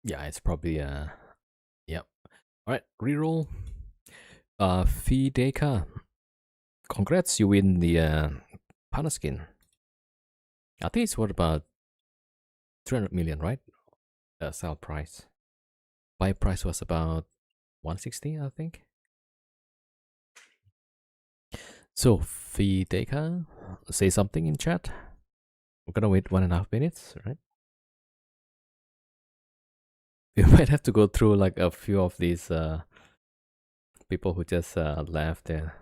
Yeah, it's probably yep. Alright, reroll. Fideka. Congrats, you win the Pana skin. I think it's worth about 300 million, right? Sell price. Buy price was about 160, I think. So, Fideka, say something in chat. We're gonna wait 1.5 minutes, right? We might have to go through like a few of these people who just left there.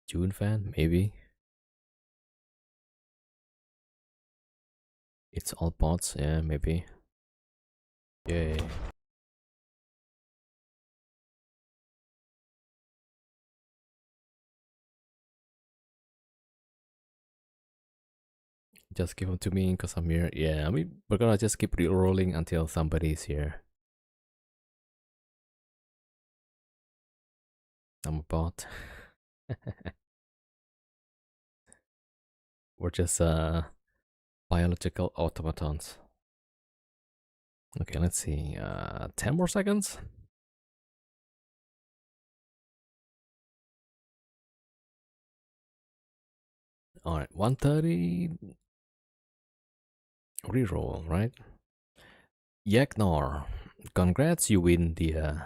June fan, maybe. It's all bots, yeah, maybe. Yay. Just give them to me because I'm here. Yeah, I mean, we're gonna just keep re-rolling until somebody's here. I'm a bot. We're just biological automatons. Okay, let's see. 10 more seconds. All right, 130. Reroll, right? Yagnor, congrats, you win the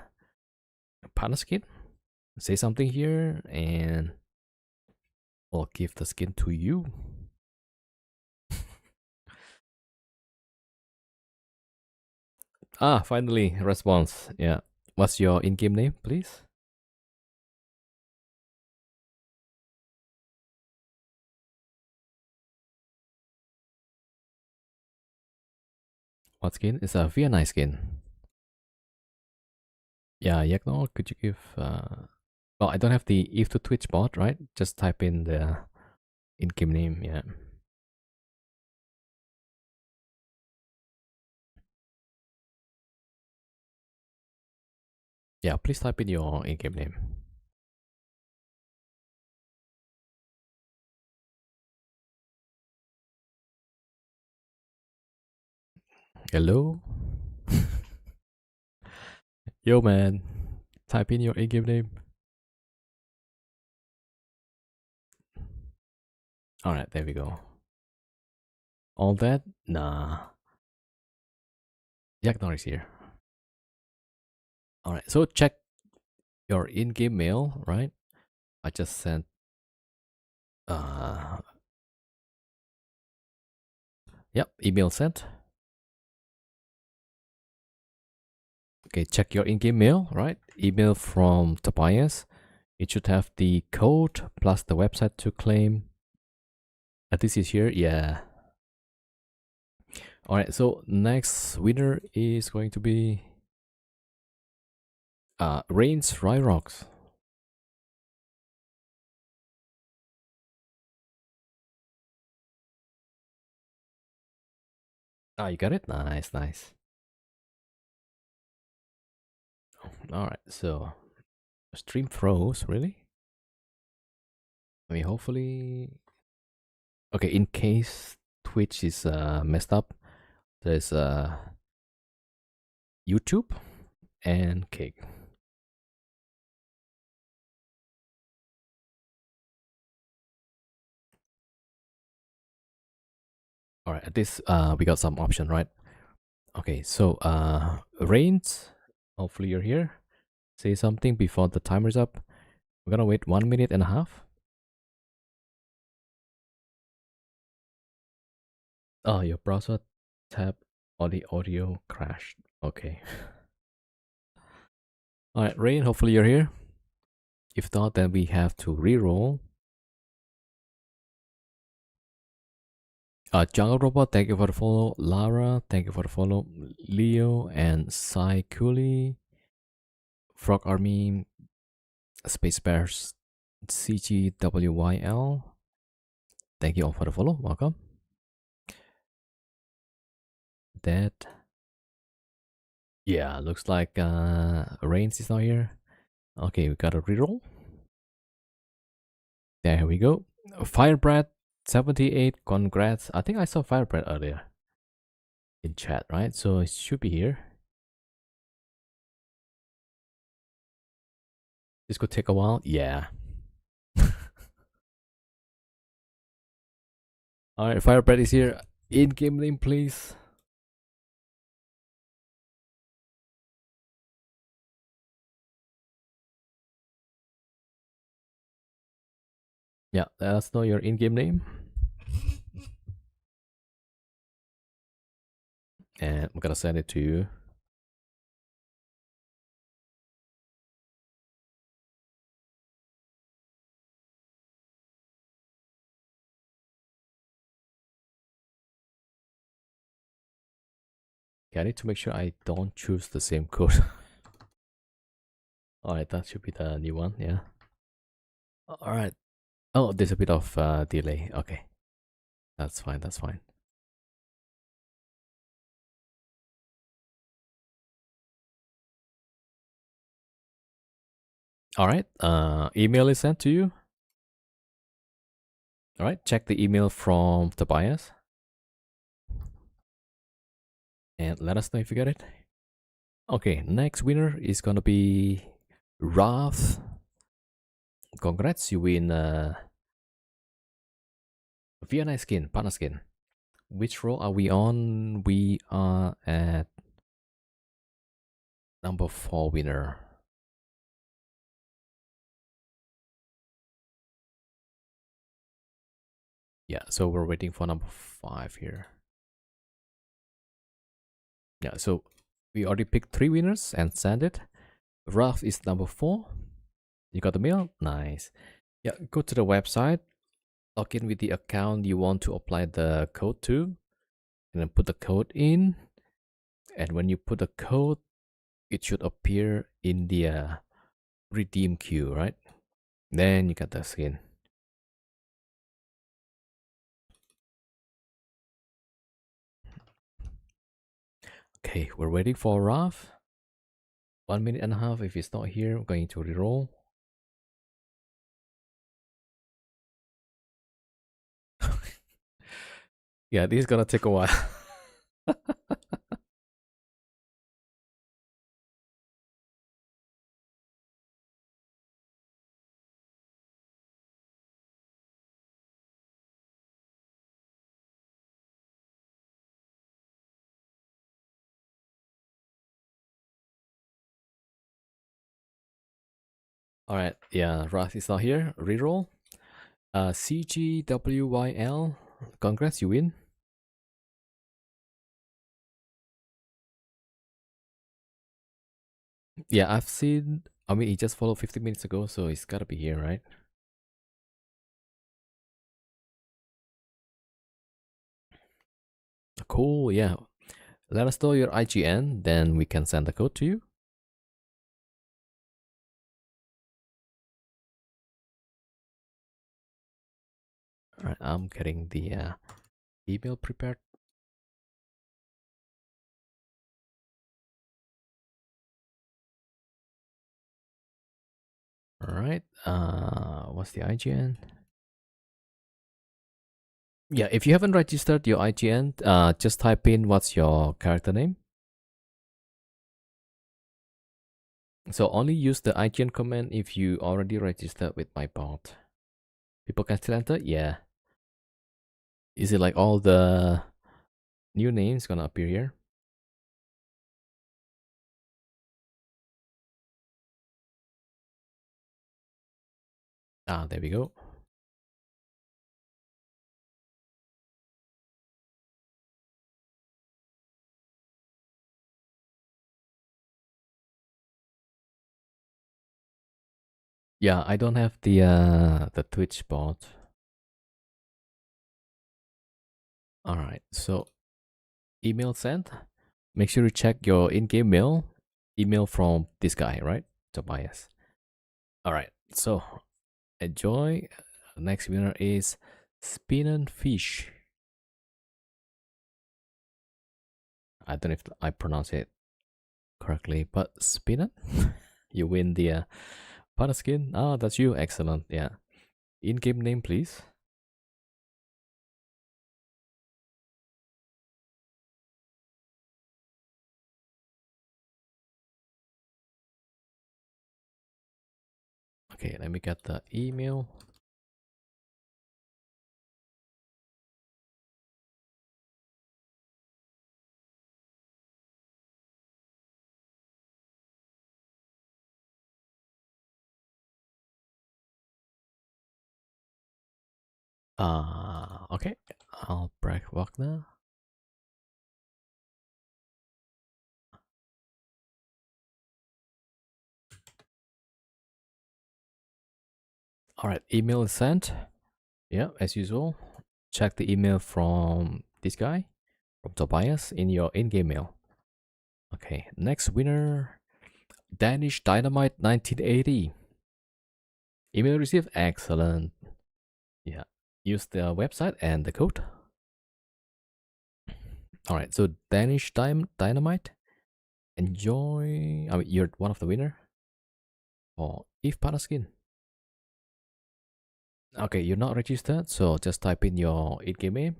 partner skin. Say something here, and I'll give the skin to you. Ah, finally, response. Yeah. What's your in-game name, please? What skin? It's a Viennite skin. Yeah, Yagnor, could you give... Well, I don't have the if to Twitch bot, right? Just type in the in-game name, yeah. Yeah, please type in your in-game name. Hello? Yo, man. Type in your in-game name. Alright, there we go. All that? Nah. Yagnor is here. Alright, so check your in-game mail, right? I just sent yep, email sent. Okay, check your in-game mail, right? Email from Tobias. It should have the code plus the website to claim. This is here, yeah. Alright, so next winner is going to be Rains Ryrox. Ah, you got it? Nice, nice. Alright, so stream froze, really? I mean, hopefully... Okay, in case Twitch is messed up, there's YouTube and Cake. All right, at this we got some option, right? Okay, so Rains, hopefully you're here. Say something before the timer's up. We're gonna wait 1.5 minutes. Oh, your browser tab or the audio crashed. Okay. All right, Rain, hopefully you're here. If not, then we have to re-roll. Jungle Robot, thank you for the follow. Lara, thank you for the follow. Leo and Sai Kuli. Frog Army, Space Bears, CGWYL. Thank you all for the follow. Welcome. That. Yeah, looks like Rains is not here. Okay, we got a reroll. There we go. Firebread 78. Congrats. I think I saw Firebread earlier in chat, right? So it should be here. This could take a while. Yeah. Alright, Firebread is here. In-game name, please. Yeah, let us know your in-game name. And I'm gonna send it to you. Okay, I need to make sure I don't choose the same code. Alright, that should be the new one, yeah. Alright. Oh, there's a bit of delay. Okay. That's fine, that's fine. Alright, email is sent to you. Alright, check the email from Tobias. And let us know if you get it. Okay, next winner is gonna be Wrath. Congrats, you win Vienna skin, partner skin. Which row are we on? We are at number 4 winner. Yeah, so we're waiting for number 5 here. Yeah, so we already picked 3 winners and sent it. Wrath is number 4. You got the mail? Nice. Yeah, go to the website, log in with the account you want to apply the code to, and then put the code in. And when you put the code, it should appear in the redeem queue, right? Then you get the skin. Okay, we're waiting for Raf. 1 minute and a half. If it's not here, I'm going to reroll. Yeah, this is gonna take a while. Alright, yeah, Raf is not here. Reroll. CGWYL. Congrats, you win. Yeah, I've seen. I mean, he just followed 15 minutes ago, so it's gotta be here, right? Cool, yeah. Let us know your IGN, then we can send the code to you. Alright, I'm getting the email prepared. Alright, what's the IGN? Yeah, if you haven't registered your IGN, just type in what's your character name. So only use the IGN command if you already registered with my bot. People can still enter? Yeah. Is it like all the new names gonna appear here? Ah, there we go. Yeah, I don't have the Twitch bot. Alright, so email sent. Make sure you check your in-game mail. Email from this guy, right? Tobias. Alright, so enjoy. Next winner is Spin Fish. I don't know if I pronounce it correctly, but Spin. You win the partner skin. Ah, that's you. Excellent. Yeah. In-game name, please. Okay, let me get the email. Okay. Albrecht Wagner. All right, email is sent. Yeah, as usual. Check the email from this guy, from Tobias, in your in-game mail. Okay, next winner, Danish Dynamite 1980. Email received. Excellent. Yeah, use the website and the code. All right, so Danish Dynamite, enjoy. I mean, you're one of the winner. Or if Paraskin. Okay, you're not registered, so just type in your in-game name.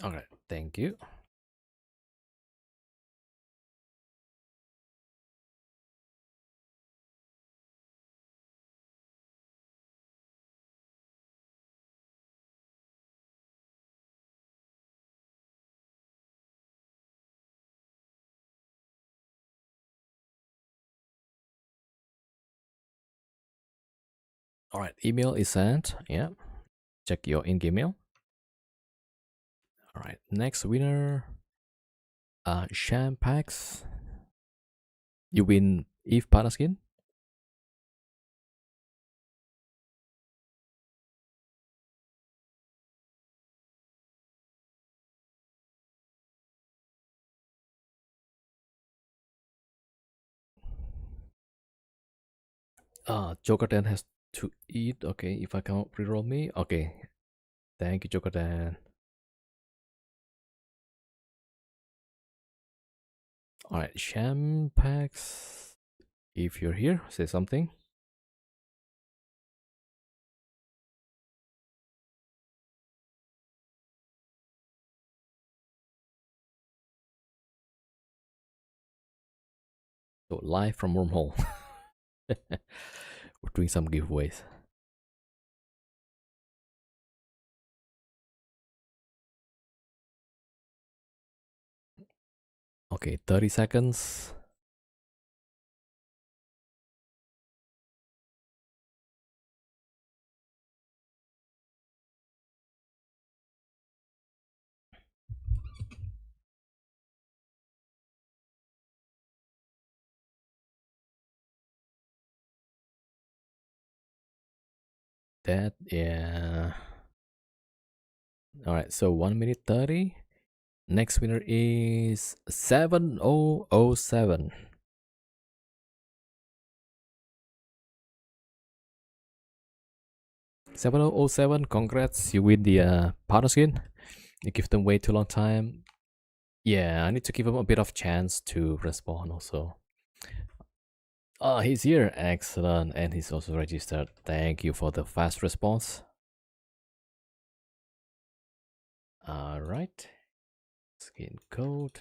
All right, thank you. All right, email is sent. Yeah, check your in-game mail. All right, next winner, Shampax. You win Eve Paraskin. Joker Dan has to eat. Okay, if I can't reroll me. Okay, thank you, Joker Dan. All right, Shampax. If you're here, say something. So live from wormhole. We're doing some giveaways. Okay, 30 seconds. That, yeah. All right, so 1 minute 30. Next winner is 7007. 7007, congrats, you win the powder skin. You give them way too long time. Yeah, I need to give him a bit of chance to respond also. Oh, he's here. Excellent. And he's also registered. Thank you for the fast response. All right. Skin code.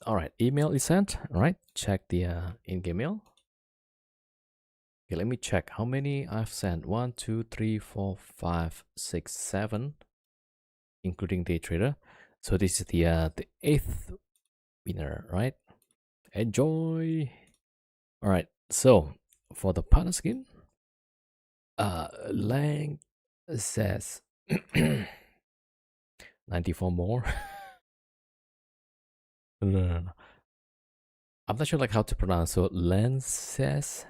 All right. Email is sent. All right. Check the in-game mail. Okay, let me check how many I've sent. 1, 2, 3, 4, 5, 6, 7, including day trader. So this is the 8th winner, right? Enjoy. All right. So for the partner skin, Lang says 94 more. No. I'm not sure like how to pronounce. So lenses,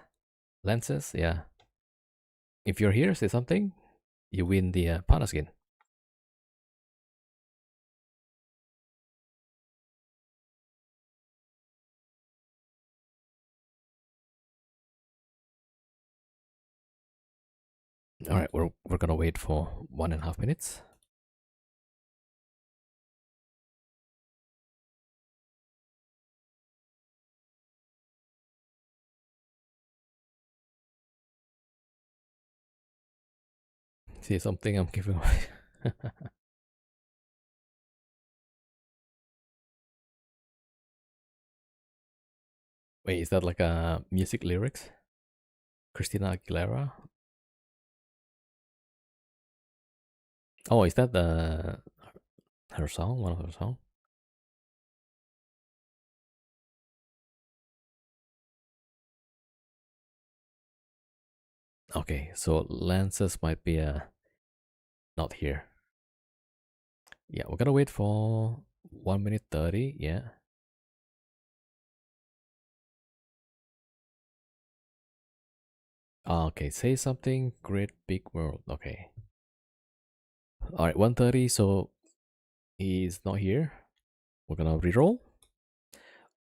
yeah. If you're here, say something. You win the partner skin. All right, we're gonna wait for 1.5 minutes. See something I'm giving away. Wait, is that like a music lyrics? Christina Aguilera? Oh, is that her song? One of her songs? Okay, so Lances might be not here. Yeah, we're gonna wait for 1 minute 30. Yeah. Okay, say something. Great big world. Okay. All right, 1:30. So he's not here. We're gonna reroll.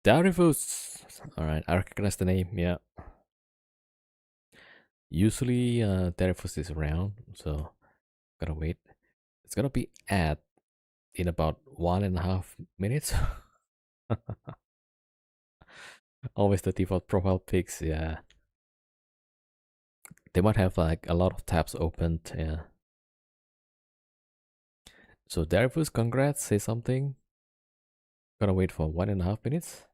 Darius. All right, I recognize the name. Yeah. Usually, Darius is around, so gotta wait. It's gonna be at in about 1.5 minutes. Always the default profile pics. Yeah. They might have like a lot of tabs opened. Yeah. So Darius, congrats. Say something. Gotta wait for 1.5 minutes.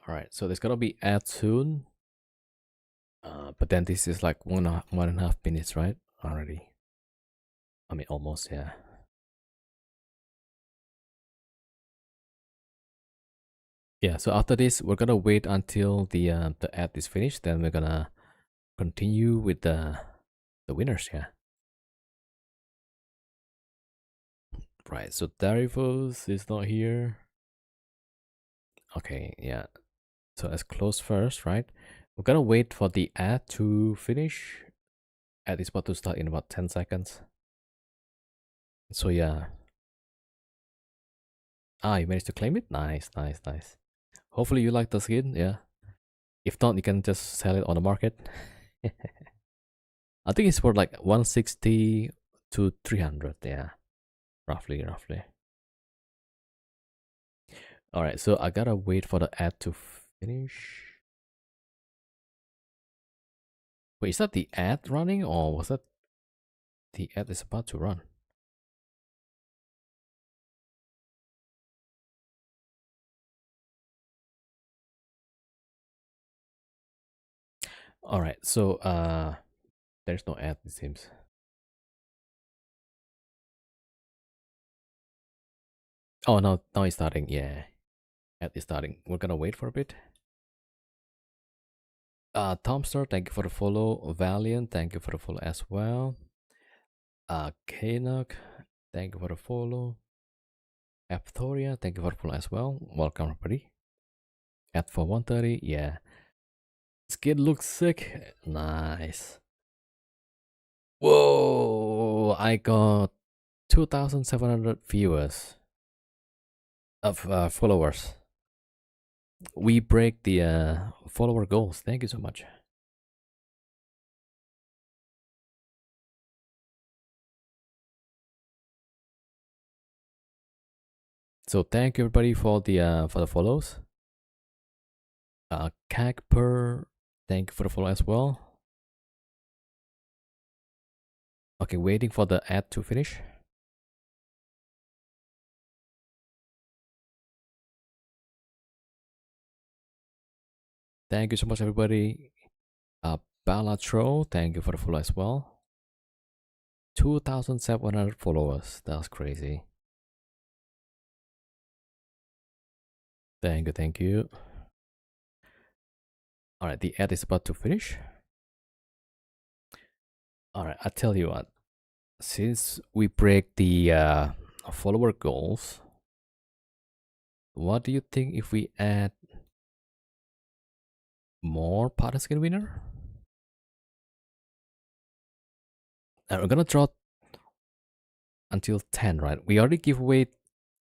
All right, so there's gonna be ad soon. But then this is like 1.5 minutes, right? Already. I mean, almost, yeah. Yeah. So after this, we're gonna wait until the ad is finished. Then we're gonna continue with the winners. Yeah. Right. So Darius is not here. Okay. Yeah. So let's close first, right? We're gonna wait for the ad to finish. Ad is about to start in about 10 seconds. So yeah. Ah, you managed to claim it? Nice, nice, nice. Hopefully you like the skin, yeah. If not, you can just sell it on the market. I think it's for like 160 to 300, yeah. Roughly. Alright, so I gotta wait for the ad to finish. Wait, is that the ad running or was that the ad is about to run? Alright, so there's no ad, it seems. Oh no, now it's starting, yeah. Ad is starting. We're gonna wait for a bit. Tomster, thank you for the follow. Valiant, thank you for the follow as well. Kanok, thank you for the follow. Apthoria, thank you for the follow as well. Welcome, everybody. At for 130, yeah. Skin looks sick. Nice. Whoa! I got 2,700 viewers of followers. We break the follower goals. Thank you so much. So thank you everybody for the follows. Kagper, thank you for the follow as well. Okay, waiting for the ad to finish. Thank you so much, everybody. Balatro, thank you for the follow as well. 2,700 followers. That's crazy. Thank you. All right, the ad is about to finish. All right, I tell you what. Since we break the follower goals, what do you think if we add more partner skin winner? And we're gonna draw until 10, right? We already give away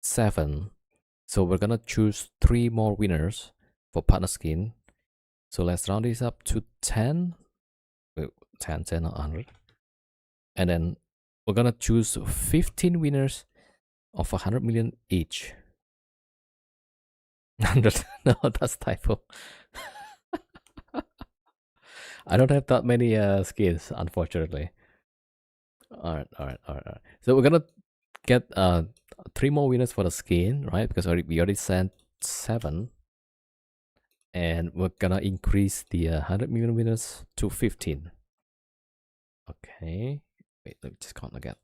7. So we're gonna choose 3 more winners for partner skin. So let's round this up to 10. Wait, 10, 10, not 100. And then we're gonna choose 15 winners of 100 million each. 100. No, that's typo. I don't have that many skins, unfortunately. Alright. So we're gonna get 3 more winners for the skin, right? Because we already sent 7. And we're gonna increase the 100 million winners to 15. Okay. Wait, let me just count again.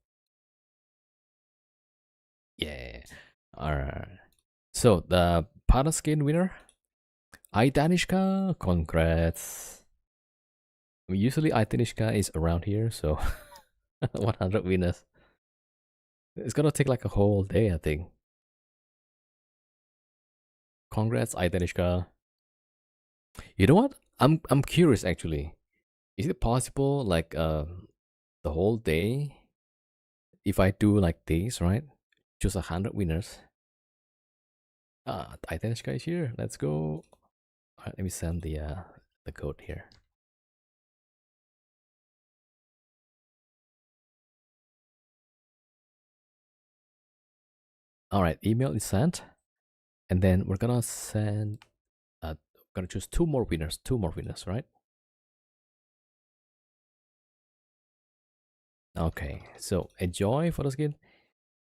Yeah. Alright. So the partner skin winner, Aitanishka. Congrats. I mean, usually Aitanishka is around here, so 100 winners. It's gonna take like a whole day, I think. Congrats, Aitanishka. You know what? I'm curious actually. Is it possible like the whole day if I do like this, right? Just 100 winners. Aitanishka is here. Let's go. Alright, let me send the code here. Alright, email is sent. And then we're gonna send gonna choose 2 more winners, right? Okay, so enjoy for the skin.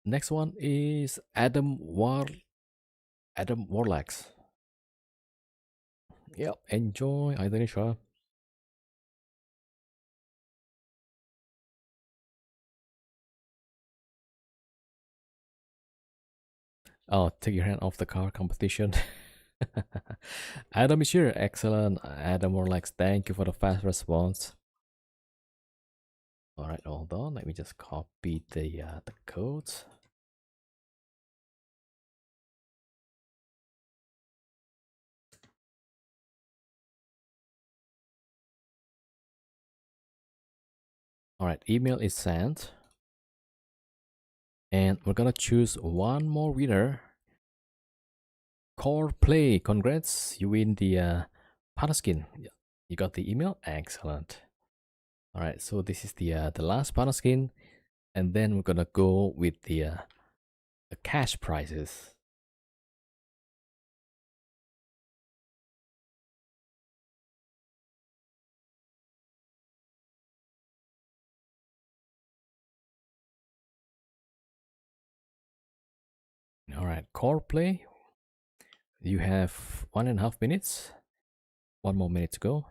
Next one is Adam Warlax. Yep, enjoy, Aidanisha. Oh, take your hand off the car competition. Adam is here. Excellent. Adam Warlax, thank you for the fast response. All right, hold on. Let me just copy the codes. All right, email is sent. And we're gonna choose 1 more winner. Core Play, congrats. You win the partner skin. You got the email? Excellent. All right, so this is the last partner skin. And then we're gonna go with the cash prizes. All right, Core Play. You have 1.5 minutes. 1 more minute to go.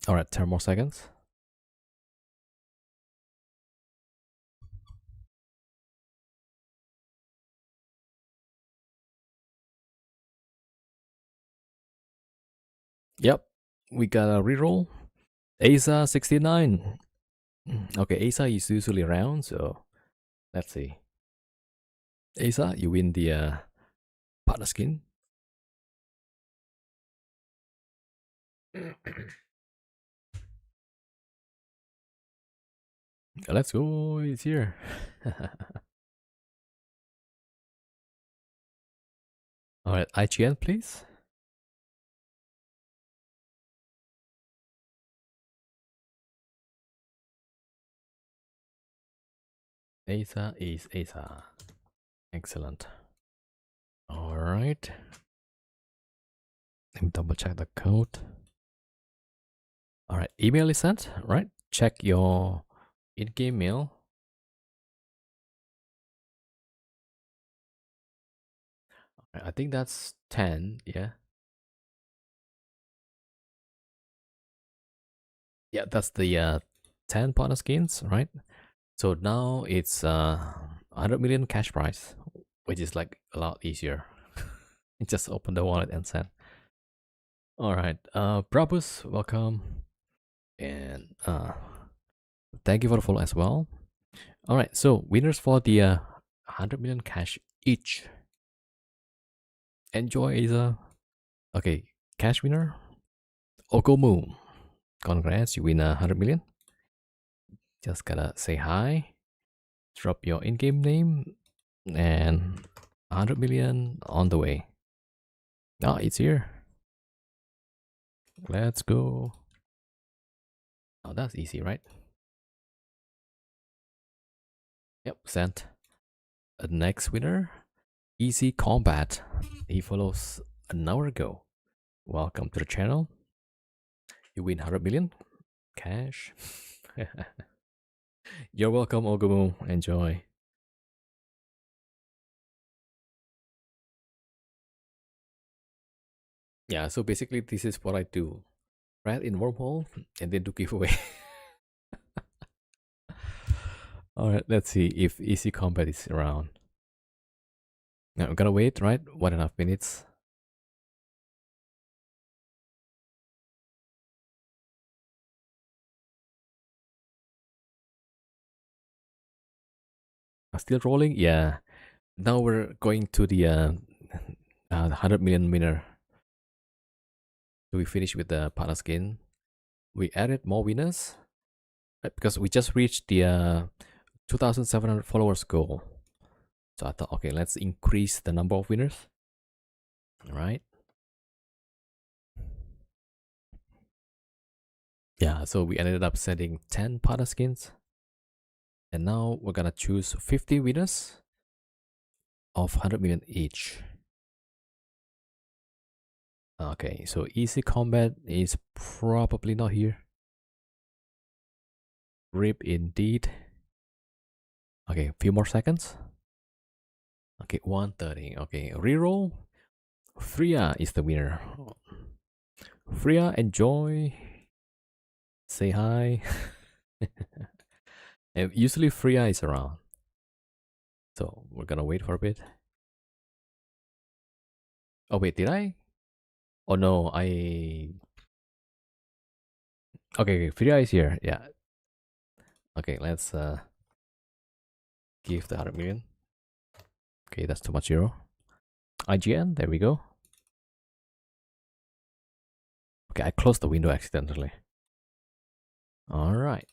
All right, 10 more seconds. Yep, we got a reroll. Asa 69. Okay, Asa is usually around, so let's see. Asa, you win the partner skin. Let's go, it's here. All right, IGN, please. Asa is Asa. Excellent. All right. Let me double check the code. All right, email is sent, right? Check your in-game mail. I think that's 10, yeah. Yeah, that's the 10 partner skins, right? So now it's 100 million cash prize, which is like a lot easier. Just open the wallet and send. All right, Brabus, welcome, and thank you for the follow as well. All right, so winners for the 100 million cash each. Enjoy, Isa. Okay, cash winner, Ogomu. Congrats, you win 100 million. Just gotta say hi, drop your in-game name, and 100 million on the way. Ah, it's here. Let's go. Oh, that's easy, right? Yep, sent. Next winner, Easy Combat. He follows an hour ago. Welcome to the channel. You win 100 million cash. You're welcome, Ogumu. Enjoy. Yeah, so basically this is what I do. Right in wormhole and then do giveaway. Alright, let's see if Easy Combat is around. Now I'm gonna wait, right? 1.5 minutes. Still rolling? Yeah. Now we're going to the 100 million winner. So we finish with the partner skin. We added more winners because we just reached the 2,700 followers goal. So I thought, okay, let's increase the number of winners. All right. Yeah, so we ended up setting 10 partner skins. And now we're gonna choose 50 winners of 100 million each. Okay, so Easy Combat is probably not here. RIP indeed. Okay, a few more seconds. Okay, 130. Okay, reroll. Freya is the winner. Freya, enjoy. Say hi. And usually Freya is around. So we're gonna wait for a bit. Oh wait, did I? Oh no, I... Okay, Freya is here. Yeah. Okay, let's give the 100 million. Okay, that's too much euro. IGN, there we go. Okay, I closed the window accidentally. All right.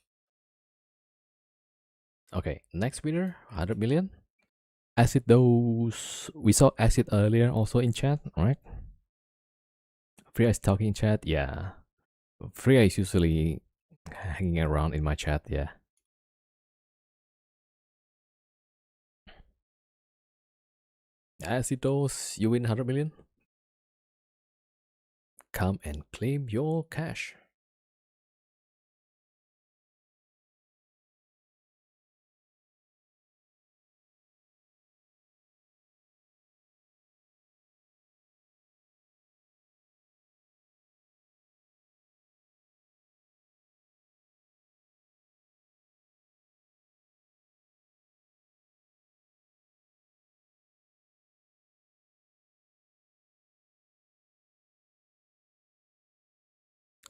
Okay, next winner, 100 million. Acid Dose. We saw Acid earlier also in chat, right? Freya is talking in chat, yeah. Freya is usually hanging around in my chat, yeah. Acid Dose, you win 100 million. Come and claim your cash.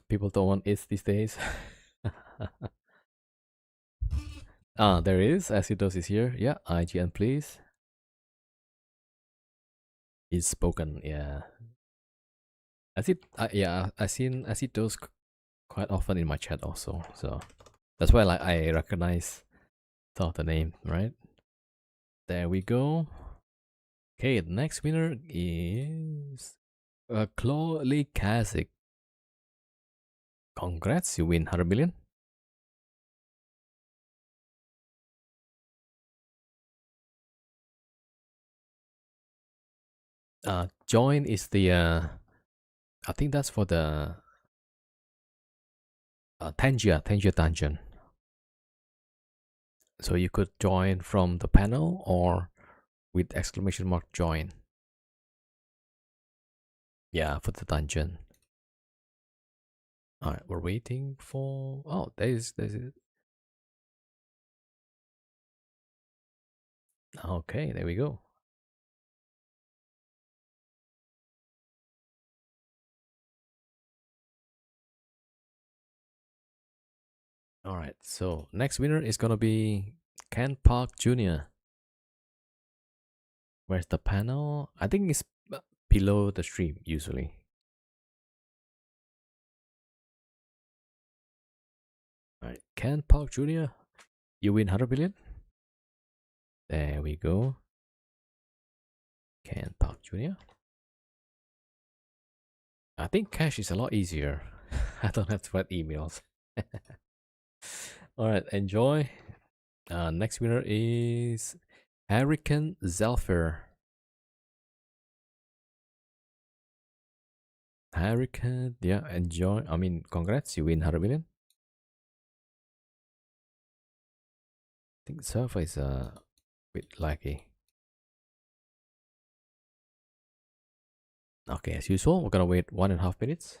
People don't want it these days. Ah, there is. Acidos is here. Yeah, IGN, please. Is spoken. Yeah. Yeah, I seen Acidos quite often in my chat also. So that's why like I recognize the name, right? There we go. Okay, the next winner is Chloe Kasich. Congrats, you win 100 million. Join is the I think that's for the Tangia dungeon. So you could join from the panel or with exclamation mark join. Yeah, for the dungeon. All right, we're waiting for. Oh, there's it. Okay, there we go. All right, so next winner is gonna be Ken Park Jr. Where's the panel? I think it's below the stream usually. All right, Ken Park Jr. You win 100 billion. There we go. Ken Park Jr. I think cash is a lot easier. I don't have to write emails. All right, enjoy. Next winner is Hurricane Zelfer. Hurricane, yeah, enjoy. I mean, congrats, you win 100 million. I think Zelfer is a bit laggy. Okay, as usual, we're gonna wait 1.5 minutes.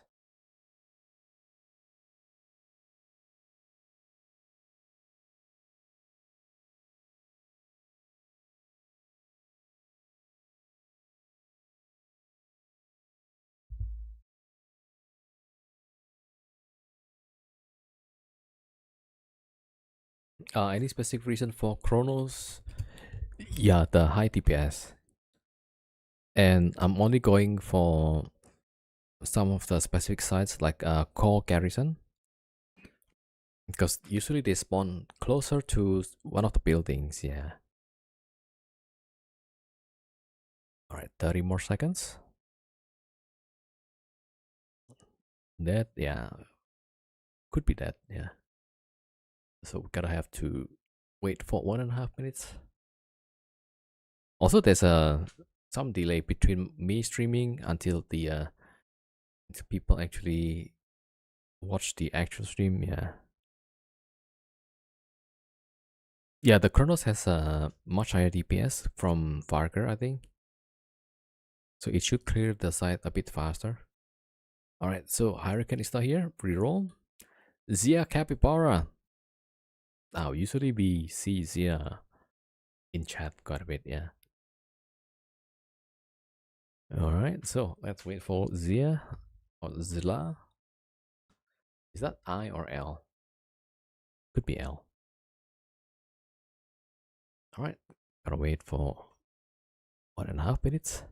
Any specific reason for Chronos? Yeah, the high DPS. And I'm only going for some of the specific sites like Core Garrison. Because usually they spawn closer to one of the buildings, yeah. Alright, 30 more seconds. That, yeah. Could be that, yeah. So we gotta have to wait for 1.5 minutes. Also, there's some delay between me streaming until the people actually watch the actual stream, yeah. Yeah, the Chronos has a much higher DPS from Varger, I think. So it should clear the site a bit faster. Alright, so Hurricane is not here. Reroll. Zia Capybara. Now, usually we see Zia in chat quite a bit, yeah. Alright, so let's wait for Zia or Zilla. Is that I or L? Could be L. Alright, gotta wait for 1.5 minutes.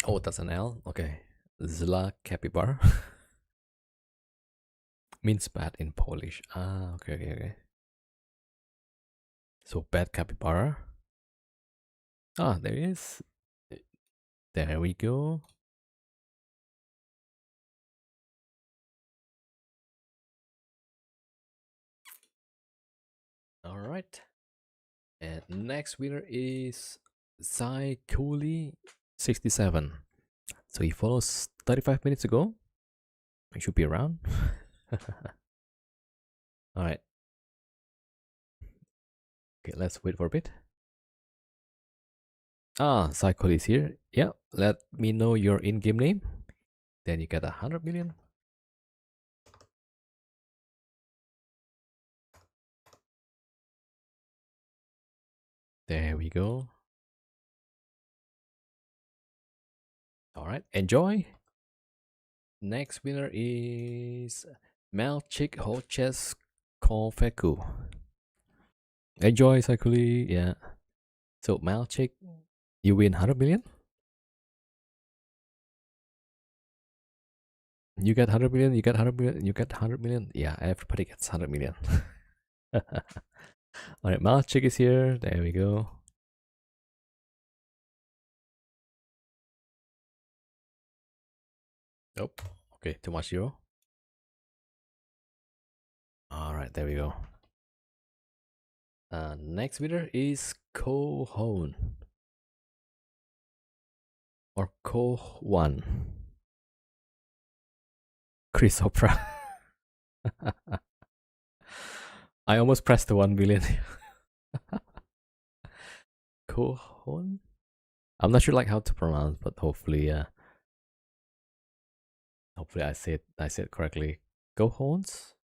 Oh, that's an L? Okay. Zilla Capybara. Means bad in Polish. Ah, okay. So bad capybara. Ah, there it is. There we go. All right. And next winner is Zyculi 67. So he follows 35 minutes ago. He should be around. All right. Okay, let's wait for a bit. Ah, Zyculi is here. Yeah, let me know your in-game name. Then you get 100 million. There we go. All right, enjoy. Next winner is Melchik Hoches Konfeku. Enjoy, Sakuli. Yeah. So, Melchik, you win 100 million? You get 100 million, you get 100 million, you get 100 million. Yeah, everybody gets 100 million. Alright, Melchik is here. There we go. Nope. Okay, too much zero. Alright, there we go. Next winner is Kohon. Or Ko1. Chris Opera. I almost pressed the 1 million. Kohon. I'm not sure like how to pronounce, but hopefully, hopefully I said correctly. Kohons.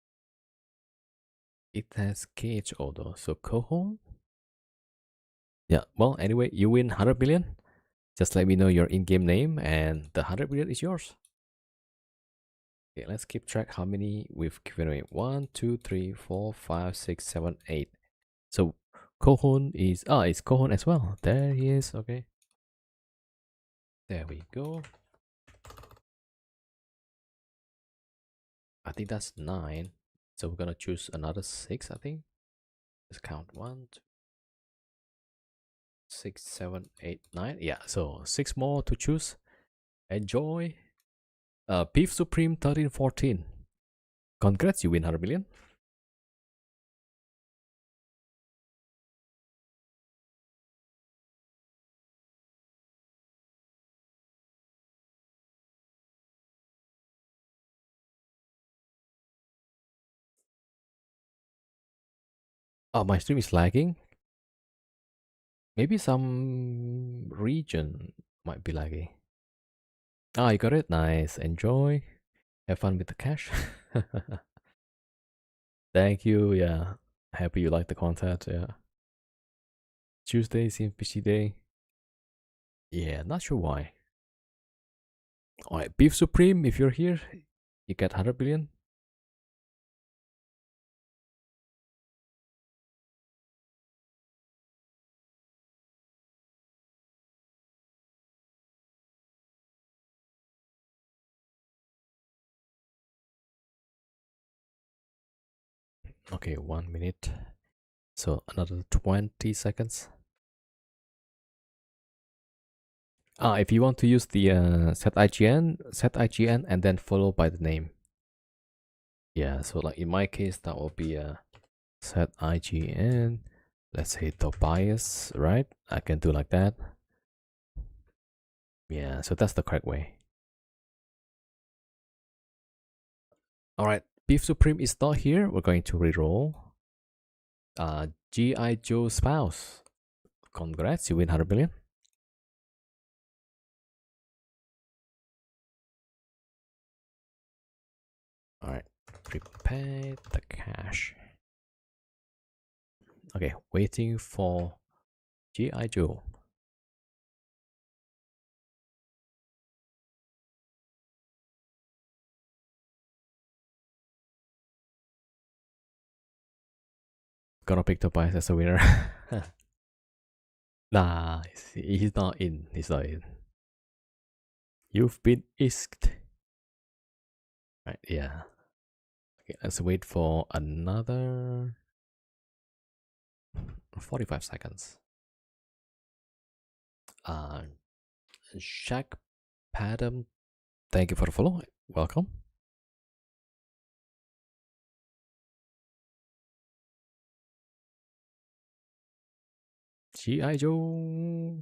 It has KHO though, so Kohon. Yeah. Well, anyway, you win 100 million. Just let me know your in-game name, and the 100 million is yours. Okay, let's keep track how many we've given away. 1, 2, 3, 4, 5, 6, 7, 8. So Kohon is it's Kohon as well. There he is. Okay. There we go. I think that's 9. So we're gonna choose another 6, I think. Let's count 1, 2, 6, 7, 8, 9. Yeah, so 6 more to choose. Enjoy. Beef Supreme 1314. Congrats, you win 100 million. Oh, my stream is lagging. Maybe some region might be lagging. Ah, you got it. Nice. Enjoy. Have fun with the cash. Thank you. Yeah. Happy you like the content. Yeah. Tuesday seems busy day. Yeah, not sure why. Alright, Beef Supreme, if you're here, you get 100 billion. Okay, 1 minute. So another 20 seconds. If you want to use the set IGN and then followed by the name. Yeah, so like in my case, that will be set IGN. Let's say Tobias, right? I can do like that. Yeah, so that's the correct way. Alright, Beef Supreme is not here. We're going to reroll. G.I. Joe Spouse. Congrats, you win 100 billion. Alright, prepare the cash. Okay, waiting for G.I. Joe. Gonna pick Tobias as a winner. Nah, he's not in. He's not in. You've been isked. Right, yeah. Okay, let's wait for another 45 seconds. Shaq Padam, thank you for the follow. Welcome. G.I. Joe.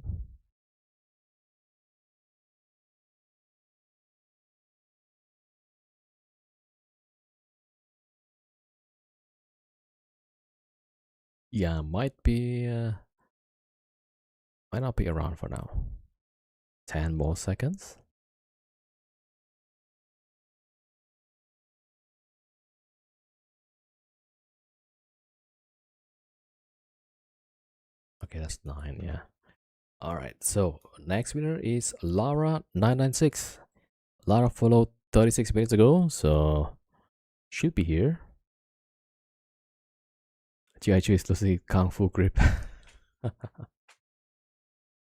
Yeah, might not be around for now. 10 more seconds. Okay, that's 9, yeah. Alright, so next winner is Lara996. Lara followed 36 minutes ago, so should be here. G.I. Joe is losing Kung Fu grip.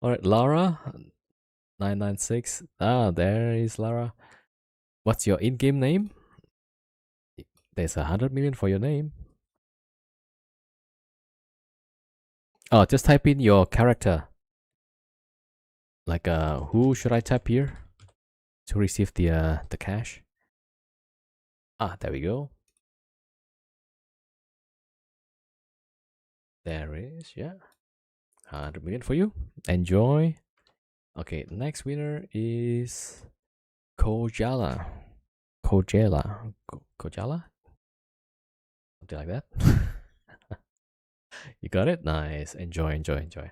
Alright, Lara996. Ah, there is Lara. What's your in-game name? There's 100 million for your name. Oh, just type in your character. Like, who should I type here to receive the cash? Ah, there we go. There is, yeah. 100 million for you. Enjoy. Okay, next winner is Kojala. Kojala. Kojala? Something like that. You got it? Nice. Enjoy, enjoy, enjoy.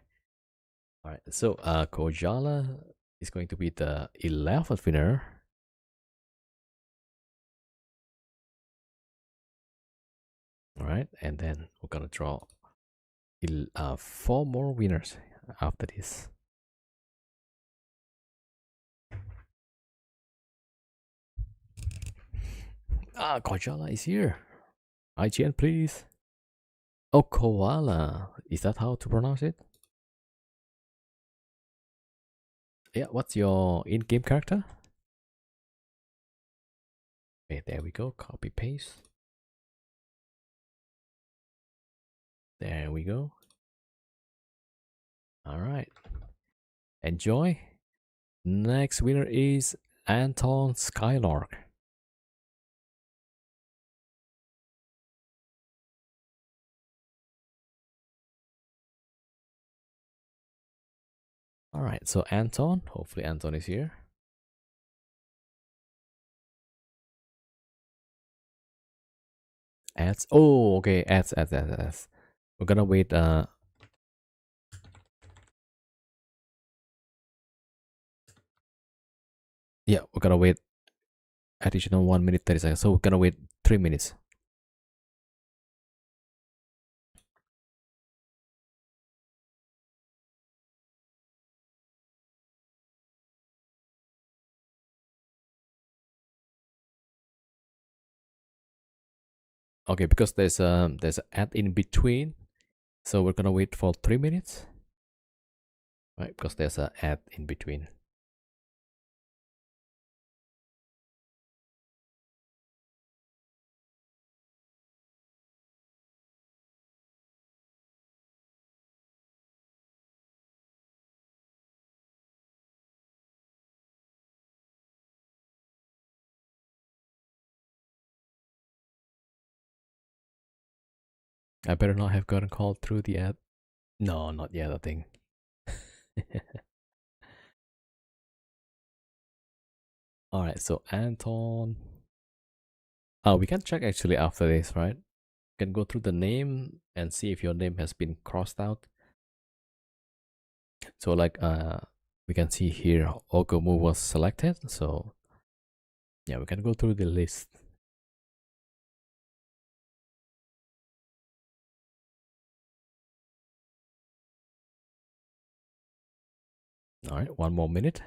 All right, so Kojala is going to be the 11th winner. All right, and then we're gonna draw 4 more winners after this. Kojala is here. IGN, please. Oh, koala. Is that how to pronounce it? Yeah, what's your in-game character? Okay, there we go. Copy paste. There we go. All right. Enjoy. Next winner is Anton Skylark. All right, so Anton, hopefully Anton is here. Ads. Oh, okay. Ads. We're gonna wait. Yeah, we're gonna wait additional 1 minute 30 seconds. So we're gonna wait 3 minutes. Okay, because there's an ad in between, so we're gonna wait for 3 minutes. Right, because there's an ad in between. I better not have gotten called through the ad. No, not yet, I think. All right, so Anton. We can check actually after this, right? You can go through the name and see if your name has been crossed out. So like we can see here Ogomu was selected. So yeah, we can go through the list. All right, 1 more minute.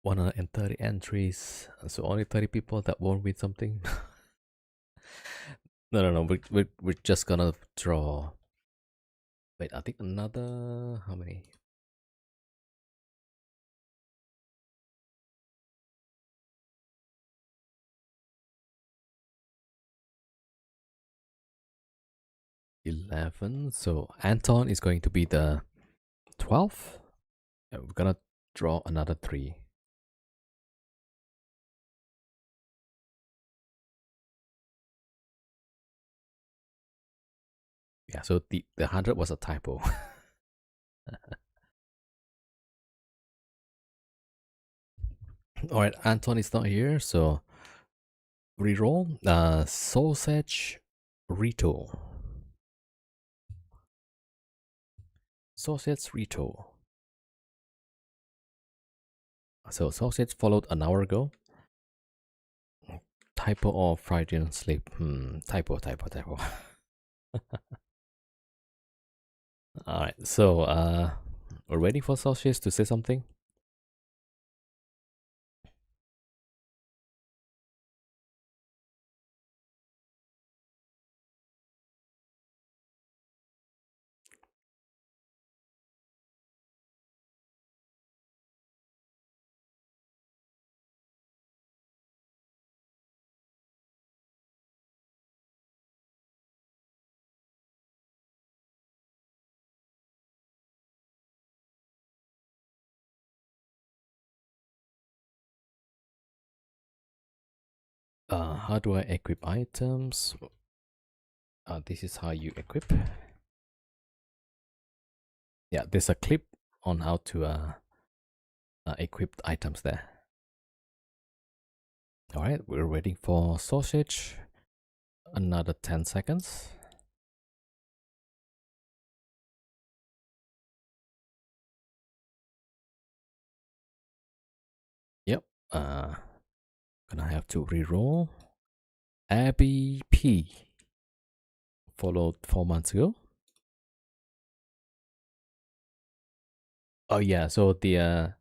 One 130 entries, so only 30 people that won't win something. No. We're just gonna draw. Wait, I think another how many? $11. So Anton is going to be the 12th. Yeah, we're gonna draw another 3. Yeah, so the 100 was a typo. All right, Anton is not here, so reroll. Sausage Rito. Sausage Rito. So sausage followed an hour ago. Typo or Freudian slip? Typo. All right, so we're waiting for sausage to say something. How do I equip items? This is how you equip. Yeah, there's a clip on how to equip the items there. All right, we're waiting for sausage. Another 10 seconds. Yep. Gonna have to reroll. Abby P. Followed 4 months ago. Oh yeah, so the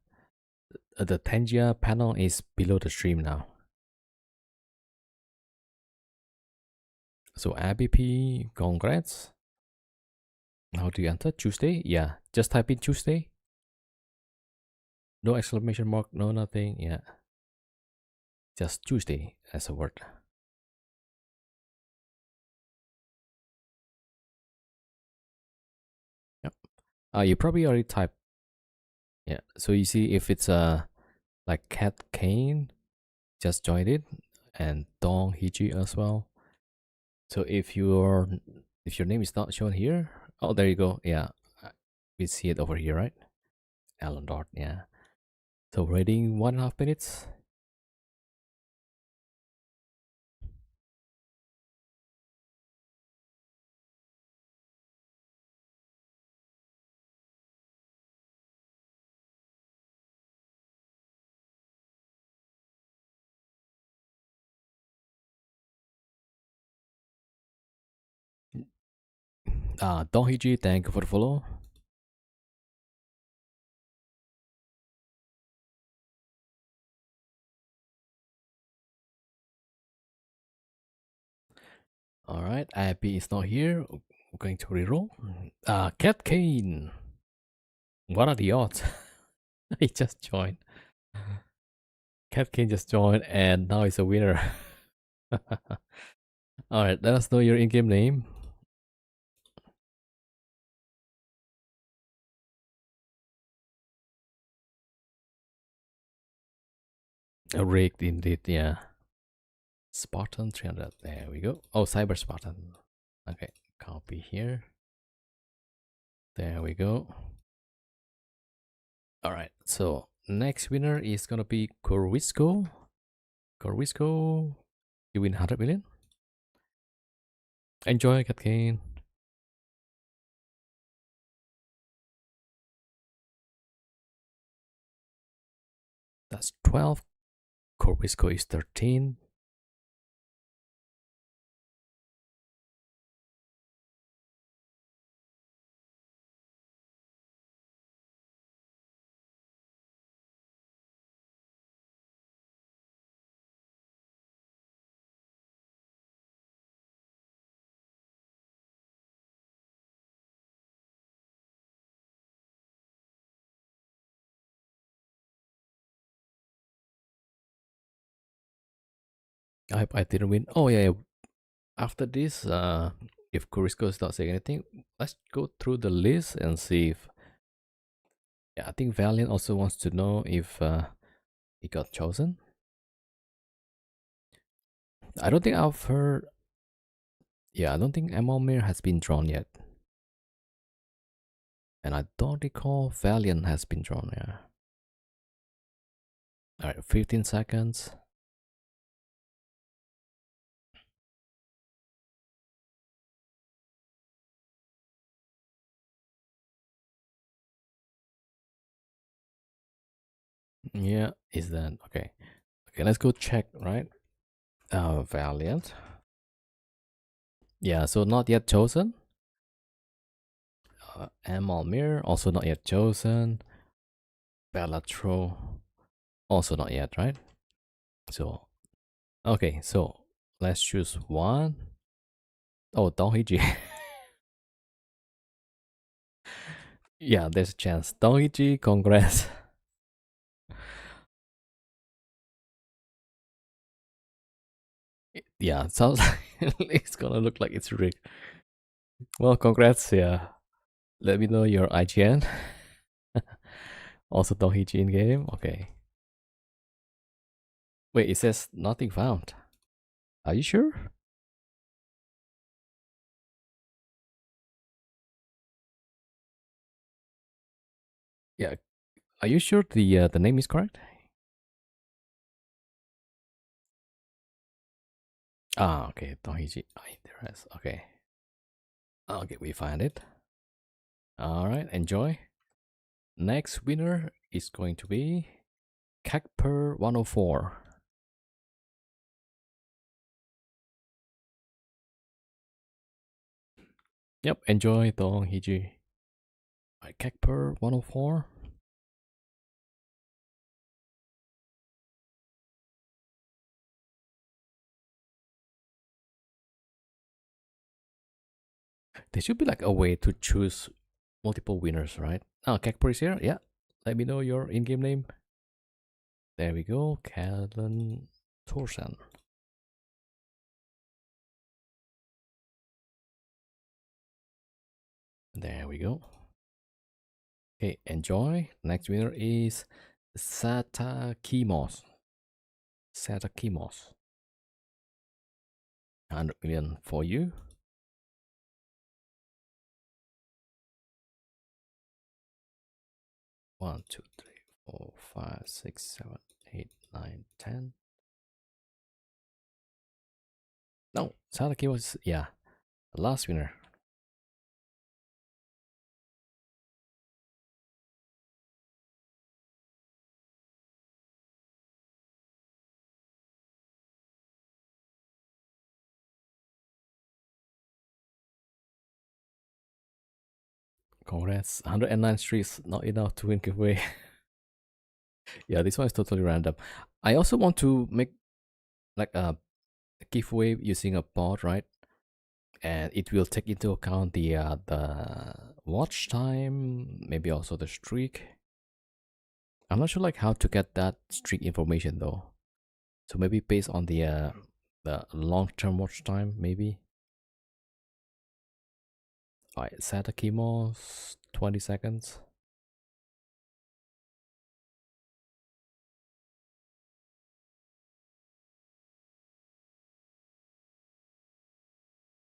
Tangia panel is below the stream now. So Abby P, congrats. How do you enter? Tuesday? Yeah, just type in Tuesday. No exclamation mark, no nothing. Yeah, just Tuesday as a word. Yep. You probably already typed. Yeah. So you see if it's like Cat Kane, just joined it, and Dong Hiji as well. So if your name is not shown here, oh there you go. Yeah, we see it over here, right? Alan Dart. Yeah. So waiting 1.5 minutes. Dong Hiji, thank you for the follow. All right, Abby is not here. I'm going to reroll. Cat Kane. What are the odds? He just joined. Cat Kane just joined, and now he's a winner. All right, let us know your in-game name. Rigged indeed, yeah. Spartan 300. There we go. Oh, Cyber Spartan. Okay, copy here. There we go. All right, so next winner is gonna be Corvisco. Corvisco, you win 100 million. Enjoy, Cat Kane. That's 12. Corvisco is 13. I hope I didn't win. Oh yeah, after this, if Corvisco is not saying anything, let's go through the list and see if. Yeah, I think Valiant also wants to know if he got chosen. I don't think I've heard. Yeah, I don't think Emilmir has been drawn yet. And I don't recall Valiant has been drawn, yeah. Alright, 15 seconds. Yeah, is that okay? Okay, let's go check, right? Valiant. Yeah, so not yet chosen. Emilmir also not yet chosen. Bellatro also not yet, right? So okay, so let's choose one. Oh, Dong Hiji. Yeah, there's a chance. Dong Hiji, congrats. Yeah, sounds like it's gonna look like it's rigged. Well, congrats. Yeah, let me know your IGN. Also, Dong Hiji in game. Okay. Wait, it says nothing found. Are you sure? Yeah. Are you sure the name is correct? Ah, okay. Tohiji Interest. Okay. Okay, we find it. All right, enjoy. Next winner is going to be Kekper 104. Yep, enjoy Tohiji. Right, Kekper 104. There should be like a way to choose multiple winners, right? Oh, Kekper is here. Yeah. Let me know your in-game name. There we go. Callan Thorsen. There we go. Okay, enjoy. Next winner is Satakimos. Satakimos. 100 million for you. One, two, three, 4, 5, 6, 7, 8, 9, 10. No, Satakimos, yeah, the last winner. Congrats. 109 streaks, not enough to win giveaway. Yeah, this one is totally random. I also want to make like a giveaway using a bot, right? And it will take into account the watch time, maybe also the streak. I'm not sure like how to get that streak information though. So maybe based on the long-term watch time, maybe. Alright, set the chemos 20 seconds.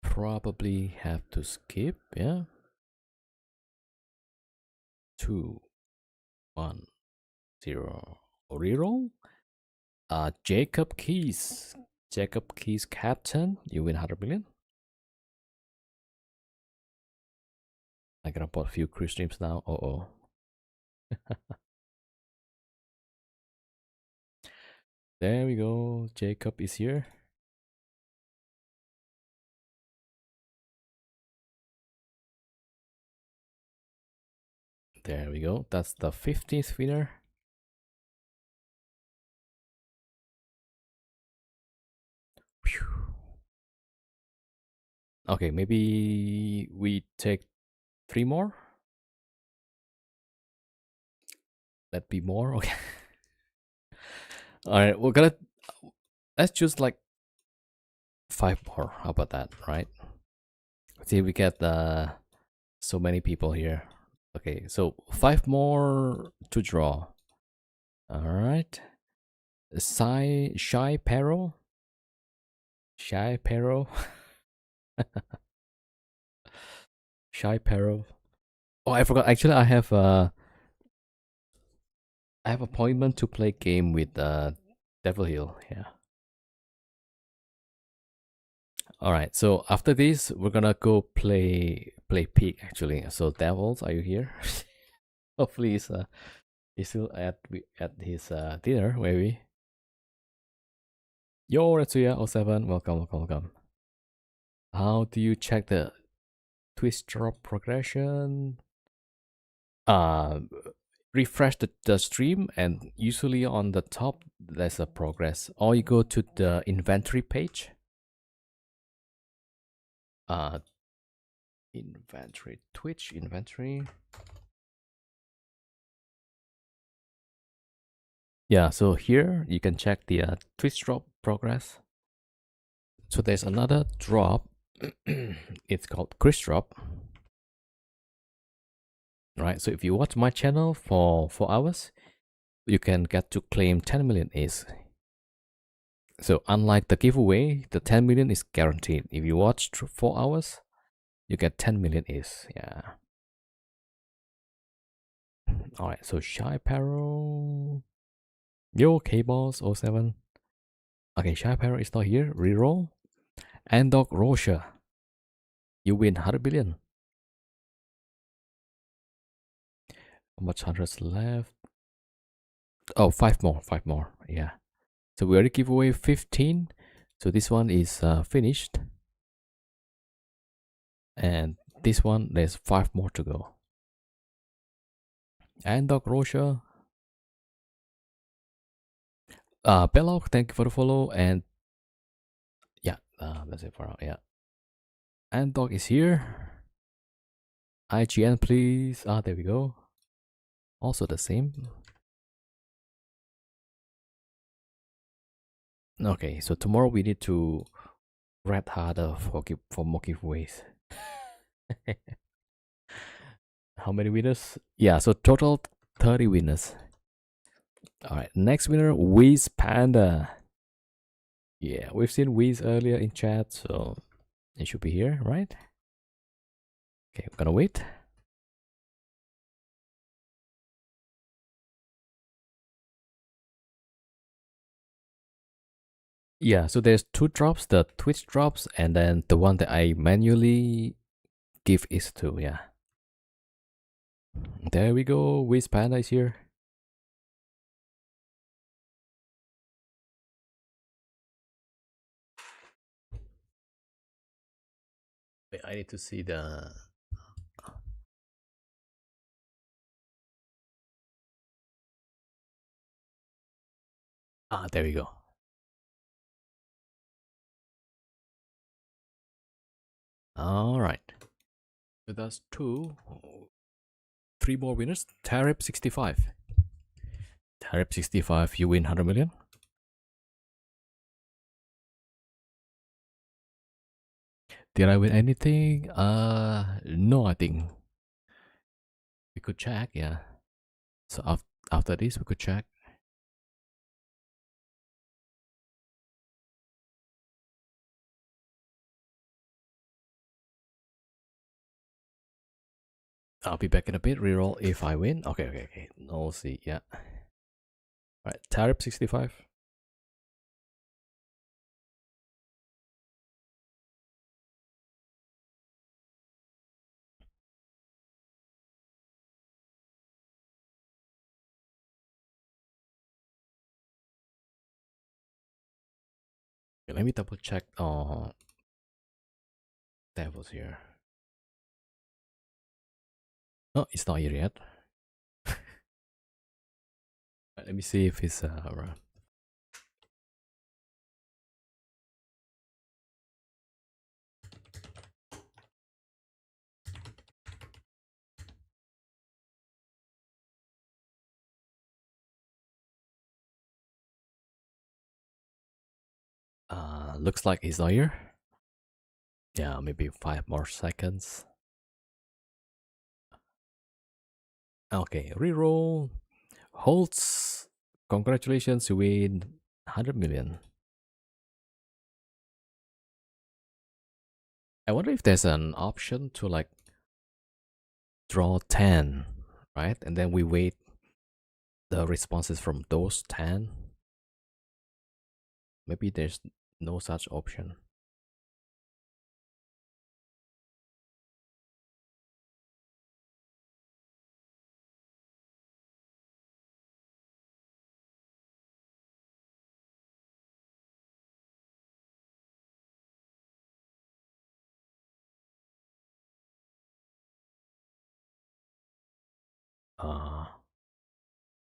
Probably have to skip, yeah. 2, 1, 0. Reroll. Jacob Keys. Jacob Keys captain. You win 100 million. I gotta put a few crew streams now. Oh. There we go. Jacob is here. There we go. That's the 15th winner. Whew. Okay, maybe we take 3 more. Let be more. Okay. All right, we're gonna let's choose like 5 more. How about that? Right. See if we get so many people here. Okay, so 5 more to draw. All right. Shy Peril. Shy Peril. Shy Peril. Oh, I forgot. Actually, I have appointment to play game with Devil Hill. Yeah. All right. So after this, we're gonna go play Peak actually. So Devils, are you here? Hopefully he's still at his dinner maybe. Yo, Retsuya07, welcome. How do you check the twist drop progression? Refresh the stream, and usually on the top there's a progress, or you go to the inventory page. Inventory, Twitch inventory. Yeah, so here you can check the twist drop progress. So there's another drop. It's called Chris drop. Right, so if you watch my channel for 4 hours, you can get to claim 10 million Ace. So unlike the giveaway, the 10 million is guaranteed. If you watch 4 hours, you get 10 million Ace. Yeah. Alright, so Shy Parrow. Yo, K-Boss 07. Okay, Shy Parrow is not here. Reroll. Andog Rosha. You win 100 billion. How much hundreds left? Oh, five more. Five more. Yeah. So we already give away 15. So this one is finished. And this one, there's 5 more to go. Andog Rosha. Belloc, thank you for the follow. And yeah, that's it for now. Yeah. Andog is here. IGN, please. There we go. Also the same. Okay, so tomorrow we need to red harder for more giveaways. How many winners? Yeah, so total 30 winners. All right, next winner, Wiz Panda. Yeah, we've seen Wiz earlier in chat, so it should be here, right? Okay, we're gonna wait. Yeah, so there's 2 drops, the Twitch drops, and then the one that I manually give is to, yeah. There we go, Wiz Panda is here. Wait, I need to see the... there we go. All right. So that's 3 more winners. Tarib 65. Tarib 65, you win 100 million. Did I win anything? No, I think we could check. Yeah. So after this, we could check. I'll be back in a bit. Reroll if I win. Okay. No, see. Yeah. All right. Tarib 65. Okay, let me double check. Devils here. No, it's not here yet. Right, let me see if it's around. Looks like he's not here. Yeah, maybe 5 more seconds. Okay, reroll. Holtz, congratulations, you win 100 million. I wonder if there's an option to like draw 10, right? And then we wait the responses from those 10. Maybe there's no such option.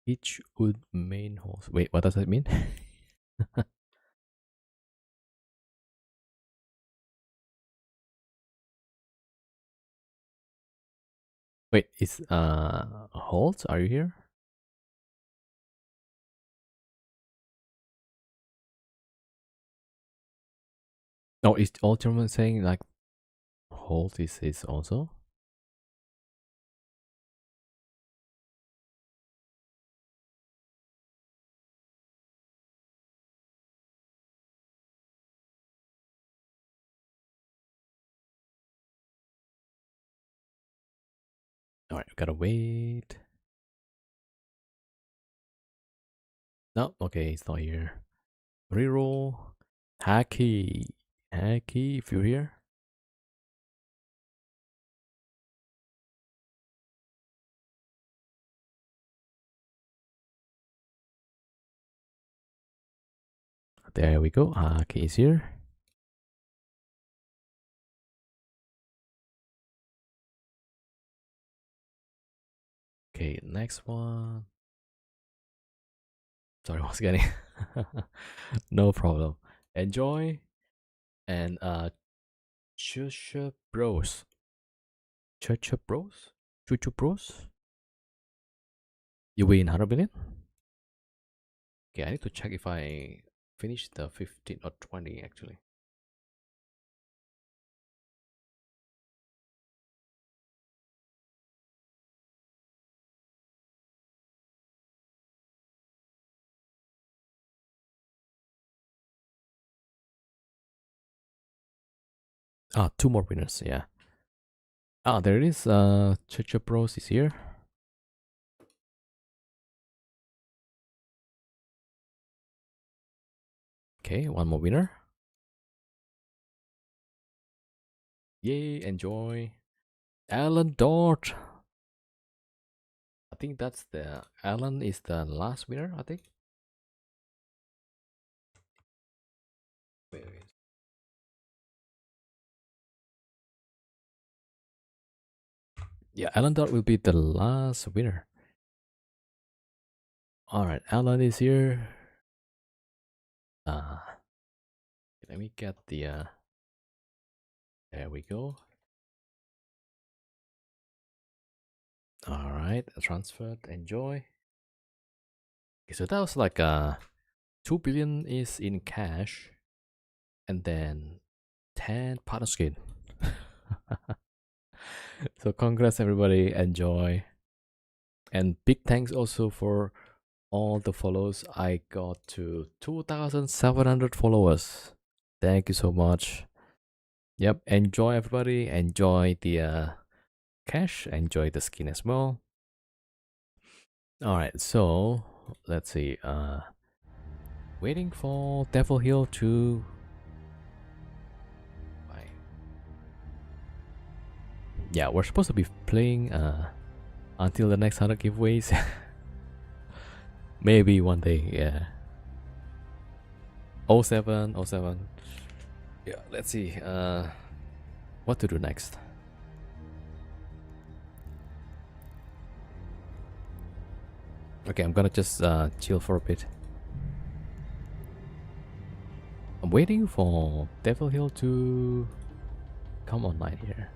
Each would main host. Wait, what does that mean? Wait, is Holt? Are you here? No, is Ultraman saying like Holt is also? Alright, we gotta wait. No, okay, it's not here. Reroll. Hacky. Hacky, if you're here. There we go. Hacky is here. Okay, next one. Sorry, once again. No problem. Enjoy. And Chucha Bros. Chucha Bros? Chuchu Bros? You win 100 million? Okay, I need to check if I finished the 15 or 20 actually. Ah, two more winners, yeah. Ah, there it is. Chucha Bros is here. Okay, one more winner. Yay, enjoy. Alan Dort. I think that's the Alan is the last winner, I think. Wait. Yeah, Alan Dort will be the last winner. Alright, Alan is here. Let me get the there we go. Alright, transferred, enjoy. Okay, so that was like 2 billion is in cash and then 10 partner skin. So congrats everybody, enjoy. And big thanks also for all the follows. I got to 2,700 followers. Thank you so much. Yep, enjoy everybody, enjoy the cash, enjoy the skin as well. Alright, so let's see. Waiting for Devil Hill to yeah, we're supposed to be playing until the next 100 giveaways. Maybe one day, yeah. 07, 07. Yeah, let's see what to do next. Okay, I'm gonna just chill for a bit. I'm waiting for Devil Hill to come online here.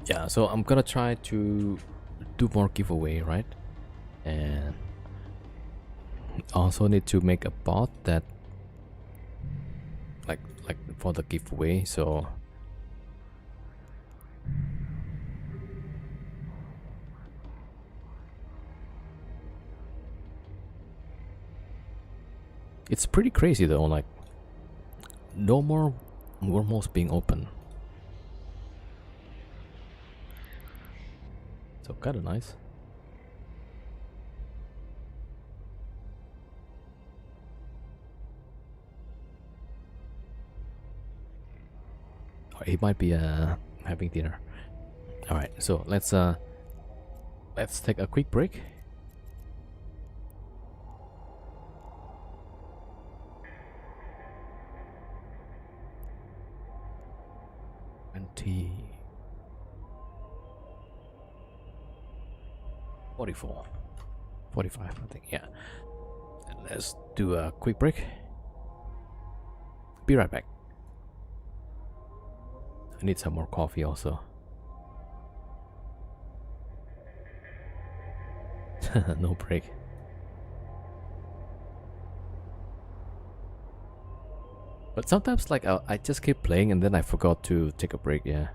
Yeah, so I'm gonna try to do more giveaway, right? And also need to make a bot that like for the giveaway, so it's pretty crazy though, like no more wormholes being open. So kinda nice. He might be having dinner. Alright, so let's take a quick break. T 44 45 I think, yeah. And let's do a quick break. Be right back. I need some more coffee also. No break. But sometimes like I just keep playing and then I forgot to take a break, yeah.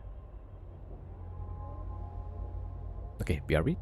Okay, BRB.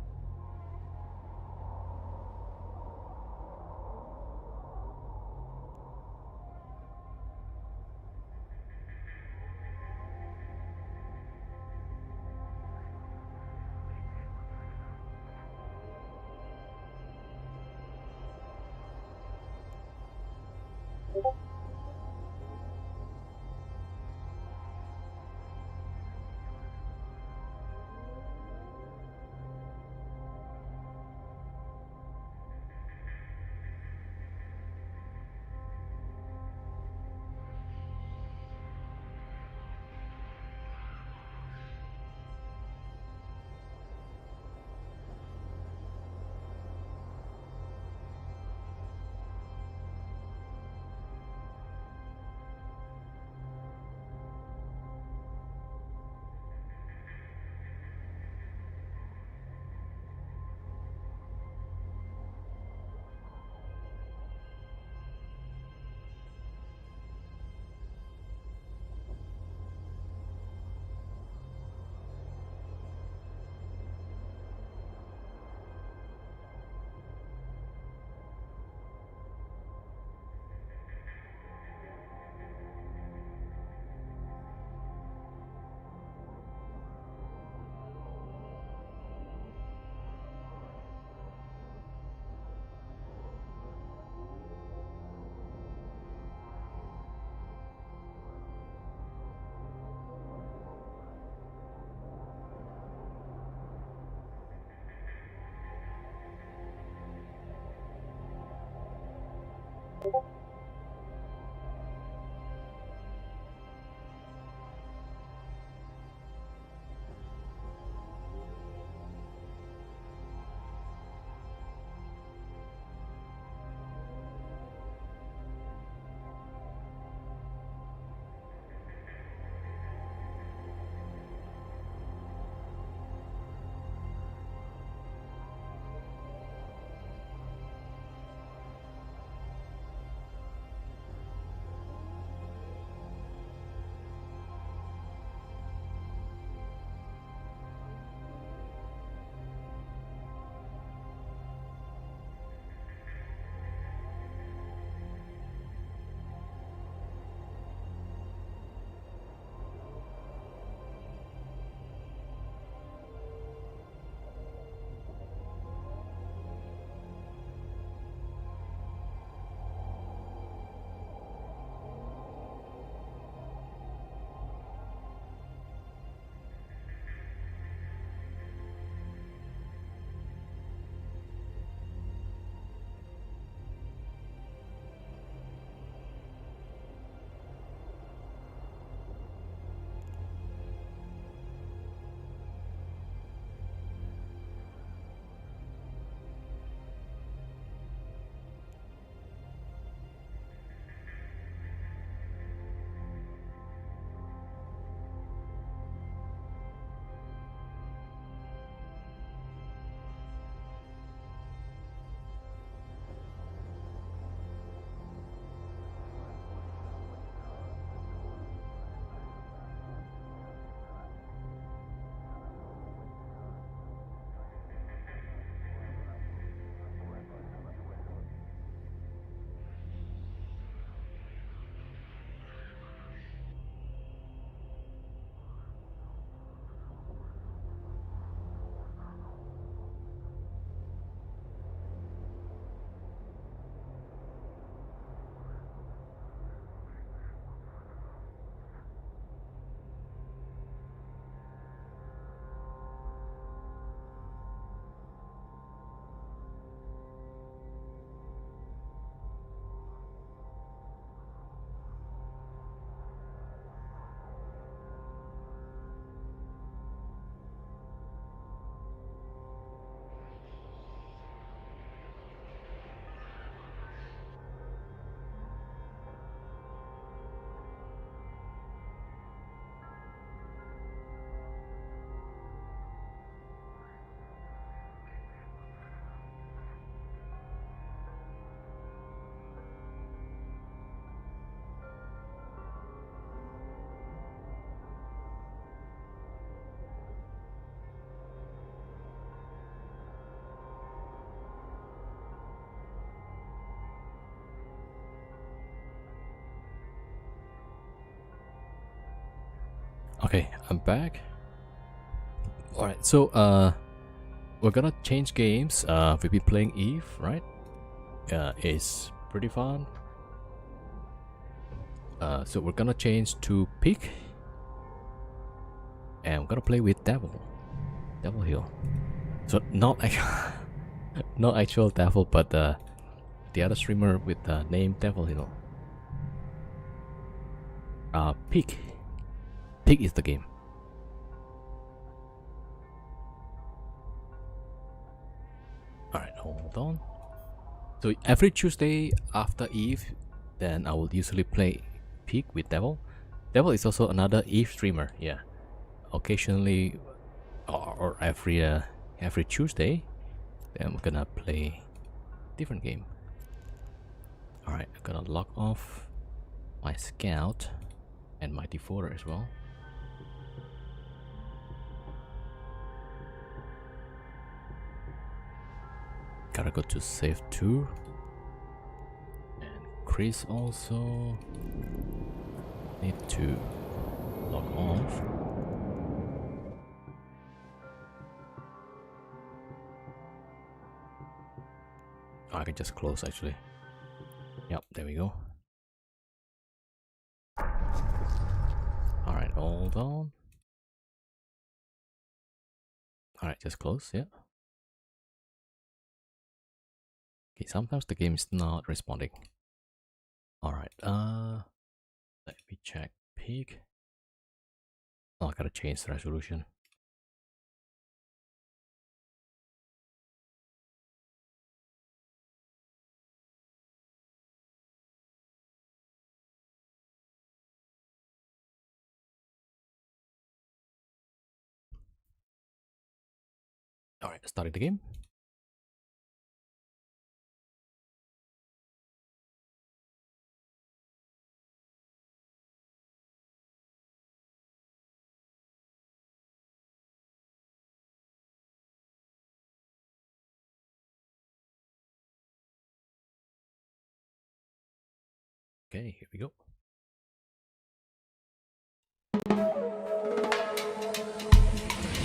Okay, I'm back. Alright, so we're gonna change games. We'll be playing Eve, right? It's pretty fun. So we're gonna change to Pig, and we're gonna play with Devil Hill. So not not actual Devil, but the other streamer with the name Devil Hill. Pig is the game. Alright, hold on. So every Tuesday after Eve, then I will usually play Pig with Devil. Devil is also another Eve streamer, yeah. Occasionally, or every Tuesday, then I'm gonna play different game. Alright, I'm gonna log off my scout and my defaulter as well. Gotta go to save 2. And Chris also need to log off. Oh, I can just close actually. Yep, there we go. Alright, hold on. Alright, just close, yeah. Okay, sometimes the game is not responding. Alright, let me check Pig. Oh, I gotta change the resolution. Alright, starting the game. Okay, here we go.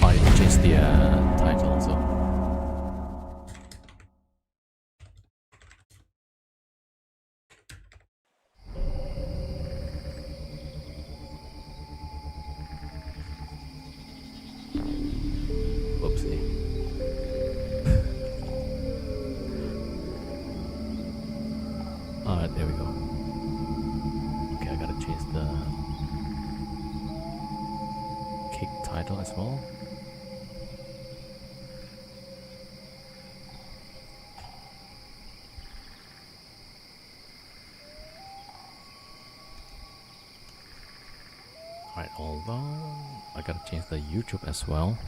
I need to change the title also. Whoopsie. Alright, there we go. Okay, I gotta change the kick title as well. Alright, hold on. I gotta change the YouTube as well.